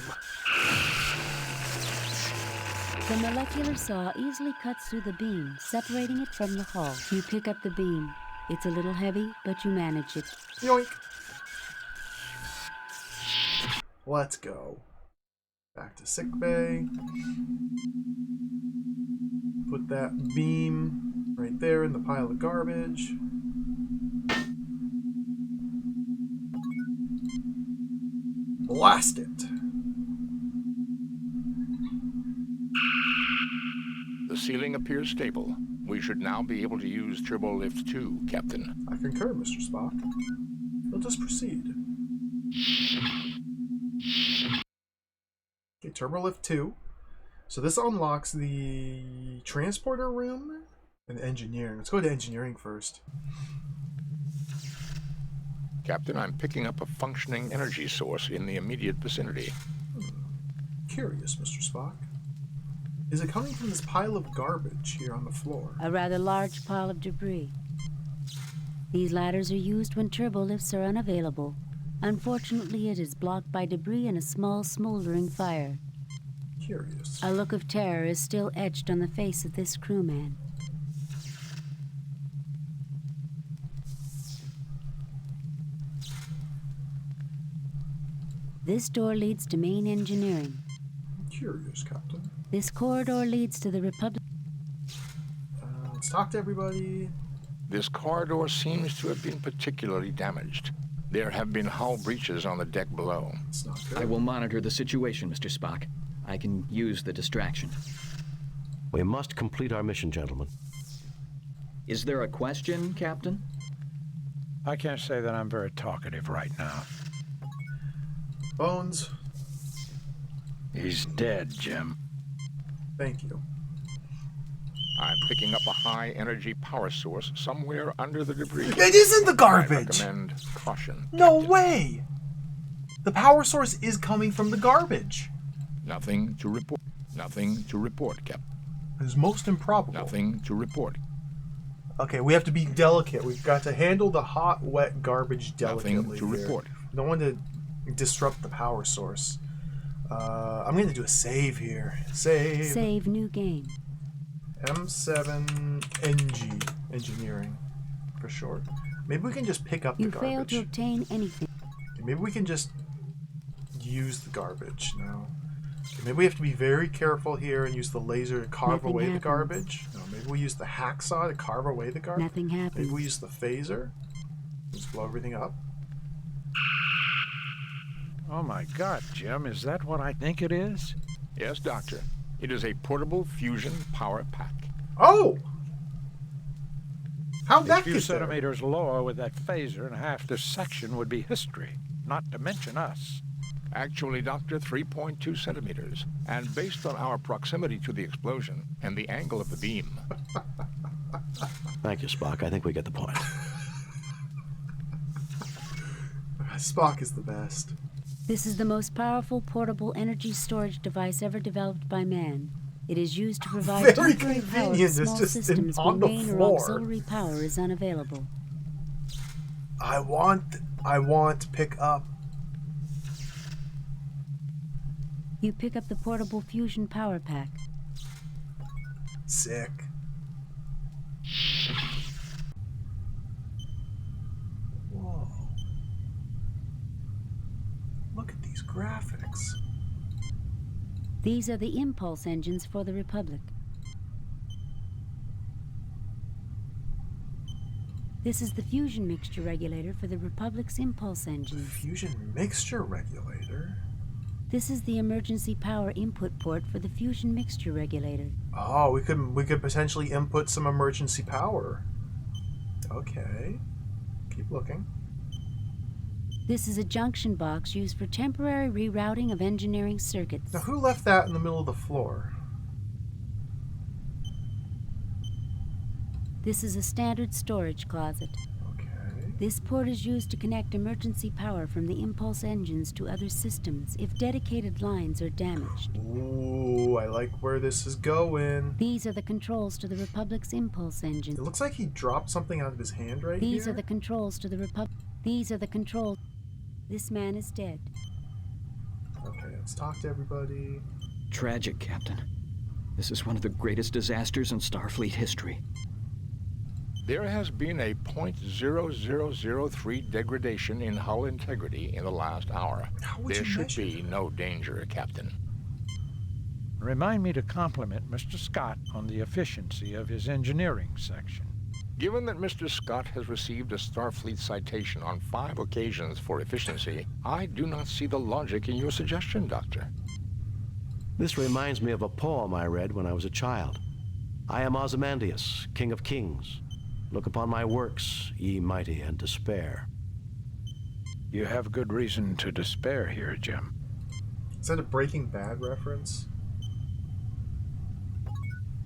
The molecular saw easily cuts through the beam, separating it from the hull. You pick up the beam. It's a little heavy, but you manage it. Yoink. Let's go. Back to sickbay. Put that beam right there in the pile of garbage. Blast it. The ceiling appears stable. We should now be able to use Turbo Lift 2, Captain. I concur, Mr. Spock. Let us proceed. Okay, Turbo Lift 2. So this unlocks the transporter room and engineering. Let's go to engineering first. Captain, I'm picking up a functioning energy source in the immediate vicinity. Curious, Mr. Spock. Is it coming from this pile of garbage here on the floor? A rather large pile of debris. These ladders are used when turbo lifts are unavailable. Unfortunately, it is blocked by debris and a small smoldering fire. Curious. A look of terror is still etched on the face of this crewman. This door leads to main engineering. Curious, Captain. This corridor leads to the Republic. Let's talk to everybody. This corridor seems to have been particularly damaged. There have been hull breaches on the deck below. It's not good. I will monitor the situation, Mr. Spock. I can use the distraction. We must complete our mission, gentlemen. Is there a question, Captain? I can't say that I'm very talkative right now. Bones. He's dead, Jim. Thank you. I'm picking up a high-energy power source somewhere under the debris. It isn't the garbage! I recommend caution. No way! The power source is coming from the garbage. Nothing to report. Nothing to report, Captain. It is most improbable. Nothing to report. Okay, we have to be delicate. We've got to handle the hot, wet garbage delicately. Nothing to report. We don't want to disrupt the power source. I'm going to do a save here. Save. Save new game. M7NG. Engineering, for short. Maybe we can just pick up the garbage. You failed to obtain anything. Okay, maybe we can just use the garbage. No. Okay, maybe we have to be very careful here and use the laser to carve away the garbage. No, maybe we use the hacksaw to carve away the garbage. Nothing happens. Maybe we use the phaser. Just blow everything up. Oh my God, Jim, is that what I think it is? Yes, Doctor. It is a portable fusion power pack. Oh! How'd A that few get there? centimeters lower with that phaser and half this section would be history, not to mention us. Actually, Doctor, 3.2 centimeters. And based on our proximity to the explosion and the angle of the beam. Thank you, Spock. I think we get the point. Spock is the best. This is the most powerful portable energy storage device ever developed by man. It is used to provide Very temporary power to convenient. It's small just systems on when the main or floor. auxiliary power is unavailable. I want pick up. You pick up the portable fusion power pack. Sick. Whoa. Look at these graphics. These are the impulse engines for the Republic. This is the fusion mixture regulator for the Republic's impulse engines. Fusion mixture regulator? This is the emergency power input port for the fusion mixture regulator. Oh, we could potentially input some emergency power. Okay. Keep looking. This is a junction box used for temporary rerouting of engineering circuits. Now, who left that in the middle of the floor? This is a standard storage closet. Okay. This port is used to connect emergency power from the impulse engines to other systems if dedicated lines are damaged. Ooh, I like where this is going. These are the controls to the Republic's impulse engine. It looks like he dropped something out of his hand right here. These are the controls to the Republic. These are the controls. This man is dead. Okay, let's talk to everybody. Tragic, Captain. This is one of the greatest disasters in Starfleet history. There has been a .0003 degradation in hull integrity in the last hour. There should be no danger, Captain. Remind me to compliment Mr. Scott on the efficiency of his engineering section. Given that Mr. Scott has received a Starfleet citation on 5 occasions for efficiency, I do not see the logic in your suggestion, Doctor. This reminds me of a poem I read when I was a child. I am Ozymandias, King of Kings. Look upon my works, ye mighty, and despair. You have good reason to despair here, Jim. Is that a Breaking Bad reference?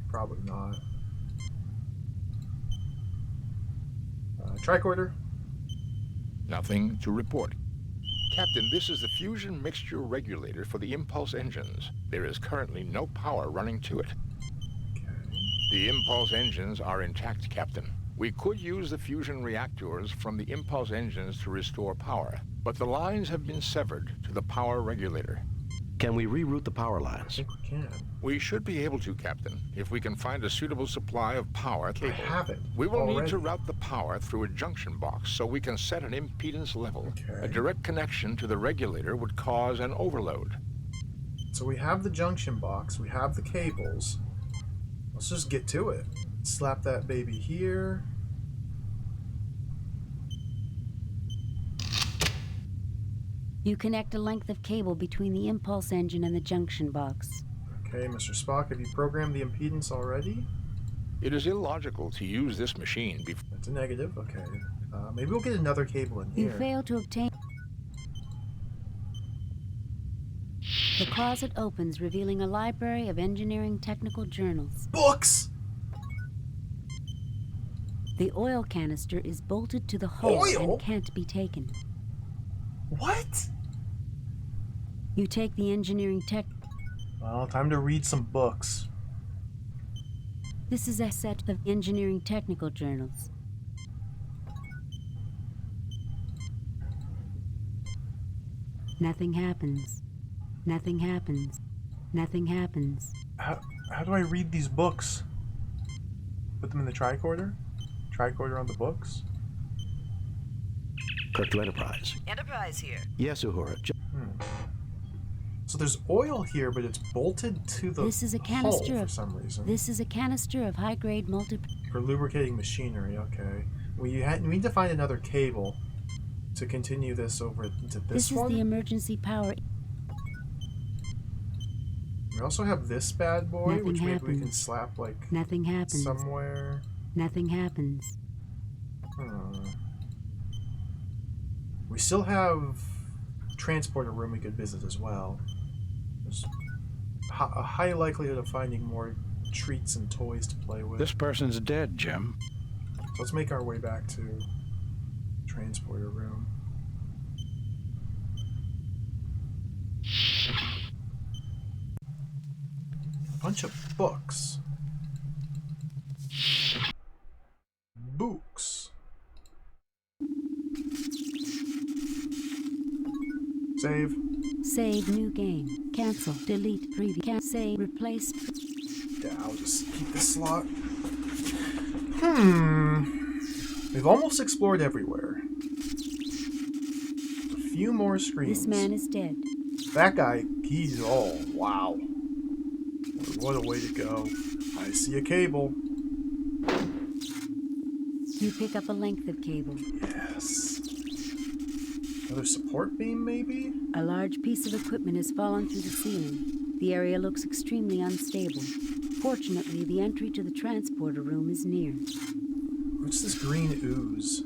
Probably not. Tricorder? Nothing to report. Captain, this is the fusion mixture regulator for the impulse engines. There is currently no power running to it. Okay. The impulse engines are intact, Captain. We could use the fusion reactors from the impulse engines to restore power, but the lines have been severed to the power regulator. Can we reroute the power I lines? think we can. We should be able to, Captain, if we can find a suitable supply of power cable. I have it. We will already. need to route the power through a junction box so we can set an impedance level. Okay. A direct connection to the regulator would cause an overload. So we have the junction box, we have the cables. Let's just get to it. Slap that baby here. You connect a length of cable between the impulse engine and the junction box. Okay, Mr. Spock, have you programmed the impedance already? It is illogical to use this machine before... That's a negative, okay. Maybe we'll get another cable in You here. fail to obtain... The closet opens, revealing a library of engineering technical journals. Books! The oil canister is bolted to the hull Oil? and can't be taken. What? You take the engineering tech... Well, time to read some books. This is a set of engineering technical journals. Nothing happens. Nothing happens. Nothing happens. How do I read these books? Put them in the tricorder? Tricorder on the books? Kirk to Enterprise. Enterprise here. Yes, Uhura. So there's oil here, but it's bolted to the This is a hull canister for of some reason. This is a canister of high-grade multi... For lubricating machinery, okay. We need to find another cable to continue this over into this This one. is the emergency power... We also have this bad boy, Nothing which maybe we can happens. slap like Nothing happens. somewhere. Nothing happens. We still have transporter room we could visit as well. There's a high likelihood of finding more treats and toys to play with. This person's dead, Jim. So let's make our way back to transporter room. A bunch of books. Books. Save. Save new game. Cancel. Delete. Preview. Save. Replace. Yeah, I'll just keep this slot. We've almost explored everywhere. A few more screens. This man is dead. That guy, he's... oh, wow. What a way to go. I see a cable. You pick up a length of cable. Yes. Another support beam, maybe? A large piece of equipment has fallen through the ceiling. The area looks extremely unstable. Fortunately, the entry to the transporter room is near. What's this green ooze?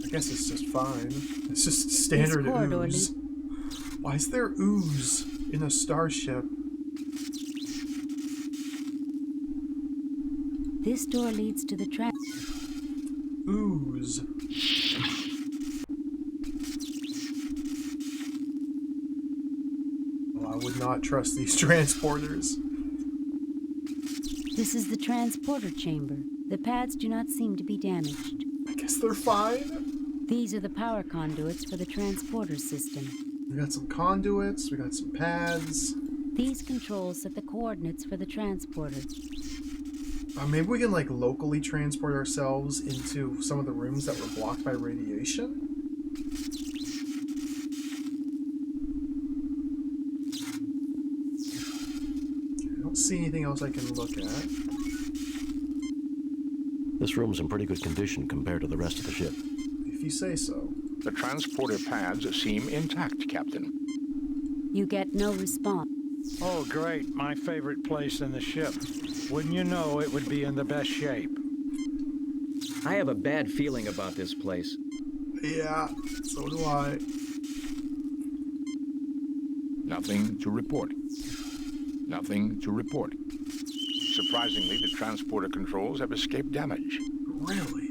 I guess it's just fine. It's just standard ooze. Why is there ooze in a starship? This door leads to the ooze. Well, I would not trust these transporters. This is the transporter chamber. The pads do not seem to be damaged. I guess they're fine. These are the power conduits for the transporter system. We got some conduits, we got some pads. These controls set the coordinates for the transporter. Maybe we can like locally transport ourselves into some of the rooms that were blocked by radiation? I don't see anything else I can look at. This room's in pretty good condition compared to the rest of the ship. If you say so. The transporter pads seem intact, Captain. You get no response. Oh, great. My favorite place in the ship. Wouldn't you know it would be in the best shape? I have a bad feeling about this place. Yeah, so do I. Nothing to report. Nothing to report. Surprisingly, the transporter controls have escaped damage. Really?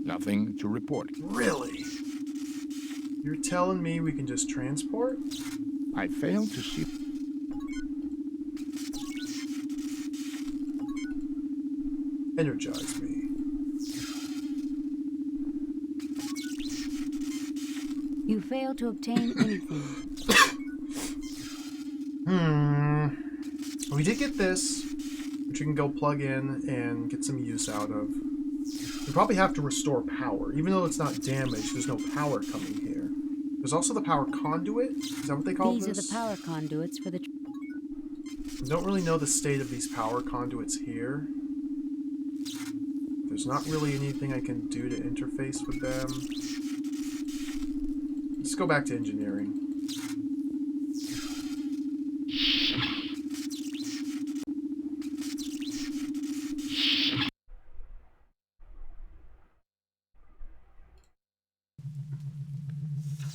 Nothing to report. Really? You're telling me we can just transport? I fail to see... Energize me. You fail to obtain anything. We did get this, which we can go plug in and get some use out of. We probably have to restore power. Even though it's not damaged, there's no power coming here. There's also the power conduit. Is that what they call this? These are the power conduits for the... I don't really know the state of these power conduits here. There's not really anything I can do to interface with them. Let's go back to engineering.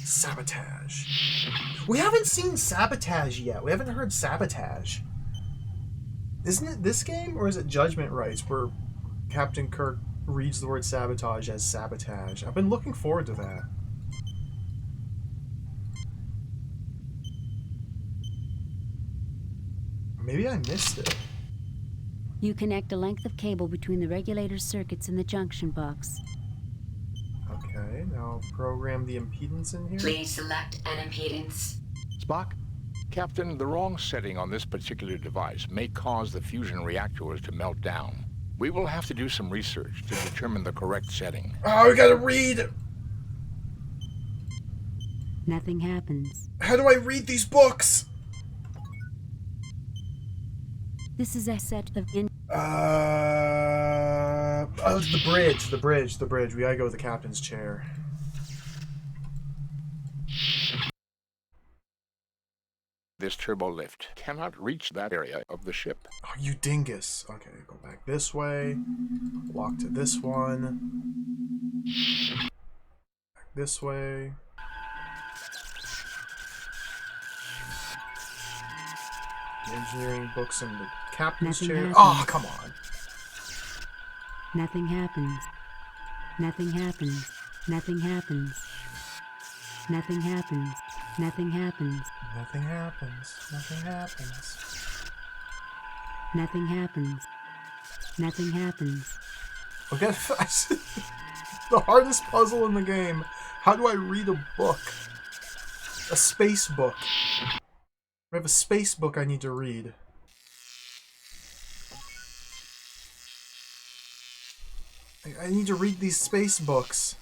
Sabotage. We haven't seen sabotage yet. We haven't heard sabotage. Isn't it this game, or is it Judgment Rights, where Captain Kirk reads the word sabotage as sabotage? I've been looking forward to that. Maybe I missed it. You connect a length of cable between the regulator circuits in the junction box. Okay, now program the impedance in here. Please select an impedance. Spock? Captain, the wrong setting on this particular device may cause the fusion reactors to melt down. We will have to do some research to determine the correct setting. Oh, we gotta read! Nothing happens. How do I read these books? This is a set of... Oh, it's the bridge. We gotta go with the captain's chair. This turbo lift cannot reach that area of the ship. Oh, you dingus. Okay, go back this way. Walk to this one. Back this way. The engineering books in the captain's chair. Oh, come on. Nothing happens. Nothing happens. Nothing happens. Nothing happens. Nothing happens. Nothing happens. Nothing happens. Nothing happens. Nothing happens. Okay, the hardest puzzle in the game. How do I read a book? A space book. I have a space book I need to read. I need to read these space books.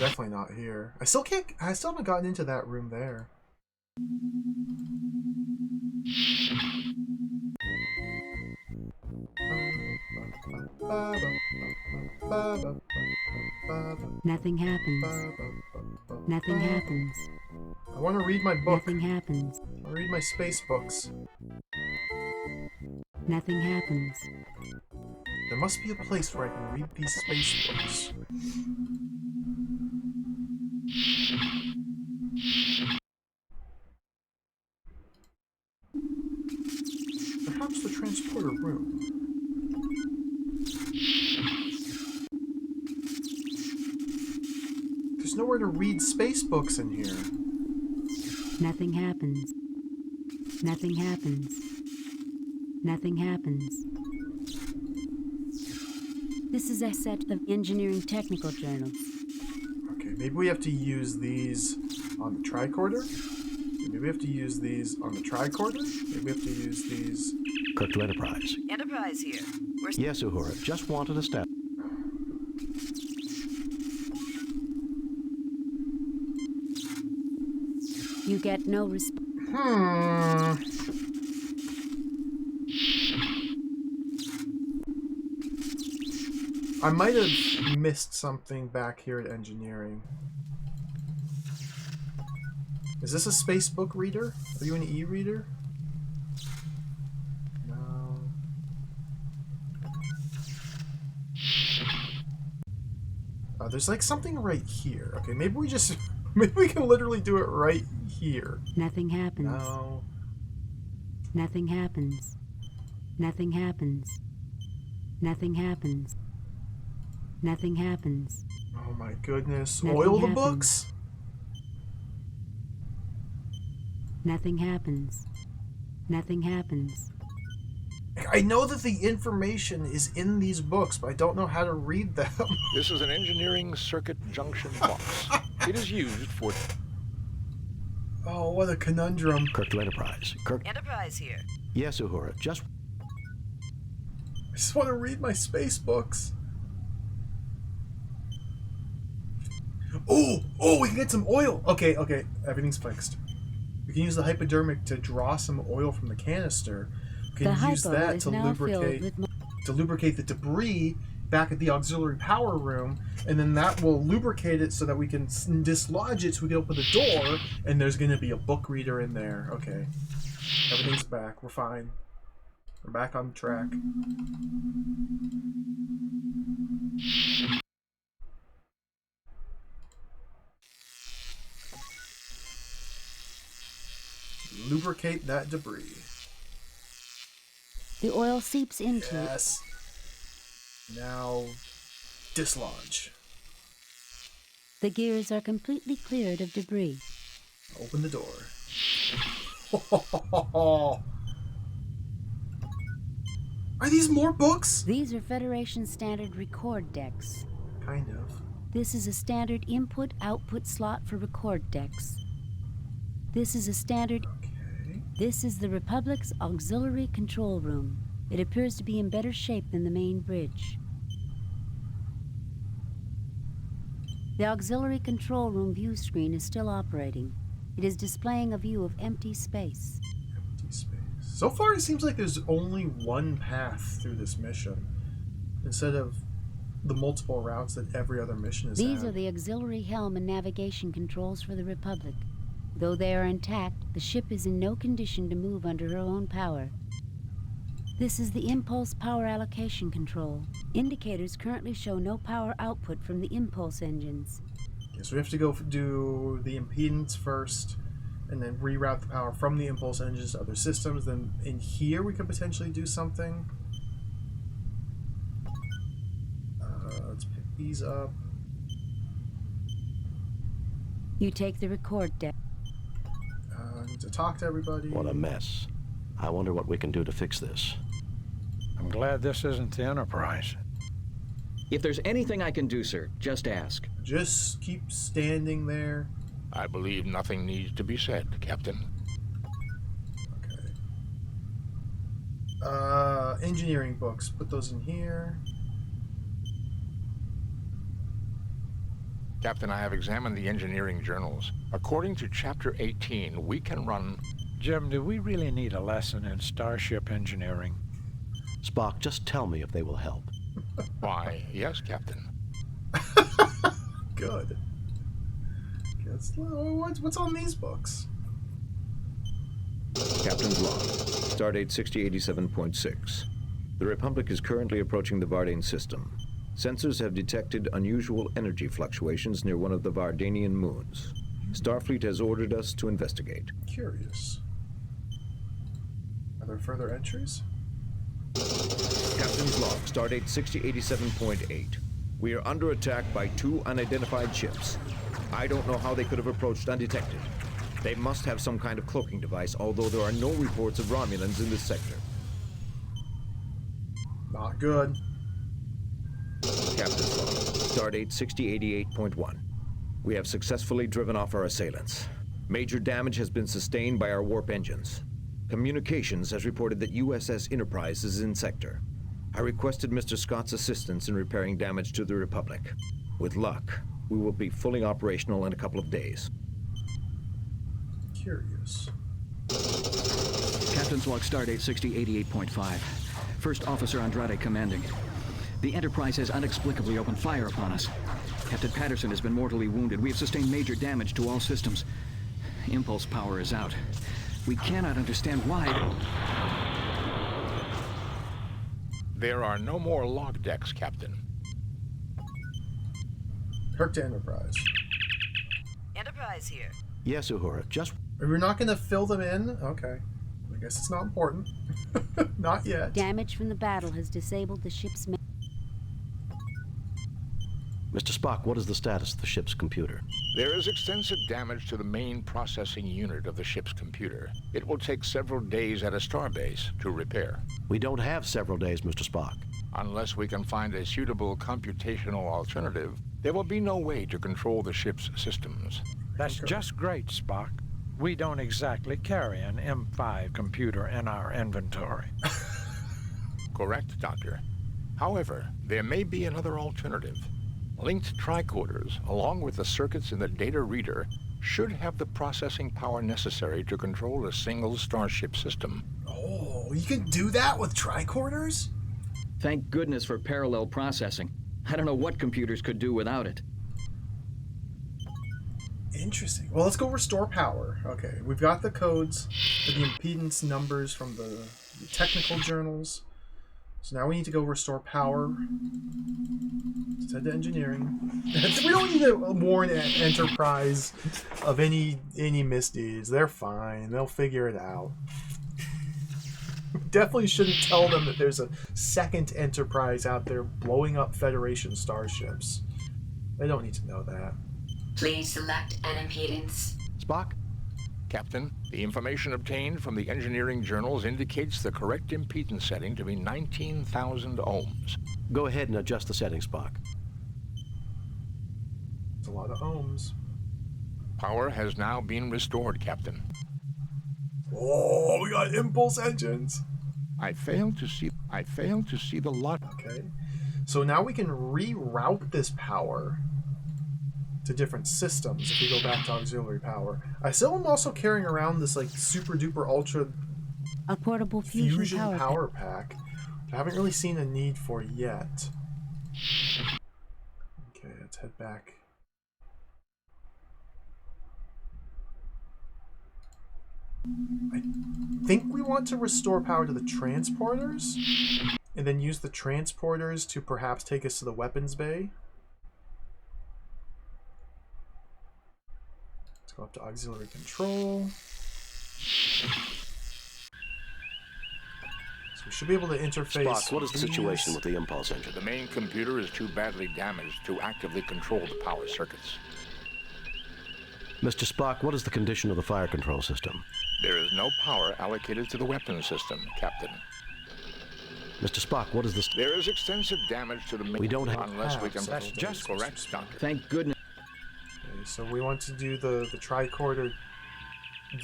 Definitely not here. I still haven't gotten into that room there. Nothing happens. Nothing happens. I want to read my book. Nothing happens. I want to read my space books. Nothing happens. There must be a place where I can read these space books. Perhaps the transporter room. There's nowhere to read space books in here. Nothing happens. Nothing happens. Nothing happens. This is a set of engineering technical journals. Okay, maybe we have to use these on the tricorder? Maybe we have to use these on the tricorder? Maybe we have to use these... Kirk to Enterprise. Enterprise here. Yes, Uhura. Just wanted a step. You get no response. I might have missed something back here at engineering. Is this a space book reader? Are you an e-reader? No. There's like something right here. Okay, maybe we just... maybe we can literally do it right here. Nothing happens. No. Nothing happens. Nothing happens. Nothing happens. Nothing happens. Oh my goodness. Nothing Oil the happens. books? Nothing happens. Nothing happens. I know that the information is in these books, but I don't know how to read them. This is an engineering circuit junction box. It is used for... Oh, what a conundrum. Kirk to Enterprise. Kirk. Enterprise here. Yes, Uhura. I just want to read my space books. Oh, we can get some oil. Okay, everything's fixed. We can use the hypodermic to draw some oil from the canister. We can use that to lubricate the debris back at the auxiliary power room, and then that will lubricate it so that we can dislodge it so we can open the door, and there's going to be a book reader in there. Okay. Everything's back. We're fine. We're back on track. Lubricate that debris. The oil seeps into it. Yes. Now, dislodge. The gears are completely cleared of debris. Open the door. Are these more books? These are Federation standard record decks. Kind of. This is a standard input-output slot for record decks. This is a standard... Okay. This is the Republic's auxiliary control room. It appears to be in better shape than the main bridge. The auxiliary control room view screen is still operating. It is displaying a view of empty space. Empty space. So far, it seems like there's only one path through this mission, instead of the multiple routes that every other mission has These had. are the auxiliary helm and navigation controls for the Republic. Though they are intact, the ship is in no condition to move under her own power. This is the impulse power allocation control. Indicators currently show no power output from the impulse engines. Okay, so we have to go do the impedance first, and then reroute the power from the impulse engines to other systems. Then in here we could potentially do something. Let's pick these up. You take the record deck. I need to talk to everybody. What a mess. I wonder what we can do to fix this. I'm glad this isn't the Enterprise. If there's anything I can do, sir, just ask. Just keep standing there. I believe nothing needs to be said, Captain. Okay. Engineering books. Put those in here. Captain, I have examined the engineering journals. According to Chapter 18, we can run... Jim, do we really need a lesson in starship engineering? Spock, just tell me if they will help. Why, yes, Captain. Good. What's on these books? Captain's log. Stardate 6087.6. The Republic is currently approaching the Vardane system. Sensors have detected unusual energy fluctuations near one of the Vardanian moons. Starfleet has ordered us to investigate. Curious. Are there further entries? Captain's log. Stardate 6087.8. We are under attack by 2 unidentified ships. I don't know how they could have approached undetected. They must have some kind of cloaking device, although there are no reports of Romulans in this sector. Not good. Captain's log. Stardate 6088.1. We have successfully driven off our assailants. Major damage has been sustained by our warp engines. Communications has reported that USS Enterprise is in sector. I requested Mr. Scott's assistance in repairing damage to the Republic. With luck, we will be fully operational in a couple of days. Curious. Captain's log, Stardate 6088.5. First Officer Andrade commanding. The Enterprise has inexplicably opened fire upon us. Captain Patterson has been mortally wounded. We have sustained major damage to all systems. Impulse power is out. We cannot understand why. There are no more log decks, Captain. Kirk to Enterprise. Enterprise here. Yes, Uhura. We're not going to fill them in? Okay. I guess it's not important. Not yet. Damage from the battle has disabled the ship's... Mr. Spock, what is the status of the ship's computer? There is extensive damage to the main processing unit of the ship's computer. It will take several days at a starbase to repair. We don't have several days, Mr. Spock. Unless we can find a suitable computational alternative, there will be no way to control the ship's systems. That's just great, Spock. We don't exactly carry an M5 computer in our inventory. Correct, Doctor. However, there may be another alternative. Linked tricorders, along with the circuits in the data reader, should have the processing power necessary to control a single starship system. Oh, you can do that with tricorders? Thank goodness for parallel processing. I don't know what computers could do without it. Interesting. Well, let's go restore power. Okay, we've got the codes for the impedance numbers from the technical journals. So now we need to go restore power. Let's head to engineering. We don't need to warn Enterprise of any misdeeds. They're fine. They'll figure it out. Definitely shouldn't tell them that there's a second Enterprise out there blowing up Federation starships. They don't need to know that. Please select an impedance. Spock? Captain, the information obtained from the engineering journals indicates the correct impedance setting to be 19,000 ohms. Go ahead and adjust the settings, Spock. It's a lot of ohms. Power has now been restored, Captain. Oh, we got impulse engines. I failed to see the lot. Okay. So now we can reroute this power to different systems if we go back to auxiliary power. I still am also carrying around this like super duper ultra a portable fusion power pack. Which I haven't really seen a need for yet. Okay, let's head back. I think we want to restore power to the transporters and then use the transporters to perhaps take us to the weapons bay. Go up to auxiliary control. So we should be able to interface. Spock, what is the situation with the impulse engine? The main computer is too badly damaged to actively control the power circuits. Mr. Spock, what is the condition of the fire control system? There is no power allocated to the weapons system, Captain. Mr. Spock, what is this? There is extensive damage to the main. We don't have. Unless we can. That's just correct, Doctor. Thank goodness. So we want to do the tricorder,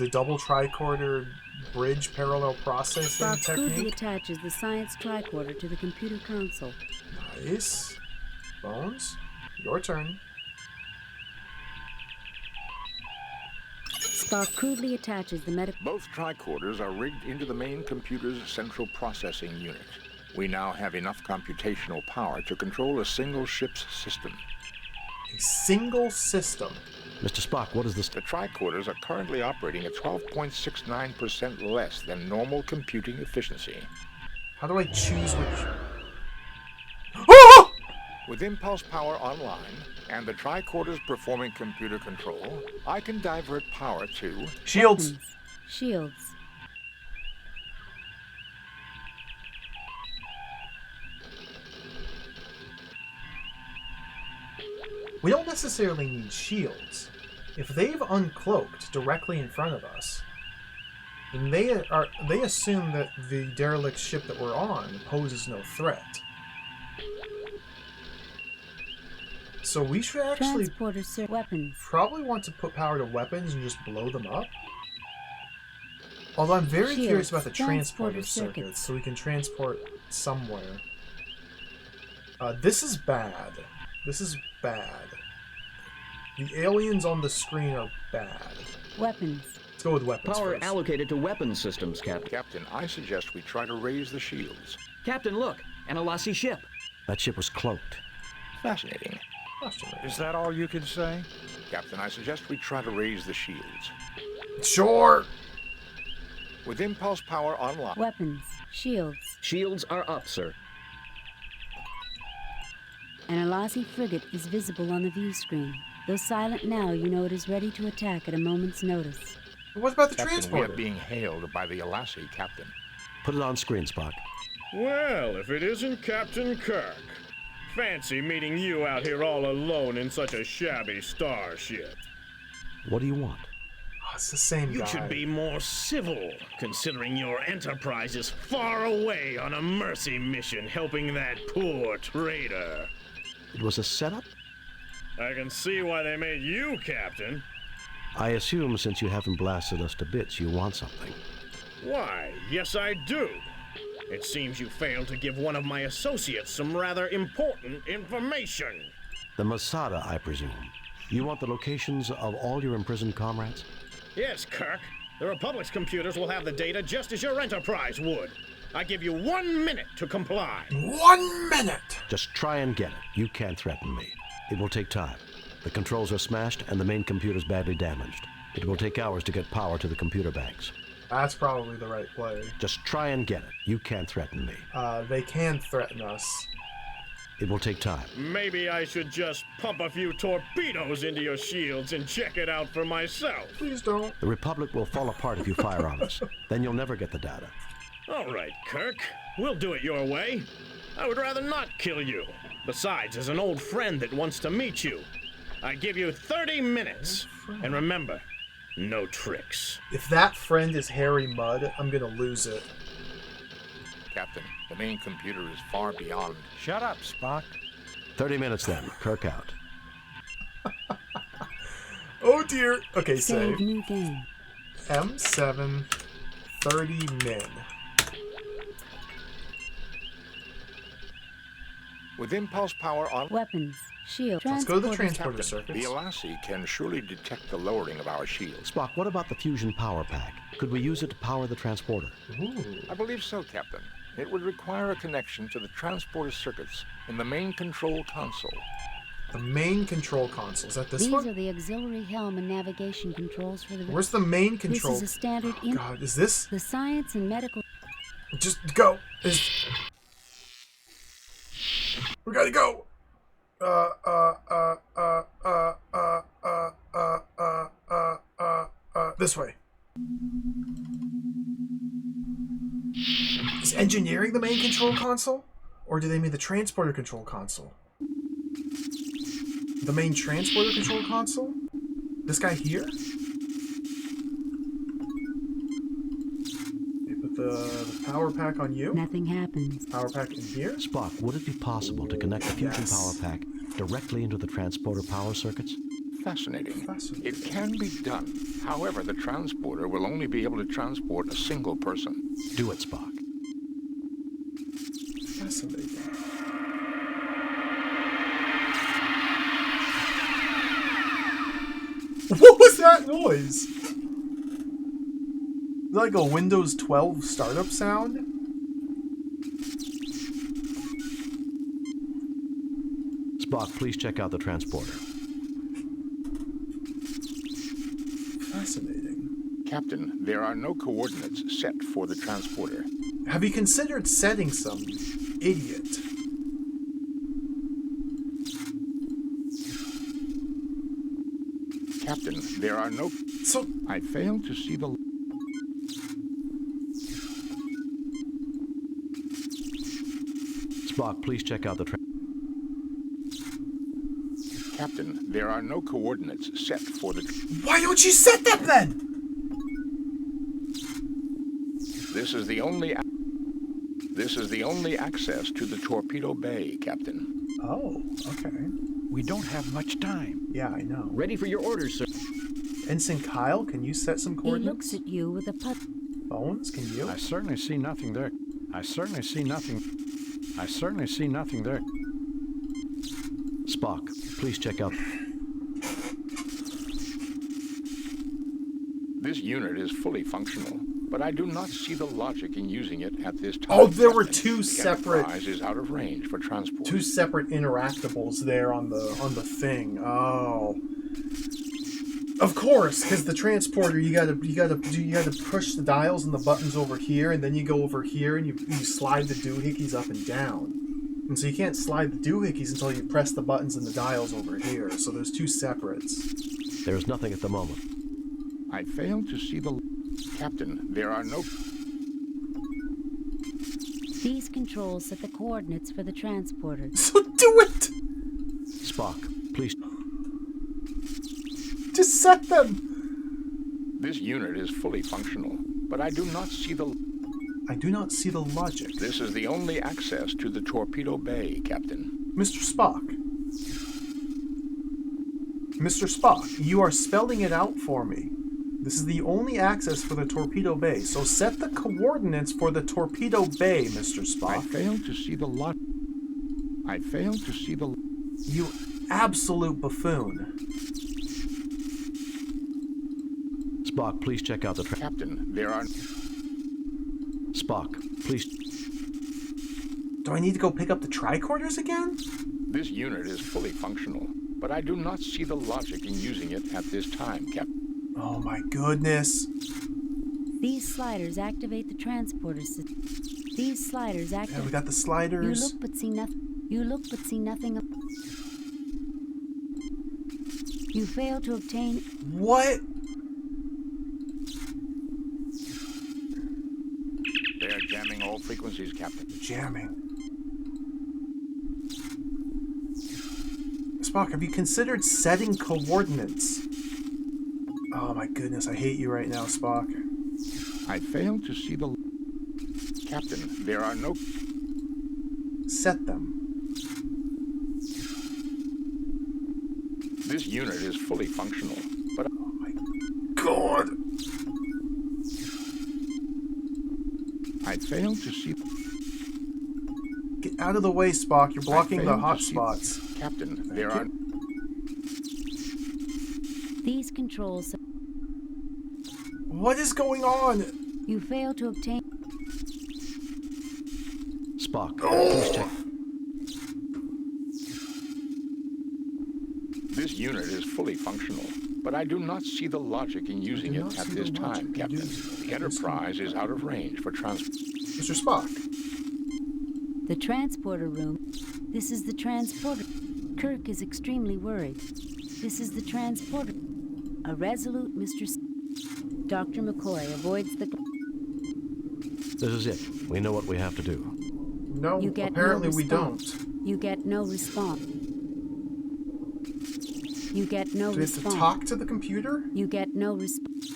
the double tricorder bridge parallel processing Spock crudely technique. attaches the science tricorder to the computer console. Nice. Bones, your turn. Spock crudely attaches the medical... Both tricorders are rigged into the main computer's central processing unit. We now have enough computational power to control a single ship's system. A single system? Mr. Spock, what is this? The tricorders are currently operating at 12.69% less than normal computing efficiency. How do I choose which... With impulse power online, and the tricorders performing computer control, I can divert power to... Shields! Shields. We don't necessarily need shields. If they've uncloaked directly in front of us, then they assume that the derelict ship that we're on poses no threat. So we should actually weapons. Probably want to put power to weapons and just blow them up. Although I'm very curious about the transporter circuits, so we can transport somewhere. This is bad. This is bad. The aliens on the screen are bad. Weapons. Let's go with weapons Power first. allocated to weapons systems, Captain. Captain, I suggest we try to raise the shields. Captain, look! An Alasi ship! That ship was cloaked. Fascinating. Is that all you can say? Captain, I suggest we try to raise the shields. Sure! With impulse power online... Weapons. Shields. Shields are up, sir. An Alasi frigate is visible on the view screen. Though silent now, you know it is ready to attack at a moment's notice. What about the Captain, transporter? we are being hailed by the Alasi, Captain. Put it on screen, Spock. Well, if it isn't Captain Kirk. Fancy meeting you out here all alone in such a shabby starship. What do you want? Oh, it's the same guy. You should be more civil, considering your Enterprise is far away on a mercy mission helping that poor traitor. It was a setup? I can see why they made you Captain. I assume since you haven't blasted us to bits, you want something. Why, yes I do. It seems you failed to give one of my associates some rather important information. The Masada, I presume. You want the locations of all your imprisoned comrades? Yes, Kirk. The Republic's computers will have the data just as your Enterprise would. I give you 1 minute to comply. 1 minute! Just try and get it. You can't threaten me. It will take time. The controls are smashed and the main computer's badly damaged. It will take hours to get power to the computer banks. That's probably the right play. Just try and get it. You can't threaten me. They can threaten us. It will take time. Maybe I should just pump a few torpedoes into your shields and check it out for myself. Please don't. The Republic will fall apart if you fire on us. Then you'll never get the data. All right, Kirk. We'll do it your way. I would rather not kill you. Besides, as an old friend that wants to meet you, I give you 30 minutes. And remember, no tricks. If that friend is Harry Mudd, I'm gonna lose it. Captain, the main computer is far beyond... Shut up, Spock. 30 minutes then. Kirk out. Oh dear. Okay, Save save. new game. M7, 30 min. With impulse power on... Weapons. Shield. Let's go to the transporter Captain, circuits. the Alasi can surely detect the lowering of our shields. Spock, what about the fusion power pack? Could we use it to power the transporter? Ooh. I believe so, Captain. It would require a connection to the transporter circuits in the main control console. The main control console. Is that this These one? are the auxiliary helm and navigation controls for the... Where's the main control? This is a standard... Oh, God, is this? The science and medical... Just go. We gotta go. This way. Is engineering the main control console? Or do they mean the transporter control console? The main transporter control console? This guy here? Okay, put the power pack on you. Nothing happens. Power pack in here. Spock, would it be possible to connect the fusion power pack directly into the transporter power circuits? Fascinating. It can be done. However, the transporter will only be able to transport a single person. Do it, Spock. Fascinating. What was that noise? Like a Windows 12 startup sound? Spock, please check out the transporter. Fascinating. Captain, there are no coordinates set for the transporter. Have you considered setting some, you idiot? Captain, there are no... So... I fail to see the... Spock, please check out the Captain, there are no coordinates set for the... Why don't you set them then? This is the only access to the torpedo bay, Captain. Oh, okay. We don't have much time. Yeah, I know. Ready for your orders, sir. Ensign Kyle, can you set some He coordinates? looks at you with a put. Bones, can you? I certainly see nothing there. I certainly see nothing there. Spock, please check out... This unit is fully functional, but I do not see the logic in using it at this time. Oh, there were Captain. two The separate... Enterprise is out of range for transport. Two separate interactables there on the thing. Oh. Of course, because the transporter, you gotta push the dials and the buttons over here, and then you go over here and you slide the doohickeys up and down. And so you can't slide the doohickeys until you press the buttons and the dials over here. So there's two separates. There is nothing at the moment. I fail to see the... Captain, there are no... These controls set the coordinates for the transporter. So do it! Spock, please... Just set them! This unit is fully functional, but I do not see the... I do not see the logic. This is the only access to the torpedo bay, Captain. Mr. Spock. Mr. Spock, you are spelling it out for me. This is the only access for the torpedo bay, so set the coordinates for the torpedo bay, Mr. Spock. I fail to see the lot. I fail to see the... You absolute buffoon. Spock, please check out the... Captain, there are... Spock, please... Do I need to go pick up the tricorders again? This unit is fully functional, but I do not see the logic in using it at this time, Captain. Oh my goodness. These sliders activate the transporter system. These sliders activate... Yeah, we got the sliders. You look but see nothing. You look but see nothing. You fail to obtain... What? They are jamming all frequencies, Captain. Jamming. Spock, have you considered setting coordinates? Oh my goodness, I hate you right now, Spock. I fail to see the... Captain, there are no... Set them. This unit is fully functional, but... Oh my god! I fail to see... Get out of the way, Spock. You're blocking the hot spots. Captain, there are... These controls... What is going on? You fail to obtain... Spock, please check... This unit is fully functional, but I do not see the logic in using it at this time, Captain. The Enterprise is out of range for transport. Mr. Spock. The transporter room. This is the transporter. Kirk is extremely worried. This is the transporter. A resolute Mr. Dr. McCoy avoids the... This is it. We know what we have to do. No, You get apparently no we response. don't. You get no response. You get no Do we have to response. talk to the computer? You get no response.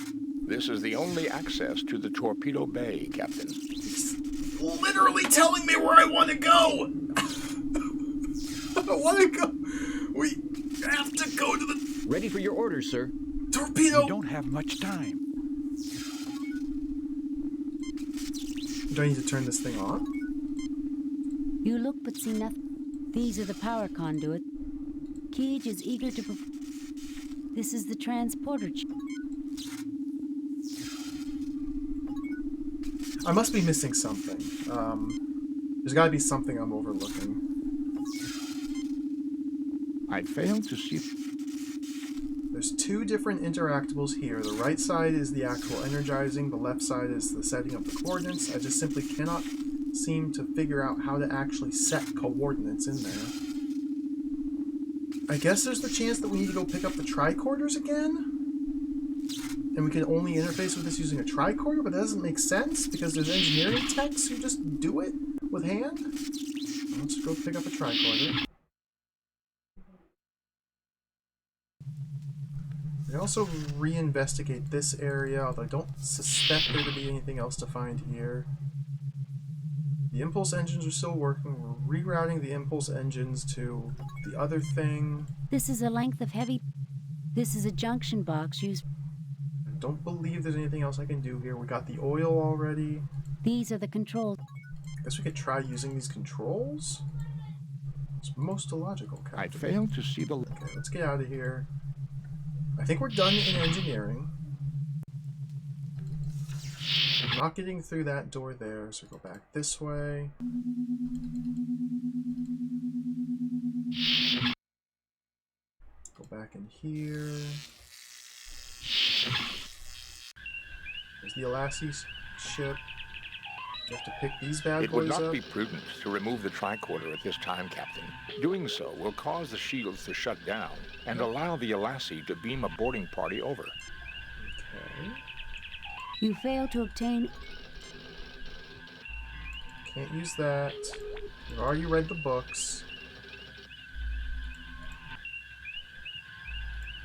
This is the only access to the torpedo bay, Captain. He's literally telling me where I want to go! I don't want to go. We have to go to the... Ready for your orders, sir. Torpedo! We don't have much time. Do I need to turn this thing on? You look but see nothing. These are the power conduit. Keege is eager to... This is the transporter. I must be missing something. There's got to be something I'm overlooking. I fail to see... There's two different interactables here. The right side is the actual energizing, the left side is the setting up the coordinates. I just simply cannot seem to figure out how to actually set coordinates in there. I guess there's the chance that we need to go pick up the tricorders again? And we can only interface with this using a tricorder, but that doesn't make sense because there's engineering techs who just do it with hand. Let's go pick up a tricorder. We also reinvestigate this area, although I don't suspect there to be anything else to find here. The impulse engines are still working. We're rerouting the impulse engines to the other thing. This is a length of heavy... This is a junction box used... I don't believe there's anything else I can do here. We got the oil already. These are the controls. I guess we could try using these controls. It's most illogical. I fail to see the... Okay, let's get out of here. I think we're done in engineering. I'm not getting through that door there, so go back this way. Go back in here. There's the Alassie ship. You have to pick these bad It would boys not up. be prudent to remove the tricorder at this time, Captain. Doing so will cause the shields to shut down and allow the Alassie to beam a boarding party over. Okay. You fail to obtain... Can't use that. We've already read the books.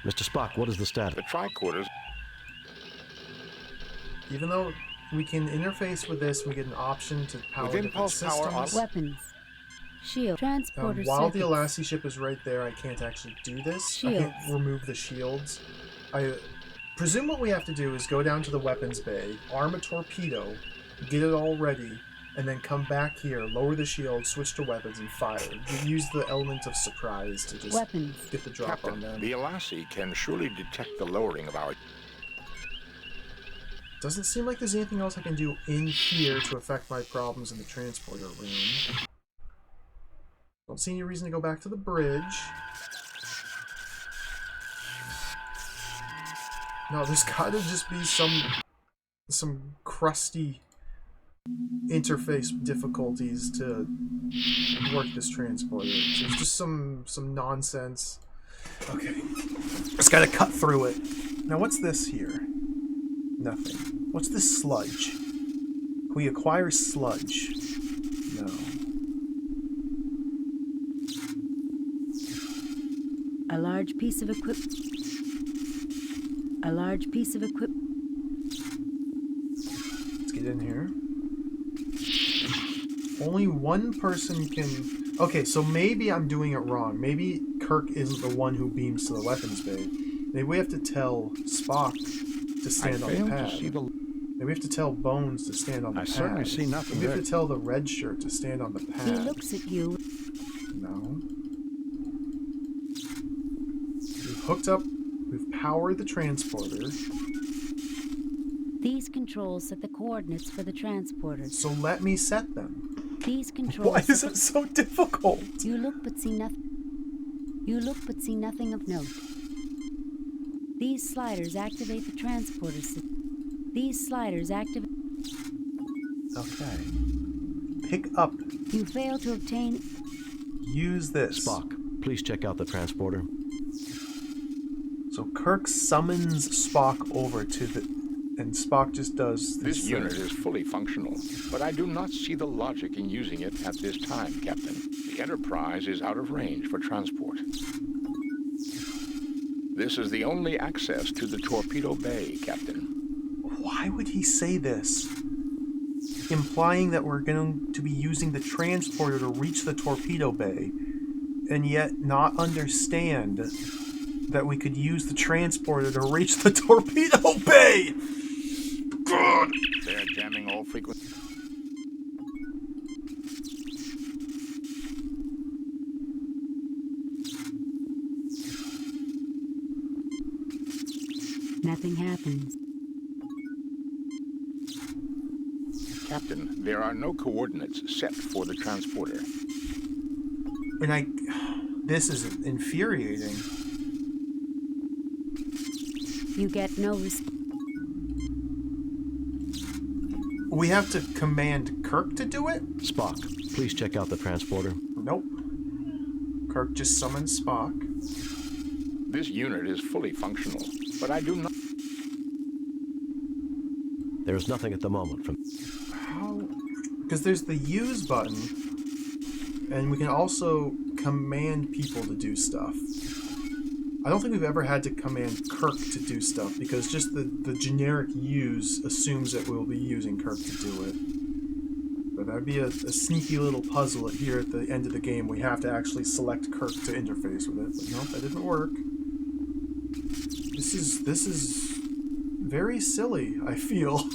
Mr. Spock, what is the status? The tricorders... Even though we can interface with this, we get an option to power With different impulse power systems. Weapons. Shield. Transporter While the circuits. Alassie ship is right there, I can't actually do this. I Shields. can't remove the shields. I presume what we have to do is go down to the weapons bay, arm a torpedo, get it all ready, and then come back here, lower the shield, switch to weapons, and fire. We use the element of surprise to just Weapons. get the drop Captain, on them. the Alassie can surely detect the lowering of our... Doesn't seem like there's anything else I can do in here to affect my problems in the transporter room. Don't see any reason to go back to the bridge. No, there's gotta just be some crusty interface difficulties to work this transporter. So it's just some nonsense. Okay. Just gotta cut through it. Now what's this here? Nothing. What's this sludge? Can we acquire sludge? No. A large piece of equipment. A large piece of equipment. Let's get in here. Only one person can... Okay, so maybe I'm doing it wrong. Maybe Kirk isn't the one who beams to the weapons bay. Maybe we have to tell Spock to stand on the pad. Maybe we have to tell Bones to stand on the pad. I certainly see nothing Maybe we have there. to tell the red shirt to stand on the pad. He looks at you. No. We've hooked up. We've powered the transporter. These controls set the coordinates for the transporters. So let me set them. These controls... Why is it so difficult? You look but see nothing. You look but see nothing of note. These sliders activate the transporter system. These sliders activate... Okay. Pick up. You fail to obtain... Use this. Spock, please check out the transporter. So Kirk summons Spock over to the... And Spock just does This unit is fully functional, but I do not see the logic in using it at this time, Captain. The Enterprise is out of range for transport. This is the only access to the torpedo bay, Captain. Why would he say this? Implying that we're going to be using the transporter to reach the torpedo bay, and yet not understand that we could use the transporter to reach the torpedo bay! God! They're jamming all frequencies. Nothing happens. Captain, there are no coordinates set for the transporter. And This is infuriating. You get no response. We have to command Kirk to do it? Spock, please check out the transporter. Nope. Kirk just summons Spock. This unit is fully functional, but I do not... There's nothing at the moment from... How? Because there's the use button, and we can also command people to do stuff. I don't think we've ever had to command Kirk to do stuff, because just the generic use assumes that we'll be using Kirk to do it. But that'd be a sneaky little puzzle here at the end of the game. We have to actually select Kirk to interface with it. But nope, that didn't work. This is very silly, I feel.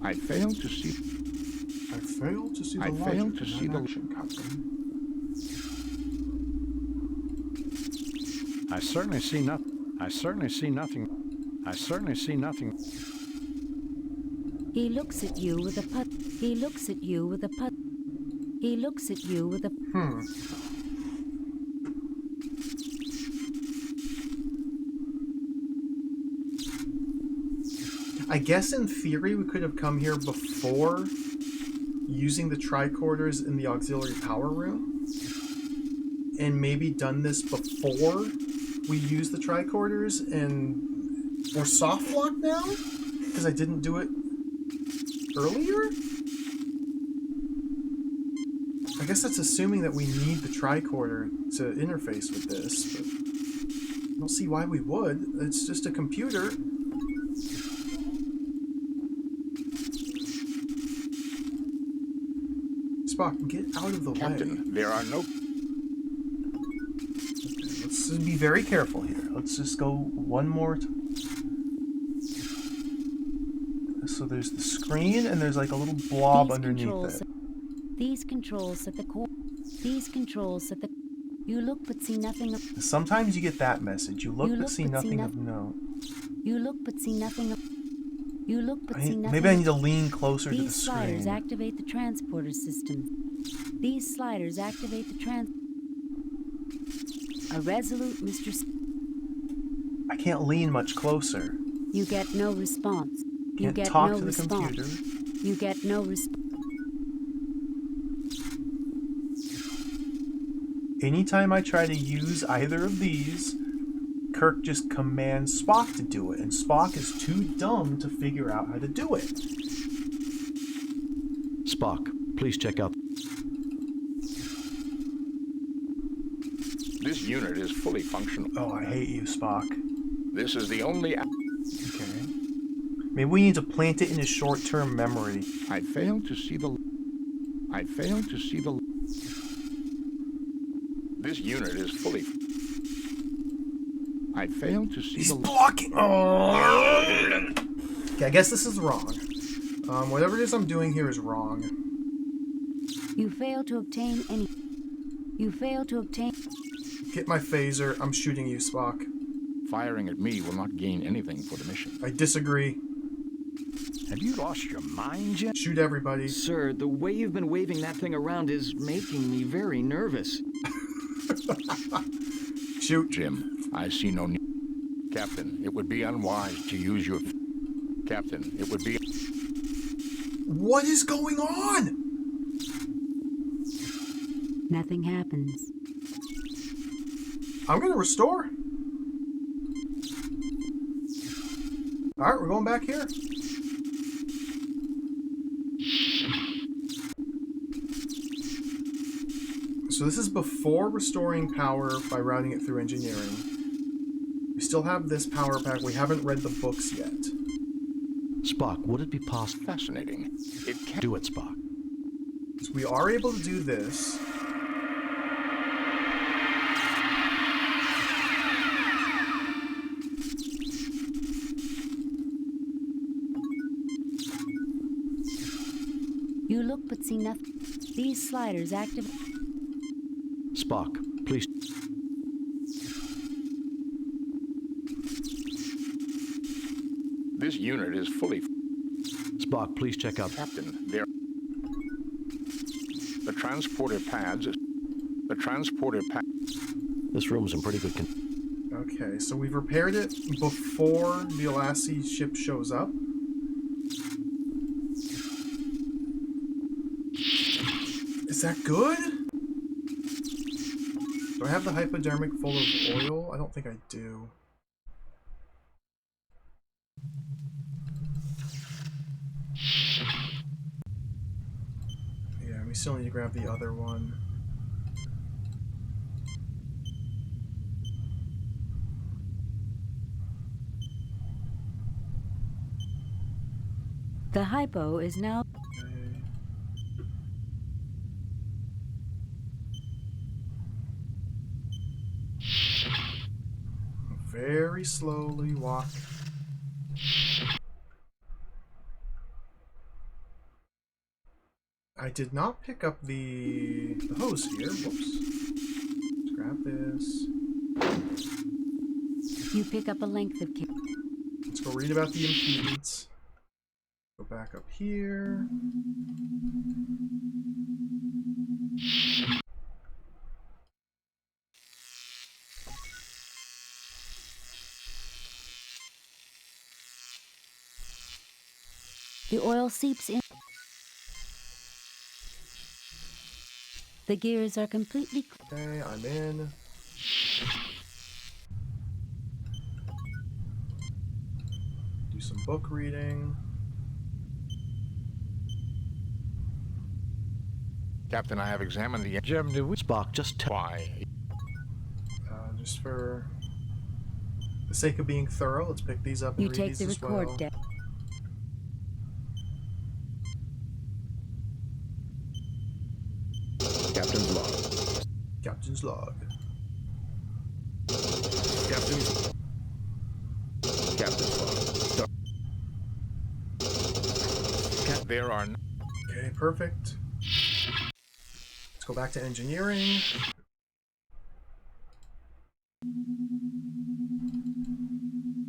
I failed to see... I failed to see the logic. I failed to see the action, Captain. I certainly see nothing. I certainly see nothing. I certainly see nothing. He looks at you with a put. He looks at you with a put. He looks at you with a... I guess in theory we could have come here before using the tricorders in the auxiliary power room, and maybe done this before we use the tricorders, and we're soft locked now because I didn't do it earlier. I guess that's assuming that we need the tricorder to interface with this, but I don't see why we would. It's just a computer. Spock, get out of the way. Captain, there are no... Okay, let's be very careful here. Let's just go one more So there's the screen, and there's like a little blob underneath it. These controls at the core. These controls at the... You look but see nothing of... Sometimes you get that message. You look but see nothing of note. You look but see nothing of... You look but see nothing. Maybe I need to lean closer to the These screen. sliders activate the transporter system. These sliders activate the A resolute Mr. I can't lean much closer. You get no response. You get talk no to the response. computer. You get no response. Anytime I try to use either of these, Kirk just commands Spock to do it, and Spock is too dumb to figure out how to do it. Spock, please check out... This unit is fully functional. Oh, I hate you, Spock. This is the only... Okay. Maybe we need to plant it in his short-term memory. I failed to see the... This unit is fully... I failed to see He's blocking! Oh. Okay, I guess this is wrong. Whatever it is I'm doing here is wrong. You fail to obtain any... You fail to obtain... Get my phaser. I'm shooting you, Spock. Firing at me will not gain anything for the mission. I disagree. Have you lost your mind yet? Shoot everybody. Sir, the way you've been waving that thing around is making me very nervous. Shoot. Jim, I see no need. Captain, it would be unwise to use your... Captain, it would be... What is going on? Nothing happens. I'm gonna restore. Alright, we're going back here. So this is before restoring power by routing it through engineering. We still have this power pack. We haven't read the books yet. Spock, would it be possible? Fascinating. It can... Do it, Spock. So we are able to do this. You look but see nothing. These sliders activate... Spock, please... This unit is fully... Spock, please check out... Captain, there... The transporter pads. The transporter pad. This room's in pretty good condition. Okay, so we've repaired it before the Alassi ship shows up. Is that good? Do I have the hypodermic full of oil? I don't think I do. Yeah, we still need to grab the other one. The hypo is now... Very slowly walk. I did not pick up the hose here. Whoops. Let's grab this. You pick up a length of... Let's go read about the impedance. Go back up here. The oil seeps in. The gears are completely... Okay, I'm in. Do some book reading. Captain, I have examined the Jim, did we... Spock, just tell... Why? Just for the sake of being thorough, let's pick these up and You read take these the as record well. deck. Captain's log. Captain's log. Captain's... Captain's log. There are... Okay, perfect. Let's go back to engineering.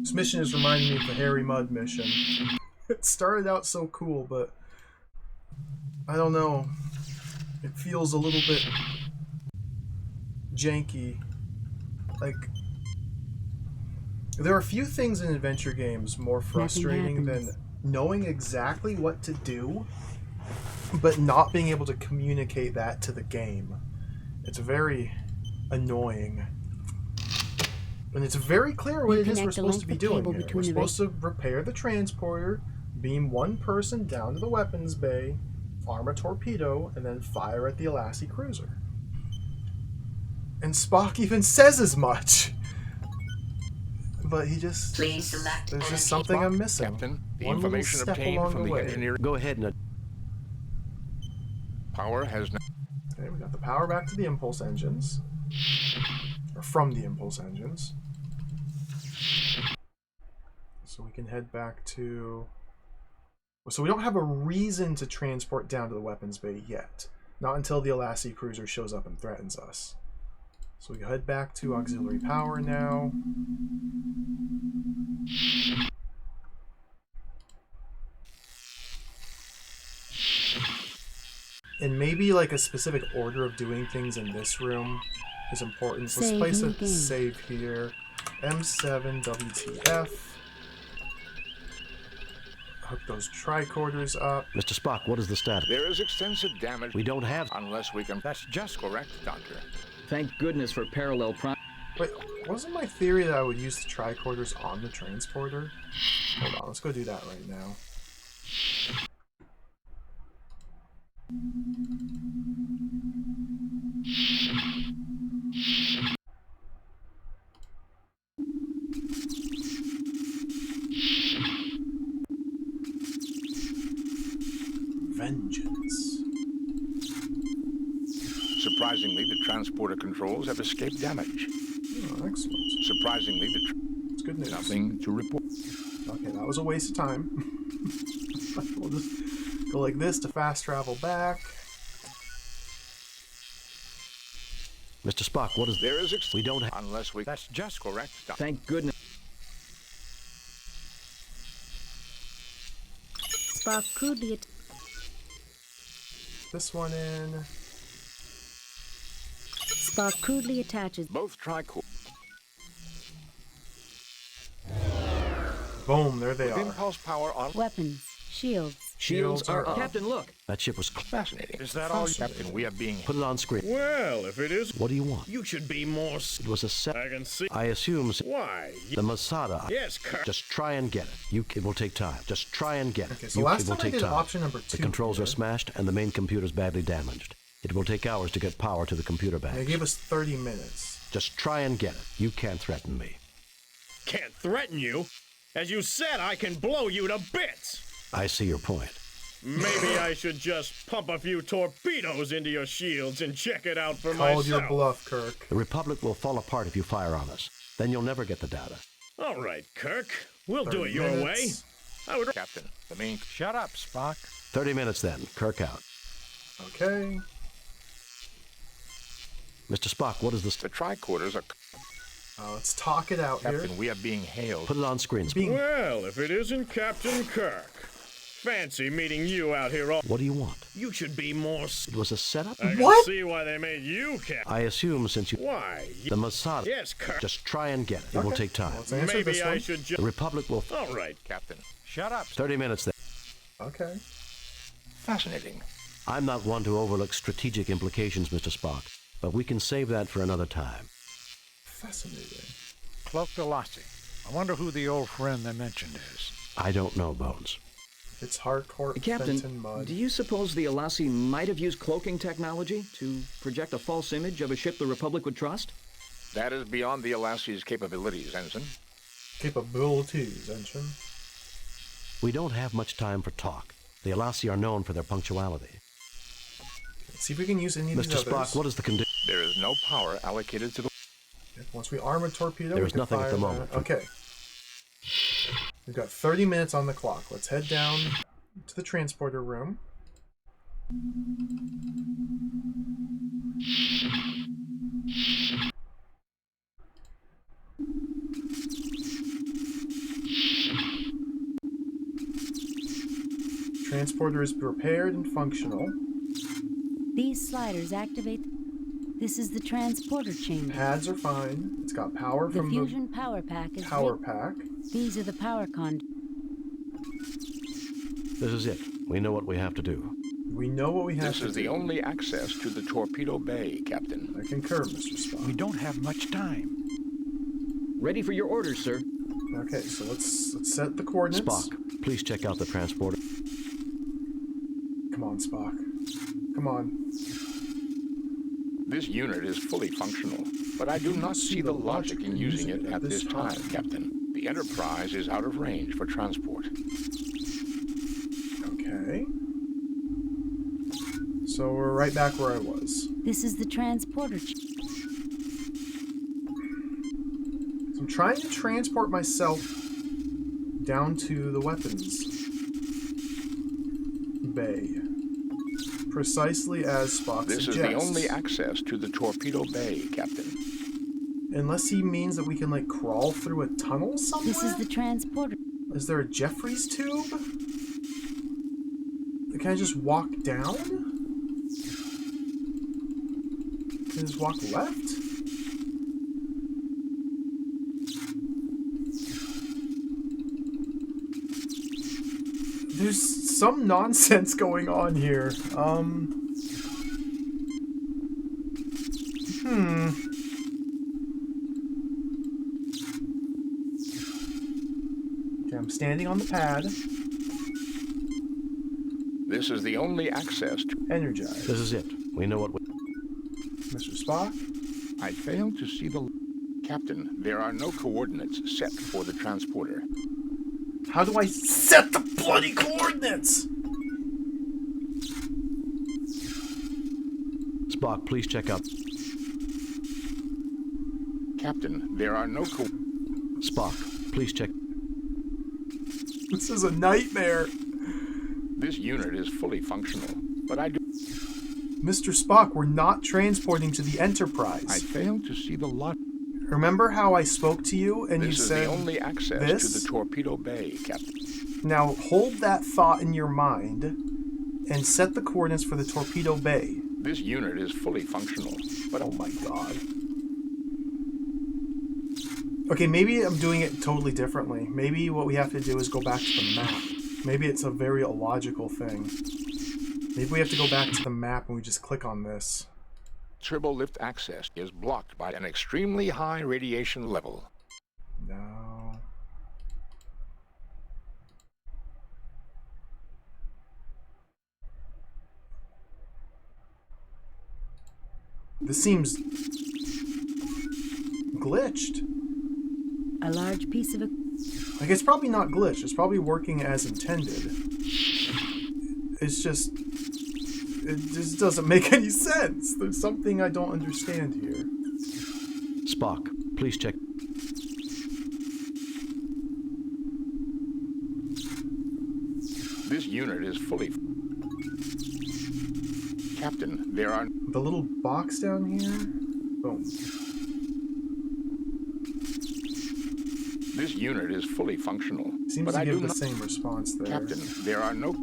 This mission is reminding me of the Harry Mudd mission. It started out so cool, but I don't know. It feels a little bit janky. Like, there are few things in adventure games more frustrating than knowing exactly what to do, but not being able to communicate that to the game. It's very annoying. And it's very clear what it is we're supposed to be doing here. We're supposed to repair the transporter, beam one person down to the weapons bay, arm a torpedo, and then fire at the Alassi cruiser. And Spock even says as much. But he just... Please select there's just something I'm missing. Captain, the One little information step obtained along from the the way. engineer... Go ahead and... Power has... Okay, we got the power back to the impulse engines. Or from the impulse engines. So we can head back to... So we don't have a reason to transport down to the weapons bay yet. Not until the Alassi cruiser shows up and threatens us. So we head back to auxiliary power now. And maybe like a specific order of doing things in this room is important. So let's place a save here. M7 WTF. Hook those tricorders up. Mr. Spock, what is the status? There is extensive damage. We don't have... Unless we can... That's just correct, Doctor. Thank goodness for parallel prime. Wait, wasn't my theory that I would use the tricorders on the transporter? Hold on, let's go do that right now. Vengeance. Surprisingly, the transporter controls have escaped damage. Oh, excellent. Surprisingly, That's good news. Nothing to report. Okay, that was a waste of time. We'll just go like this to fast travel back. Mr. Spock, what is... There is... We don't have... Unless we... That's just correct, Doctor. Thank goodness. Spock crudely... This one in. Spock crudely attaches both tricords. Boom, there they With are. impulse power on weapons, shields. Shields are up. Captain, look. That ship was fascinating. Is that all? Captain, we are being... Put it on screen. Well, if it is, What do you want? you should be more... It was a set. I can see... I assume Why? the Masada. Yes, Kirk. Just try and get it. It will take time. Just try and get it. Okay, so It last will time I take did option number 2. The controls here. are smashed and the main computer's badly damaged. It will take hours to get power to the computer They banks. gave us 30 minutes. Just try and get it. You can't threaten me. Can't threaten you. As you said, I can blow you to bits. I see your point. Maybe I should just pump a few torpedoes into your shields and check it out for Called myself. your bluff, Kirk. The Republic will fall apart if you fire on us. Then you'll never get the data. All right, Kirk. We'll do 30 it your way. minutes. I would... Captain, the main... Shut up, Spock. 30 minutes then. Kirk out. Okay. Mr. Spock, what is this? The tricorders are... Let's talk it out Captain, here. we are being hailed. Put it on screen. Well, if it isn't Captain Kirk. Fancy meeting you out here all... What do you want? You should be more... It was a setup? I can see why they made you Captain. I assume since you... Why? The Masada. Yes, Kirk. Just try and get it. It will take time. Let's answer Maybe this I one. should just... The Republic will... All right. Captain. Shut up. 30 minutes then. Okay. Fascinating. I'm not one to overlook strategic implications, Mr. Spock, but we can save that for another time. Fascinating. Cloak Velocity. I wonder who the old friend they mentioned is. I don't know, Bones. It's hardcore Captain, Fenton mud. do you suppose the Alassi might have used cloaking technology to project a false image of a ship the Republic would trust? That is beyond the Alassi's capabilities, Ensign. Capabilities, Ensign. We don't have much time for talk. The Alassi are known for their punctuality. Let's see if we can use any of Mr. these Spock, others. what is the condition? There is no power allocated to the... Once we arm a torpedo, There we is can nothing at fire the that. moment. Okay. We've got 30 minutes on the clock. Let's head down to the transporter room. Transporter is prepared and functional. These sliders activate. This is the transporter chamber. Pads are fine. It's got power The from fusion power pack the is power lit. pack. These are the power conduits. This is it. We know what we have to do. We know what we have This to is do. the only access to the torpedo bay, Captain. I concur, Mr. Spock. We don't have much time. Ready for your orders, sir. Okay, so let's set the coordinates. Spock, please check out the transporter. Come on, Spock. Come on. This unit is fully functional, but I do not see the logic in using it at this time, Captain. The Enterprise is out of range for transport. Okay. So we're right back where I was. This is the transporter. So I'm trying to transport myself down to the weapons bay. Precisely as Spock This suggests. is the only access to the torpedo bay, Captain. Unless he means that we can, like, crawl through a tunnel somewhere? This is the transporter. Is there a Jeffries tube? Can I just walk down? Can I just walk left? There's some nonsense going on here. Okay, I'm standing on the pad. This is the only access to... Energize. This is it. We know what we... Mr. Spock? I fail to see the... Captain, there are no coordinates set for the transporter. How do I set the bloody coordinates? Spock, please check out... Captain, there are no Spock, please check... This is a nightmare. This unit is fully functional, but I do... Mr. Spock, we're not transporting to the Enterprise. I fail to see the logic. Remember how I spoke to you and This you is said the only access this? to the torpedo bay, Captain. Now hold that thought in your mind and set the coordinates for the torpedo bay. This unit is fully functional, but oh my god. Okay, maybe I'm doing it totally differently. Maybe what we have to do is go back to the map. Maybe it's a very illogical thing. Maybe we have to go back to the map and we just click on this. turbo lift access is blocked by an extremely high radiation level. No. This seems glitched. A large piece of Like, it's probably not glitched. It's probably working as intended. It's just... It just doesn't make any sense. There's something I don't understand here. Spock, please check. This unit is fully... Captain, there are... The little box down here? Boom. This unit is fully functional. Seems but to I give do the not... same response there. Captain, there are no...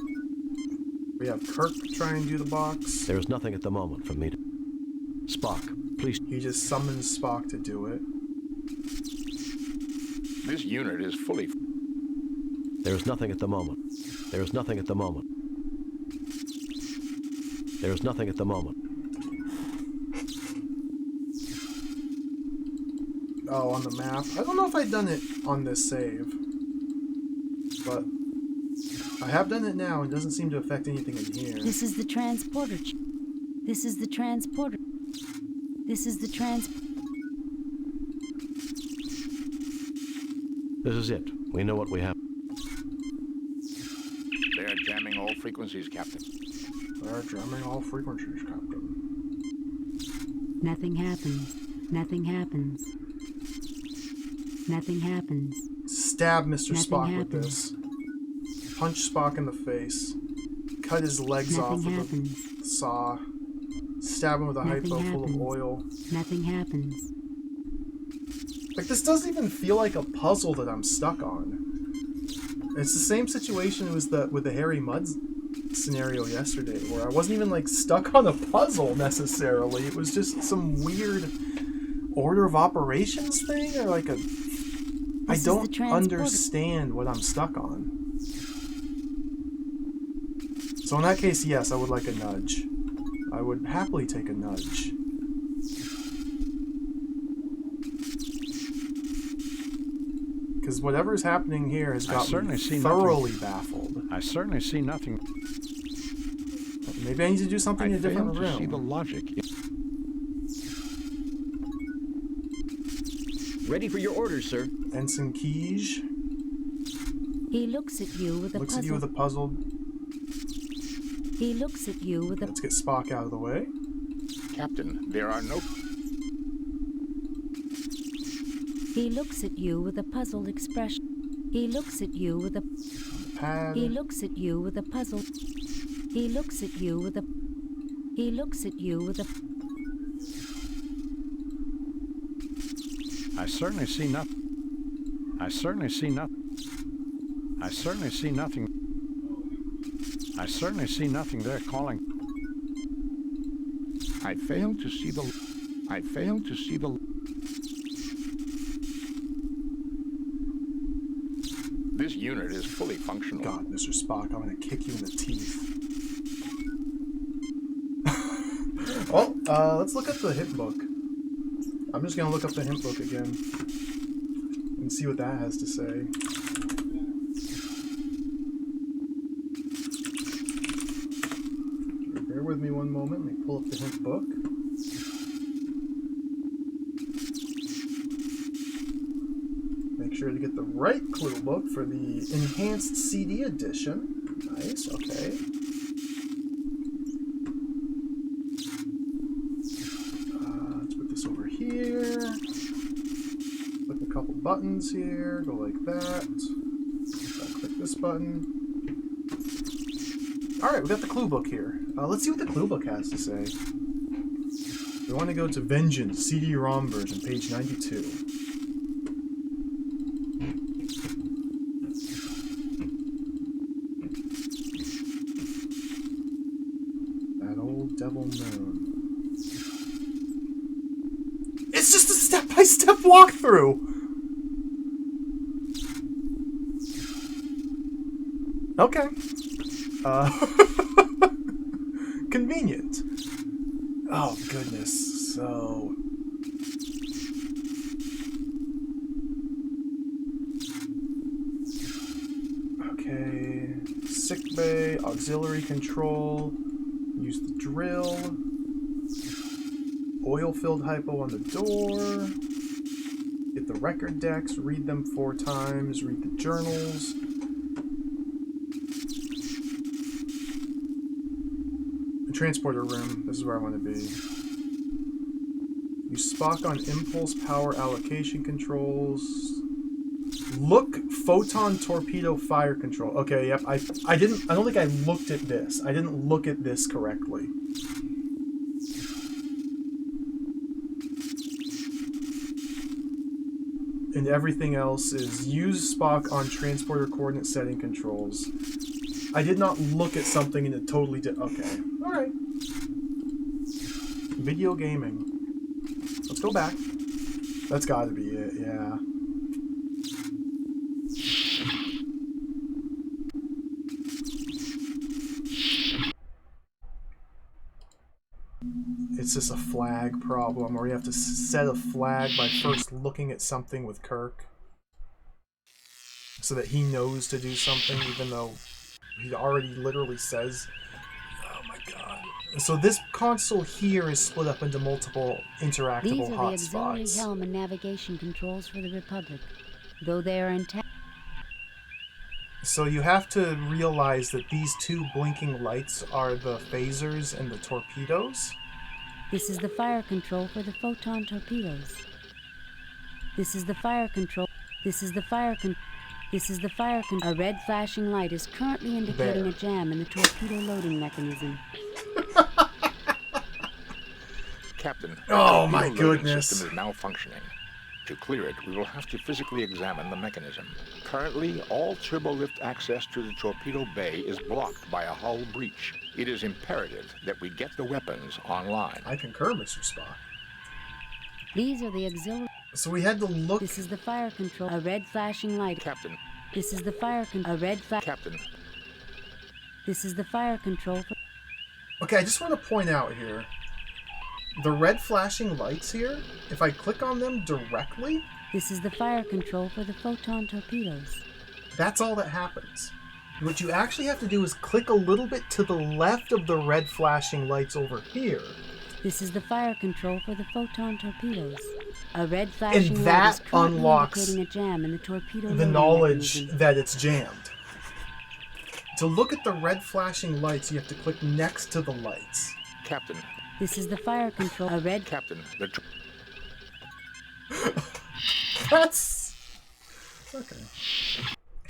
We have Kirk try and do the box. There is nothing at the moment for me to... Spock, please... He just summons Spock to do it. This unit is fully... There is nothing at the moment. There is nothing at the moment. There is nothing at the moment. Oh, on the map. I don't know if I've done it on this save. But I have done it now and it doesn't seem to affect anything in here. This is the transporter. This is the transporter. This is the This is it. We know what we have. They are jamming all frequencies, Captain. They're jamming all frequencies, Captain. Nothing happens. Nothing happens. Nothing happens. Stab Mr. Nothing Spock happens. with this. Punch Spock in the face. Cut his legs Nothing off with happens. a saw. Stab him with a Nothing hypo full of happens. oil. Nothing happens. Like, this doesn't even feel like a puzzle that I'm stuck on. It's the same situation as with the Harry Mudd scenario yesterday, where I wasn't even, like, stuck on a puzzle, necessarily. It was just some weird order of operations thing, or like a... I don't understand what I'm stuck on. So in that case, yes, I would like a nudge. I would happily take a nudge. Because whatever's happening here has got me thoroughly baffled. I certainly see nothing. Maybe I need to do something in a different room. See the logic. Ready for your orders, sir. Ensign Kij He looks at you with a looks puzzle. at you with a puzzled... He looks at you with a... Let's get Spock out of the way. Captain, there are no... He looks at you with a puzzled expression. He looks at you with a... Pad. He looks at you with a puzzle. He looks at you with a... He looks at you with a... I certainly see nothing. I certainly see nothing. I certainly see nothing. I certainly see nothing there calling. I fail to see the... I fail to see the... This unit is fully functional. God, Mr. Spock, I'm gonna kick you in the teeth. Well, let's look at the hint book. I'm just gonna look up the hint book again and see what that has to say. Okay, bear with me one moment. Let me pull up the hint book. Make sure to get the right clue book for the enhanced CD edition. Nice, okay. Let's put this over here. Click a couple buttons here, go like that. Click this button. Alright, we got the clue book here. Let's see what the clue book has to say. We want to go to Vengeance, CD-ROM version, page 92. That old Devil Moon. It's just a step-by-step walkthrough! Okay. Convenient. Oh, goodness. So... Okay. Sickbay, auxiliary control. Use the drill. Oil-filled hypo on the door. Get the record decks, read them 4 times, read the journals. The transporter room, this is where I want to be. Use Spock on impulse power allocation controls. Look photon torpedo fire control. Okay, yep, I don't think I looked at this. I didn't look at this correctly. And everything else is use Spock on transporter coordinate setting controls. I did not look at something and it totally did. Okay. Alright. Video gaming. Let's go back. That's gotta be it, yeah. It's just a flag problem, or you have to set a flag by first looking at something with Kirk. So that he knows to do something, even though he already literally says, oh my god. So this console here is split up into multiple interactable These are the hotspots. auxiliary helm and navigation controls for the Republic, though they are intact. So you have to realize that these 2 blinking lights are the phasers and the torpedoes. This is the fire control for the photon torpedoes. This is the fire control. This is the fire control. This is the fire control. A red flashing light is currently indicating a jam in the torpedo loading mechanism. Captain, oh the my loading goodness. system is malfunctioning. To clear it, we will have to physically examine the mechanism. Currently, all turbolift access to the torpedo bay is blocked by a hull breach. It is imperative that we get the weapons online. I concur, Mr. Spock. These are the auxiliary. So we had to look. This is the fire control. A red flashing light. Captain. This is the fire control. A red flash. Captain. This is the fire control. Okay, I just want to point out here. The red flashing lights here, if I click on them directly... This is the fire control for the photon torpedoes. That's all that happens. What you actually have to do is click a little bit to the left of the red flashing lights over here. This is the fire control for the photon torpedoes. A red flashing and light that is currently unlocks indicating a jam in the torpedo the loading knowledge mechanism. that it's jammed. To look at the red flashing lights, you have to click next to the lights. Captain. This is the fire control. A red... Captain, That's... Okay.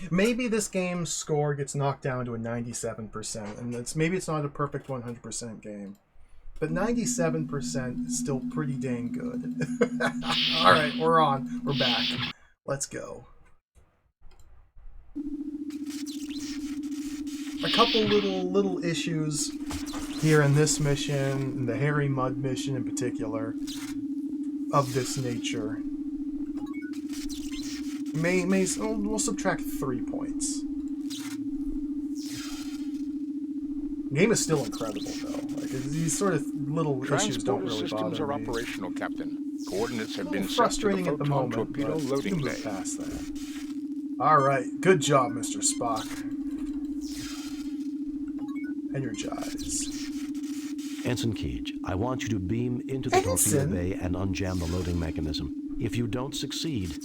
Maybe this game's score gets knocked down to a 97%, and maybe it's not a perfect 100% game. But 97% is still pretty dang good. Alright, we're on. We're back. Let's go. A couple little issues here in this mission, in the Harry Mudd mission in particular, of this nature. We'll subtract 3 points. The game is still incredible, though. Like, these sort of little issues don't really systems bother are me. operational, Captain. Coordinates have been set to the Frustrating at the photon moment, torpedo but we loading can bay. move past that. Alright, good job, Mr. Spock. Energize. Ensign Keege, I want you to beam into the torpedo bay and unjam the loading mechanism. If you don't succeed,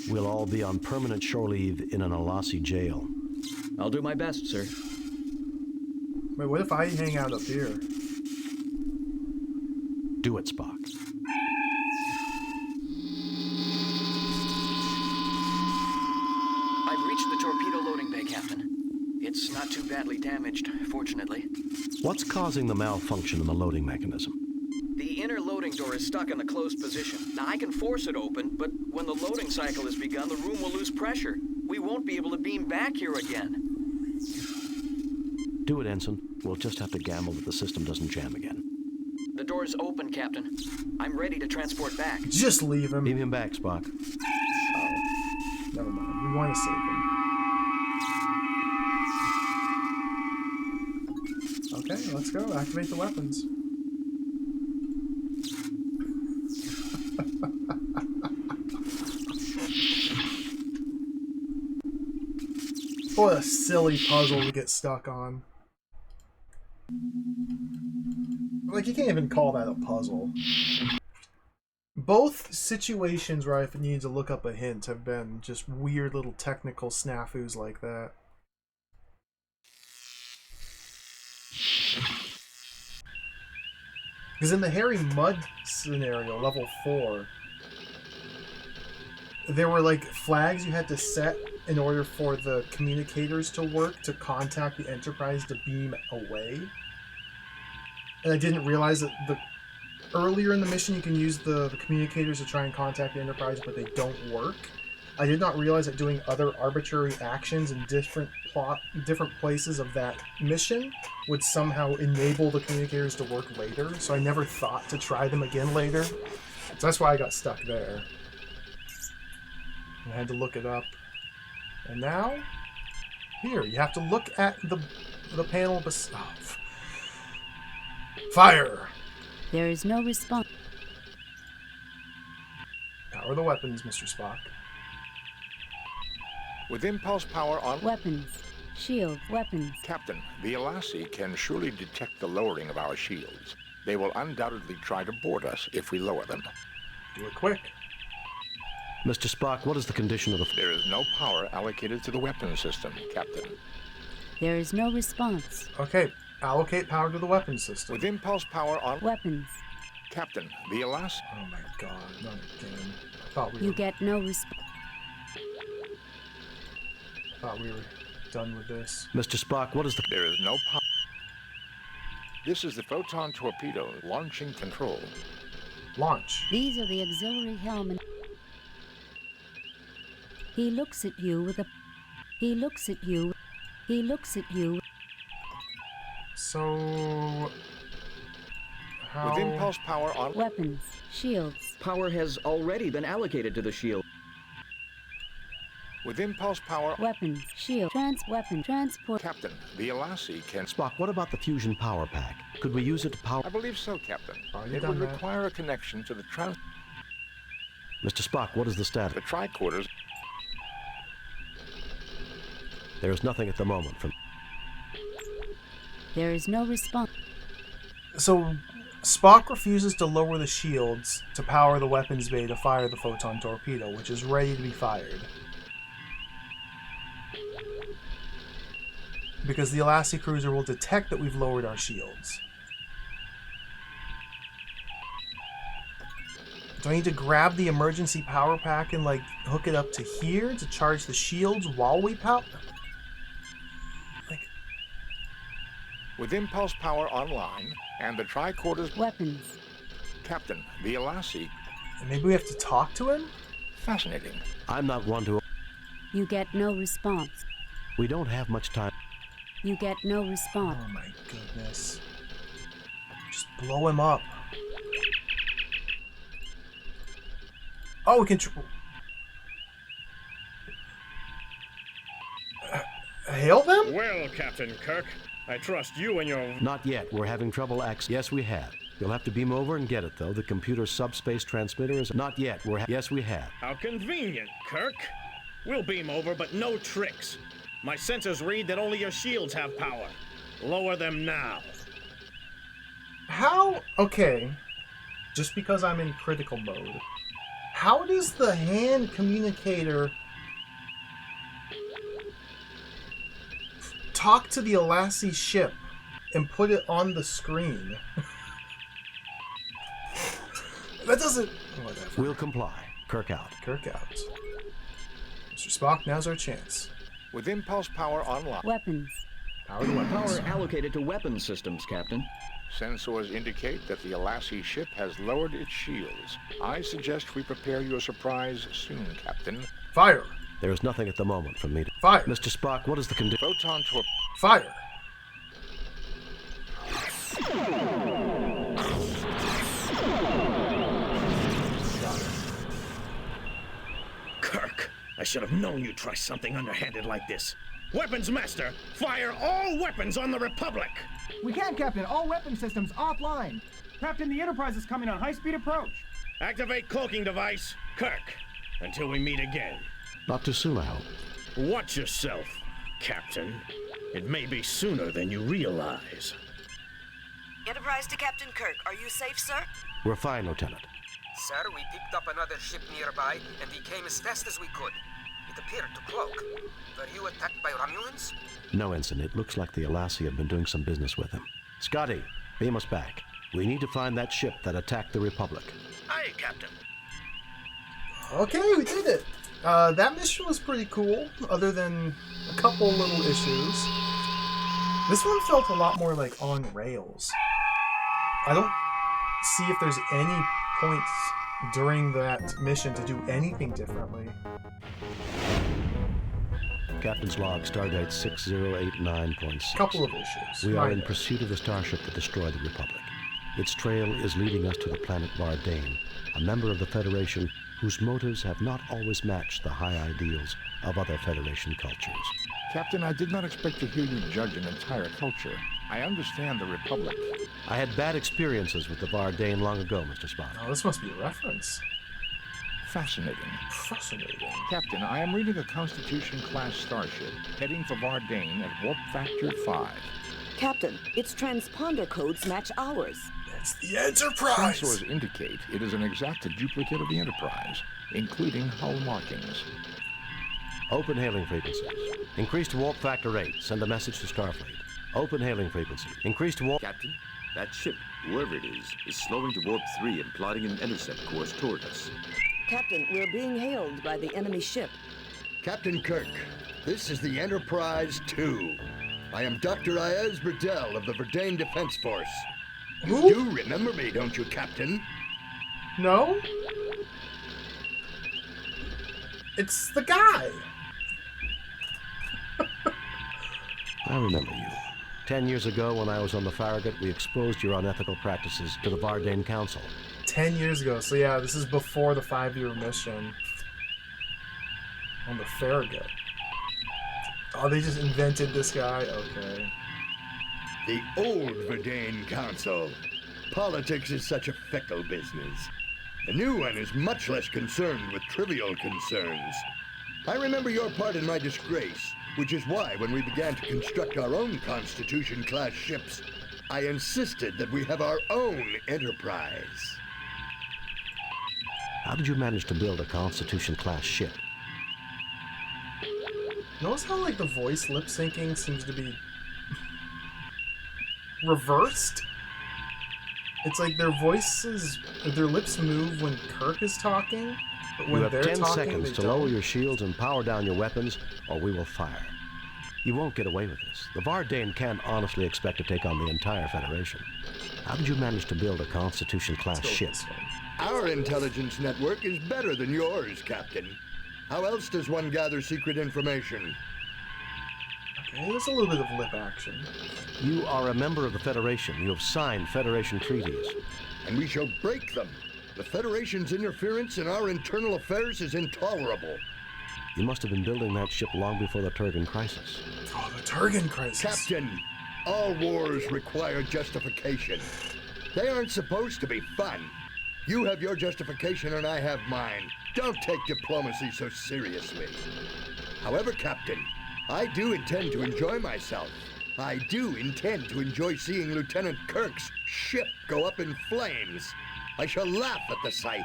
we'll all be on permanent shore leave in an Alasi jail. I'll do my best, sir. Wait, what if I hang out up here? Do it, Spock. I've reached the torpedo loading bay, Captain. It's not too badly damaged, fortunately. What's causing the malfunction in the loading mechanism? The inner loading door is stuck in the closed position. Now, I can force it open, but when the loading cycle has begun, the room will lose pressure. We won't be able to beam back here again. Do it, Ensign. We'll just have to gamble that the system doesn't jam again. The door's open, Captain. I'm ready to transport back. Just leave him. Beam him back, Spock. Oh. Never mind. We want to save him. Okay, let's go. Activate the weapons. What a silly puzzle to get stuck on. Like, you can't even call that a puzzle. Both situations where I've needed to look up a hint have been just weird little technical snafus like that. Because in the Harry Mudd scenario, level 4, there were like flags you had to set in order for the communicators to work to contact the Enterprise to beam away. And I didn't realize that earlier in the mission you can use the communicators to try and contact the Enterprise, but they don't work. I did not realize that doing other arbitrary actions in different places of that mission would somehow enable the communicators to work later, so I never thought to try them again later. So that's why I got stuck there. I had to look it up. And now, here, you have to look at the panel beside. Oh. Fire! There is no response. Power the weapons, Mr. Spock. With impulse power on... Weapons. Shield. Weapons. Captain, the Alassi can surely detect the lowering of our shields. They will undoubtedly try to board us if we lower them. Do it quick. Mr. Spock, what is the condition of the... There is no power allocated to the weapon system, Captain. There is no response. Okay, allocate power to the weapon system. With impulse power on... Weapons. Captain, the Alassi... Oh my god, not again. I thought we You were... get no response. I thought we were done with this. Mr. Spock, what is the... There is no power... This is the photon torpedo launching control. Launch. These are the auxiliary helmet. He looks at you with a... He looks at you. He looks at you. So... How... With impulse power on... Weapons. Shields. Power has already been allocated to the shield. With impulse power... Weapons. Shield. Weapon. Transport. Captain, the Alassi can... Spock, what about the fusion power pack? Could we use it to power... I believe so, Captain. Already It done would that. require a connection to the Mr. Spock, what is the status? The tricorders... There is nothing at the moment from... There is no response. So, Spock refuses to lower the shields to power the weapons bay to fire the photon torpedo, which is ready to be fired. Because the Alassi cruiser will detect that we've lowered our shields. Do I need to grab the emergency power pack and, like, hook it up to here to charge the shields while we power? With impulse power online and the tricorders... Weapons. Captain, the Alassi... Maybe we have to talk to him? Fascinating. I'm not one to... You get no response. We don't have much time. You get no response. Oh my goodness. Just blow him up. Oh, we can... hail them? Well, Captain Kirk, I trust you and your... Not yet. We're having trouble Yes, we have. You'll have to beam over and get it, though. The computer subspace transmitter is... Not yet. Yes, we have. How convenient, Kirk. We'll beam over, but no tricks. My sensors read that only your shields have power. Lower them now. How? Okay. Just because I'm in critical mode. How does the hand communicator talk to the Alassi ship and put it on the screen? That doesn't... Whatever. We'll comply. Kirk out. Kirk out. Mr. Spock, now's our chance. With impulse power online... Weapons. Power to weapons. Power allocated to weapon systems, Captain. Sensors indicate that the Alassi ship has lowered its shields. I suggest we prepare you a surprise soon, Captain. Fire! There is nothing at the moment from me to... Fire! Mr. Spock, what is the condition? Photon torpedo... Fire! should have known you'd try something underhanded like this. Weapons Master, fire all weapons on the Republic! We can't, Captain. All weapon systems offline. Captain, the Enterprise is coming on high-speed approach. Activate cloaking device. Kirk, until we meet again. Not too soon, I hope. Watch yourself, Captain. It may be sooner than you realize. Enterprise to Captain Kirk. Are you safe, sir? We're fine, Lieutenant. Sir, we picked up another ship nearby, and we came as fast as we could. It appeared to cloak. Were you attacked by Romulans? No, Ensign. It looks like the Alassi have been doing some business with him. Scotty, beam us back. We need to find that ship that attacked the Republic. Aye, Captain. Okay, we did it. That mission was pretty cool, other than a couple little issues. This one felt a lot more like on rails. I don't see if there's any points during that mission to do anything differently. Captain's log, Stardate 6089.6. Couple of issues. We are in Minor. pursuit of the starship that destroyed the Republic. Its trail is leading us to the planet Vardane, a member of the Federation whose motives have not always matched the high ideals of other Federation cultures. Captain, I did not expect to hear you judge an entire culture. I understand the Republic. I had bad experiences with the Vardane long ago, Mr. Spock. Oh, this must be a reference. Fascinating. Fascinating. Captain, I am reading a Constitution-class starship heading for Vardane at warp factor 5. Captain, its transponder codes match ours. It's the Enterprise! Sensors indicate it is an exact duplicate of the Enterprise, including hull markings. Open hailing frequencies. Increase to warp factor 8. Send a message to Starfleet. Open hailing frequency. Increase to warp... Captain, that ship, whoever it is slowing to warp 3 and plotting an intercept course toward us. Captain, we're being hailed by the enemy ship. Captain Kirk, this is the Enterprise 2. I am Dr. Ayaz Burdell of the Verdane Defense Force. You do remember me, don't you, Captain? No? It's the guy. I remember you. 10 years ago, when I was on the Farragut, we exposed your unethical practices to the Vardane Council. 10 years ago. So yeah, this is before the 5-year mission on the Farragut. Oh, they just invented this guy? Okay. The old Verdane Council. Politics is such a fickle business. The new one is much less concerned with trivial concerns. I remember your part in my disgrace, which is why when we began to construct our own Constitution-class ships, I insisted that we have our own Enterprise. How did you manage to build a Constitution-class ship? Notice how, like, the voice lip-syncing seems to be reversed? It's like their voices, their lips move when Kirk is talking, but when You have they're 10 talking, seconds they to don't. lower your shields and power down your weapons, or we will fire. You won't get away with this. The Vardane can't honestly expect to take on the entire Federation. How did you manage to build a Constitution-class ship? Our intelligence network is better than yours, Captain. How else does one gather secret information? Okay, there's a little bit of lip action. You are a member of the Federation. You have signed Federation treaties. And we shall break them. The Federation's interference in our internal affairs is intolerable. You must have been building that ship long before the Turgan crisis. Oh, the Turgan crisis. Captain, all wars require justification. They aren't supposed to be fun. You have your justification and I have mine. Don't take diplomacy so seriously. However, Captain, I do intend to enjoy myself. I do intend to enjoy seeing Lieutenant Kirk's ship go up in flames. I shall laugh at the sight.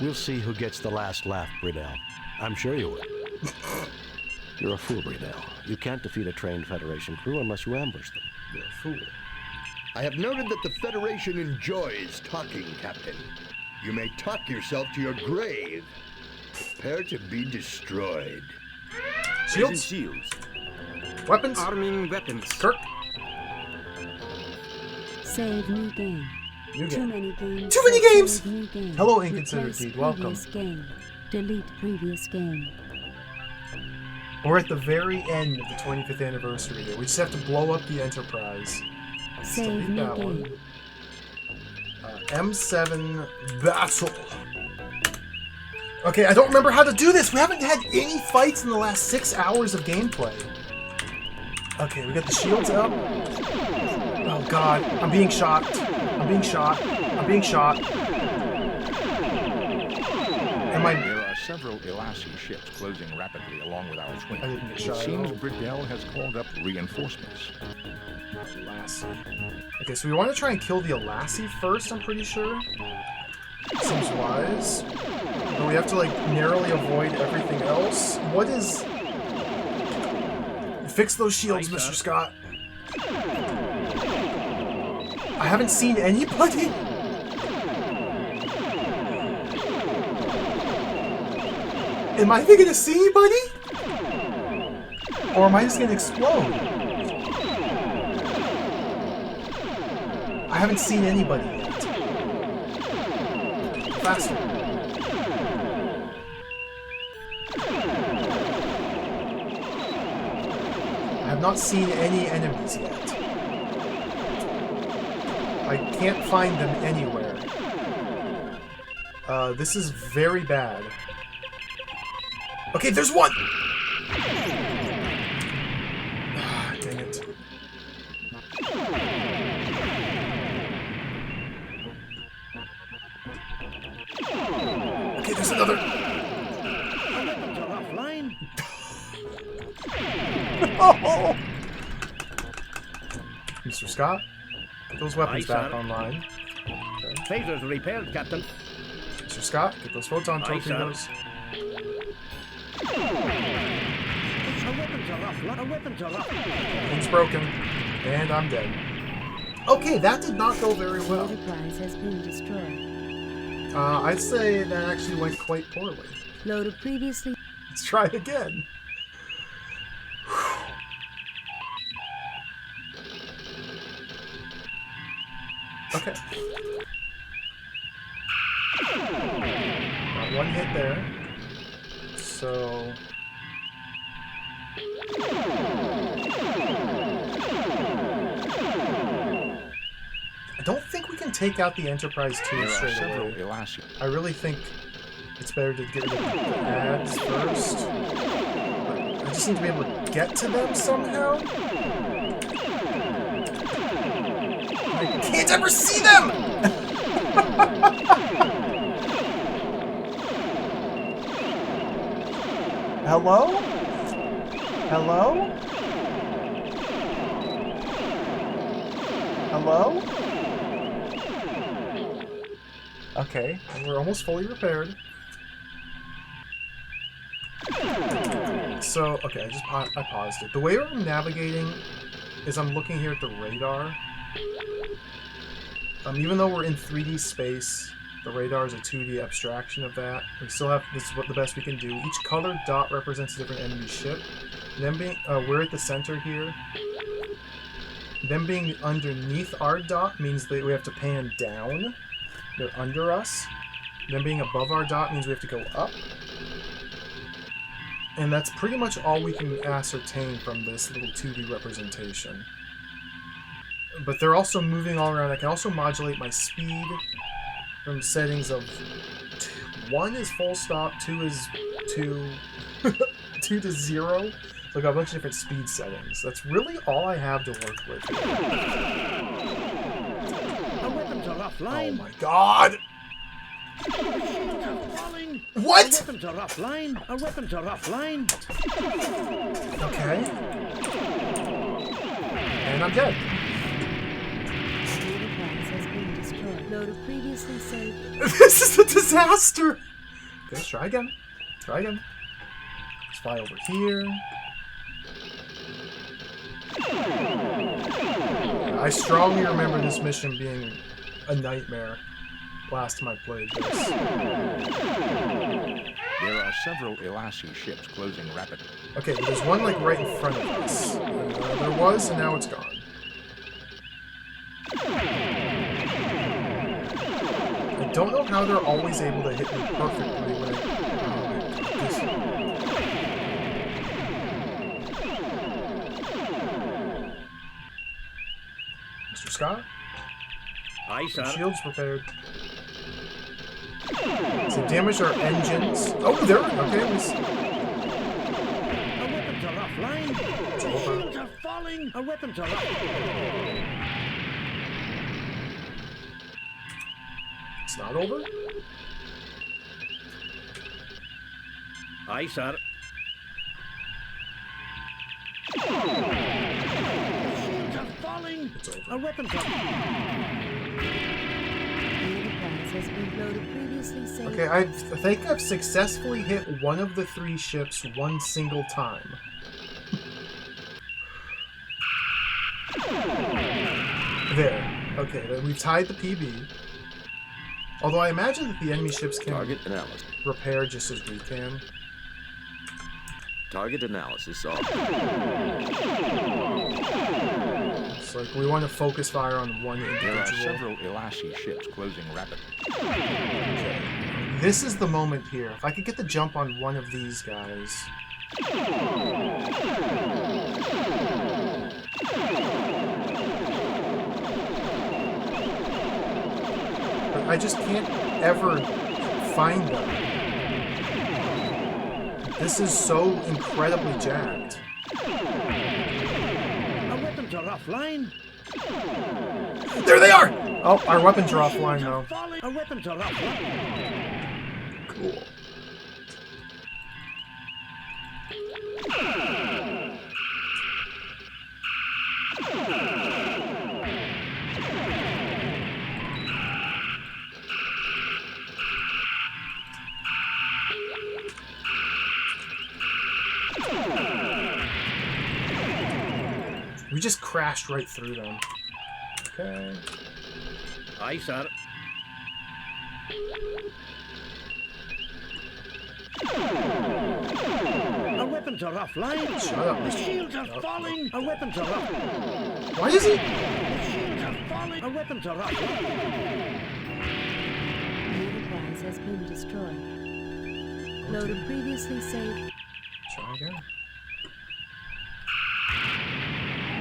We'll see who gets the last laugh, Bridell. I'm sure you will. You're a fool, Bridell. You can't defeat a trained Federation crew unless you ambush them. You're a fool. I have noted that the Federation enjoys talking, Captain. You may talk yourself to your grave. Prepare to be destroyed. Shields. Weapons. Arming weapons. Kirk. Save new game. New Too game. many games. Too many Save games! New game. Hello, Inconsiderate Replace Deed. Welcome. previous game. Delete previous game. We're at the very end of the 25th anniversary here. We just have to blow up the Enterprise. Let's Save delete new that game. one. M7 Battle. Okay, I don't remember how to do this. We haven't had any fights in the last 6 hours of gameplay. Okay, we got the shields up. Oh god, I'm being shot. I'm being shot. I'm being shot. Am I... There are several Elassie ships closing rapidly along with our swing. I didn't get It shot. seems Bridell has called up reinforcements. Elassie. Okay, so we want to try and kill the Elassie first, I'm pretty sure. Seems wise. But we have to, like, narrowly avoid everything else. What is... Fix those shields, Mr. Scott. I haven't seen anybody. Am I even gonna see anybody? Or am I just gonna explode? I haven't seen anybody yet. Faster. I have not seen any enemies yet. I can't find them anywhere. This is very bad. Okay, there's one! Ah, dang it. Okay, there's another. No! Mr. Scott, get those weapons back online. Okay. Phasers repaired, Captain. Mr. Scott, get those photon torpedoes. Our weapons are off. Thing's broken, and I'm dead. Okay, that did not go very well. Enterprise has been destroyed. I'd say that actually went quite poorly. Load of previously... Let's try again. Okay. Got one hit there. So... I don't think we can take out the Enterprise 2 straight away. I really think it's better to get rid of the ads first. I just need to be able to get to them somehow. I can't ever see them! Hello? Hello? Hello? Okay, we're almost fully repaired. So, okay, I paused it. The way I'm navigating is I'm looking here at the radar. Even though we're in 3D space, the radar is a 2D abstraction of that. We still have, this is what the best we can do. Each colored dot represents a different enemy ship. Them being, we're at the center here. Them being underneath our dot means that we have to pan down. They're under us. Them being above our dot means we have to go up. And that's pretty much all we can ascertain from this little 2D representation. But they're also moving all around. I can also modulate my speed from settings of 1 is full stop, 2 is 2 to 0. So I got a bunch of different speed settings. That's really all I have to work with. Our weapons are offline. Oh my god! What? Our weapons are offline. Our weapons are offline. Okay. And I'm dead. Load of previously saved. This is a disaster! Okay, let's try again. Try again. Let's fly over here. I strongly remember this mission being a nightmare last time I played this. There are several Elassie ships closing rapidly. Okay, but there's one like right in front of us. There was, and now it's gone. I don't know how they're always able to hit me perfectly when Mr. Scott? Aye, sir. Shields prepared. So damage our engines. Oh, there. Okay. Our weapons are offline. The shields are falling. Our weapons are offline. It's not over. Aye, sir. The shields are falling. It's over. Our weapons are. Okay, I think I've successfully hit one of the 3 ships one single time. There. Okay, then we've tied the PB. Although I imagine that the enemy ships can Target analysis. repair just as we can. Target analysis off. It's like we want to focus fire on one individual. There are several Elassie ships closing rapidly. Okay. This is the moment here. If I could get the jump on one of these guys. But I just can't ever find them. This is so incredibly jacked. Our weapons are offline. There they are! Oh, our weapons are offline now. Our weapons are offline. Cool. We just crashed right through them. Okay. Aye, sir. Our weapons are offline. Shut up. The shields are falling. Our weapons are offline. Why is he? The shields are falling. Our weapons are offline. The Enterprise has been destroyed. Load a previously saved. Try again.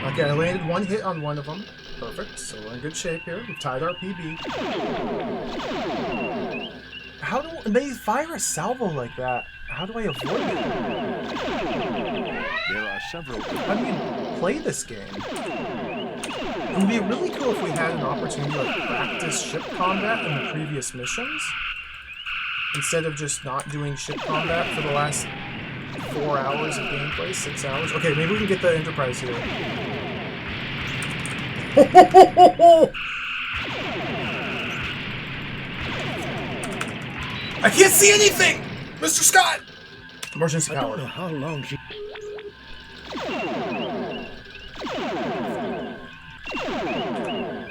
Okay, I landed one hit on one of them. Perfect. So we're in good shape here. We've tied our PB. How do they fire a salvo like that? How do I avoid it? There are several. How do you play this game? It would be really cool if we had an opportunity to like practice ship combat in the previous missions, instead of just not doing ship combat for the last 4 hours of gameplay, 6 hours. Okay, maybe we can get the Enterprise here. I can't see anything! Mr. Scott! Emergency power. I don't know how long she...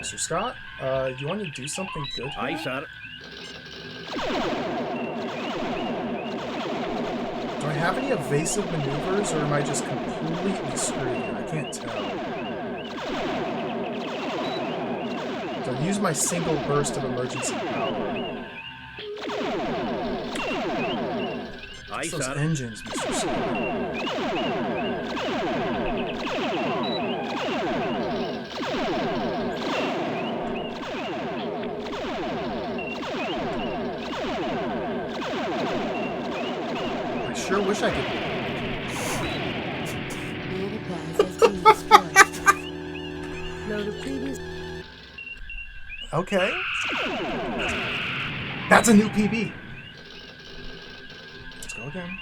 Mr. Scott, you want to do something good here? Aye, sir. Do I have any evasive maneuvers, or am I just completely screwed here? I can't tell. So I use my single burst of emergency power. Aye, Those sir. engines, Mr. Scott. I sure wish I could. The Enterprise has been destroyed. Load a previous. Okay. That's a new PB. Let's go again.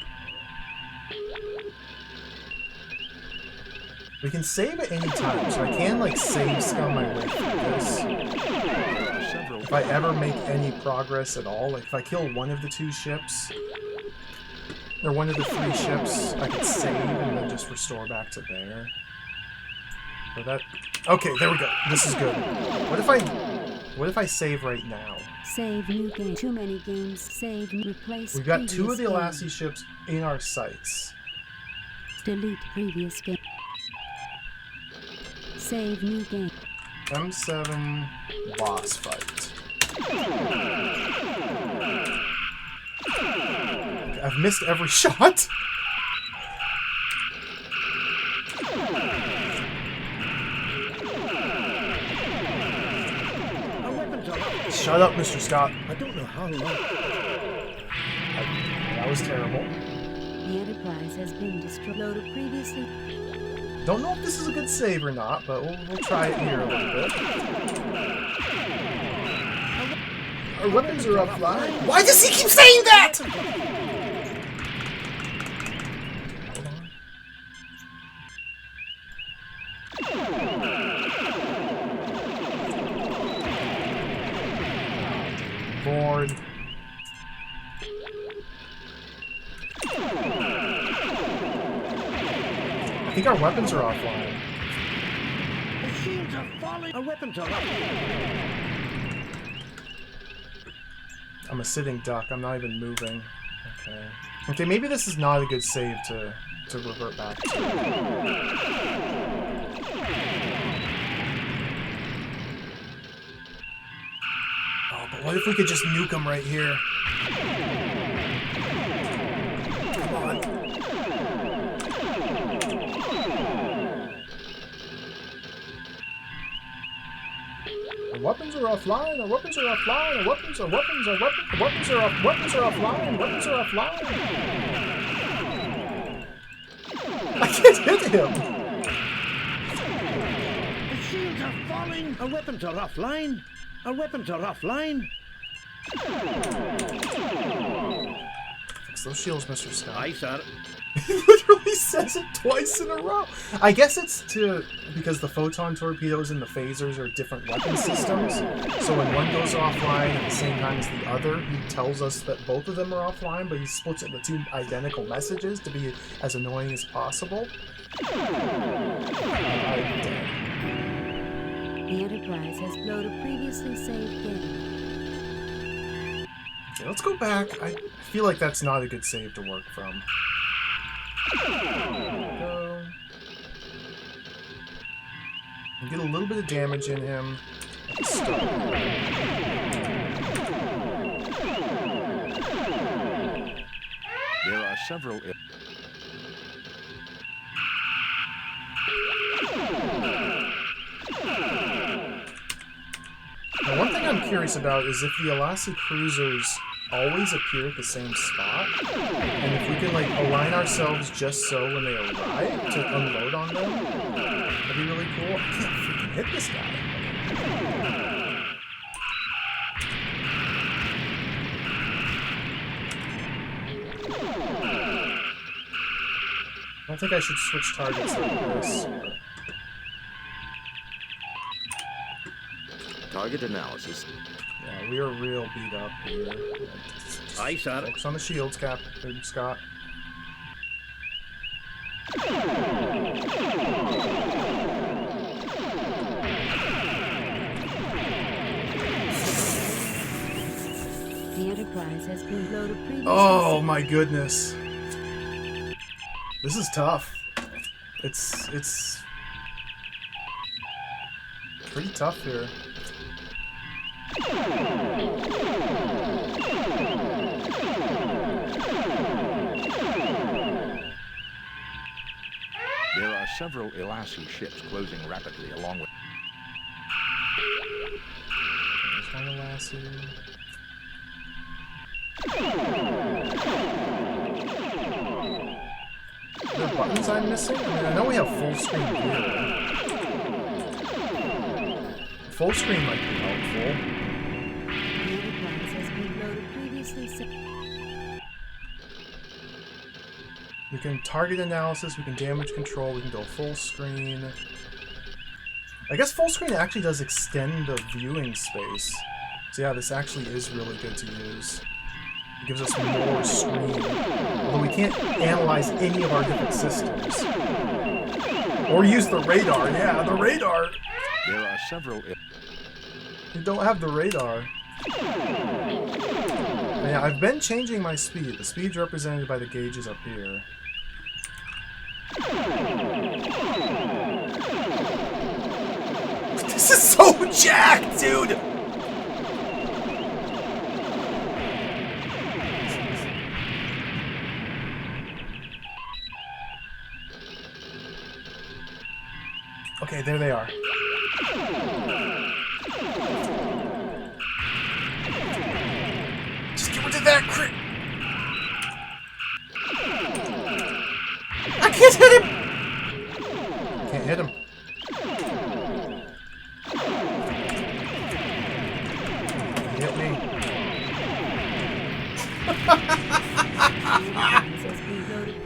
We can save at any time, so I can like save scum my way through this. If I ever make any progress at all, like if I kill one of the 2 ships, or one of the 3 ships, I could save and then just restore back to there. So that. Okay, there we go. This is good. What if I save right now? Save new game. Too many games. Save. Replace. We've got 2 of the previous Elassie ships in our sights. game. Delete previous game. Save new game. M7 boss fight. Okay, I've missed every shot. Shut up, Mr. Scott. I don't know how long. That was terrible. The Enterprise has been destroyed previously. Don't know if this is a good save or not, but we'll try it here a little bit. Our weapons are offline. Why does he keep saying that? Board. I think our weapons are offline. Machines are falling. Our weapons are up. I'm a sitting duck. I'm not even moving. Okay. Okay, maybe this is not a good save to revert back to. Oh, but what if we could just nuke him right here? Come on. Our weapons are offline. Our weapons are offline. Our weapons are offline. Weapons are offline. I can't hit him. Machines are falling. Our weapons are offline. Our weapons are offline. Fix those shields, Mr. Scott. Aye, sir. He literally says it twice in a row. I guess it's because the photon torpedoes and the phasers are different weapon systems. So when one goes offline at the same time as the other, he tells us that both of them are offline, but he splits it into two identical messages to be as annoying as possible. The Enterprise has blown a previously saved game. Okay, let's go back. I feel like that's not a good save to work from. Go. Get a little bit of damage in him at the start. There are several. Now, one thing I'm curious about is if the Alassi cruisers always appear at the same spot, and if we can like align ourselves just so when they arrive to unload on them, that'd be really cool. I can't freaking hit this guy. I don't think I should switch targets like this. Target analysis. Yeah, we are real beat up here. Aye, sir. Focus on the shields, Captain Scott. The Enterprise has been loaded previously. Oh my goodness. This is tough. It's pretty tough here. There are several Alassi ships closing rapidly along with. There's one Alassi. Are there buttons I'm missing? I mean, I know we have full screen view. Full screen might be helpful. The Enterprise has been loaded previously. We can target analysis, we can damage control, we can go full screen. I guess full screen actually does extend the viewing space. So yeah, this actually is really good to use. It gives us more screen. Although we can't analyze any of our different systems. Or use the radar, yeah, the radar! There are several. We don't have the radar. Yeah, I've been changing my speed. The speed's represented by the gauges up here. This is so jacked, dude! Okay, there they are.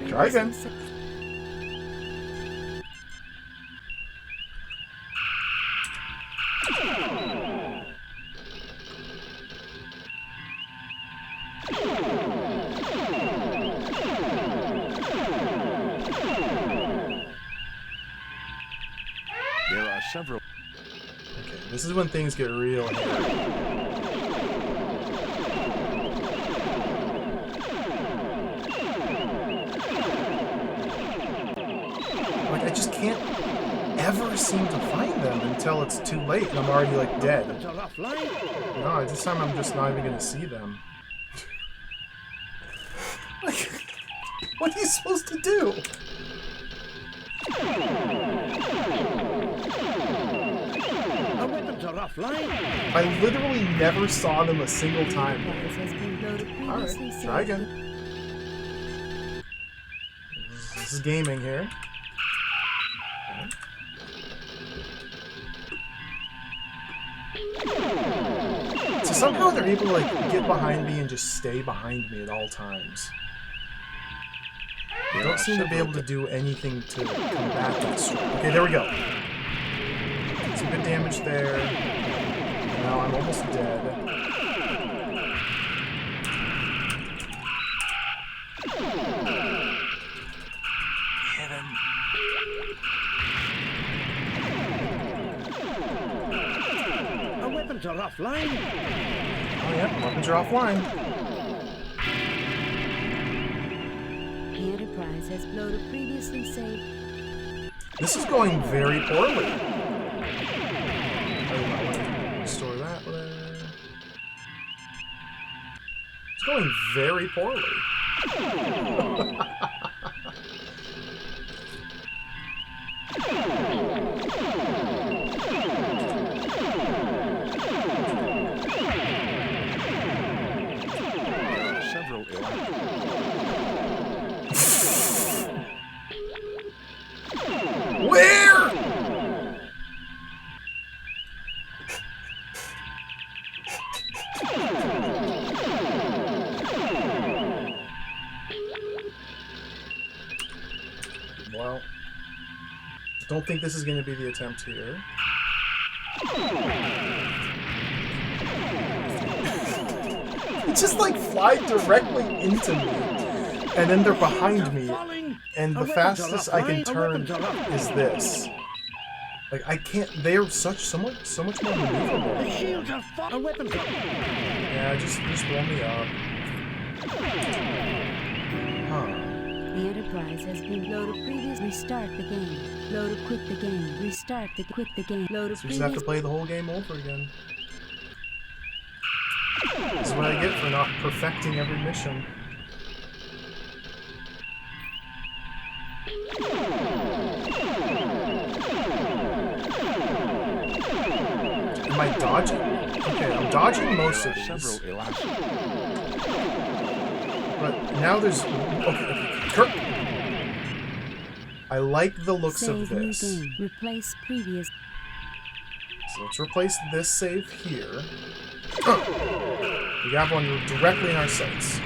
Try again. There are several. Okay, this is when things get real hairy. Like, I just can't ever seem to find them until it's too late and I'm already, like, dead. No, this time I'm just not even gonna see them. Like, what are you supposed to do? Our weapons are offline. I literally never saw them a single time. Alright, try again. This is gaming here. Okay. So somehow they're able to like get behind me and just stay behind me at all times. They don't seem to be able to do anything to combat that strike. Okay, there we go. Some good damage there. Now I'm almost dead. Hit him. Our weapons are offline. Oh yeah, weapons are offline. The Enterprise has blown a previously saved. This is going very poorly. I might want to restore that. It's going very poorly. Several Where? Well, don't think this is going to be the attempt here. It just like fly directly into me, and then they're behind me, and the fastest I can turn is this. Like I can't. They are so much more maneuverable. The shields are our weapons are. Yeah, just blow me up. Huh. The Enterprise has been loaded previous. Restart the game. Load to quit the game. Restart the quit the game. Load to So we just have to play the whole game over again. This is what I get for not perfecting every mission. Am I dodging? Okay, I'm dodging most of these. But now there's... Okay, Kirk! I like the looks of this. Game. Replace previous. So let's replace this save here. We got one directly in our sights.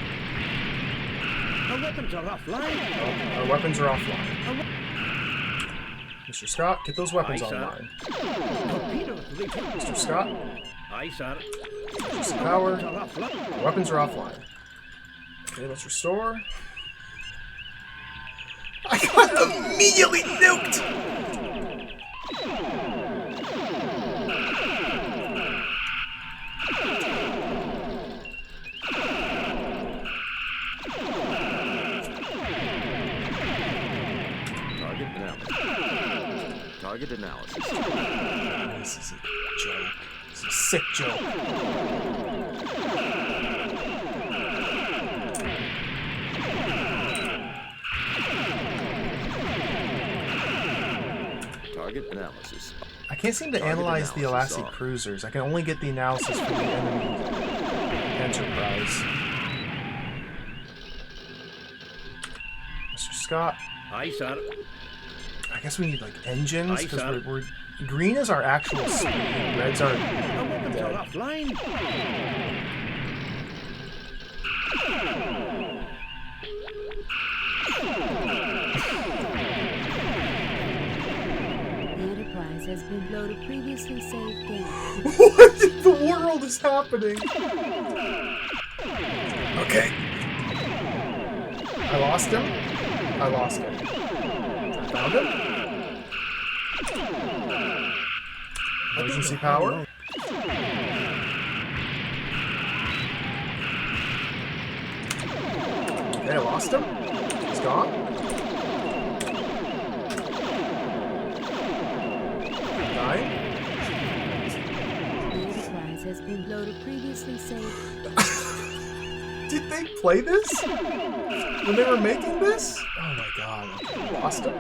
Our weapons are offline. Oh, our weapons are offline. Mr. Scott, get those weapons online. Mr. Scott. Aye, sir. Use the power. Our weapons are offline. Okay, let's restore. I got immediately nuked! Target analysis. This is a joke. This is a sick joke. Target analysis. I can't seem to analyze the Alassi cruisers. I can only get the analysis from the enemy Enterprise. Mr. Scott. Aye, sir. I guess we need like engines because we're green is our actual speed. Reds are dead. Enterprise has been loaded previously saved game. What in the world is happening? Okay. I lost him. I lost him. I found him. Emergency power. Okay, I lost him. He's gone. Dying. The Enterprise has been loaded previously saved. Did they play this? When they were making this? Oh my god. I lost him.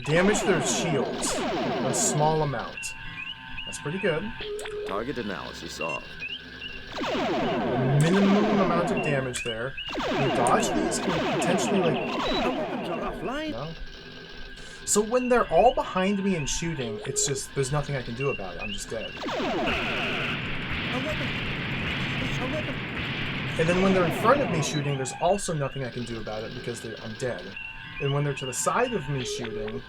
Damage their shields. A small amount. That's pretty good. Target analysis off. Minimum amount of damage there. Can we dodge these? Can we potentially, like... No. So when they're all behind me and shooting, it's just, there's nothing I can do about it. I'm just dead. And then when they're in front of me shooting, there's also nothing I can do about it because I'm dead. And when they're to the side of me shooting,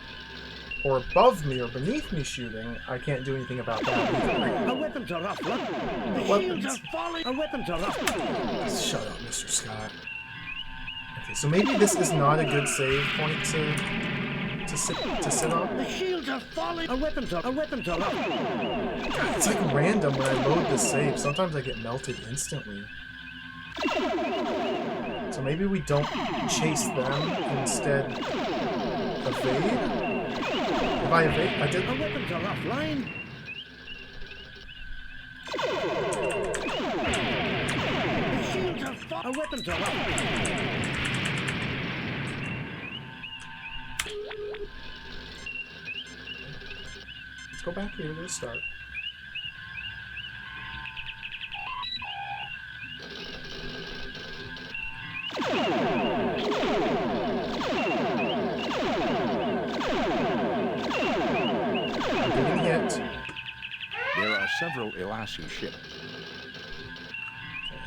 or above me or beneath me shooting, I can't do anything about that either. Our weapons are offline. The shields are falling. Our weapons are off. Shut up, Mr. Scott. Okay, so maybe this is not a good save point to sit on. The shields are falling. Our weapons are off. God, it's like random when I load this save. Sometimes I get melted instantly. So maybe we don't chase them, instead evade? If I evade, I did. Our weapons are offline. The shields are falling. Our weapons are off. Let's go back here to the start. There are several Elassie ships.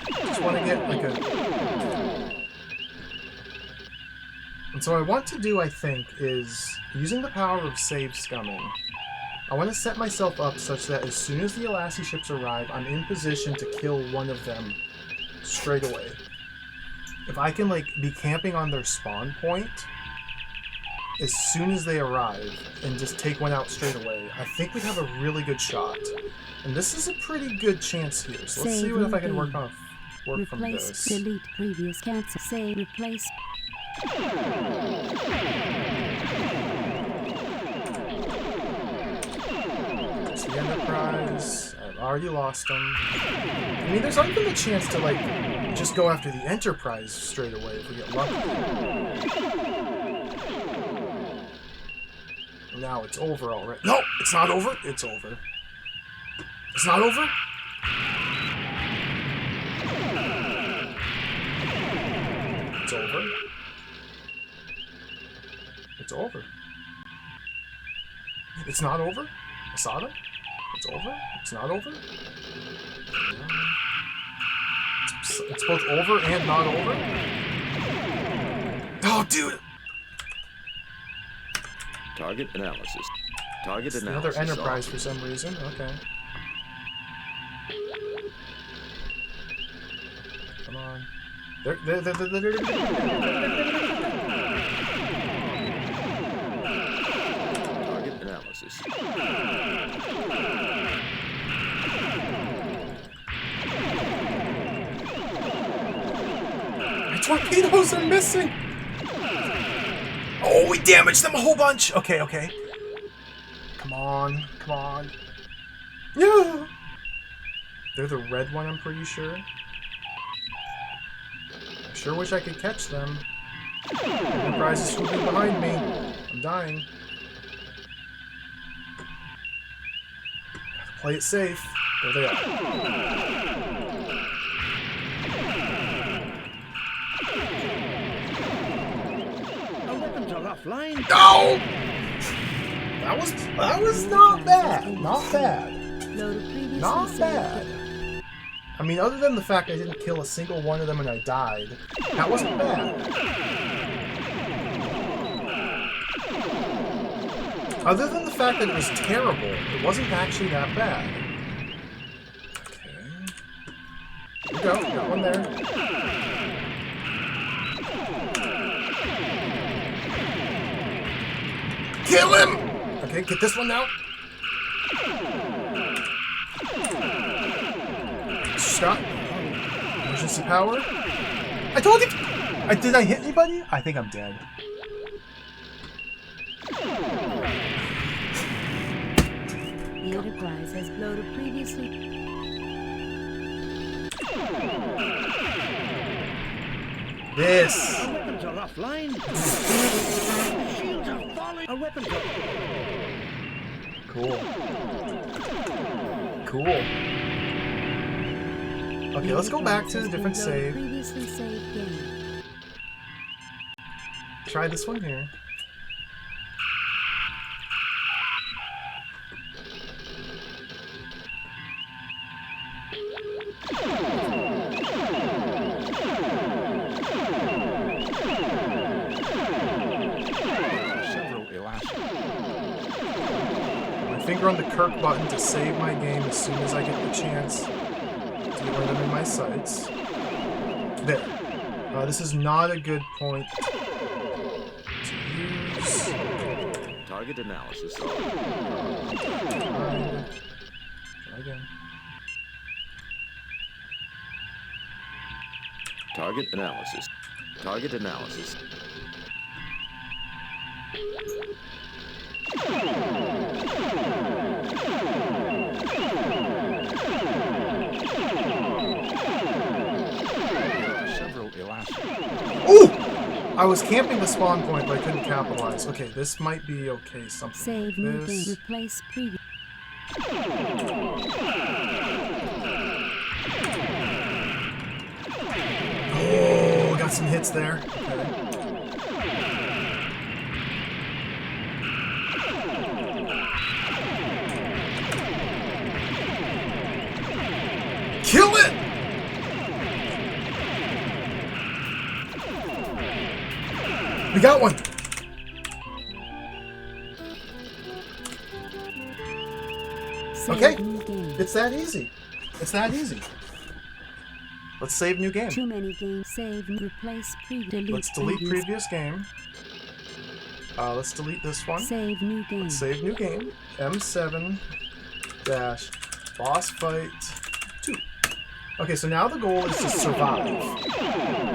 Just want to get like a... And so what I want to do, I think, is using the power of save scumming. I want to set myself up such that as soon as the Elassie ships arrive, I'm in position to kill one of them straight away. If I can, like, be camping on their spawn point as soon as they arrive and just take one out straight away, I think we'd have a really good shot. And this is a pretty good chance here. So let's see if I can work from this. Delete previous cancel. Save replace. It's the Enterprise. I've already lost them. I mean, there's not even a chance to, like, just go after the Enterprise straight away if we get lucky. Now it's over already. No, it's not over. It's over. It's not over? It's over. It's over. It's not over? Asada? It's over? It's not over? It's both over and not over? Oh, dude! Target analysis. Target it's analysis. Another Enterprise for some reason. Okay. Come on. Target analysis. My torpedoes are missing! Oh, we damaged them a whole bunch! Okay, okay. Come on, come on. Yeah! They're the red one, I'm pretty sure. I sure wish I could catch them. The Enterprise is swooping behind me. I'm dying. Play it safe. There they are. Our weapons are offline. No! That was not bad. Not bad. Not bad. I mean, other than the fact I didn't kill a single one of them and I died, that wasn't bad. Other than the fact that it was terrible, it wasn't actually that bad. Okay. Here we go. Got one there. Kill him! Okay, get this one now. Scott. Emergency power. I told you! Did I hit anybody? I think I'm dead. The Enterprise has blown a previously... This. Our weapons are offline. Shields are falling. Our weapons are... Cool. Cool. Okay, let's go back to a different save. Previously saved game. Try this one here. Finger on the Kirk button to save my game as soon as I get the chance to get rid of them in my sights. There. This is not a good point to use. Target analysis. Try again. Target analysis. Target analysis. Ooh! I was camping the spawn point, but I couldn't capitalize. Okay, this might be okay. Something Save like this. new game. Replace previous. Oh, got some hits there. Okay. Kill it! We got one! Okay, it's that easy. It's that easy. Let's save new game. Too many games. Save, replace, delete. Let's delete previous game. Let's delete this one. Save new game. Let's save new game. M7 dash boss fight 2. Okay, so now the goal is to survive.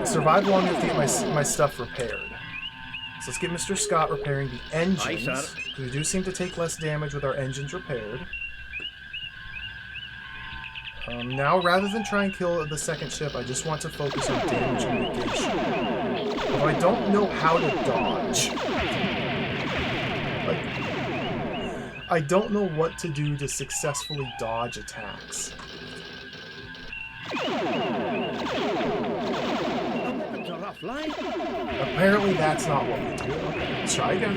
Survive long enough to get my stuff repaired. So let's get Mr. Scott repairing the engines. We do seem to take less damage with our engines repaired. Now, rather than try and kill the second ship, I just want to focus on damage mitigation. Although I don't know how to dodge. Like, I don't know what to do to successfully dodge attacks. Apparently that's not what we do. Okay, let's try again.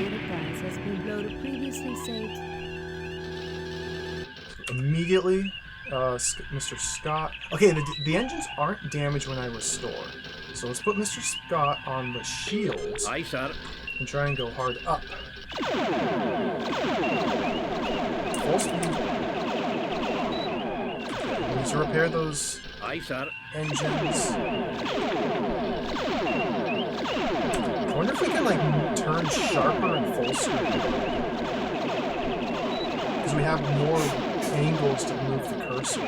Immediately, Mr. Scott. Okay, the engines aren't damaged when I restore. So let's put Mr. Scott on the shields. Aye, sir. And try and go hard up. Full speed. Okay, we need to repair those engines. I wonder if we can, like, turn sharper and full screen. Because we have more angles to move the cursor.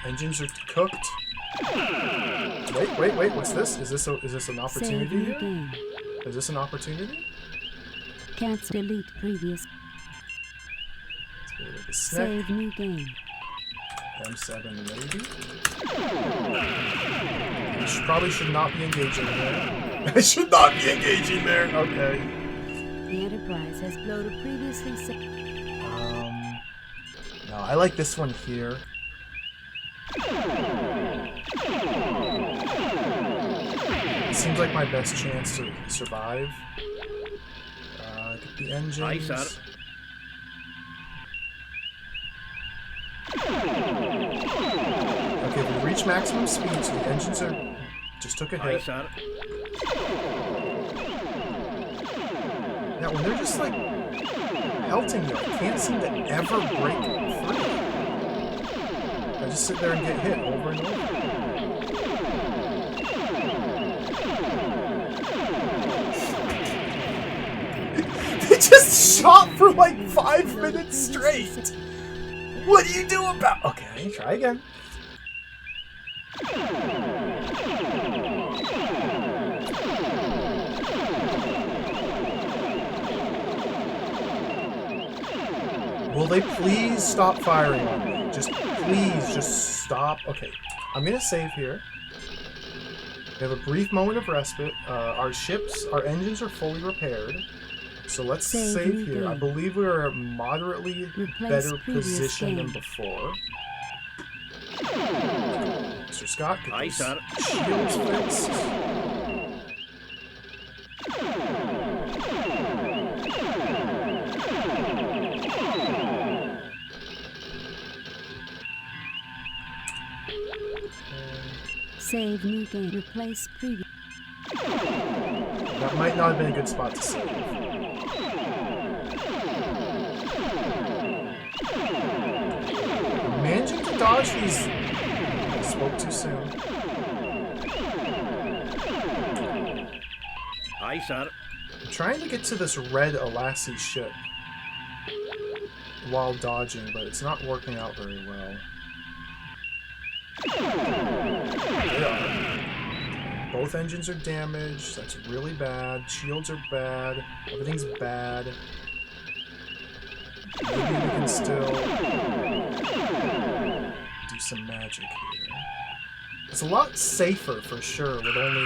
Engines are cooked. Wait, what's this? Is this an opportunity here? Is this an opportunity? Can't delete previous. Save new game. M7 maybe? Which probably should not be engaging there. I should not be engaging there. Okay. The Enterprise has blown a previously No, I like this one here. It seems like my best chance to survive. Get the engines. Aye, sir. Okay, we reach maximum speed, so the engines are just took a hit. Aye, sir. Now, when they're just like pelting you, I can't seem to ever break free. I just sit there and get hit over and over. They just shot for like 5 minutes straight. What do you do about? Okay, try again. Will they please stop firing on me? Just please, just stop. Okay, I'm gonna save here. We have a brief moment of respite. Our engines are fully repaired. So let's save here. game. I believe we are moderately better previous position than game. before. Mr. Scott, get Aye, those sir. shields fixed. save new game. Replace previous. That might not have been a good spot to save. I'm managing to dodge these. I spoke too soon. Aye, sir. I'm trying to get to this red Alassi ship while dodging, but it's not working out very well. They are. Both engines are damaged. That's really bad. Shields are bad. Everything's bad. Maybe we can still do some magic here. It's a lot safer for sure with only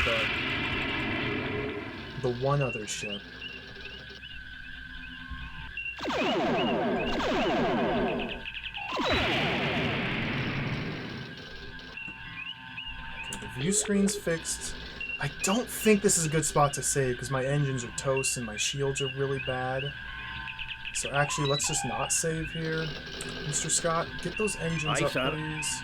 the one other ship. Okay, the view screen's fixed. I don't think this is a good spot to save because my engines are toast and my shields are really bad. So actually, let's just not save here. Mr. Scott, get those engines Aye, up, sir. please.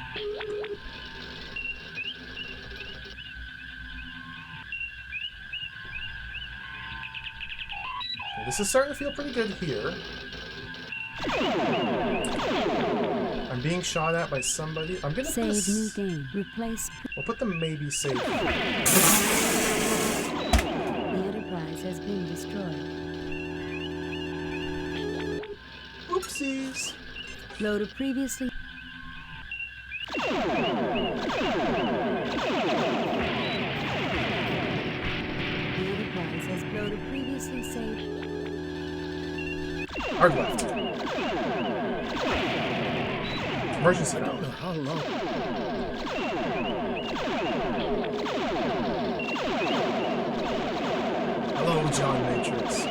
Okay, this is starting to feel pretty good here. I'm being shot at by somebody. I'm gonna put a Save new game. Replace. We'll put the maybe save. The Enterprise has been destroyed. Oopsies. Load a previously. The Enterprise has blown a previously saved. Hard left. Emergency now. How long? Hello, John Matrix.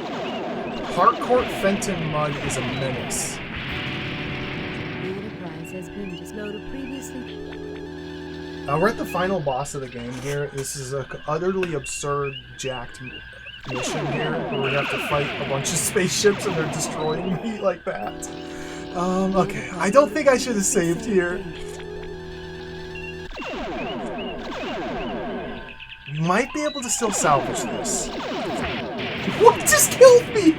Harcourt Fenton Mud is a menace. The Enterprise has been load a previously. We're at the final boss of the game here. This is a utterly absurd, jacked mission here, where we have to fight a bunch of spaceships and they're destroying me like that. Okay. I don't think I should have saved here. We might be able to still salvage this. What just killed me?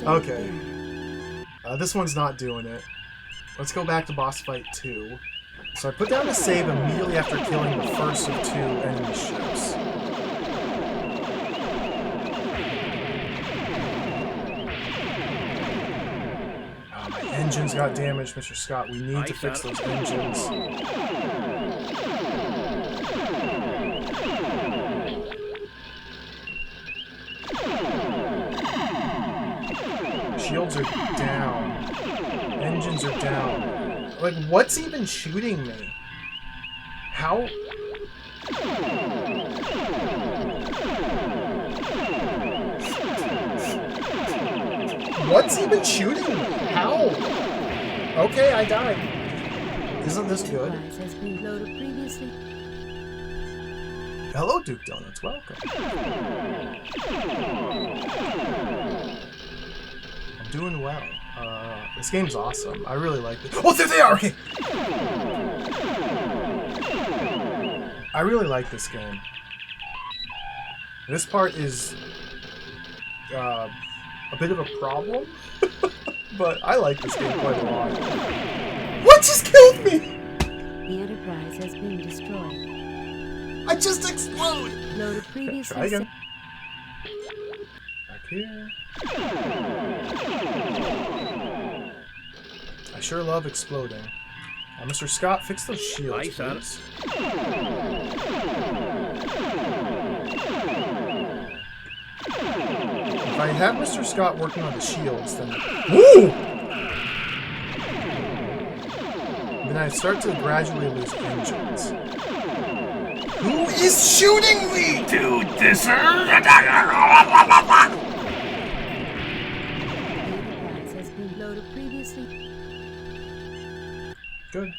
Okay. This one's not doing it. Let's go back to boss fight 2. So I put down a save immediately after killing the first of 2 enemy ships. Oh, my engines got damaged, Mr. Scott. We need to fix those engines. Shields are down. Engines are down. Like, what's even shooting me? How? What's even shooting me? How? Okay, I died. Isn't this good? Hello, Duke Donuts. Welcome. I'm doing well. This game's awesome. I really like it. Oh, there they are! Okay! I really like this game. This part is a bit of a problem, but I like this game quite a lot. What just killed me? The Enterprise has been destroyed. I just explode! Load of previously try again. Back here. I sure love exploding. Mr. Scott, fix those shields, please. If I have Mr. Scott working on the shields, then... Woo! Then I start to gradually lose engines. Who is shooting me? Dude, this... Good.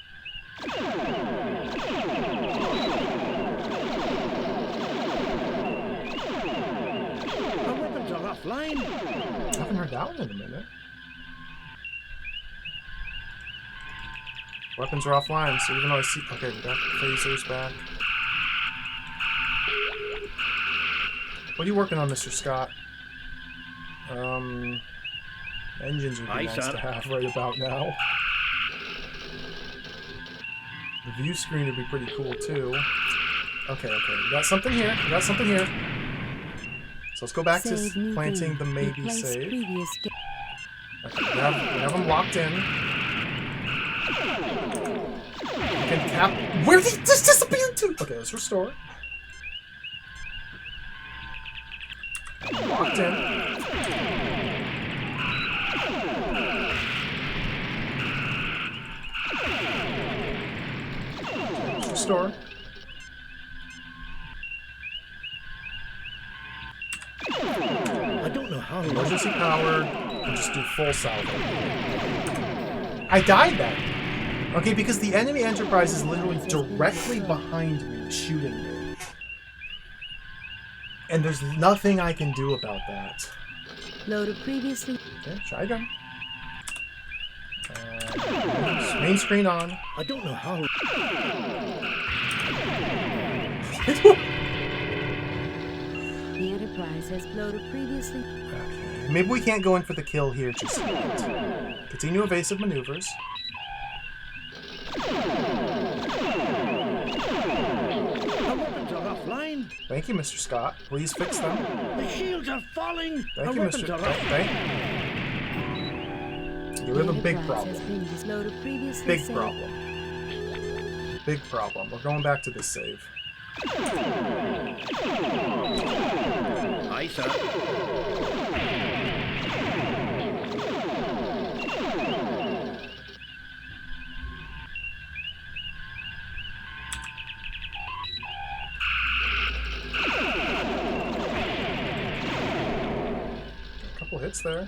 Our weapons are offline. I haven't heard that one in a minute. Weapons are offline, so even though I see... Okay, we got phasers back. What are you working on, Mr. Scott? Engines would be nice to have right about now. The view screen would be pretty cool, too. Okay, we got something here. So let's go back to planting the maybe save. Okay, we have them locked in. We can cap... Where did he just disappear to? Okay, let's restore. Locked in. Let's restore. I don't know how. Emergency powered. And just do full salvo. I died then. Okay, because the enemy Enterprise is literally directly behind me, shooting me. And there's nothing I can do about that. Loaded previously. Okay, try again. Main screen on. I don't know how. The Enterprise has loaded previously. Okay, maybe we can't go in for the kill here just yet. Continue evasive maneuvers. Thank you, Mr. Scott. Please fix them. The shields are falling. Thank you, Mr. Thank you. We have a big problem. Big problem. Big problem. We're going back to this save. Aye, sir. Couple hits there.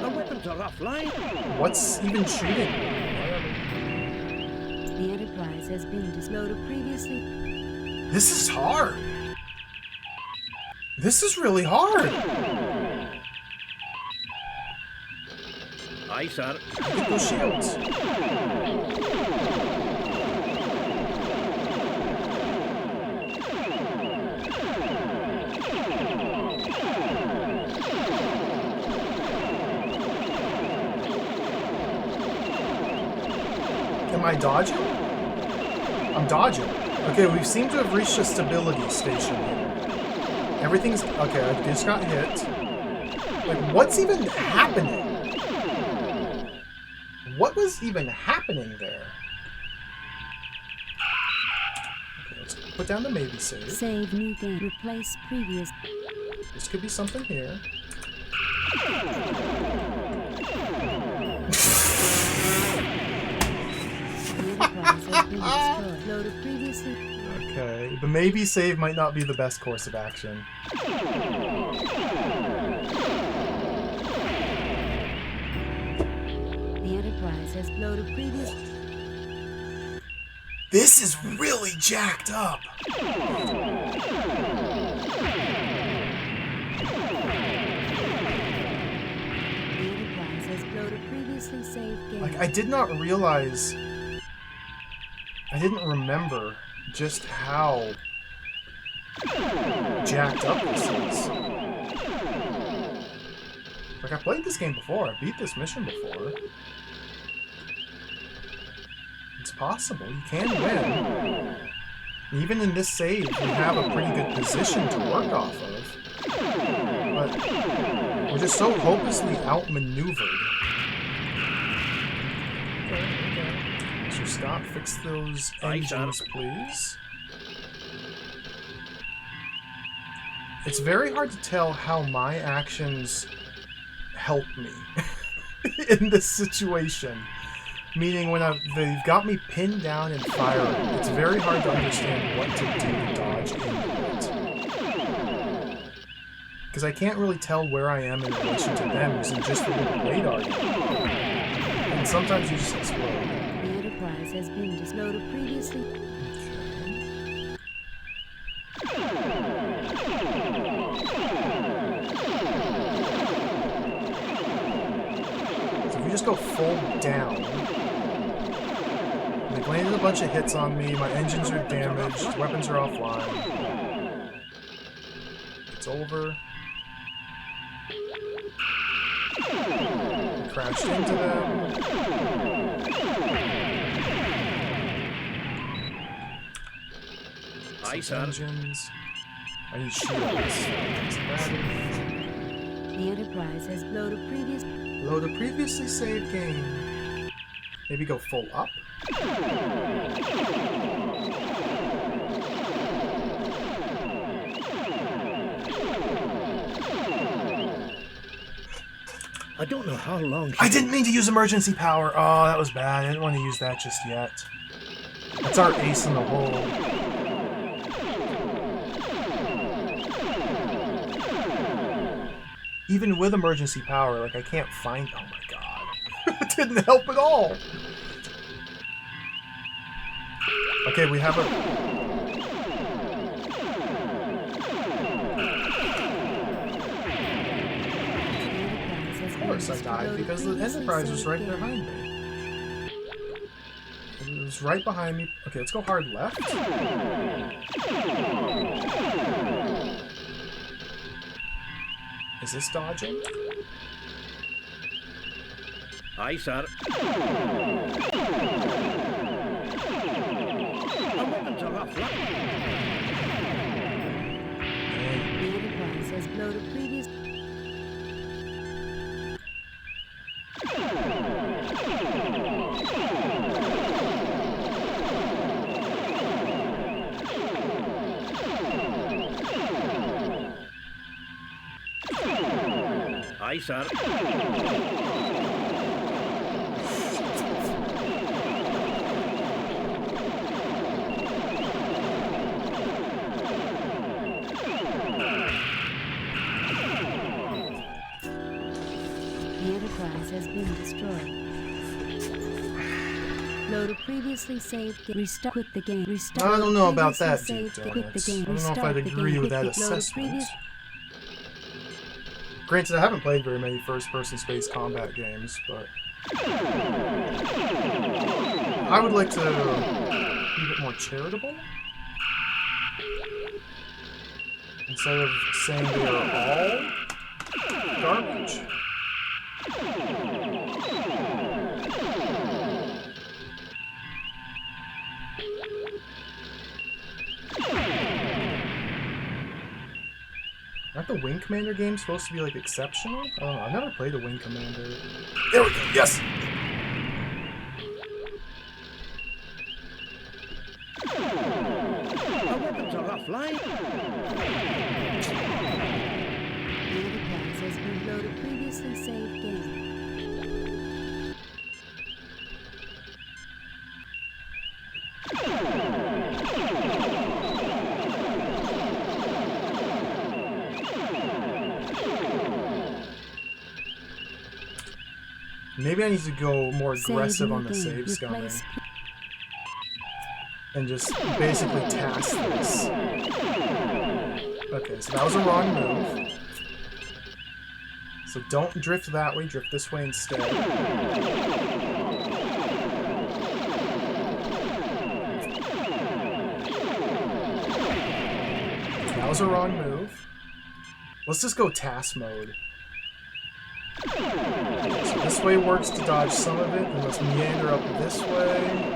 Our weapons are offline. What's even shooting? The Enterprise has been disloaded previously. This is hard. This is really hard. Aye, sir. Get those shields. Am I dodging? I'm dodging. Okay, we seem to have reached a stability station here. Everything's... Okay, I just got hit. Like, what's even happening? What was even happening there? Okay, let's put down the maybe save. Save new game. Replace previous. This could be something here. has been destroyed. Load of previously... Okay, the maybe save might not be the best course of action. The Enterprise has load of previous... This is really jacked up! Like, I did not realize... I didn't remember just how jacked up this is. Like, I played this game before. I beat this mission before. It's possible. You can win. Even in this save, we have a pretty good position to work off of. But we're just so hopelessly outmaneuvered. So Scott, fix those engines, please. It's very hard to tell how my actions help me in this situation. Meaning when they've got me pinned down and firing, it's very hard to understand what to do to dodge into it. Because I can't really tell where I am in relation to them using just the little radar. And sometimes you just explode. The Enterprise has been disloaded previously. So if we just go full down, they've landed a bunch of hits on me, my engines are damaged, weapons are offline. It's over. We crashed into them. Engines. I need shields. The Enterprise has loaded previous... Load a previously saved game. Maybe go full up? I don't know how long... I didn't mean to use emergency power. Oh, that was bad. I didn't want to use that just yet. That's our ace in the hole. Even with emergency power, like, I can't find... Oh my god. It didn't help at all. Okay, we have a... Of course I died, because the Enterprise was right behind me. It was right behind me. Okay, let's go hard left. Is this dodging? Aye, sir. Our weapons are offline. The Enterprise has loaded previous... Aye, sir. The Enterprise has been destroyed. Load a previously saved game. Restart. Quit the game. Restart. I don't know about that, Previously Duke saved. Quit the Donuts. game. I don't know if Restart I'd the agree game. with that Quit the- load a assessment. previous- Granted, I haven't played very many first-person space combat games, but... I would like to be a bit more charitable. Instead of saying they are all garbage. Aren't the Wing Commander games supposed to be, like, exceptional? I don't know. I've never played a Wing Commander. There we go! Yes! Our weapons are offline. The Enterprise has been loaded previously saved game. Maybe I need to go more aggressive on the game. save scumming. Replace And just basically task this. Okay, so that was a wrong move. So don't drift that way, drift this way instead. That was a wrong move. Let's just go task mode. So this way works to dodge some of it, and let's meander up this way.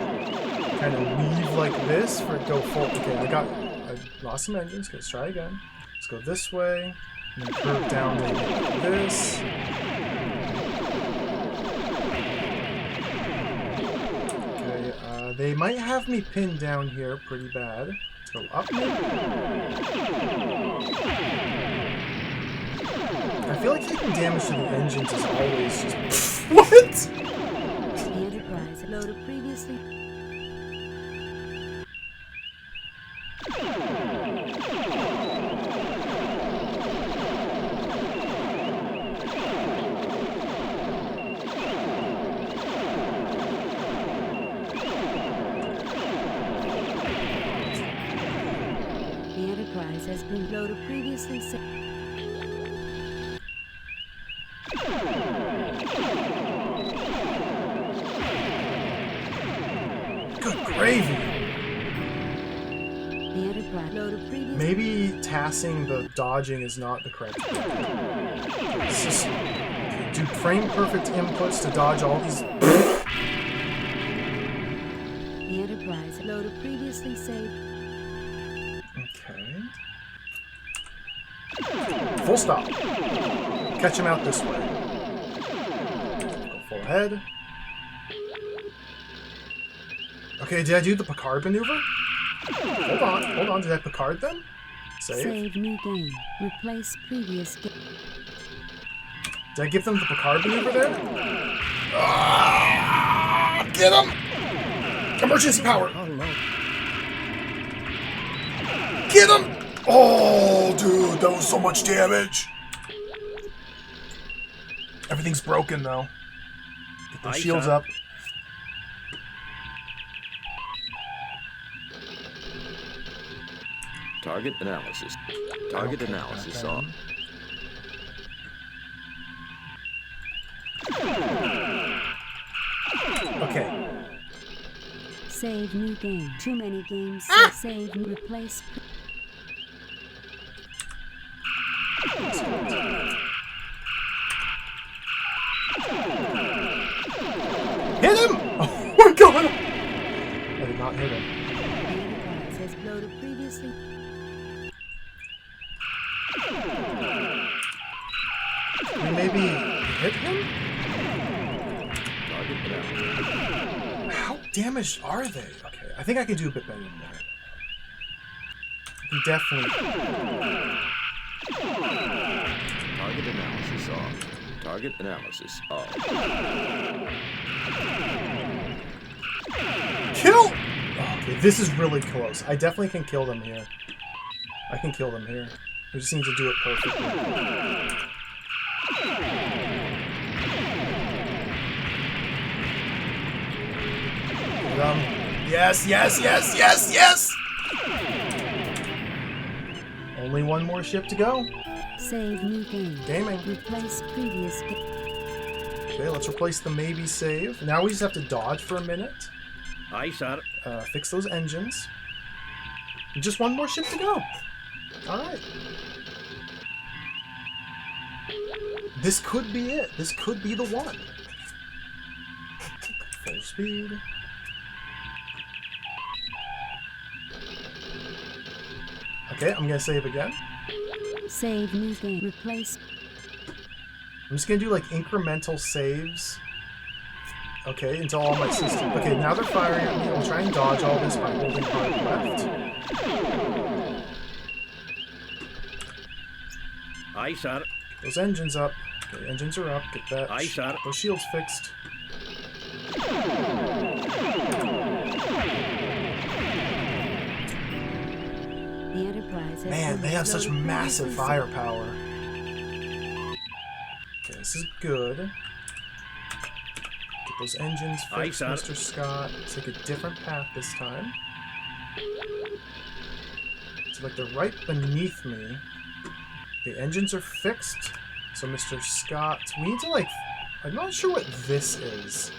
Kind of weave like this for go full. Okay, I lost some engines. Okay, let's try again. Let's go this way, and then curve down maybe like this. Okay, they might have me pinned down here pretty bad. Let's go up maybe. I feel like taking damage to the engines is always just... What?! the Enterprise loaded previously. The Enterprise has been loaded previously. Good gravy! The Enterprise loaded previously. Maybe tassing the dodging is not the correct thing. It's just do frame perfect inputs to dodge all these. The Enterprise loaded previously saved. Okay. Full stop. Catch him out this way. Go full ahead. Okay, did I do the Picard maneuver? Hold on, did I Picard them? Save new game. Replace previous game. Did I give them the Picard maneuver there? Ah, get him! Emergency power! Get him! Oh, dude, that was so much damage. Everything's broken, though. Get the shields up. Target analysis. Target analysis on. Okay. Save new game. Too many games. Save, replace. Hit him! Oh my god! I did not hit him. Says loaded previously. Can we maybe hit him? How damaged are they? Okay, I think I can do a bit better than that. I can definitely... Target analysis on. Target analysis on. Kill! Okay, this is really close. I definitely can kill them here. I can kill them here. We just need to do it perfectly. Yes, yes, yes, yes, yes! Only one more ship to go. Save new game. Gaming. Replace previous game. Okay, let's replace the maybe save. Now we just have to dodge for a minute. Aye, sir. Fix those engines. Just one more ship to go. Alright. This could be it. This could be the one. Full speed. Okay, I'm gonna save again. Save new game. Replace. I'm just gonna do like incremental saves. Okay, until all my systems. Okay, now they're firing at me. I'll try and dodge all this by holding hard left. Aye, sir. Those engines up. Okay, engines are up. Get that. Aye, sir. Those shields fixed. The Enterprise. Man, they have such massive firepower. Okay, this is good. Those engines fixed, Mr. Scott. Take a different path this time. So, like, they're right beneath me. The engines are fixed. So, Mr. Scott, we need to, like... I'm not sure what this is.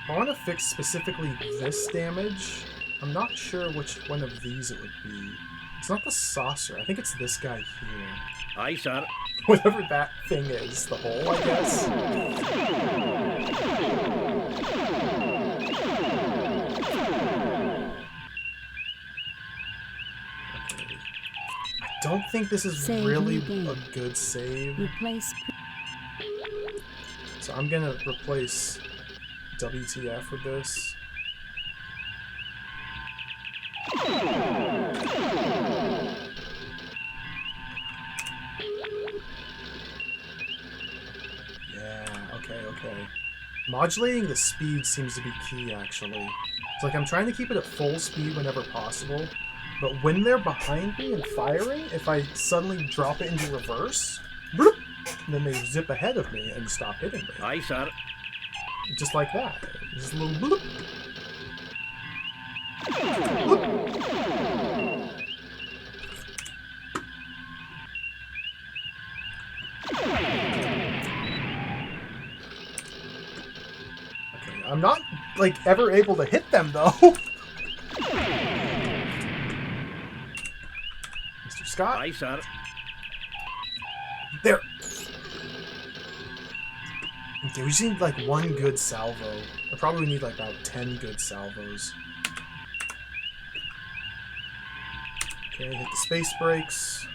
I want to fix specifically this damage. I'm not sure which one of these it would be. It's not the saucer. I think it's this guy here. Aye, sir. Whatever that thing is. The hole, I guess. I don't think this is really a good save. Replace. So I'm gonna replace WTF with this. Yeah, okay. Modulating the speed seems to be key, actually. It's like I'm trying to keep it at full speed whenever possible, but when they're behind me and firing, if I suddenly drop it into reverse, bloop, then they zip ahead of me and stop hitting me. Aye, sir. Just like that. Just a little bloop. Bloop. Okay, I'm not, like, ever able to hit them, though. Mr. Scott? Aye, sir. There. Okay, we just need, like, one good salvo. I probably need, like, about 10 good salvos. Okay, hit the space brakes.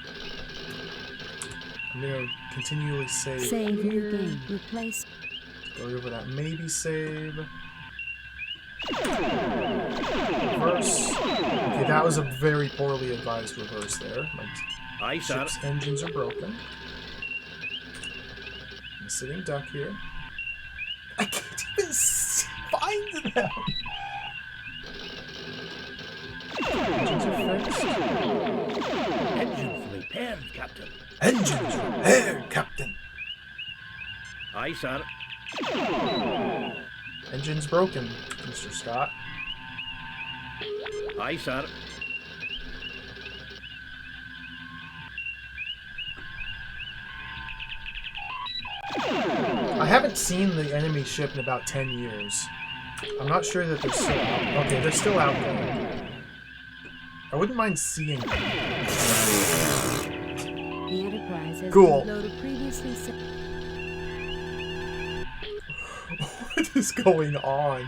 I'm gonna continually save here. Game. Replace. Go over that maybe save. Reverse. Okay, that was a very poorly advised reverse there. My ship's engines are broken. I'm a sitting duck here. I can't even find them! Engines are fixed. Engines repaired, Captain. Engines repaired, Captain. Aye, sir. Engines broken, Mr. Scott. Aye, sir. I haven't seen the enemy ship in about 10 years. I'm not sure that they're still out. Okay, they're still out there. I wouldn't mind seeing them. The Enterprise has cool. been loaded previously. What is going on?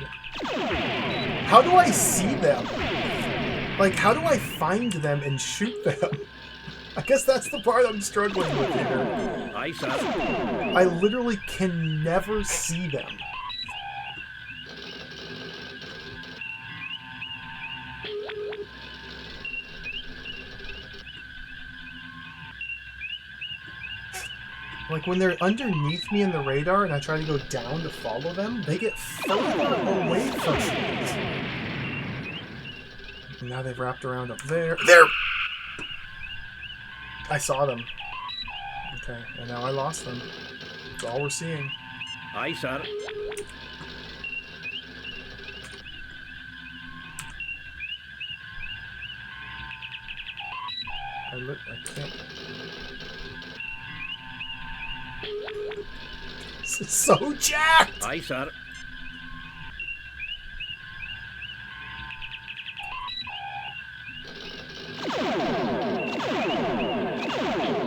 How do I see them? Like, how do I find them and shoot them? I guess that's the part I'm struggling with here. Aye, sir. I literally can never see them. Like, when they're underneath me in the radar and I try to go down to follow them, they get further away from me. And now they've wrapped around up there. There! I saw them. Okay, and now I lost them. That's all we're seeing. Aye, sir. I can't... This is so jacked! Aye, sir.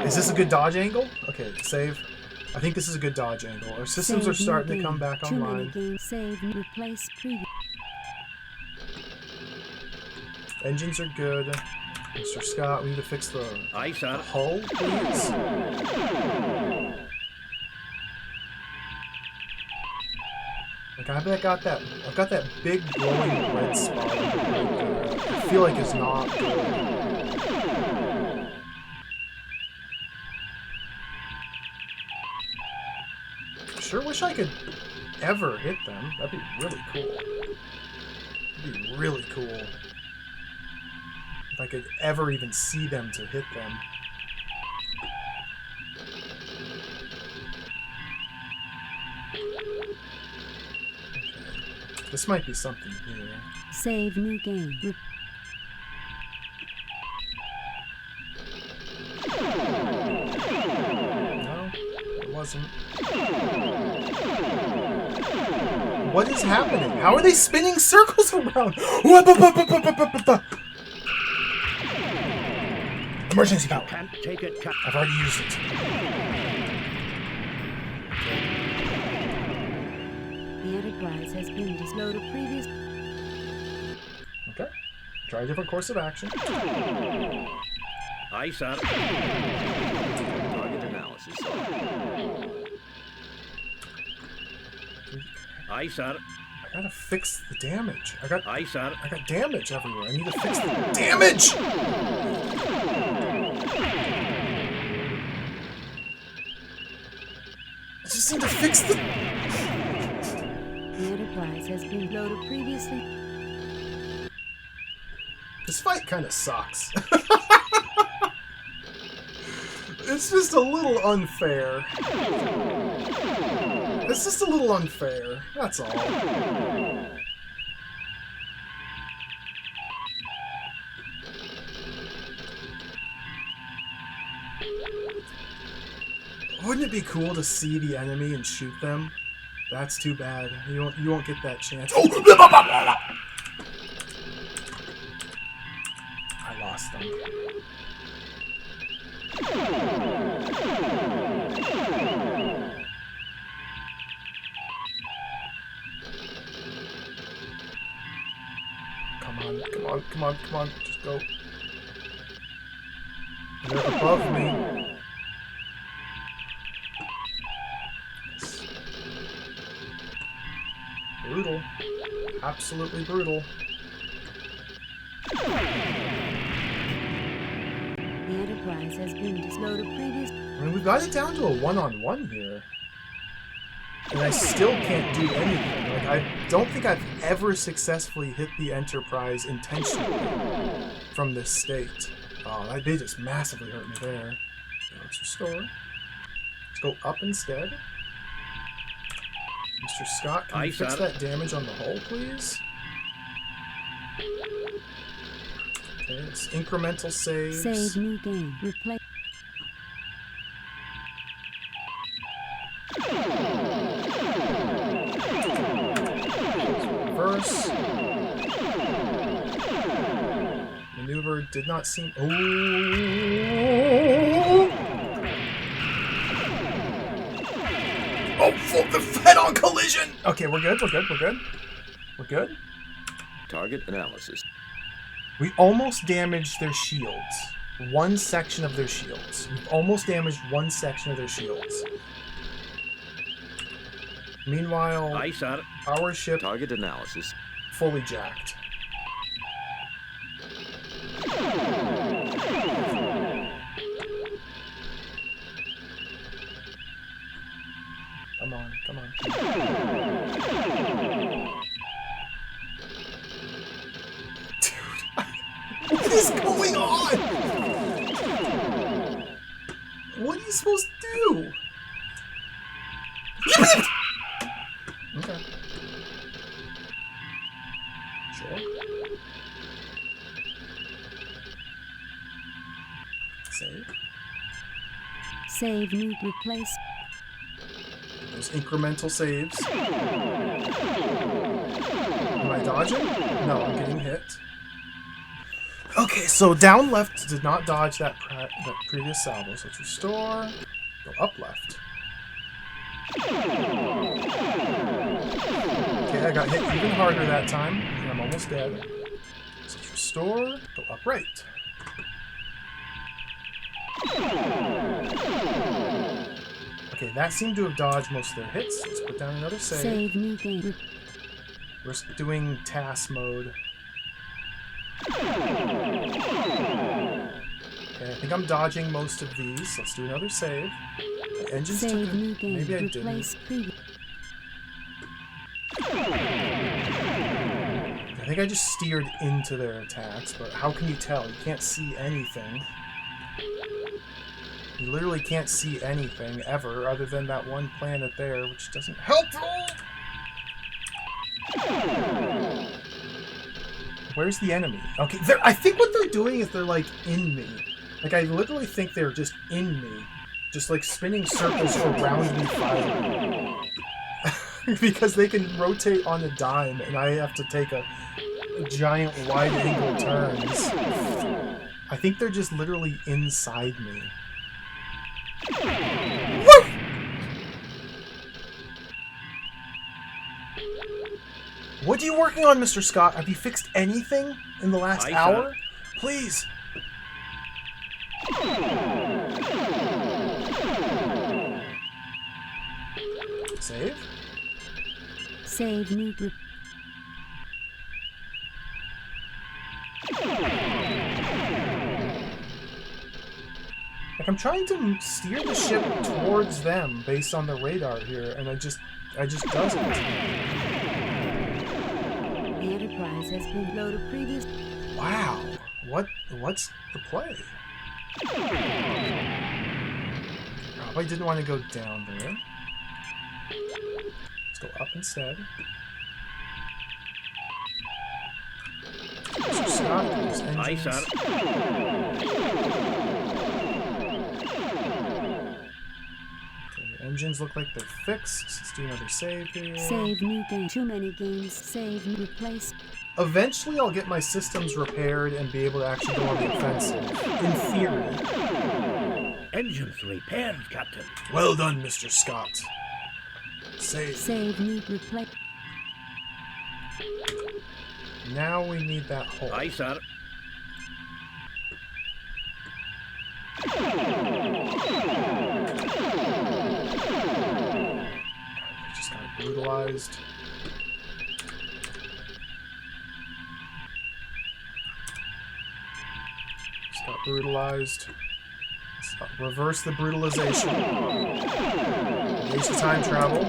Is this a good dodge angle? Okay, save. I think this is a good dodge angle. Our systems are starting to come back online. Save, replace previous. Engines are good. Mr. Scott, we need to fix the hull, please. Like, I've got that big glowing red spot right there. I feel like it's not good. Sure wish I could ever hit them. That'd be really cool. That'd be really cool. If I could ever even see them to hit them. Okay. This might be something here. Save new game. No, it wasn't. What is happening? How are they spinning circles around? Emergency power. Can't take it. I've already used it. The Enterprise has been disloaded previous. Okay. Try a different course of action. Aye, sir. Target analysis. Aye, sir. I gotta fix the damage. Aye, sir. I got damage everywhere. I need to fix the damage! I just need to fix the... The Enterprise has been loaded previously. This fight kind of sucks. It's just a little unfair. It's just a little unfair. That's all. Wouldn't it be cool to see the enemy and shoot them? That's too bad. You won't get that chance. Oh! I lost them. Come on. Just go. They're above me. Brutal. Absolutely brutal. The Enterprise has been disloaded previous. I mean, we've got it down to a one-on-one here. And I still can't do anything. Like, I don't think I've ever successfully hit the Enterprise intentionally from this state. Oh, they just massively hurt me there. Okay, let's restore. Let's go up instead. Mr. Scott, can you fix that damage on the hull, please? Okay, it's incremental saves. Save new game. Replace. Reverse. Maneuver did not seem. Oh! Oh, the head-on collision! Okay, we're good. We're good. Target analysis. We almost damaged their shields. One section of their shields. We've almost damaged one section of their shields. Meanwhile, Aye, sir. Our ship Target analysis. Fully jacked. Come on. What is going on? What are you supposed to do? Okay. Sure. Save new replace. Those incremental saves. Am I dodging? No, I'm getting hit. Okay, so down left did not dodge that previous salvo. So let's restore. Go up left. Okay, I got hit even harder that time, and I'm almost dead. So let's restore. Go up right. Okay, that seemed to have dodged most of their hits. Let's put down another save. Save new game. We're doing TAS mode. Okay, I think I'm dodging most of these. Let's do another save. The engines took it. Maybe I didn't. I think I just steered into their attacks, but how can you tell? You can't see anything. You literally can't see anything ever other than that one planet there, which doesn't help at all. Where's the enemy? Okay, I think what they're doing is they're like in me. Like I literally think they're just in me. Just like spinning circles around me firing. Because they can rotate on a dime and I have to take a giant wide angle turns. I think they're just literally inside me. Woo! What are you working on, Mr. Scott? Have you fixed anything in the last hour? Please. Save? Save new group. Like I'm trying to steer the ship towards them based on the radar here, and I just doesn't. The Enterprise has been low to previous. Wow. What's the play? Probably didn't want to go down there. Let's go up instead. So stop those engines. Engines look like they're fixed. Let's do another save here. Save new game. Too many games. Save and replace. Eventually I'll get my systems repaired and be able to actually go on the offensive. In theory. Engines repaired, Captain. Well done, Mr. Scott. Save. Save new replace. Now we need that hole. Aye, sir. Just got brutalized. Just got brutalized. Let's reverse the brutalization. Engage the time travel.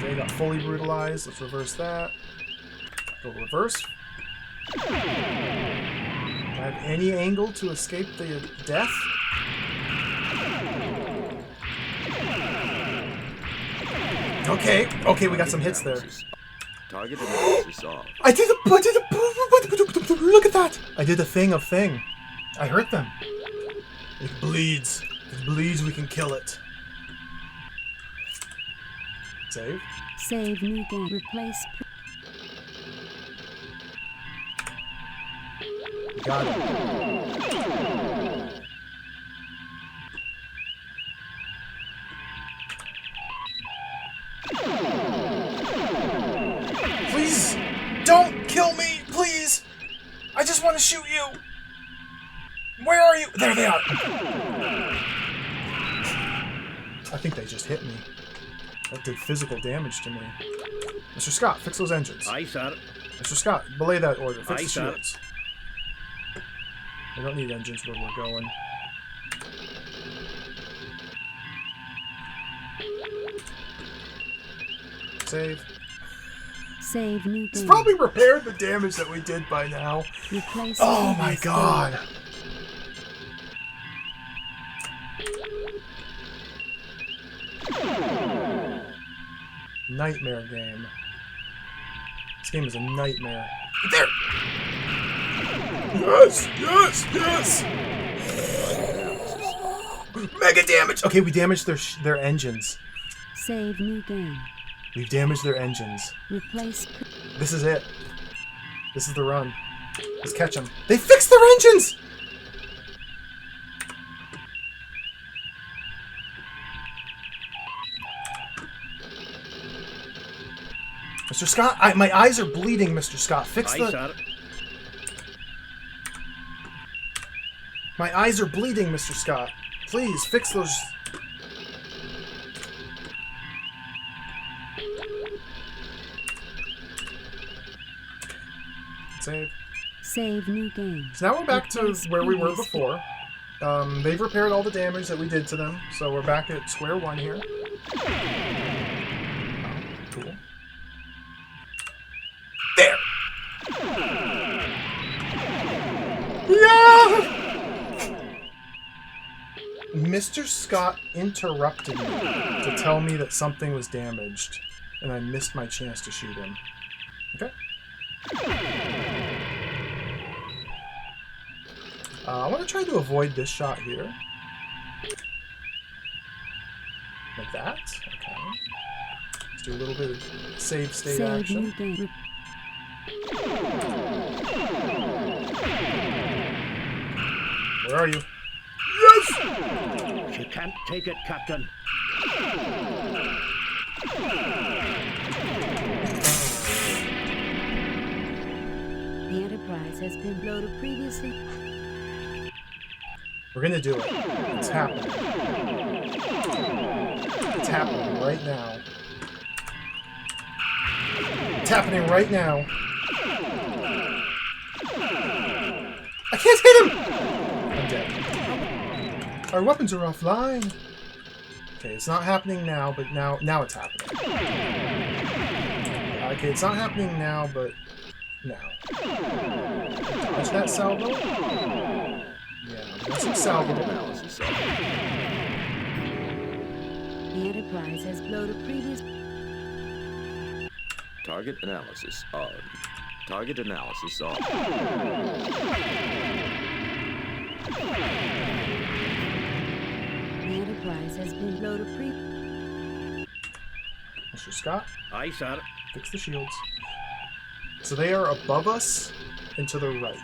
They got fully brutalized. Let's reverse that. Go reverse. Do I have any angle to escape the death? Okay, we got some hits there. Target analysis solved. I did a look at that! I did a thing. I hurt them. It bleeds. If it bleeds, we can kill it. Save. Save new game. Replace. Got it. Please! Don't kill me! Please! I just want to shoot you! Where are you? There they are! I think they just hit me. That did physical damage to me. Mr. Scott, fix those engines. Aye, sir. Mr. Scott, belay that order. Fix Aye, the sir. shields. We don't need engines where we're going. Save. Save new game. It's probably repaired the damage that we did by now. Replace. Oh my god. Nightmare game. This game is a nightmare. There! Yes! Mega damage! Okay, we damaged their engines. Save new game. We've damaged their engines. Replace. This is it. This is the run. Let's catch them. They fixed their engines! Mr. Scott, my eyes are bleeding, Mr. Scott. Fix the... Sir. My eyes are bleeding, Mr. Scott. Please, fix those... Save. Save new game. So now we're back to where we were before. They've repaired all the damage that we did to them, so we're back at square one here. Cool. There! Yeah! Mr. Scott interrupted me to tell me that something was damaged. and I missed my chance to shoot him. Okay. I want to try to avoid this shot here. Like that. Okay. Let's do a little bit of save state action. Where are you? Yes! She can't take it, Captain. The Enterprise has been loaded previously. We're gonna do it. It's happening. It's happening right now. It's happening right now. I can't hit him! I'm dead. Our weapons are offline. Okay, it's not happening now, but now it's happening. Okay, it's not happening now, but now. Dodge that salvo. Yeah, that's some salvo. The Enterprise has blown a previous... Target analysis on. Target analysis on. The Enterprise has been loaded pre... Mr. Scott? Aye, sir. Fix the shields. So they are above us and to the right.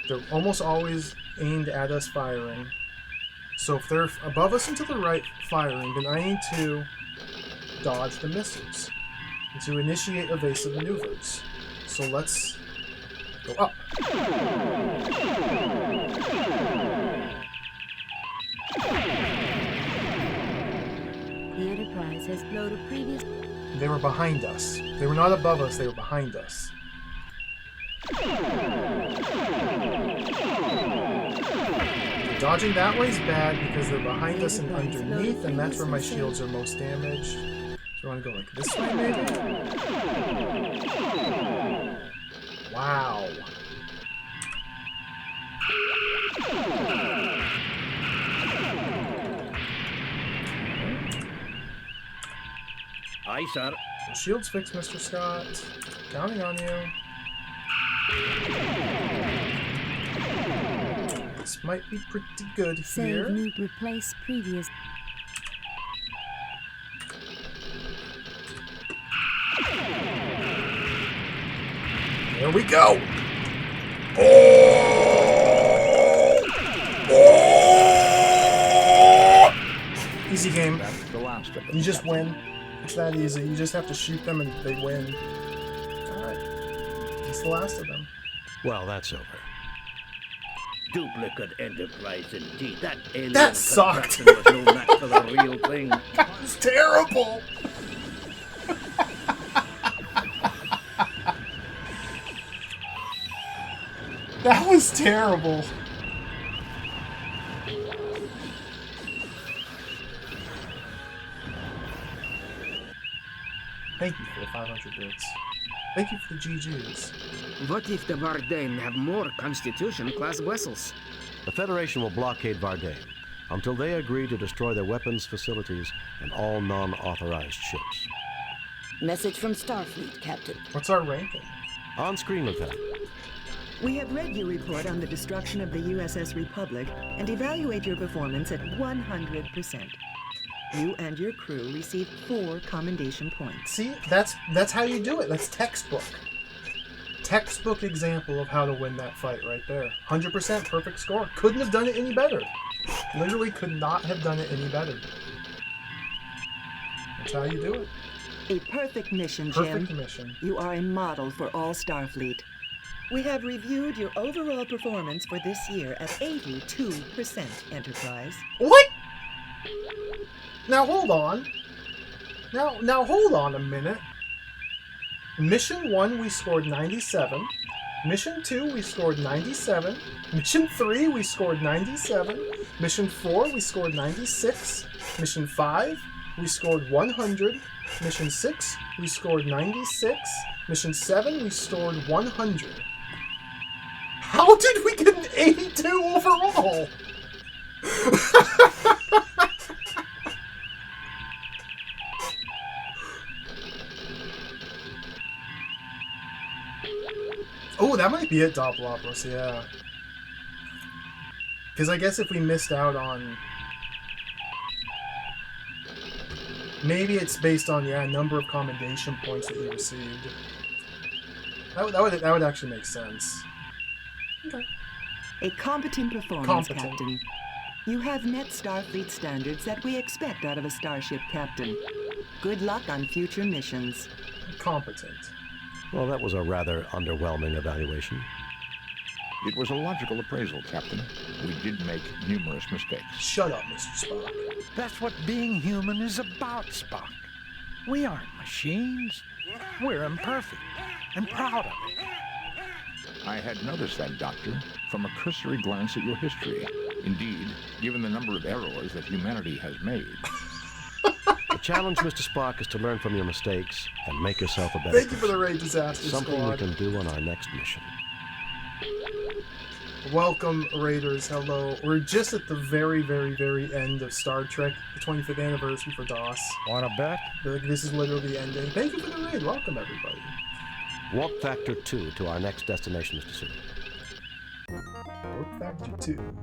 They're almost always aimed at us firing. So if they're above us and to the right firing, then I need to dodge the missiles and to initiate evasive maneuvers. So let's go up. The Enterprise has blown a previous... They were behind us. They were not above us, they were behind us. Dodging that way is bad because they're behind us and underneath, and that's where my shields are most damaged. So I want to go like this way, maybe? Wow. Aye, sir. Shields fixed, Mr. Scott. Counting on you. This might be pretty good here. Save new, replace previous. There we go. Oh! Oh! Easy game. That's the last of them. You just win. It's that easy. You just have to shoot them and they win. Alright. It's the last of them. Well, that's over. Duplicate Enterprise indeed. That alien That sucked. contraption was no match for the real thing. That was terrible. That was terrible. Thank you for the 500 bits. Thank you for the GGs. What if the Vardaim have more Constitution-class vessels? The Federation will blockade Vardaim until they agree to destroy their weapons facilities and all non-authorized ships. Message from Starfleet, Captain. What's our ranking? On screen, Lieutenant. We have read your report on the destruction of the USS Republic and evaluate your performance at 100%. You and your crew received 4 commendation points. See, that's how you do it. That's textbook. Textbook example of how to win that fight right there. 100% perfect score. Couldn't have done it any better. Literally could not have done it any better. That's how you do it. A perfect mission, Perfect Jim. mission. You are a model for all Starfleet. We have reviewed your overall performance for this year at 82%, Enterprise. What? Now hold on. Now hold on a minute. Mission 1 we scored 97. Mission 2 we scored 97. Mission 3 we scored 97. Mission 4 we scored 96. Mission 5 we scored 100. Mission 6 we scored 96. Mission 7 we scored 100. How did we get an 82 overall? Be it Doppelopoulos, yeah. Because I guess if we missed out on... Maybe it's based on, yeah, number of commendation points that you received. That would actually make sense. Okay. A competent performance, Captain. You have met Starfleet standards that we expect out of a starship captain. Good luck on future missions. Competent. Well, that was a rather underwhelming evaluation. It was a logical appraisal, Captain. We did make numerous mistakes. Shut up, Mr. Spock. That's what being human is about, Spock. We aren't machines. We're imperfect and proud of it. I had noticed that, Doctor, from a cursory glance at your history. Indeed, given the number of errors that humanity has made. The challenge, Mr. Spock, is to learn from your mistakes and make yourself a better Thank you for the Raid Disaster Something Squad. we can do on our next mission. Welcome, Raiders. Hello. We're just at the very, very, very end of Star Trek, the 25th anniversary for DOS. Wanna bet? This is literally the ending. Thank you for the raid. Welcome, everybody. Warp Factor 2 to our next destination, Mr. Sulu. Warp Factor 2.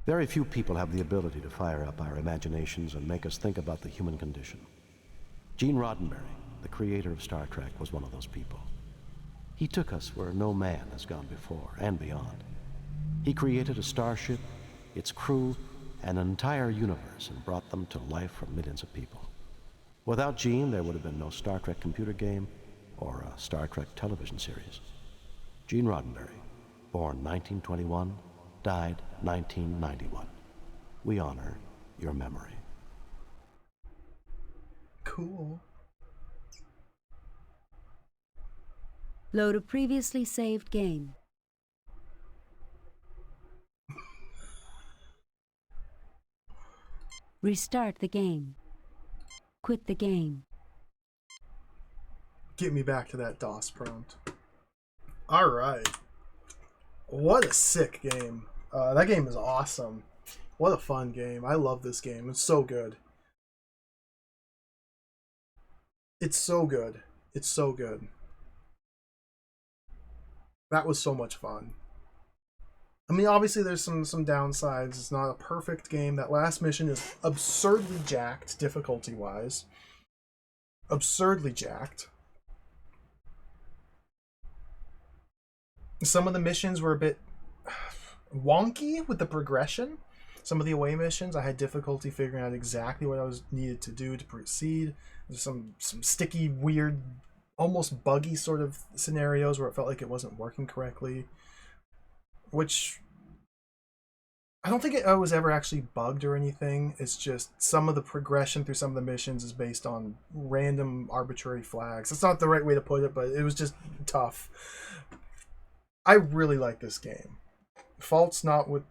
Very few people have the ability to fire up our imaginations and make us think about the human condition. Gene Roddenberry, the creator of Star Trek, was one of those people. He took us where no man has gone before and beyond. He created a starship, its crew, and an entire universe and brought them to life for millions of people. Without Gene, there would have been no Star Trek computer game or a Star Trek television series. Gene Roddenberry, born 1921, died 1991. We honor your memory. Cool. Load a previously saved game. Restart the game. Quit the game. Get me back to that DOS prompt. Alright. What a sick game. That game is awesome. What a fun game. I love this game. It's so good. It's so good. It's so good. That was so much fun. I mean, obviously there's some downsides. It's not a perfect game. That last mission is absurdly jacked, difficulty-wise. Absurdly jacked. Some of the missions were a bit wonky with the progression. Some of the away missions, I had difficulty figuring out exactly what I was needed to do to proceed. There's some sticky, weird, almost buggy sort of scenarios where it felt like it wasn't working correctly. Which, I don't think I was ever actually bugged or anything. It's just some of the progression through some of the missions is based on random arbitrary flags. That's not the right way to put it, but it was just tough. I really like this game. Faults not with...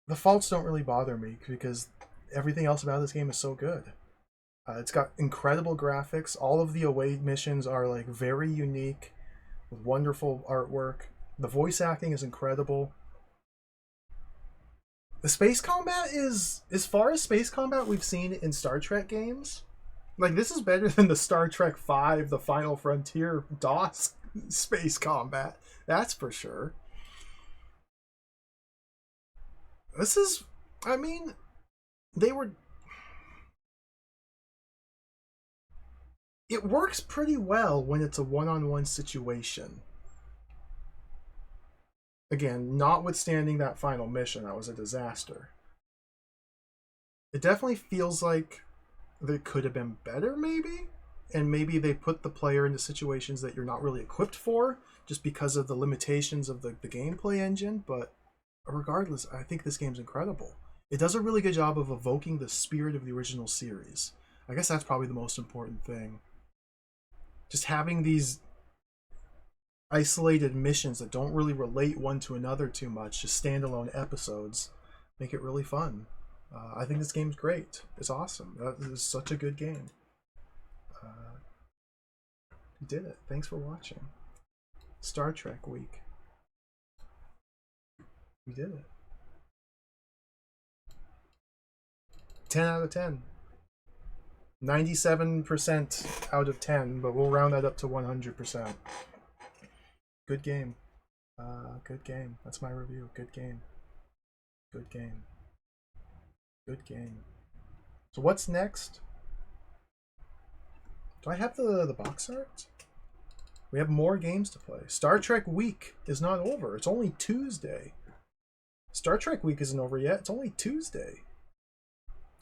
The faults don't really bother me because everything else about this game is so good. It's got incredible graphics. All of the away missions are like very unique with wonderful artwork. The voice acting is incredible. The space combat is, as far as space combat we've seen in Star Trek games, like this is better than the Star Trek V, the Final Frontier DOS space combat. That's for sure. This is, I mean, they were... It works pretty well when it's a one-on-one situation. Again, notwithstanding that final mission, that was a disaster. It definitely feels like it could have been better, maybe? And maybe they put the player into situations that you're not really equipped for, just because of the limitations of the gameplay engine, but regardless, I think this game's incredible. It does a really good job of evoking the spirit of the original series. I guess that's probably the most important thing. Just having these isolated missions that don't really relate one to another too much, just standalone episodes, make it really fun. I think this game's great. It's awesome. This is such a good game. You did it. Thanks for watching. Star Trek Week. We did it. 10 out of 10. 97% out of 10, but we'll round that up to 100%. Good game. Good game. That's my review. Good game. Good game. Good game. So what's next? Do I have the box art? We have more games to play. Star Trek Week is not over. It's only Tuesday. Star Trek Week isn't over yet. It's only Tuesday.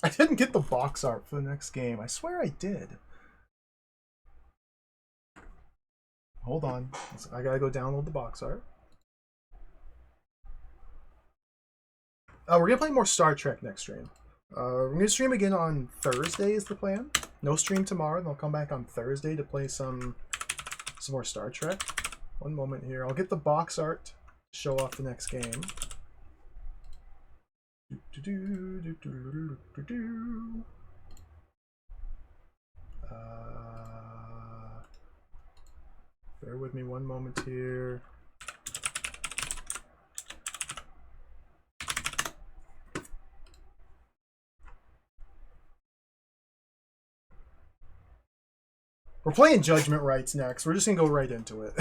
I didn't get the box art for the next game. I swear I did. Hold on. I gotta go download the box art. We're gonna play more Star Trek next stream. We're gonna stream again on Thursday is the plan. No stream tomorrow, and I'll come back on Thursday to play some more Star Trek. One moment here. I'll get the box art to show off the next game. Bear with me one moment here. We're playing Judgment Rights next. We're just gonna go right into it.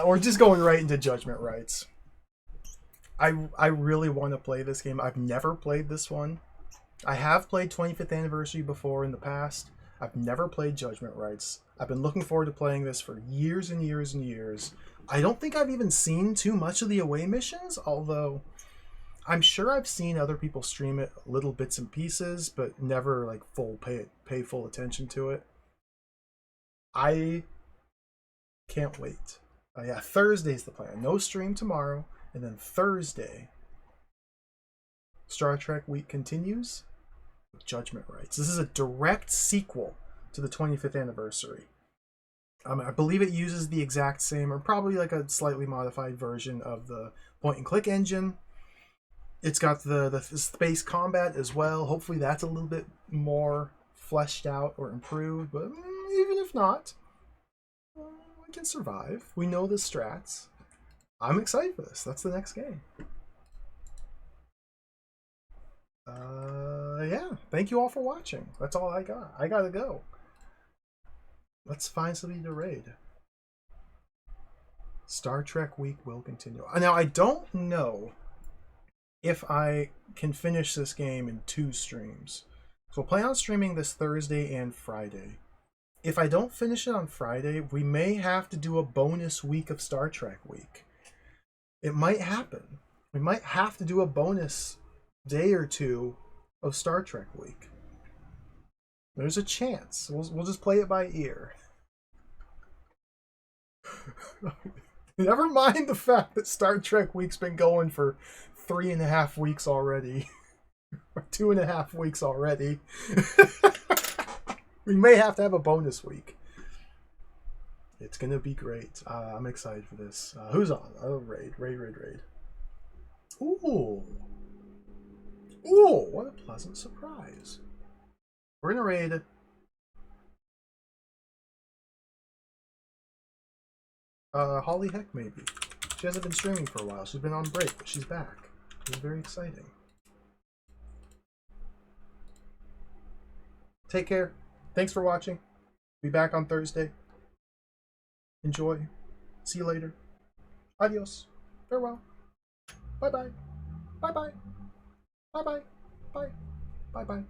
We're just going right into Judgment Rights. I really want to play this game. I've never played this one. I have played 25th Anniversary before in the past. I've never played Judgment Rights. I've been looking forward to playing this for years and years and years. I don't think I've even seen too much of the away missions, although I'm sure I've seen other people stream it little bits and pieces, but never like pay full attention to it. I can't wait. Yeah, Thursday's the plan. No stream tomorrow, and then Thursday, Star Trek Week continues with Judgment Rights. This is a direct sequel to the 25th anniversary. I believe it uses the exact same, or probably like a slightly modified version of the point-and-click engine. It's got the space combat as well. Hopefully that's a little bit more fleshed out or improved, but even if not, we can survive. We know the strats. I'm excited for this. That's the next game. Yeah. Thank you all for watching. That's all I got. I gotta go. Let's find somebody to raid. Star Trek Week will continue. Now, I don't know if I can finish this game in 2 streams. So we'll plan on streaming this Thursday and Friday. If I don't finish it on Friday, we may have to do a bonus week of Star Trek Week. It might happen. We might have to do a bonus day or 2 of Star Trek Week. There's a chance. We'll just play it by ear. Never mind the fact that Star Trek Week's been going for 3.5 weeks already. Or 2.5 weeks already. We may have to have a bonus week. It's gonna be great. I'm excited for this. Who's on? Oh, raid. Ooh. Ooh, what a pleasant surprise. We're gonna raid Holly Heck, maybe. She hasn't been streaming for a while. She's been on break, but she's back. It's very exciting. Take care. Thanks for watching. Be back on Thursday. Enjoy. See you later. Adios. Farewell. Bye-bye. Bye-bye. Bye-bye. Bye. Bye-bye.